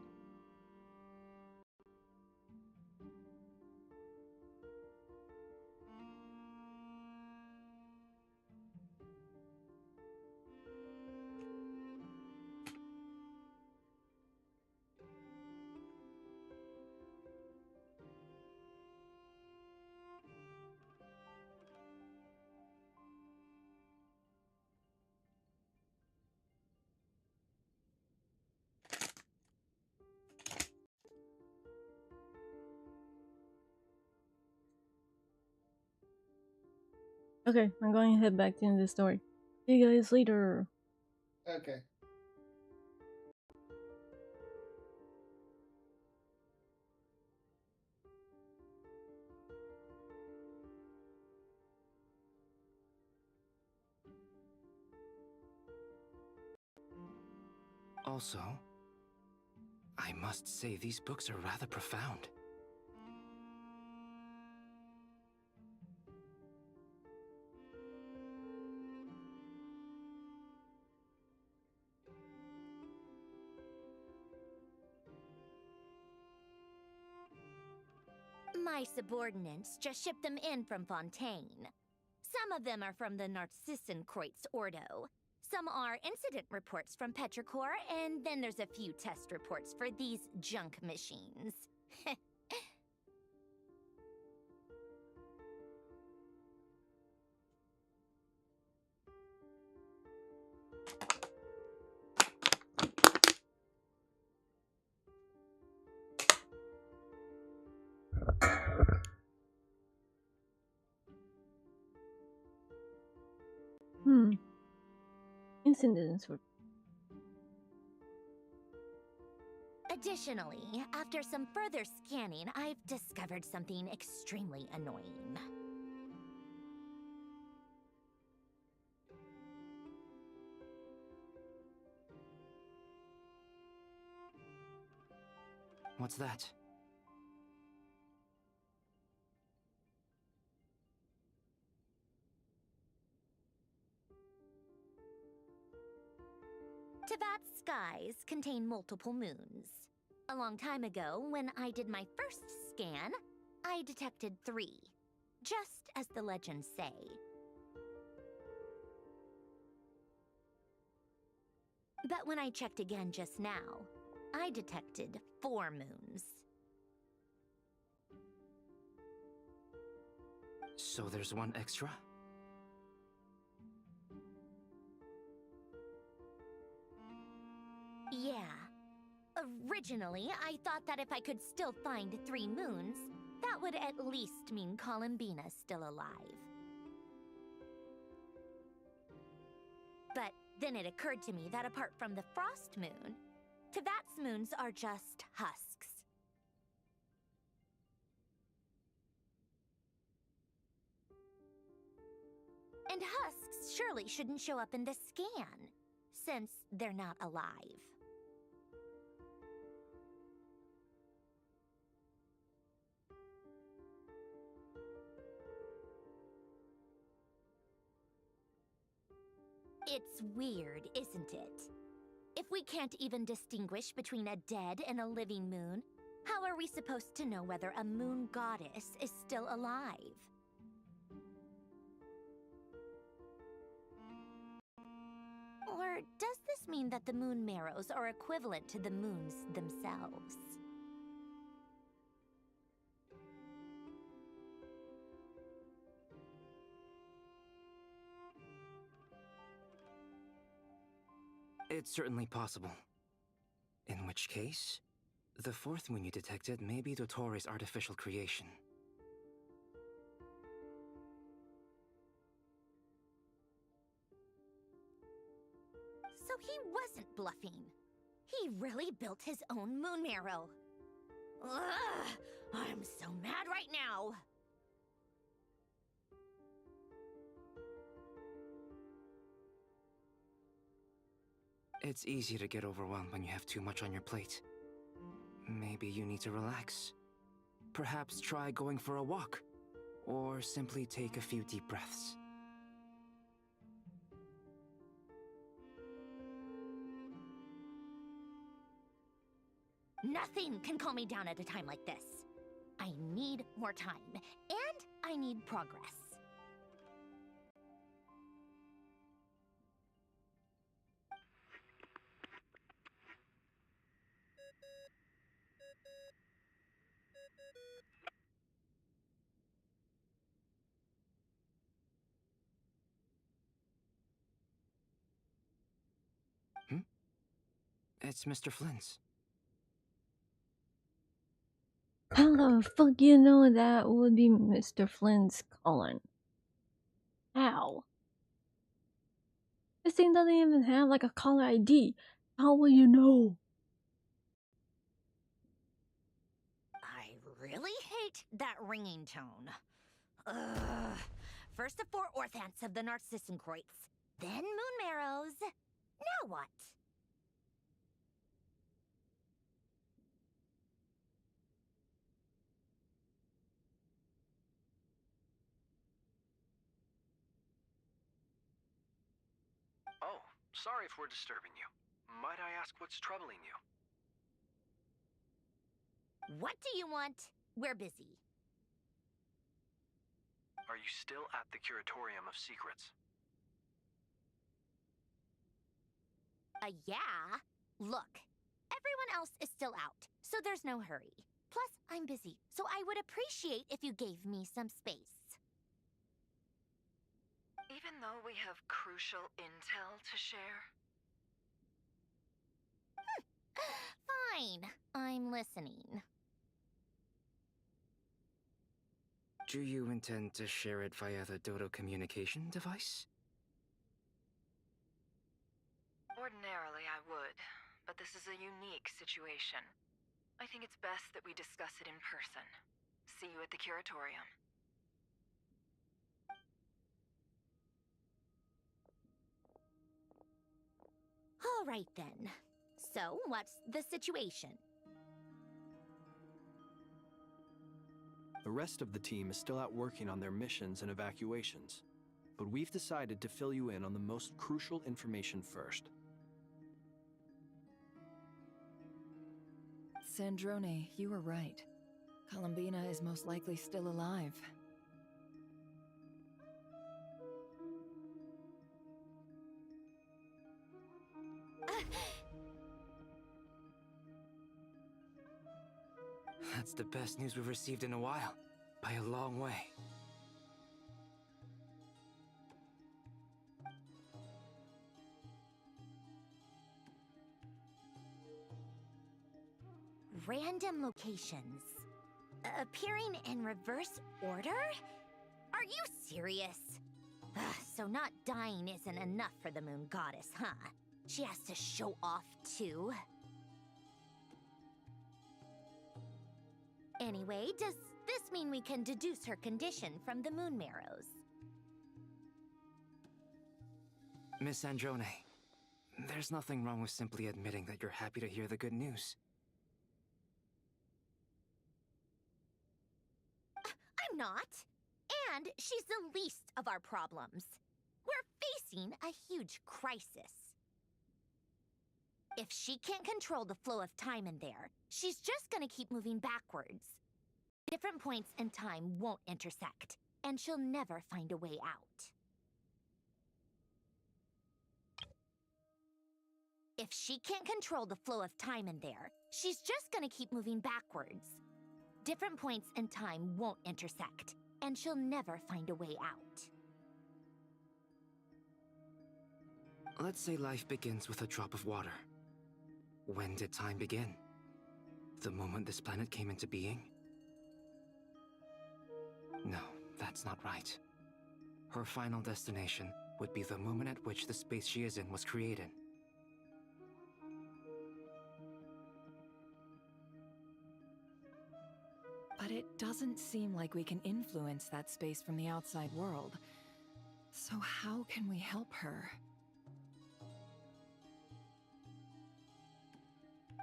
Okay, I'm going to head back to the story. See you guys later. Okay. Also, I must say these books are rather profound. My subordinates just shipped them in from Fontaine. Some of them are from the Narcissenkreuz Ordo. Some are incident reports from Petrichor, and then there's a few test reports for these junk machines. Incidents were. Additionally, after some further scanning, I've discovered something extremely annoying. What's that? Teyvat's skies contain multiple moons. A long time ago, when I did my first scan, I detected 3, just as the legends say. But when I checked again just now, I detected 4 moons. So there's one extra? Yeah. Originally, I thought that if I could still find 3 moons, that would at least mean Columbina's still alive. But then it occurred to me that apart from the Frost Moon, Teyvat's moons are just husks. And husks surely shouldn't show up in the scan, since they're not alive. It's weird, isn't it? If we can't even distinguish between a dead and a living moon, how are we supposed to know whether a moon goddess is still alive? Or does this mean that the moon marrows are equivalent to the moons themselves? It's certainly possible. In which case, the fourth moon you detected may be Dottoro's artificial creation. So he wasn't bluffing. He really built his own moon marrow. Ugh! I'm so mad right now! It's easy to get overwhelmed when you have too much on your plate. Maybe you need to relax. Perhaps try going for a walk, or simply take a few deep breaths. Nothing can calm me down at a time like this. I need more time, and I need progress. It's Mr. Flynn's. How the fuck you know that would be Mr. Flynn's calling? How? This thing doesn't even have like a caller ID. How will you know? I really hate that ringing tone. Ugh. First the 4 orthants of the Narcissenkreuz, then moon marrows. Now what? Oh, sorry if we're disturbing you. Might I ask what's troubling you? What do you want? We're busy. Are you still at the Curatorium of Secrets? Yeah. Look, everyone else is still out, so there's no hurry. Plus, I'm busy, so I would appreciate if you gave me some space. Even though we have crucial intel to share? Fine, I'm listening. Do you intend to share it via the Dodo communication device? Ordinarily, I would, but this is a unique situation. I think it's best that we discuss it in person. See you at the Curatorium. All right then. So, what's the situation? The rest of the team is still out working on their missions and evacuations, but we've decided to fill you in on the most crucial information first. Sandrone, you were right. Columbina is most likely still alive. That's the best news we've received in a while, by a long way. Random locations. Appearing in reverse order? Are you serious? So not dying isn't enough for the moon goddess, huh? She has to show off too. Anyway, does this mean we can deduce her condition from the moon marrows? Miss Androne, there's nothing wrong with simply admitting that you're happy to hear the good news. I'm not. And she's the least of our problems. We're facing a huge crisis. If she can't control the flow of time in there, she's just gonna keep moving backwards. Different points in time won't intersect, and she'll never find a way out. If she can't control the flow of time in there, she's just gonna keep moving backwards. Different points in time won't intersect, and she'll never find a way out. Let's say life begins with a drop of water. When did time begin? The moment this planet came into being? No, that's not right. Her final destination would be the moment at which the space she is in was created. But it doesn't seem like we can influence that space from the outside world. So how can we help her?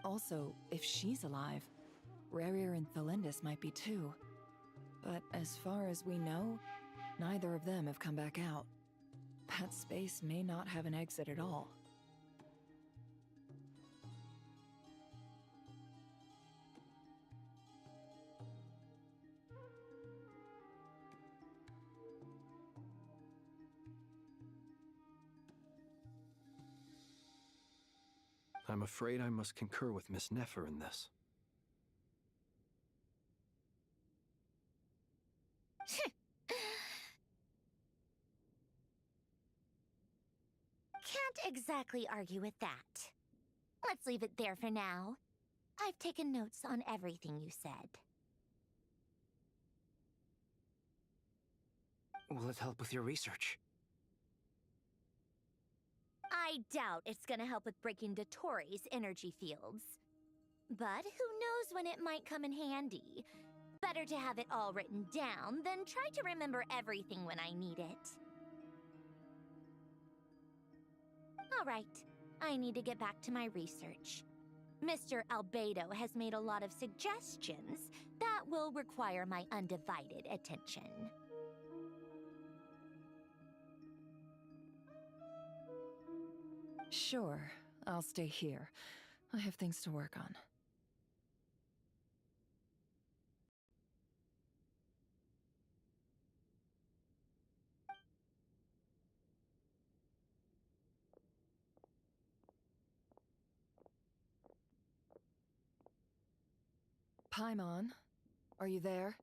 Also, if she's alive, Rerir and Thelindis might be too. But as far as we know, neither of them have come back out. That space may not have an exit at all. I'm afraid I must concur with Miss Nefer in this. Can't exactly argue with that. Let's leave it there for now. I've taken notes on everything you said. Will it help with your research? I doubt it's gonna help with breaking Dotori's energy fields. But who knows when it might come in handy. Better to have it all written down than try to remember everything when I need it. Alright, I need to get back to my research. Mr. Albedo has made a lot of suggestions that will require my undivided attention. Sure, I'll stay here. I have things to work on. Paimon, are you there?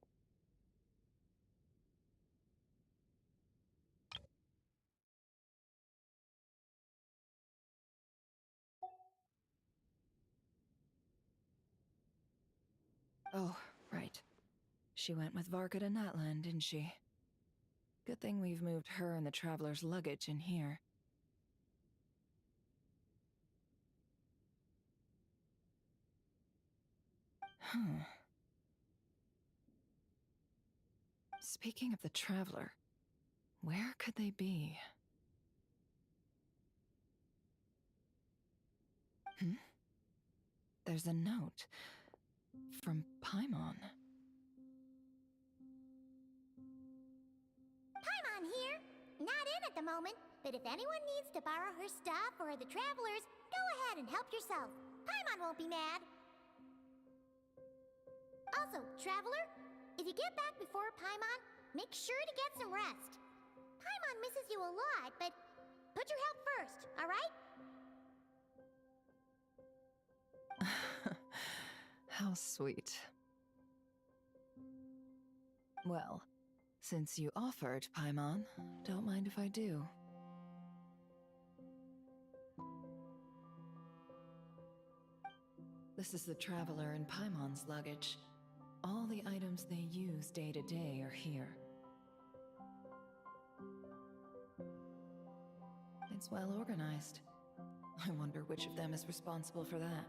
Oh, right. She went with Varka to Natlan, didn't she? Good thing we've moved her and the Traveler's luggage in here. Speaking of the Traveler, where could they be? There's a note from Paimon. Paimon here. Not in at the moment, but if anyone needs to borrow her stuff or the Travelers, go ahead and help yourself. Paimon won't be mad. Also, Traveler, if you get back before Paimon, make sure to get some rest. Paimon misses you a lot, but put your health first, alright? How sweet. Well, since you offered, Paimon, don't mind if I do. This is the Traveler and Paimon's luggage. All the items they use day to day are here. It's well organized. I wonder which of them is responsible for that.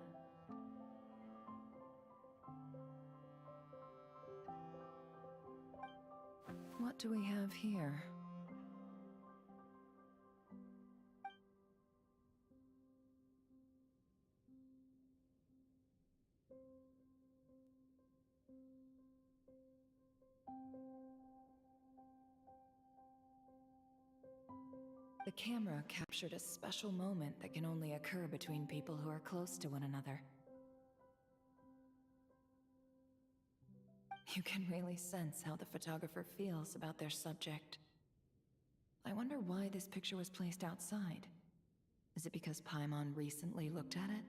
What do we have here? The camera captured a special moment that can only occur between people who are close to one another. You can really sense how the photographer feels about their subject. I wonder why this picture was placed outside. Is it because Paimon recently looked at it?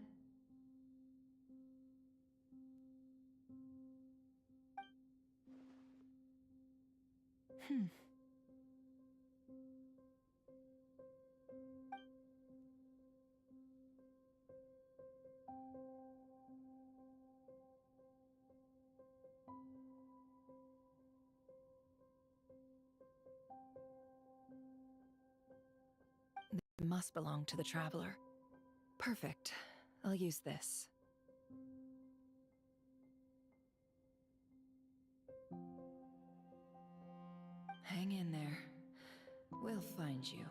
must belong to the traveler. Perfect. I'll use this. Hang in there. We'll find you.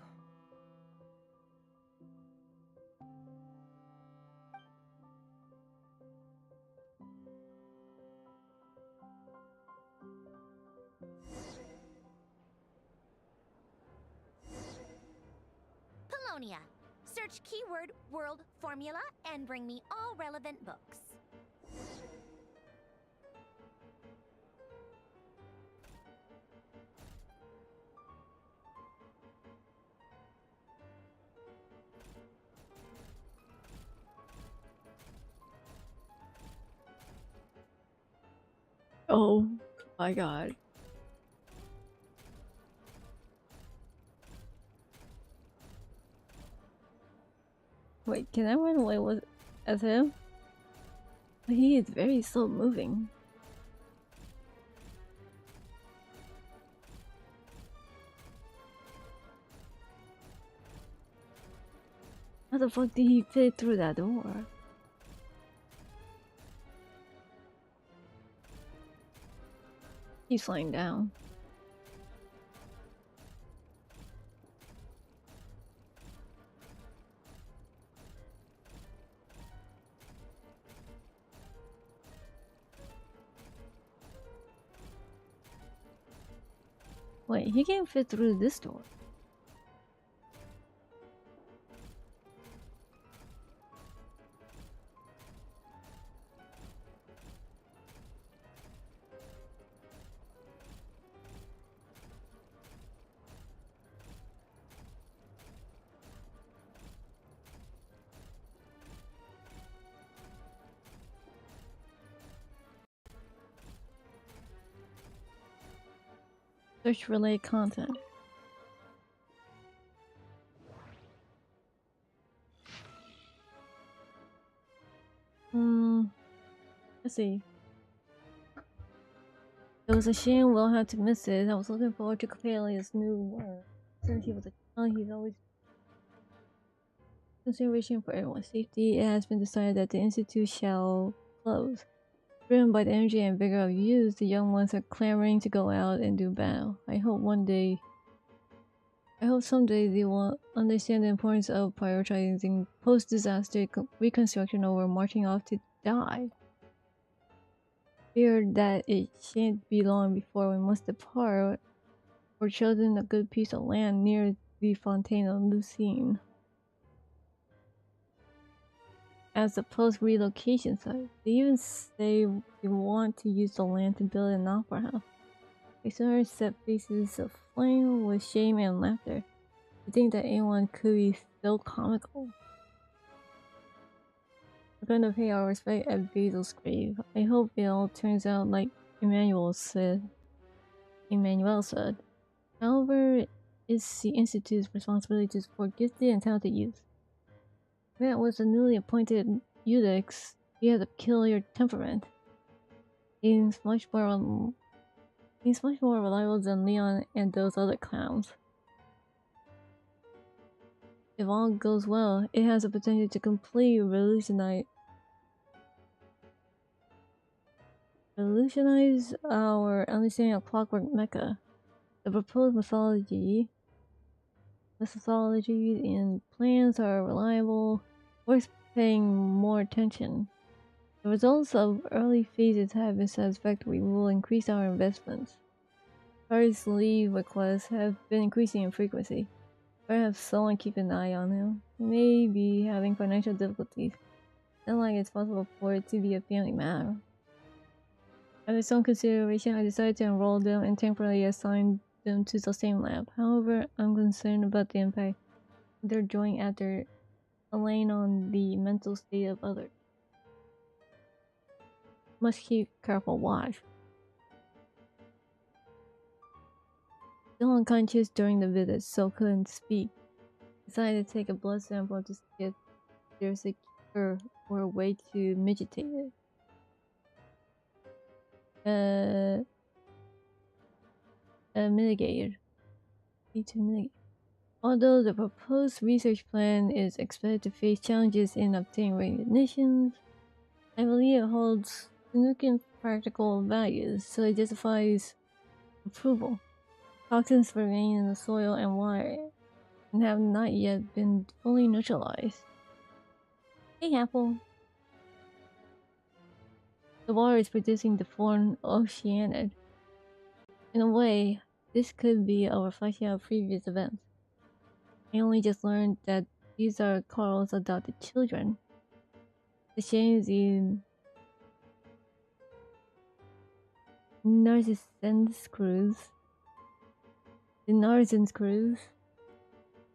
Polonia. Search keyword world formula and bring me all relevant books. Oh my god. Wait, can I run away with as him? He is very slow moving. How the fuck did he fit through that door? He's flying down. Wait, he can't fit through this door. Search relay content. Let's see. It was a shame we'll have to miss it. I was looking forward to Coppelia's new work. Since he was a child, he's always consideration for everyone's safety. It has been decided that the institute shall close. Driven by the energy and vigor of youth, the young ones are clamoring to go out and do battle. I hope someday they will understand the importance of prioritizing post-disaster reconstruction over marching off to die. Fear that it shan't be long before we must depart, or chosen a good piece of land near the Fontaine of Lucine as the post-relocation site. They even say they want to use the land to build an opera house. I saw her set faces aflame with shame and laughter. I think that anyone could be so comical. We're going to pay our respect at Basil's grave. I hope it all turns out like Emmanuel said. However, it's the Institute's responsibility to support gifted and talented youth. That was a newly appointed Eudex. He has a peculiar temperament. He's much more reliable than Leon and those other clowns. If all goes well, it has the potential to completely revolutionize our understanding of Clockwork Mecha. The proposed methodologies and plans are reliable, worth paying more attention. The results of early phases have been satisfactory. We will increase our investments. Party's leave requests have been increasing in frequency. Perhaps someone keep an eye on him. He may be having financial difficulties. Not like it's possible for it to be a family matter. After some consideration, I decided to enroll them and temporarily assign them to the same lab. However, I'm concerned about the impact of their joining after laying on the mental state of others. Must keep careful watch. Still unconscious during the visit, so couldn't speak. Decided to take a blood sample to see if there's a cure or a way to mitigate it. Mitigated. Need to mitigate. Although the proposed research plan is expected to face challenges in obtaining recognition, I believe it holds significant practical value, so it justifies approval. Toxins remain in the soil and water and have not yet been fully neutralized. Hey, Apple. The water is producing the form oceanid. In a way, this could be a reflection of previous events. I only just learned that these are Carl's adopted children. The change in Narcissen's Cruise. The Narcissen's Cruise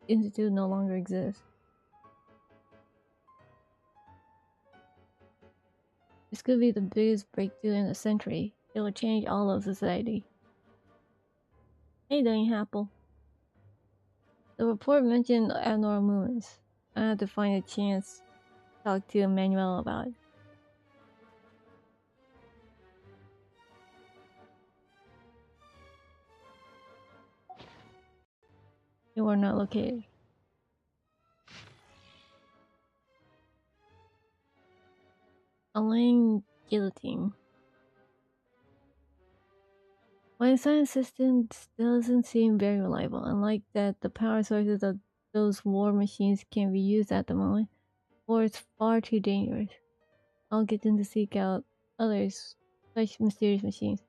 Institute no longer exists. This could be the biggest breakthrough in a century. It will change all of society. Hey, doing Apple. The report mentioned abnormal movements. I had to find a chance to talk to Emmanuel about it. You are not located. Elaine Guillotine. My science system doesn't seem very reliable, unlike that the power sources of those war machines can be used at the moment, or it's far too dangerous. I'll get them to seek out others, such mysterious machines.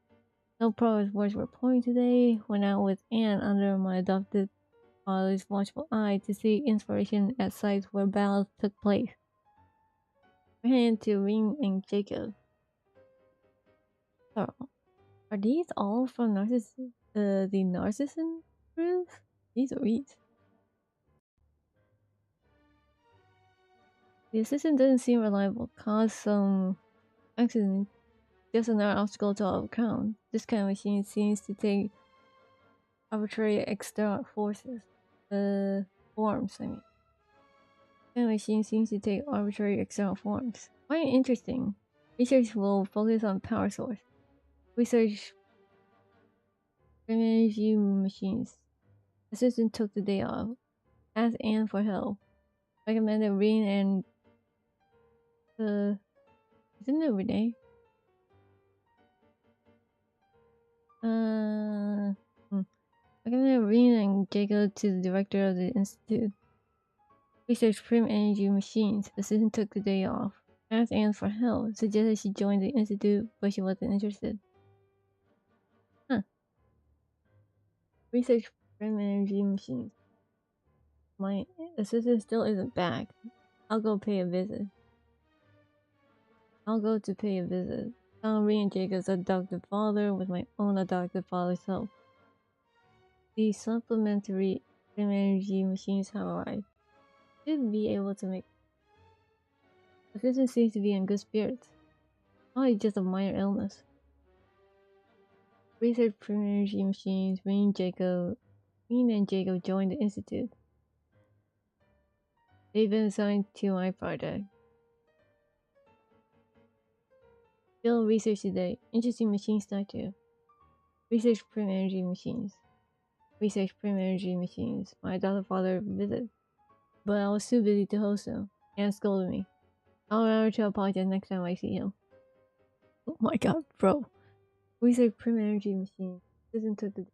No progress words were pouring today. Went out with Anne under my adopted father's watchful eye to seek inspiration at sites where battles took place. Ran to Ring and Jacob. So, are these all from the Narcissan Cruise? These are weeds. The assistant doesn't seem reliable. Caused some accident. Just another obstacle to overcome. This kind of machine seems to take arbitrary external forces. Forms, I mean. This kind of machine seems to take arbitrary external forms. Quite interesting. Research will focus on power source. Research energy machines. Assistant took the day off. Asked Anne for help. Recommended Rin and isn't it Renee? Recommended Rin and Jacob to the director of the institute. Research prim energy machines. Assistant took the day off. Asked Anne for help. Suggested she join the institute, but she wasn't interested. Huh. Research prim energy machines. My assistant still isn't back. I'll go pay a visit. I'll go to pay a visit. Found Rin and Jacob's adopted father with my own adopted father's help. The supplementary prim energy machines have arrived. Should be able to make. Assistant seems to be in good spirits. Probably just a minor illness. Research prim energy machines. Rin and Jacob joined the institute. They've been assigned to my project. Field research today. Interesting machine statue. Research prim energy machines. Research prim energy machines. My adopted father visited, but I was too busy to host him. Anne scolded me. I'll remember to apologize next time I see him. Oh my god, bro. Research prim energy machines. Assistant took the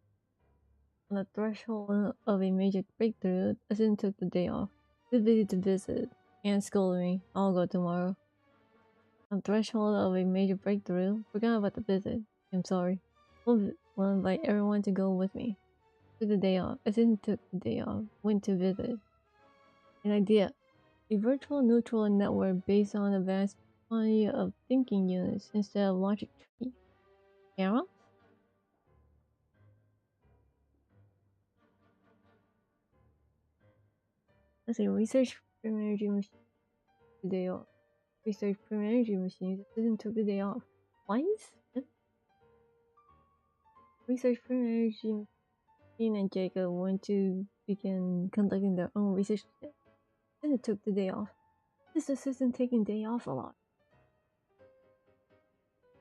on the threshold of a major breakthrough. Assistant took the day off. Too busy to visit. Anne scolded me. I'll go tomorrow. On the threshold of a major breakthrough. Forgot about the visit. I'm sorry. We'll invite everyone to go with me. Took the day off. Assistant took the day off. Went to visit. An idea. A virtual neutral network based on a vast quantity of thinking units instead of logic tree. Camera? Let's see. Research prim energy machines. The day off. Research prim energy machines. Assistant took the day off. Why is it? Research prim energy machine and Jacob went to begin conducting their own research today. Assistant took the day off. This assistant taking day off a lot.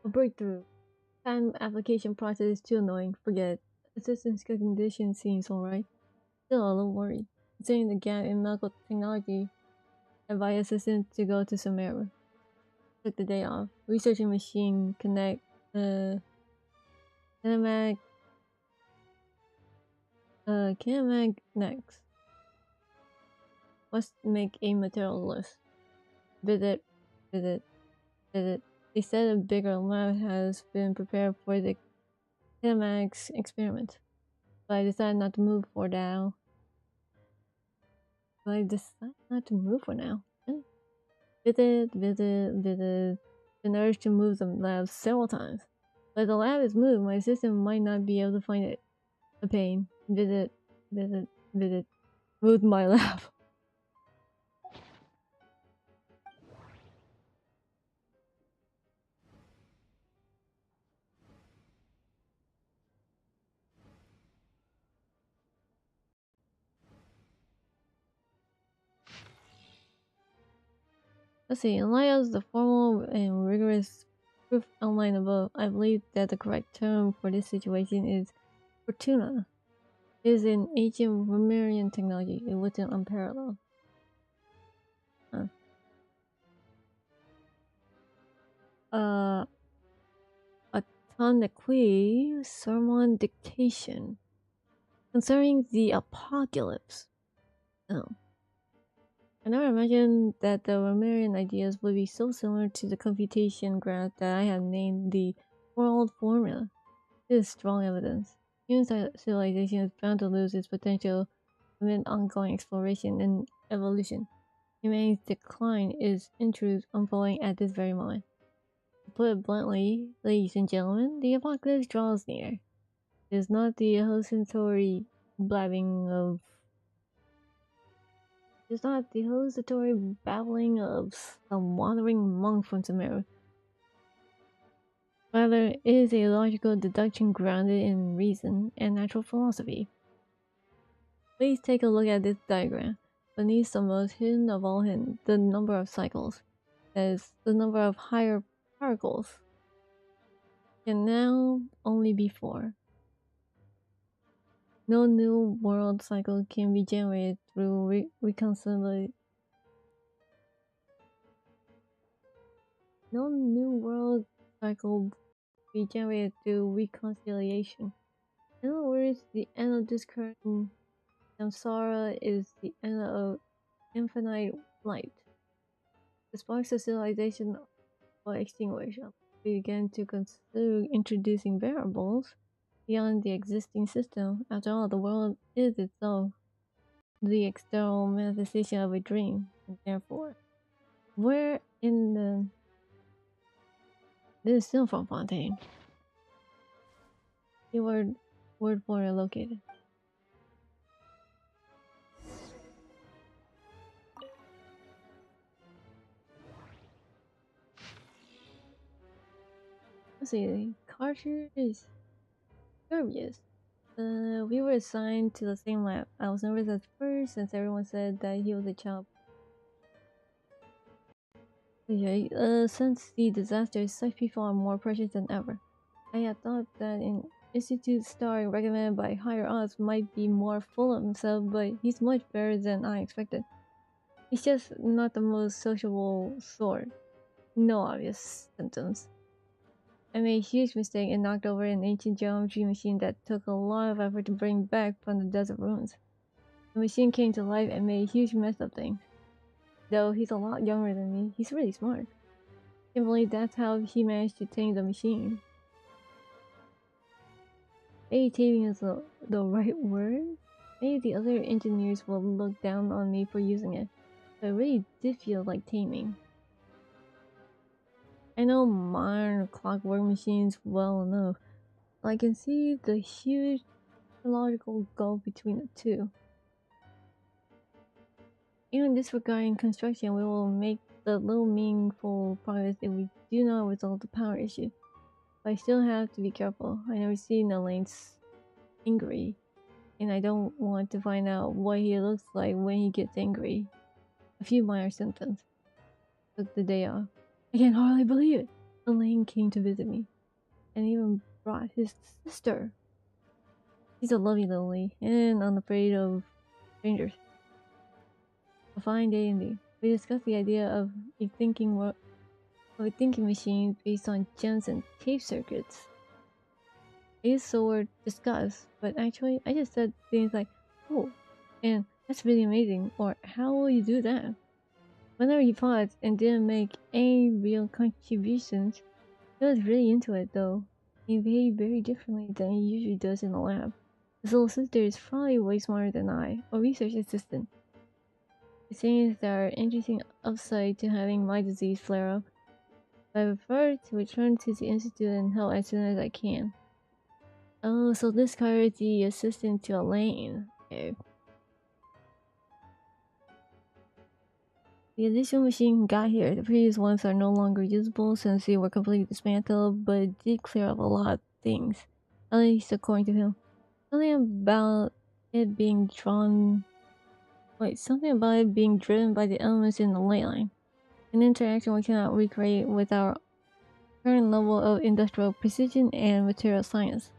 A breakthrough. Time application process is too annoying. Forget it. Assistant's condition seems alright. still a little worried, considering the gap in medical technology. Advised assistant to go to Sumeru. Took the day off, researching machine kinematic next. Must make a material list. Visit. They said a bigger lab has been prepared for the kinematics experiment, but I decided not to move for now. Visit. Been urged to move the lab several times. But if the lab is moved, my assistant might not be able to find it. A pain. Visit. Moved my lab. Let's see, in light of the formal and rigorous proof outlined above, I believe that the correct term for this situation is Fortuna. It is an ancient Romerian technology. It wasn't unparalleled. Autonically sermon dictation concerning the apocalypse. Oh. I never imagined that the Romerian ideas would be so similar to the computation graph that I have named the world formula. This is strong evidence. Human civilization is bound to lose its potential amid ongoing exploration and evolution. Humanity's decline is in truth unfolding at this very moment. To put it bluntly, ladies and gentlemen, the apocalypse draws near. It is not the hallucinatory babbling of some wandering monk from Sumeru. Rather, it is a logical deduction grounded in reason and natural philosophy. Please take a look at this diagram. Beneath the most hidden of all hidden, the number of cycles, that is, the number of higher particles, can now only be 4. No new world cycle can be generated through reconciliation. No new world cycle be generated through reconciliation. In other words, the end of this current samsara is the end of infinite light. The sparks of civilization will extinguish. We begin to consider introducing variables beyond the existing system. After all, the world is itself the external manifestation of a dream, and therefore, where in the... This is still from Fontaine. Keyword word for located. Let's see, Carter is curious. We were assigned to the same lab. I was nervous at first since everyone said that he was a child. Okay, since the disaster, such people are more precious than ever. I had thought that an institute star recommended by higher ups might be more full of himself, but he's much better than I expected. He's just not the most sociable sort. No obvious symptoms. I made a huge mistake and knocked over an ancient geometry machine that took a lot of effort to bring back from the desert ruins. The machine came to life and made a huge mess of things. Though he's a lot younger than me, he's really smart. Can't believe that's how he managed to tame the machine. Maybe taming is the right word? Maybe the other engineers will look down on me for using it, but it really did feel like taming. I know modern clockwork machines well enough, but I can see the huge logical gulf between the two. Even disregarding construction, we will make the little meaningful progress if we do not resolve the power issue. But I still have to be careful. I never seen Elaine's angry, and I don't want to find out what he looks like when he gets angry. A few minor symptoms. Took the day off. I can hardly believe it. Elaine came to visit me, and even brought his sister. She's a lovely little lady, and unafraid of strangers. A fine day indeed. We discussed the idea of a thinking machine based on gems and tape circuits. I used the word discuss, but actually I just said things like, "Oh, and that's really amazing," or "How will you do that?" Whenever he paused and didn't make any real contributions, he was really into it though. He behaved very differently than he usually does in the lab. His little sister is probably way smarter than I, a research assistant. It seems there are interesting upside to having my disease flare up. I prefer to return to the institute and help as soon as I can. Oh, so this card is the assistant to Elaine. Okay. The additional machine got here. The previous ones are no longer usable since they were completely dismantled, but it did clear up a lot of things. At least according to him. Something about it being driven by the elements in the ley line. An interaction we cannot recreate with our current level of industrial precision and material science.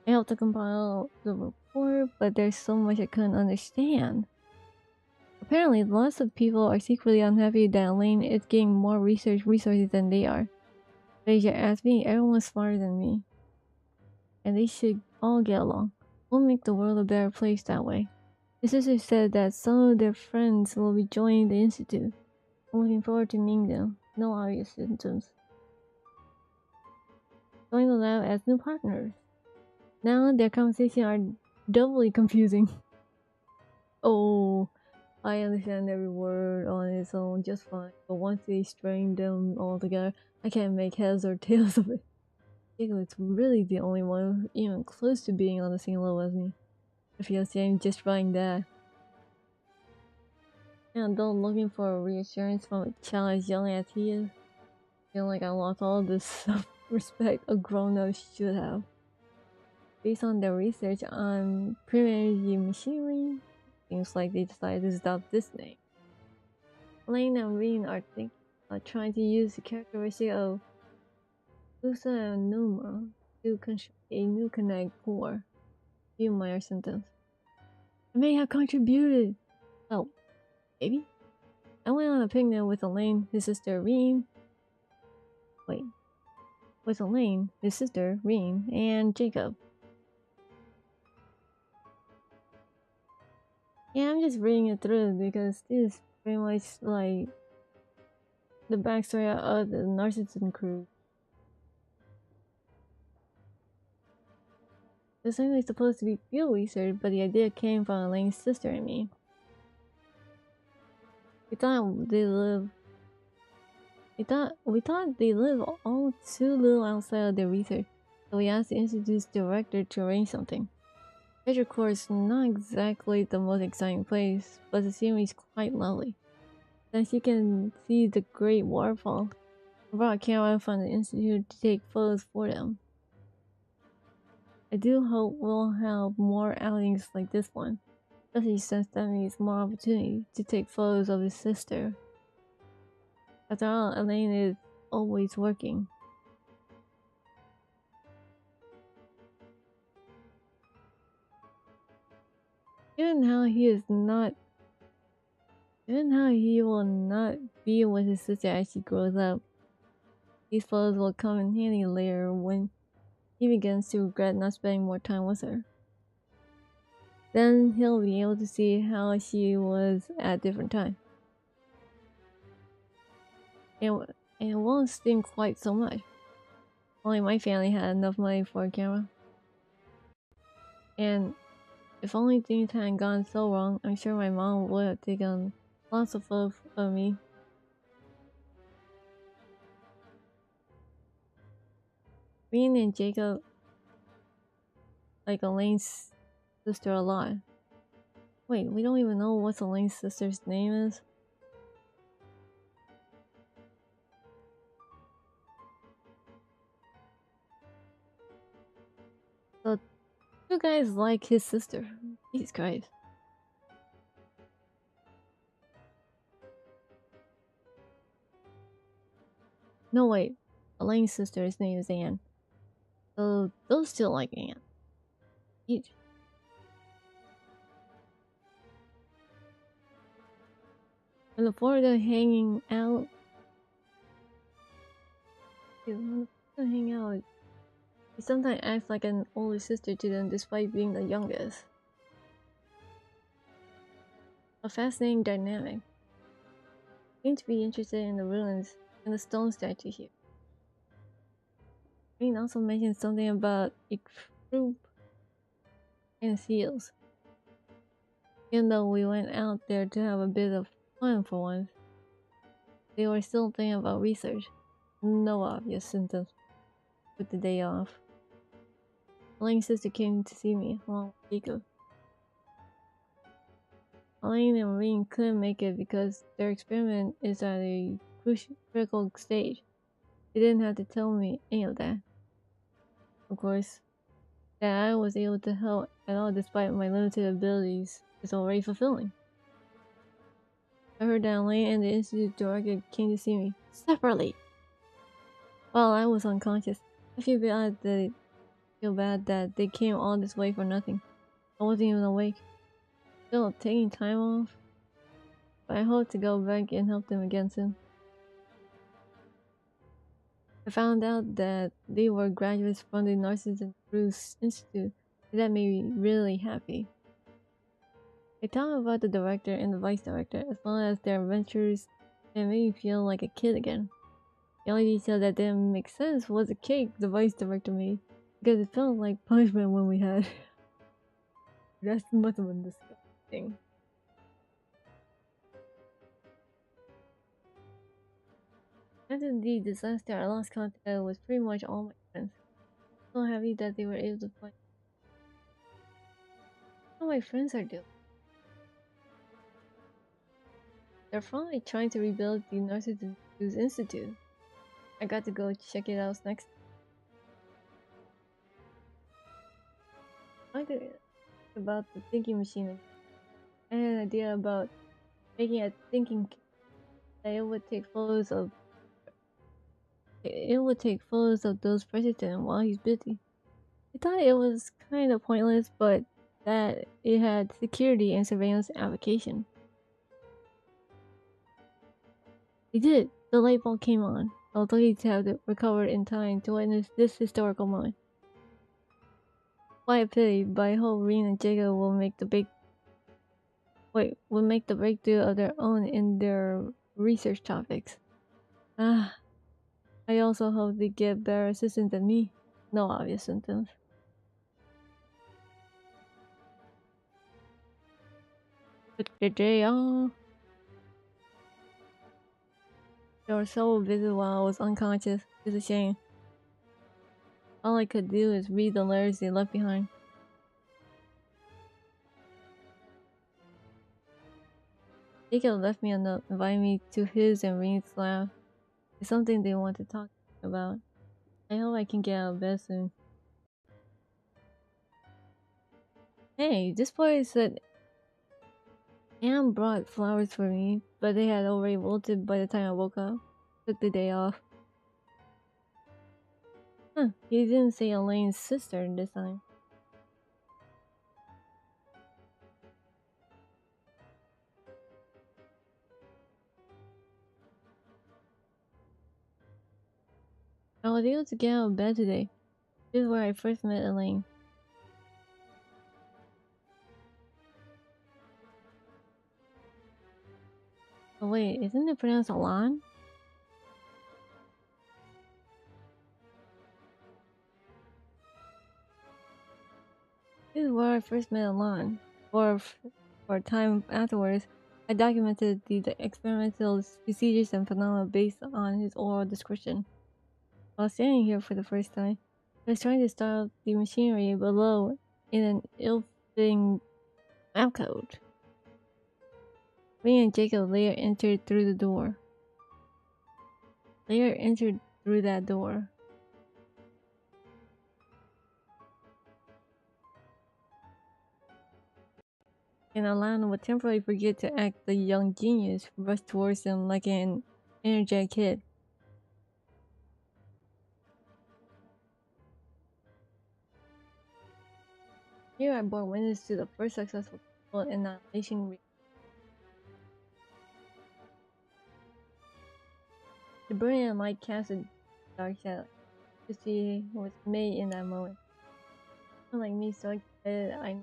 I helped to compile the report, but there's so much I couldn't understand. Apparently, lots of people are secretly unhappy that Elaine is getting more research resources than they are. But if you ask me, everyone's smarter than me. And they should all get along. We'll make the world a better place that way. His sister said that some of their friends will be joining the institute. I'm looking forward to meeting them. No obvious symptoms. Join the lab as new partners. Now their conversations are doubly confusing. Oh, I understand every word on its own just fine, but once they string them all together, I can't make heads or tails of it. Jacob's really the only one even close to being on the same level as me. I feel ashamed just writing that. And though looking for reassurance from a child as young as he is, I feel like I lost all the self-respect a grown-up should have. Based on their research on pre-energy machinery, seems like they decided to stop this name. Elaine and Reen are trying to use the characteristic of Lusa and Numa to construct a new connect core. Few minor symptoms. I may have contributed. Oh, maybe? I went on a picnic with Elaine, his sister Reen. With Elaine, his sister Reen, and Jacob. Yeah, I'm just reading it through because this is pretty much like the backstory of the Narcissism crew. It's only supposed to be field research, but the idea came from Elaine's sister and me. We thought they live all too little outside of their research, so we asked the institute's director to arrange something. Treasure Court is not exactly the most exciting place, but the scenery is quite lovely. Since you can see the Great Waterfall, I brought a camera from the institute to take photos for them. I do hope we'll have more outings like this one, especially since that means more opportunity to take photos of his sister. After all, Elaine is always working. Given how he will not be with his sister as she grows up, these photos will come in handy later when he begins to regret not spending more time with her. Then he'll be able to see how she was at different times. And it won't sting quite so much. Only my family had enough money for a camera. And if only things hadn't gone so wrong, I'm sure my mom would have taken lots of photos of me. Reen and Jacob like Elaine's sister a lot. Wait, we don't even know what Elaine's sister's name is? So, you guys like his sister. Jesus Christ. No, wait. Elaine's sister's name is Anne. So, those still like Anne. When the four of them hanging out, when the four of them hang out, he sometimes acts like an older sister to them despite being the youngest. A fascinating dynamic. Seem to be interested in the ruins and the stone statue here. Green also mentioned something about a group and seals. Even though we went out there to have a bit of fun for once, they were still thinking about research. No obvious symptoms with the day off. Elaine's sister came to see me, along with Jacob. Elaine and Marine couldn't make it because their experiment is at a critical stage. They didn't have to tell me any of that. Of course, that I was able to help at all despite my limited abilities is already fulfilling. I heard that Elaine and the Institute director came to see me separately. While I was unconscious, I feel bad that they came all this way for nothing. I wasn't even awake. Still taking time off, but I hope to go back and help them again soon. I found out that they were graduates from the Narcissism Bruce Institute, and that made me really happy. I thought about the director and the vice director, as well as their adventures, and it made me feel like a kid again. The only detail that didn't make sense was the cake the vice director made, because it felt like punishment when we had. That's must have been disgusting. After the disaster, I lost contact with pretty much all my friends. I'm so happy that they were able to find how my friends are doing. They're finally trying to rebuild the Narcissism Institute. I got to go check it out next. I could about the thinking machine. I had an idea about making a thinking that it would take photos of those president while he's busy. I thought it was kind of pointless, but that it had security and surveillance application. It did. The light bulb came on. I was lucky to have it recovered in time to witness this historical moment. Quite a pity, but I hope Reen and Jacob will make the breakthrough of their own in their research topics. I also hope they get better assistance than me. No obvious symptoms. Took the day off. They were so busy while I was unconscious. It's a shame. All I could do is read the letters they left behind. Jacob left me a note inviting me to his and Reen's lab. It's something they want to talk about. I hope I can get out of bed soon. Hey, this boy said Anne brought flowers for me, but they had already wilted by the time I woke up. Took the day off. Huh, he didn't say Elaine's sister this time. I was able to get out of bed today. This is where I first met Elaine. Oh wait, isn't it pronounced Alan? This is where I first met Alan. For a time afterwards, I documented the experimental procedures and phenomena based on his oral description. While standing here for the first time, I was trying to start up the machinery below in an ill-fitting map code. Me and Jacob later entered through the door. And Alana would temporarily forget to act the young genius, rush towards him like an energetic kid. Here I bore witness to the first successful annihilation. The brilliant might cast a dark shadow to see what's made in that moment. Unlike me, so excited I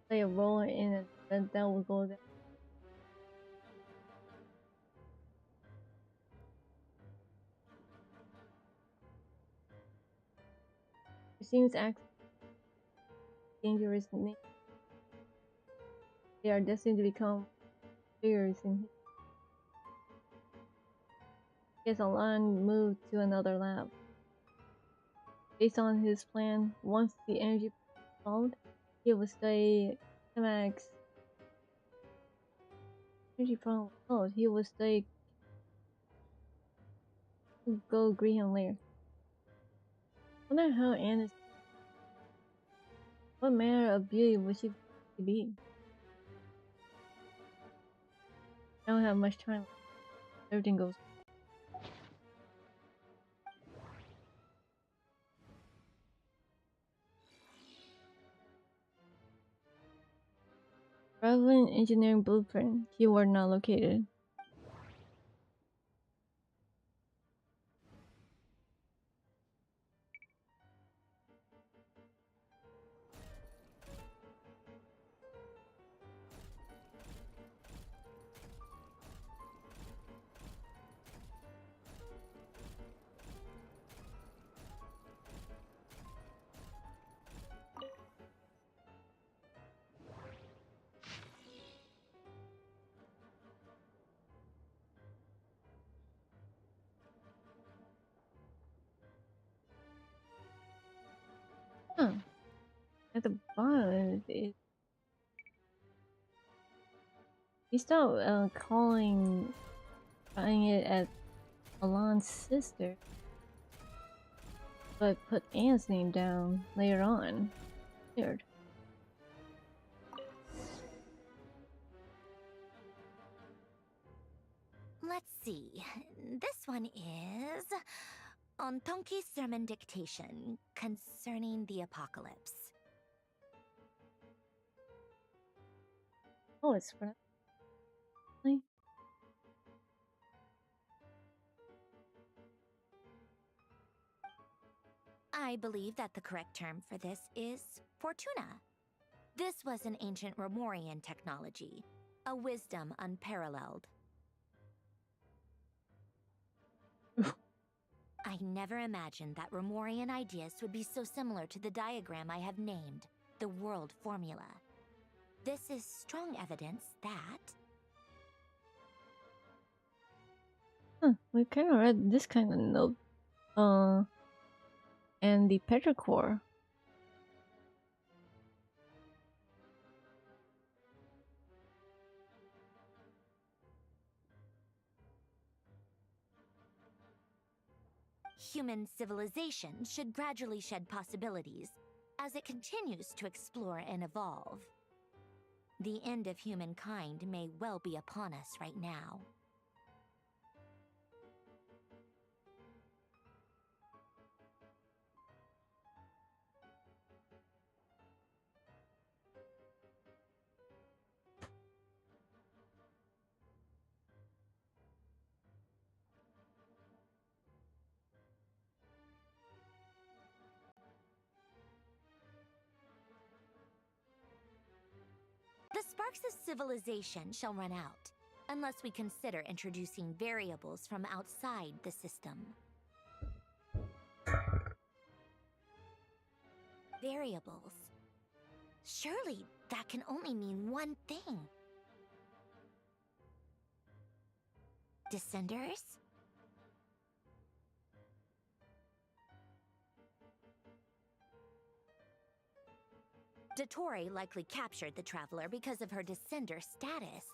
play a role in an event that will go down. It seems dangerous. They are destined to become figures in history. Yes, Alan moved to another lab. Based on his plan, once the energy solved, he would study Max. Energy problem solved, he would study Go Green later. I wonder how Anne is. What manner of beauty would she be? I don't have much time. Everything goes. Relevant engineering blueprint. Keyword not located. Huh. At the bottom, he stopped calling it at Alon's sister, but put Anne's name down later on. Weird. Let's see. This one is on Tonki's sermon dictation concerning the apocalypse. Oh, it's for. I believe that the correct term for this is Fortuna. This was an ancient Romorian technology, a wisdom unparalleled. I never imagined that Romorian ideas would be so similar to the diagram I have named, the world formula. This is strong evidence that... We kind of read this kind of note. And the petrichor. Human civilization should gradually shed possibilities as it continues to explore and evolve. The end of humankind may well be upon us right now. The sparks of civilization shall run out, unless we consider introducing variables from outside the system. Variables. Surely that can only mean one thing. Descenders? Dottore likely captured the traveler because of her descender status.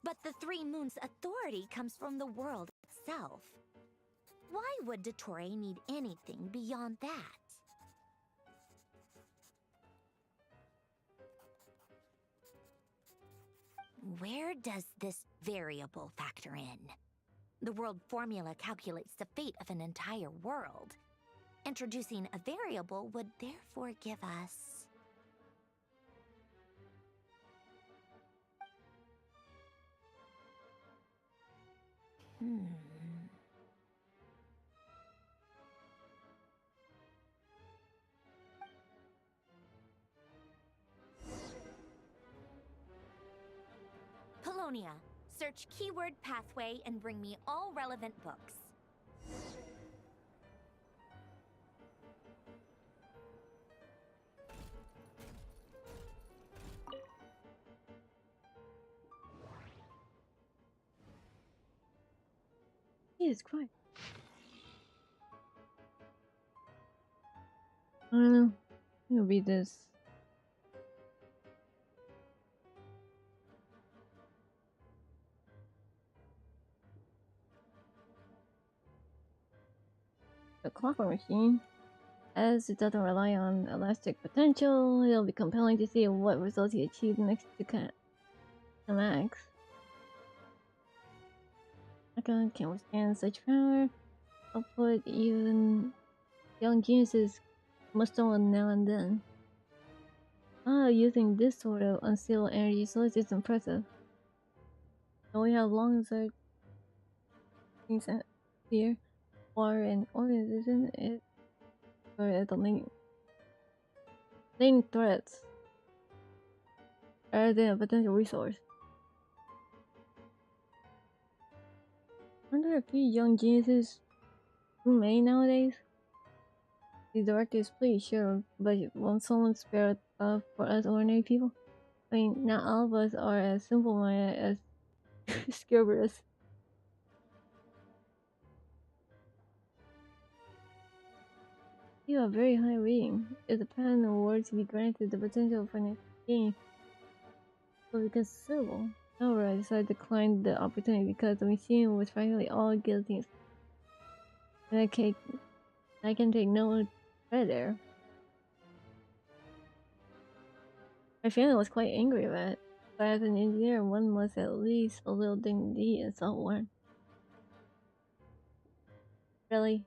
But the Three Moons' authority comes from the world itself. Why would Dottore need anything beyond that? Where does this variable factor in? The world formula calculates the fate of an entire world. Introducing a variable would therefore give us... Polonia, search keyword pathway and bring me all relevant books. Jesus Christ. I don't know. I'm gonna read this. The clockwork machine. As it doesn't rely on elastic potential, it'll be compelling to see what results he achieved next to the max. Icon can't withstand such power. Output, even young geniuses must stumble now and then. Using this sort of unstable energy source is impressive. Don't we have long such things here? Water and organization it or at the main threats rather than a potential resource. Aren't there a few young geniuses who made nowadays? The director is pretty sure, but won't someone spare for us ordinary people? I mean, not all of us are as simple-minded as Skilberus. You have very high rating. If the patent award to be granted, the potential for next game will be considerable. However, I decided to decline the opportunity because the machine was practically all guillotines. And I can take no credit there. My family was quite angry about it, but as an engineer, one must at least a little dignity and self-warrant. Really?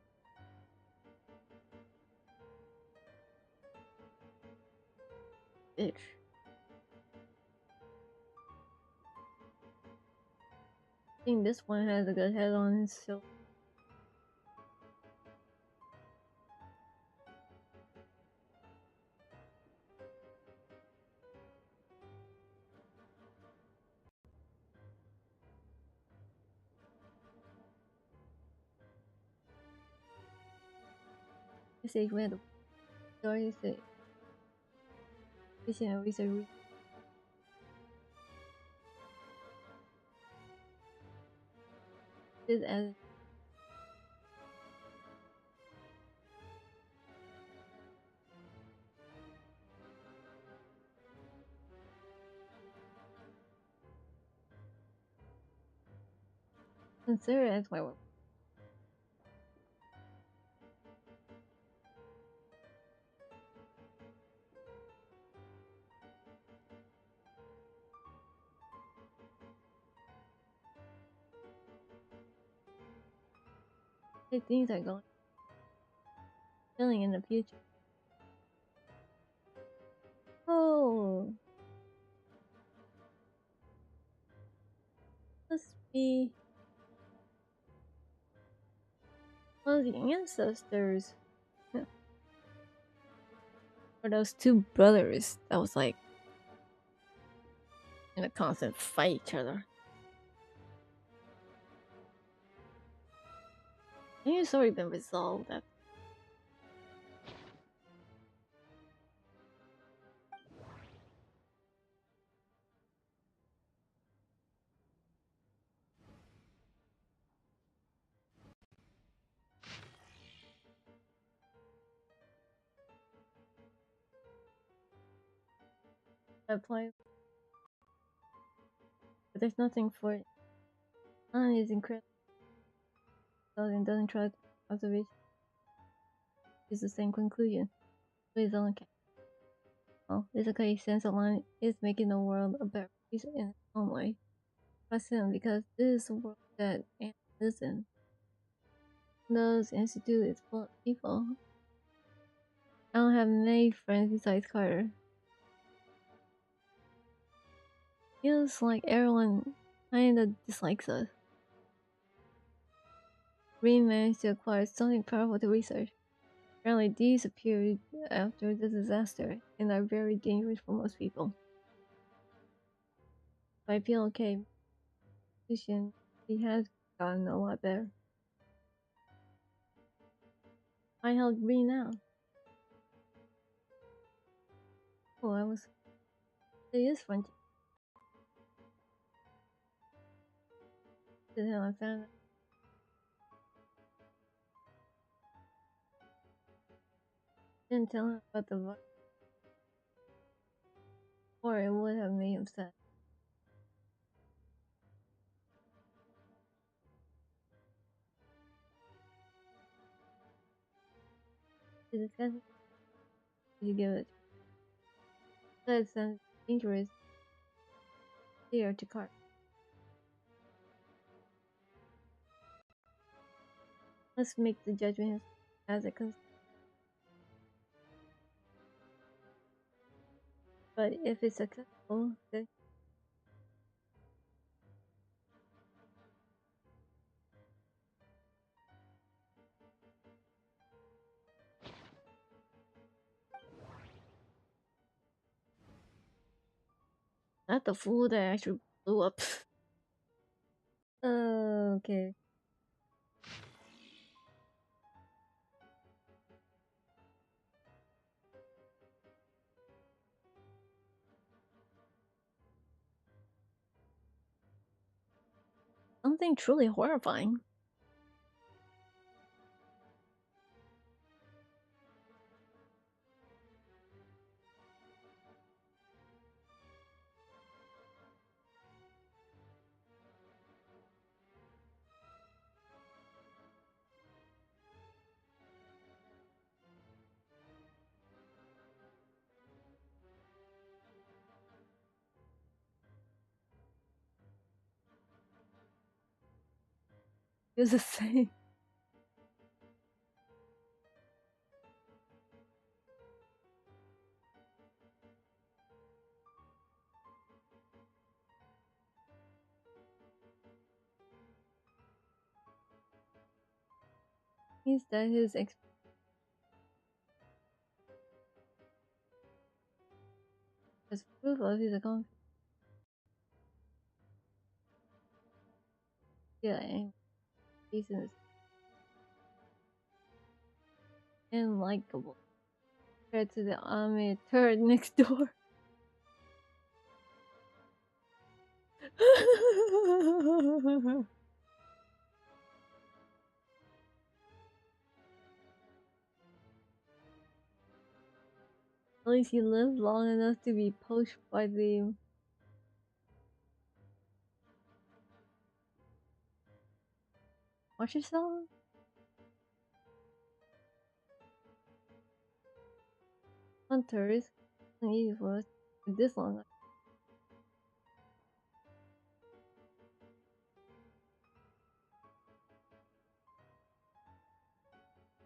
Bitch. I think this one has a good head on his shoulder. I say we had the story say fishing and research. This as consider it as my work. Things are going feeling in the future. Oh, must be one of the ancestors. Or those two brothers that was like in a constant fight each other. I think it's already been resolved. Apply, but there's nothing for it. Is incredible. Doesn't try observation. It's the same conclusion. Please don't care. Well, it's okay. Sense Align is making the world a better place in its own way. Trust him because this is the world that Anne lives in. Those institute is full of people. I don't have many friends besides Carter. Feels like everyone kinda dislikes us. Green managed to acquire something powerful to research. Apparently, these appeared after the disaster and are very dangerous for most people. By PLK, he has gotten a lot better. I held green now. Oh, I was. It is fun. The hell I found it. Didn't tell him about the virus, or it would have made him sad. To discuss it, you give it. That sounds dangerous. Here to cart. Let's make the judgment as it comes. But if it's successful, then not the fool that actually blew up. Okay. Something truly horrifying. It was the same. Means that his as proof of his accomplishment. Yeah, and decent and likable compared to the army turret next door. At least he lived long enough to be poached by the watch yourself? Hunters. It's easy for us to live this long.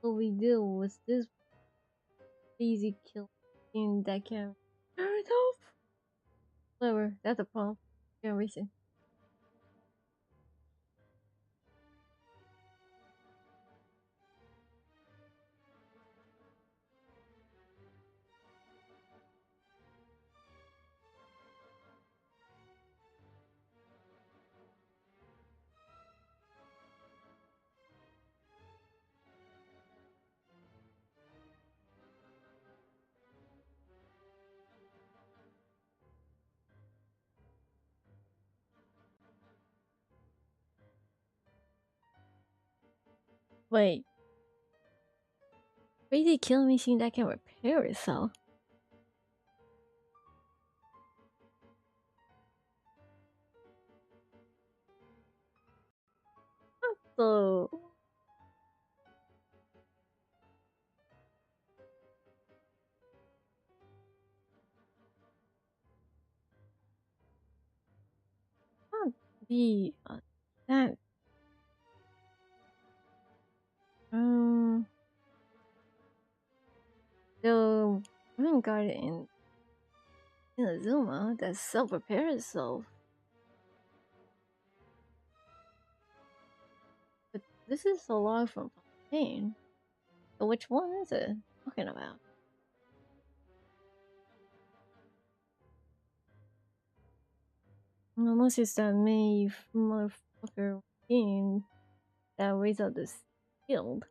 What we do was this easy kill in that can turn it off. Whatever, that's a problem. Generation. Wait. Crazy killing machine that can repair itself. So not be that the moon guard in Azuma that self repairs itself. But This is a log from Valentine. So which one is it talking about? Unless it's that May motherfucker game that raised up this field.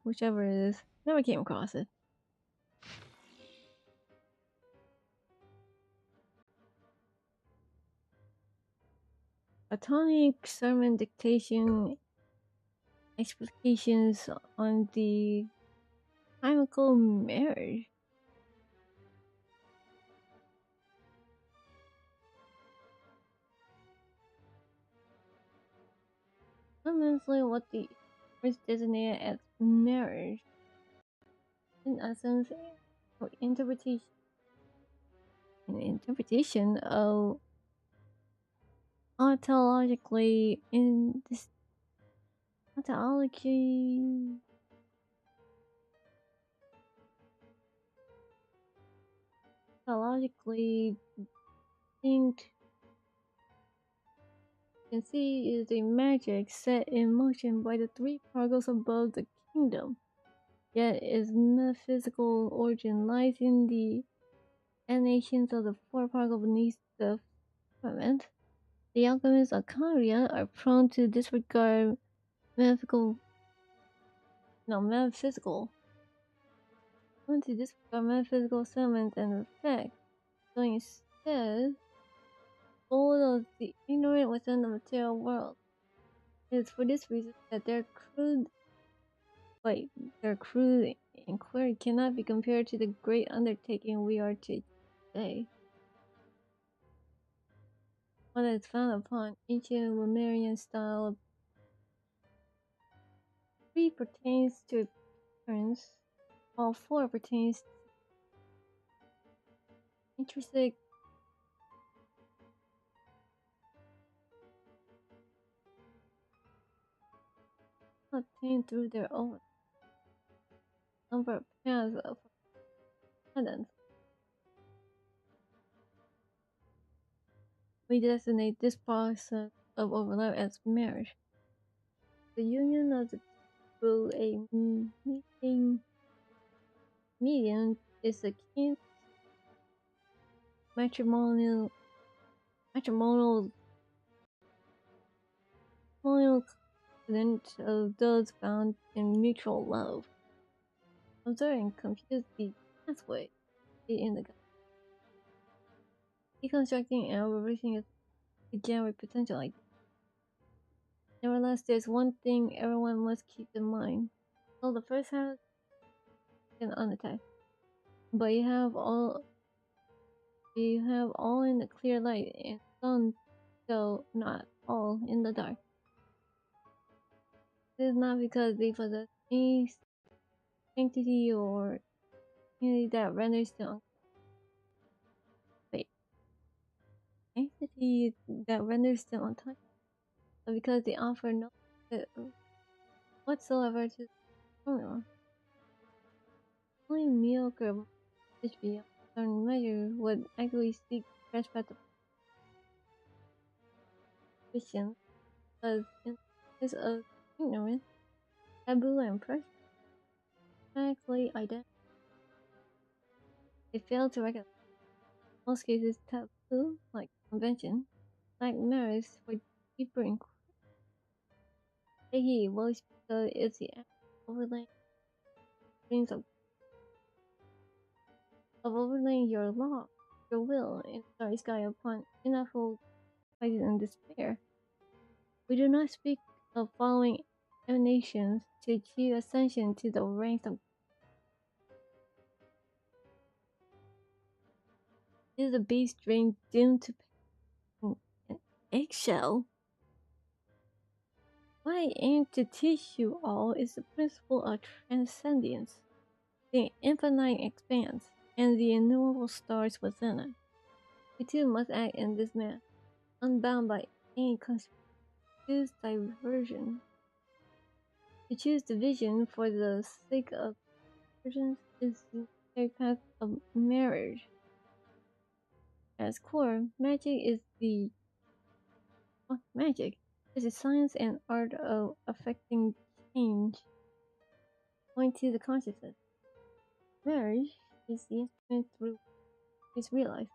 Whichever it is. Never came across it. Atomic sermon dictation explications on the chemical marriage. Fundamentally, what the words designate as marriage, in essence, or interpretation. An interpretation of ontologically in this ontologically distinct can see is a magic set in motion by the three particles above the kingdom. Yet its metaphysical origin lies in the emanations of the four particles beneath the firmament. The alchemists of Caria are prone to disregard metaphysical sentiments and effects, so instead all of the ignorant within the material world. It is for this reason that their crude inquiry cannot be compared to the great undertaking we are to today. One that is founded upon ancient Lemurian style. Three pertains to appearance, all four pertains to intrinsic obtained through their own number of paths of abundance. We designate this process of overlap as marriage. The union of the through a medium is akin to matrimonial covenant of those found in mutual love. Observe and compute the pathway in the deconstructing and reversing it to generate potential like this. Nevertheless, there's one thing everyone must keep in mind. So the first half can unattack, but you have all in the clear light and some, though not all, in the dark. This is not because they possess any sanctity or unity that renders them untouchable, but because they offer no whatsoever to the formula. Only mediocre fish beyond a certain measure would actively seek to stretch back the Christians, because in the case of ignorance, taboo and pressure practically identical. They fail to recognize in most cases taboo, like convention, like marriage for deeper inquiry. He voice because it's the act of overlaying dreams of overlaying your law, your will, in the starry sky upon ineffable crisis and despair. We do not speak of following emanations to achieve ascension to the ranks of. It is a base dream doomed to an eggshell. What I aim to teach you all is the principle of transcendence. The infinite expanse, and the innumerable stars within it. We too must act in this manner, unbound by any confused diversion. To choose division for the sake of persons is the very path of marriage. At its core, magic is the science and art of affecting change, going to the consciousness. Marriage is the instrument through which is realized.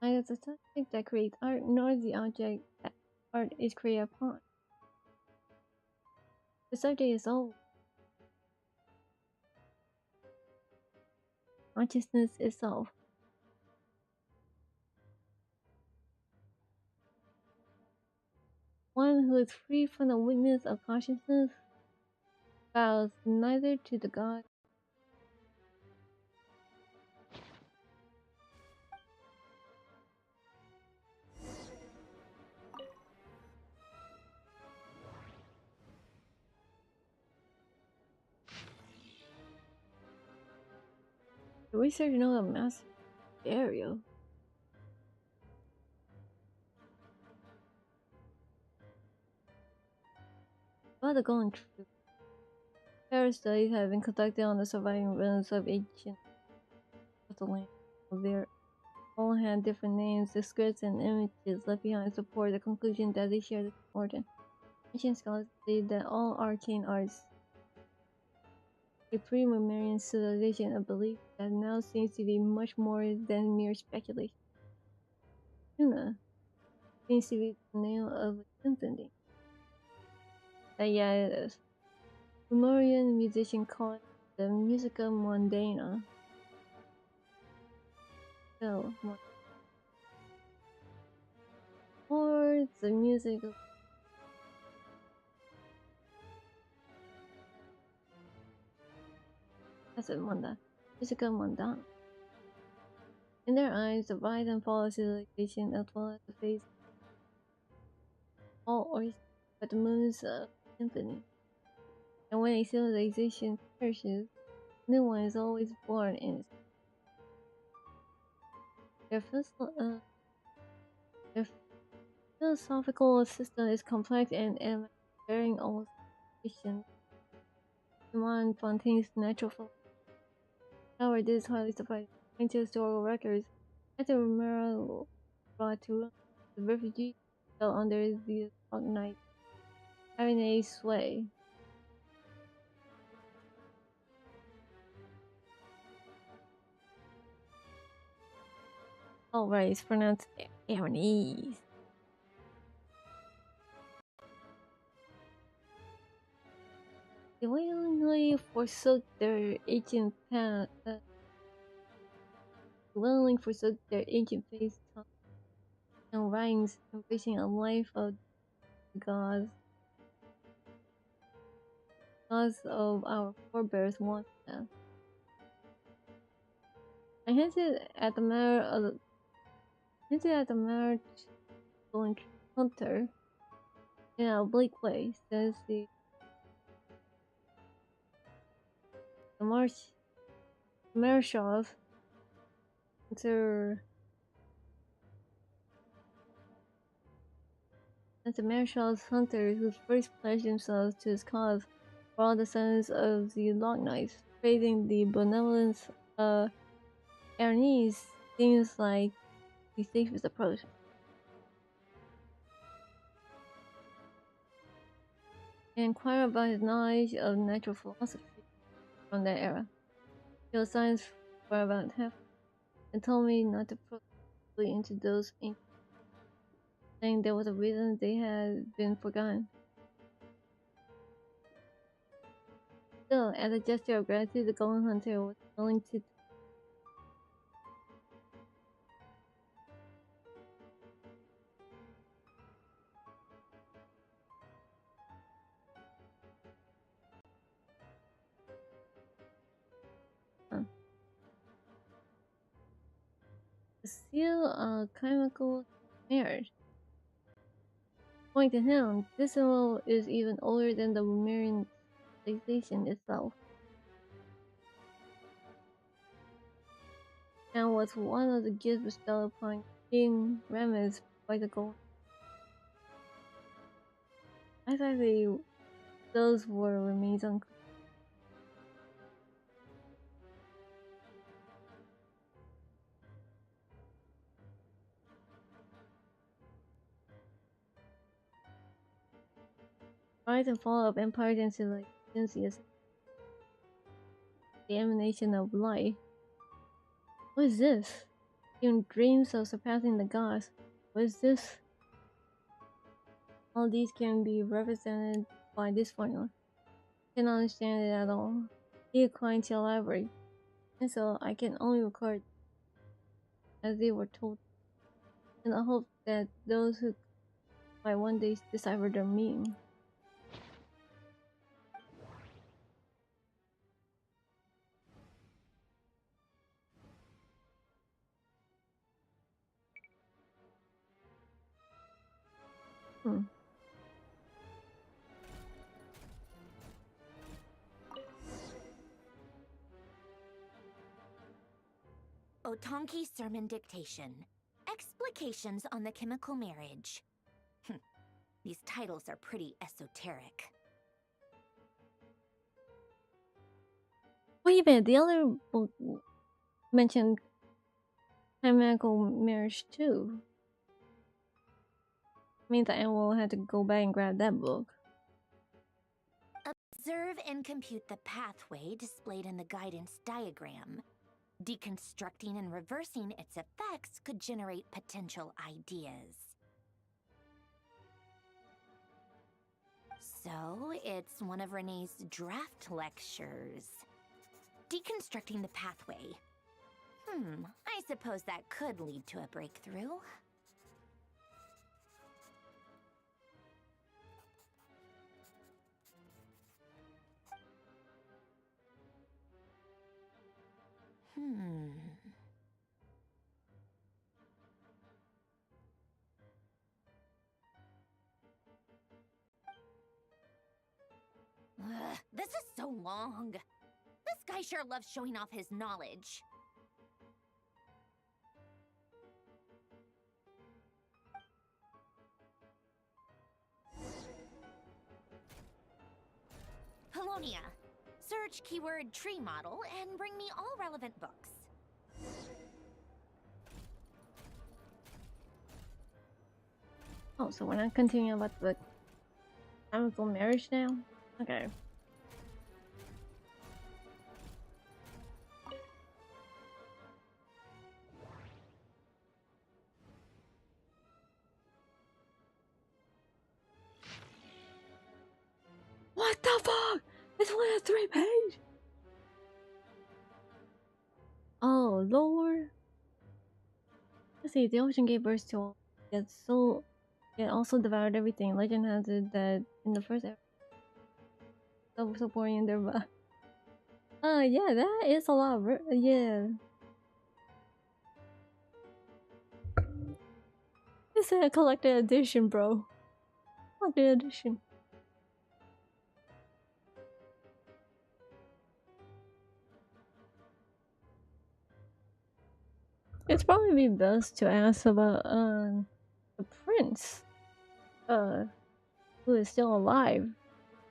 Neither the subject that creates art nor the object that art is created upon. The subject is all consciousness itself. One who is free from the weakness of consciousness bows neither to the god the research note of master aeru. About the golden truth. Various studies have been conducted on the surviving ruins of ancient land. They all had different names, the scripts and images left behind support the conclusion that they share the same origin. Ancient scholars believe that all arcane arts a pre-Lemurian civilization, a belief that now seems to be much more than mere speculation. Tuna seems to be the name of a symphony. Yeah, it is. Lemurian musician called the Musica Mondana. So, or the music of that's it, Monda. Musica Mondana. In their eyes, the rise and fall of civilization as well as the face all orchestra but the moon's symphony. And when a civilization perishes, a new one is always born in its their philosophical system is complex and varying almost Christian. Simon Fontaine's natural philosophy. However, this is highly surprising. According to historical records, after Romero brought to Rome, the refugees fell under the Knight, having a sway. All right, it's pronounced Aeronese. They willingly forsook their ancient path. Willingly forsook their ancient faith and writings, embracing a life of the gods of our forebears once have. I hinted at the matter going hunter in an oblique way, says the Marshals hunter. As the Marshals hunters who first pledged themselves to his cause were all the sons of the Knights, praising the benevolence of Ernest seems like the safest approach. I inquired about his knowledge of natural philosophy from that era. He was science for about half and told me not to probe into those ancient, saying there was a reason they had been forgotten. Still, as a gesture of gratitude, the Golden Hunter was willing to seal a chemical marriage. According to him, this symbol is even older than the Lemurian civilization itself, and was one of the gifts bestowed upon King Ramses by the Golden. I thought those were remains unclear. Rise and fall of empires and civilizations is the emanation of light. What is this? Even dreams of surpassing the gods. What is this? All these can be represented by this formula. I cannot understand it at all. He declined to elaborate, and so I can only record as they were told, in the hope that those who might one day decipher their meaning. Otonki Sermon Dictation. Explications on the Chemical Marriage. These titles are pretty esoteric. Wait a minute, the other book mentioned chemical marriage too. Means I will have to go back and grab that book. Observe and compute the pathway displayed in the guidance diagram. Deconstructing and reversing its effects could generate potential ideas. So, it's one of Renee's draft lectures. Deconstructing the pathway. I suppose that could lead to a breakthrough. This is so long. This guy sure loves showing off his knowledge. Polonia. Search keyword tree model and bring me all relevant books. Oh, so we're not continuing about the chemical marriage now? Okay. What the fuck? It's only a 3-page. Oh lord. Let's see. The ocean gave birth to all. It also devoured everything. Legend has it that in the first episode, self-supporting their. Yeah, that is a lot. Yeah. It's a collected edition, bro. Collected edition. It's probably be best to ask about the prince, who is still alive,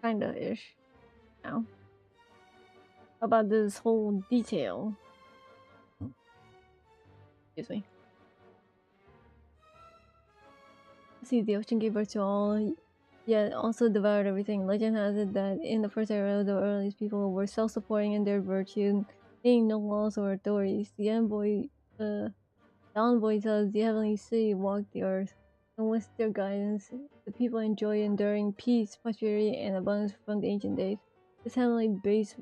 kinda ish, now. About this whole detail. Excuse me. See, the ocean gave birth to all, yet also devoured everything. Legend has it that in the first era, the earliest people were self-supporting in their virtue, needing no laws or authorities. The envoy tells the heavenly city walked the earth, and with their guidance, the people enjoy enduring peace, prosperity, and abundance from the ancient days. This heavenly base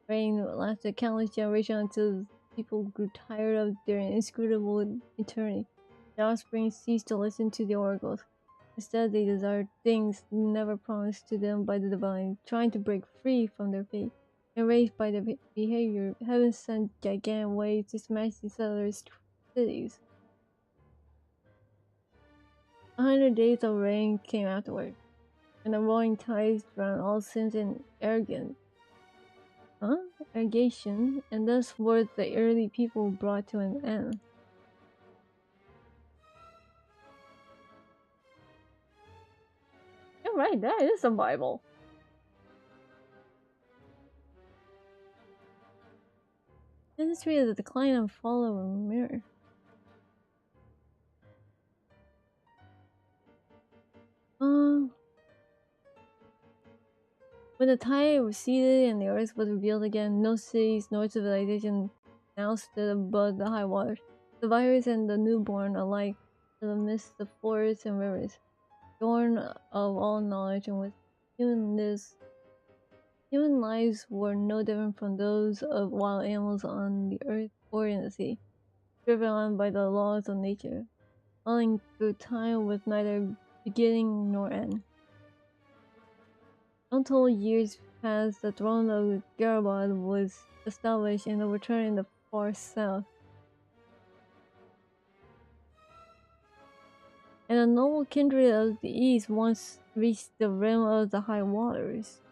reign lasted countless generations until people grew tired of their inscrutable eternity. The offspring ceased to listen to the oracles. Instead, they desired things never promised to them by the divine, trying to break free from their fate. Enraged by their behavior, heaven sent gigantic waves to smash the settlers' cities. 100 days of rain came afterward, and the roaring tides drowned all sins and irrigation, and thus were the early people brought to an end. You're right, that is a Bible. Ministry of the Decline and Fall of a Mirror. When the tide receded and the earth was revealed again, no cities nor civilization now stood above the high waters. The virus and the newborn alike in the midst of forests and rivers, born of all knowledge and with human lives were no different from those of wild animals on the earth or in the sea, driven on by the laws of nature, falling through time with neither beginning nor end. Untold years passed, the throne of Garabad was established and overturned in the far south. And a noble kindred of the east once reached the rim of the high waters.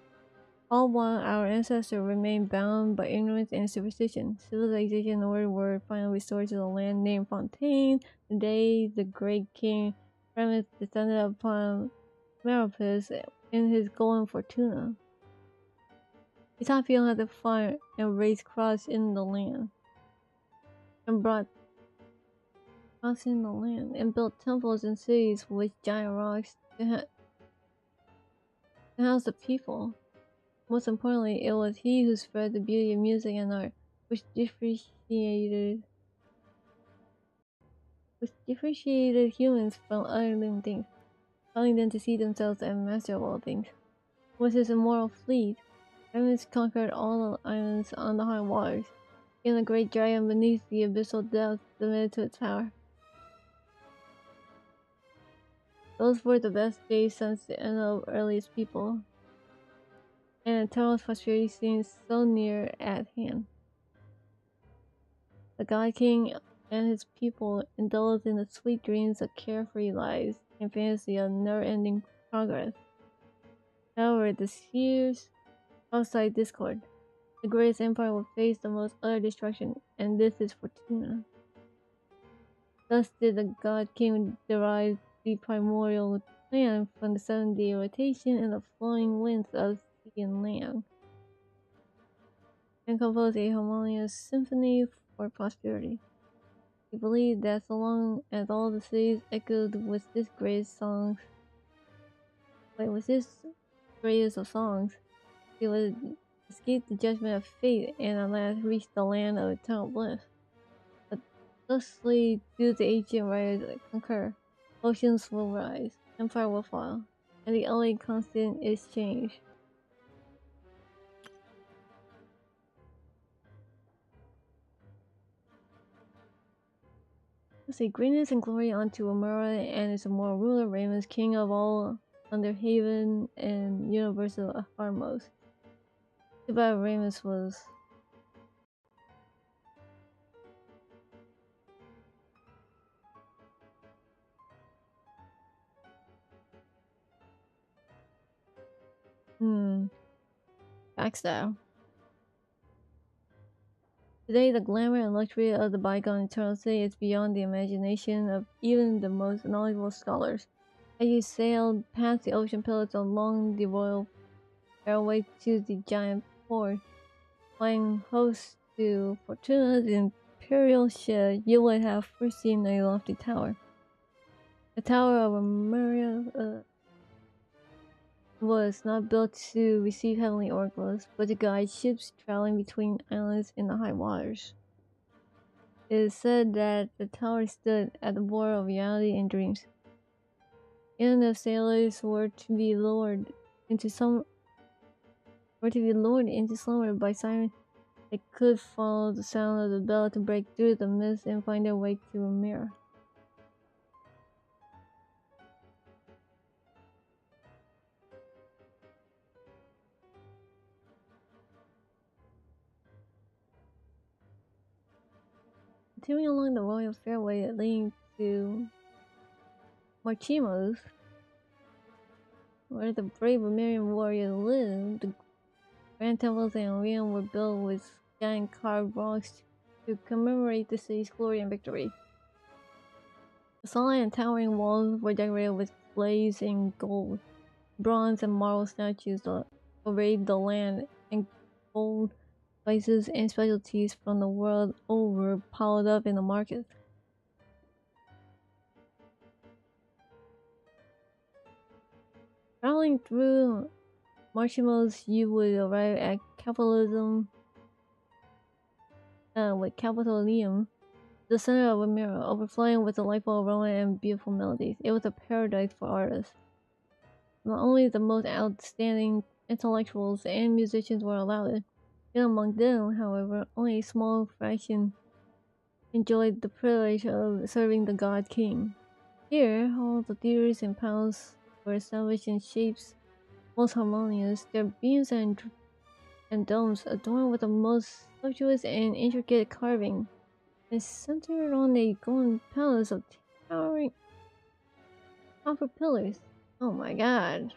All while our ancestors remained bound by ignorance and superstition, civilization and order were finally restored to the land named Fontaine, the day the great king Ramus descended upon Meropis in his golden fortuna. He taught people how to farm and raise crops in the land, and built temples and cities with giant rocks to house the people. Most importantly, it was he who spread the beauty of music and art, which differentiated humans from other living things, causing them to see themselves as master of all things. With his immortal fleet, Ramus conquered all the islands on the high waters, and the great dragon beneath the abyssal depths submitted to its power. Those were the best days since the end of earliest people, and eternal prosperity seems so near at hand. The God King and his people indulged in the sweet dreams of carefree lives and fantasy of never-ending progress. However, this year's outside discord, the greatest empire will face the most utter destruction, and this is Fortuna. Thus did the God King derive the primordial plan from the 7-day rotation and the flowing winds of sea and land, and compose a harmonious symphony for prosperity. He believed that so long as all the cities echoed with this greatest of songs, he would escape the judgment of fate and at last reach the land of eternal bliss. But thusly do the ancient writers concur. Oceans will rise, empire will fall, and the only constant is change. Say greatness and glory unto Amura and his immortal ruler Ramus, king of all under Haven and universal Harmos. Too bad Ramus was backstab. Today, the glamour and luxury of the bygone eternal city is beyond the imagination of even the most knowledgeable scholars. As you sailed past the ocean pillars along the royal airway to the giant port, flying host to Fortuna's imperial ship, you would have first seen a lofty tower. The tower of Amuria was not built to receive heavenly oracles, but to guide ships traveling between islands in the high waters. It is said that the tower stood at the border of reality and dreams. And if sailors were to be lured into slumber by sirens, they could follow the sound of the bell to break through the mist and find their way to a mirror. Continuing along the royal fairway leading to Marchimos, where the brave Amurian warriors lived, the grand temples and arenas were built with giant carved rocks to commemorate the city's glory and victory. The solid and towering walls were decorated with blazing gold. Bronze and marble statues arrayed the land, and gold spices, and specialties from the world over piled up in the market. Traveling through marshmallows, you would arrive at capitalism with capitalium, the center of a mirror, overflowing with delightful aroma and beautiful melodies. It was a paradise for artists. Not only the most outstanding intellectuals and musicians were allowed. And among them, however, only a small fraction enjoyed the privilege of serving the God King. Here, all the theaters and palaces were established in shapes most harmonious, their beams and domes adorned with the most sumptuous and intricate carving, and centered on a golden palace of towering copper pillars. Oh my god.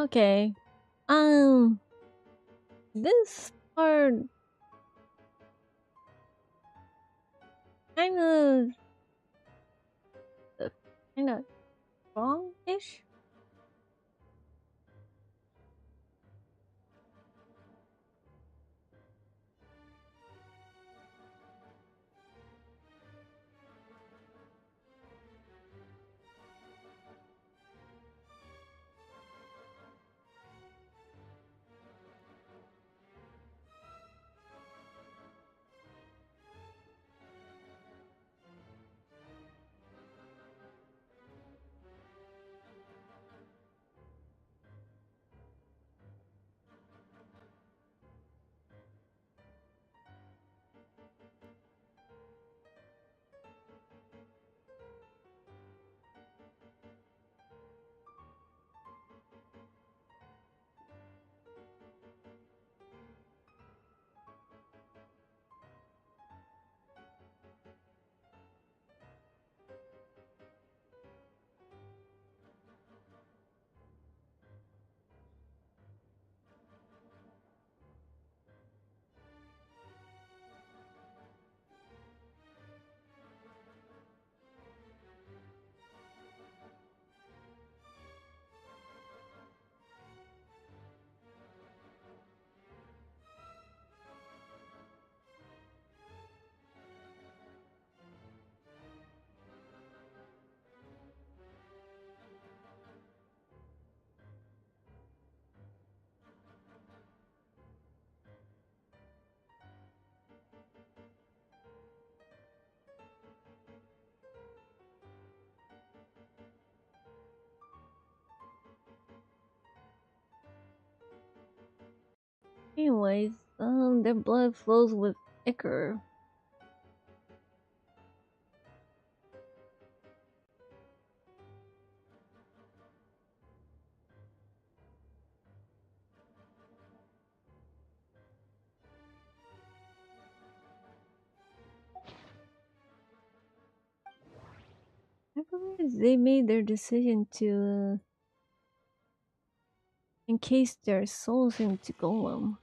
Okay. This part kind of wrong-ish. Anyways, their blood flows with ichor. I believe they made their decision to encase their souls into Golem.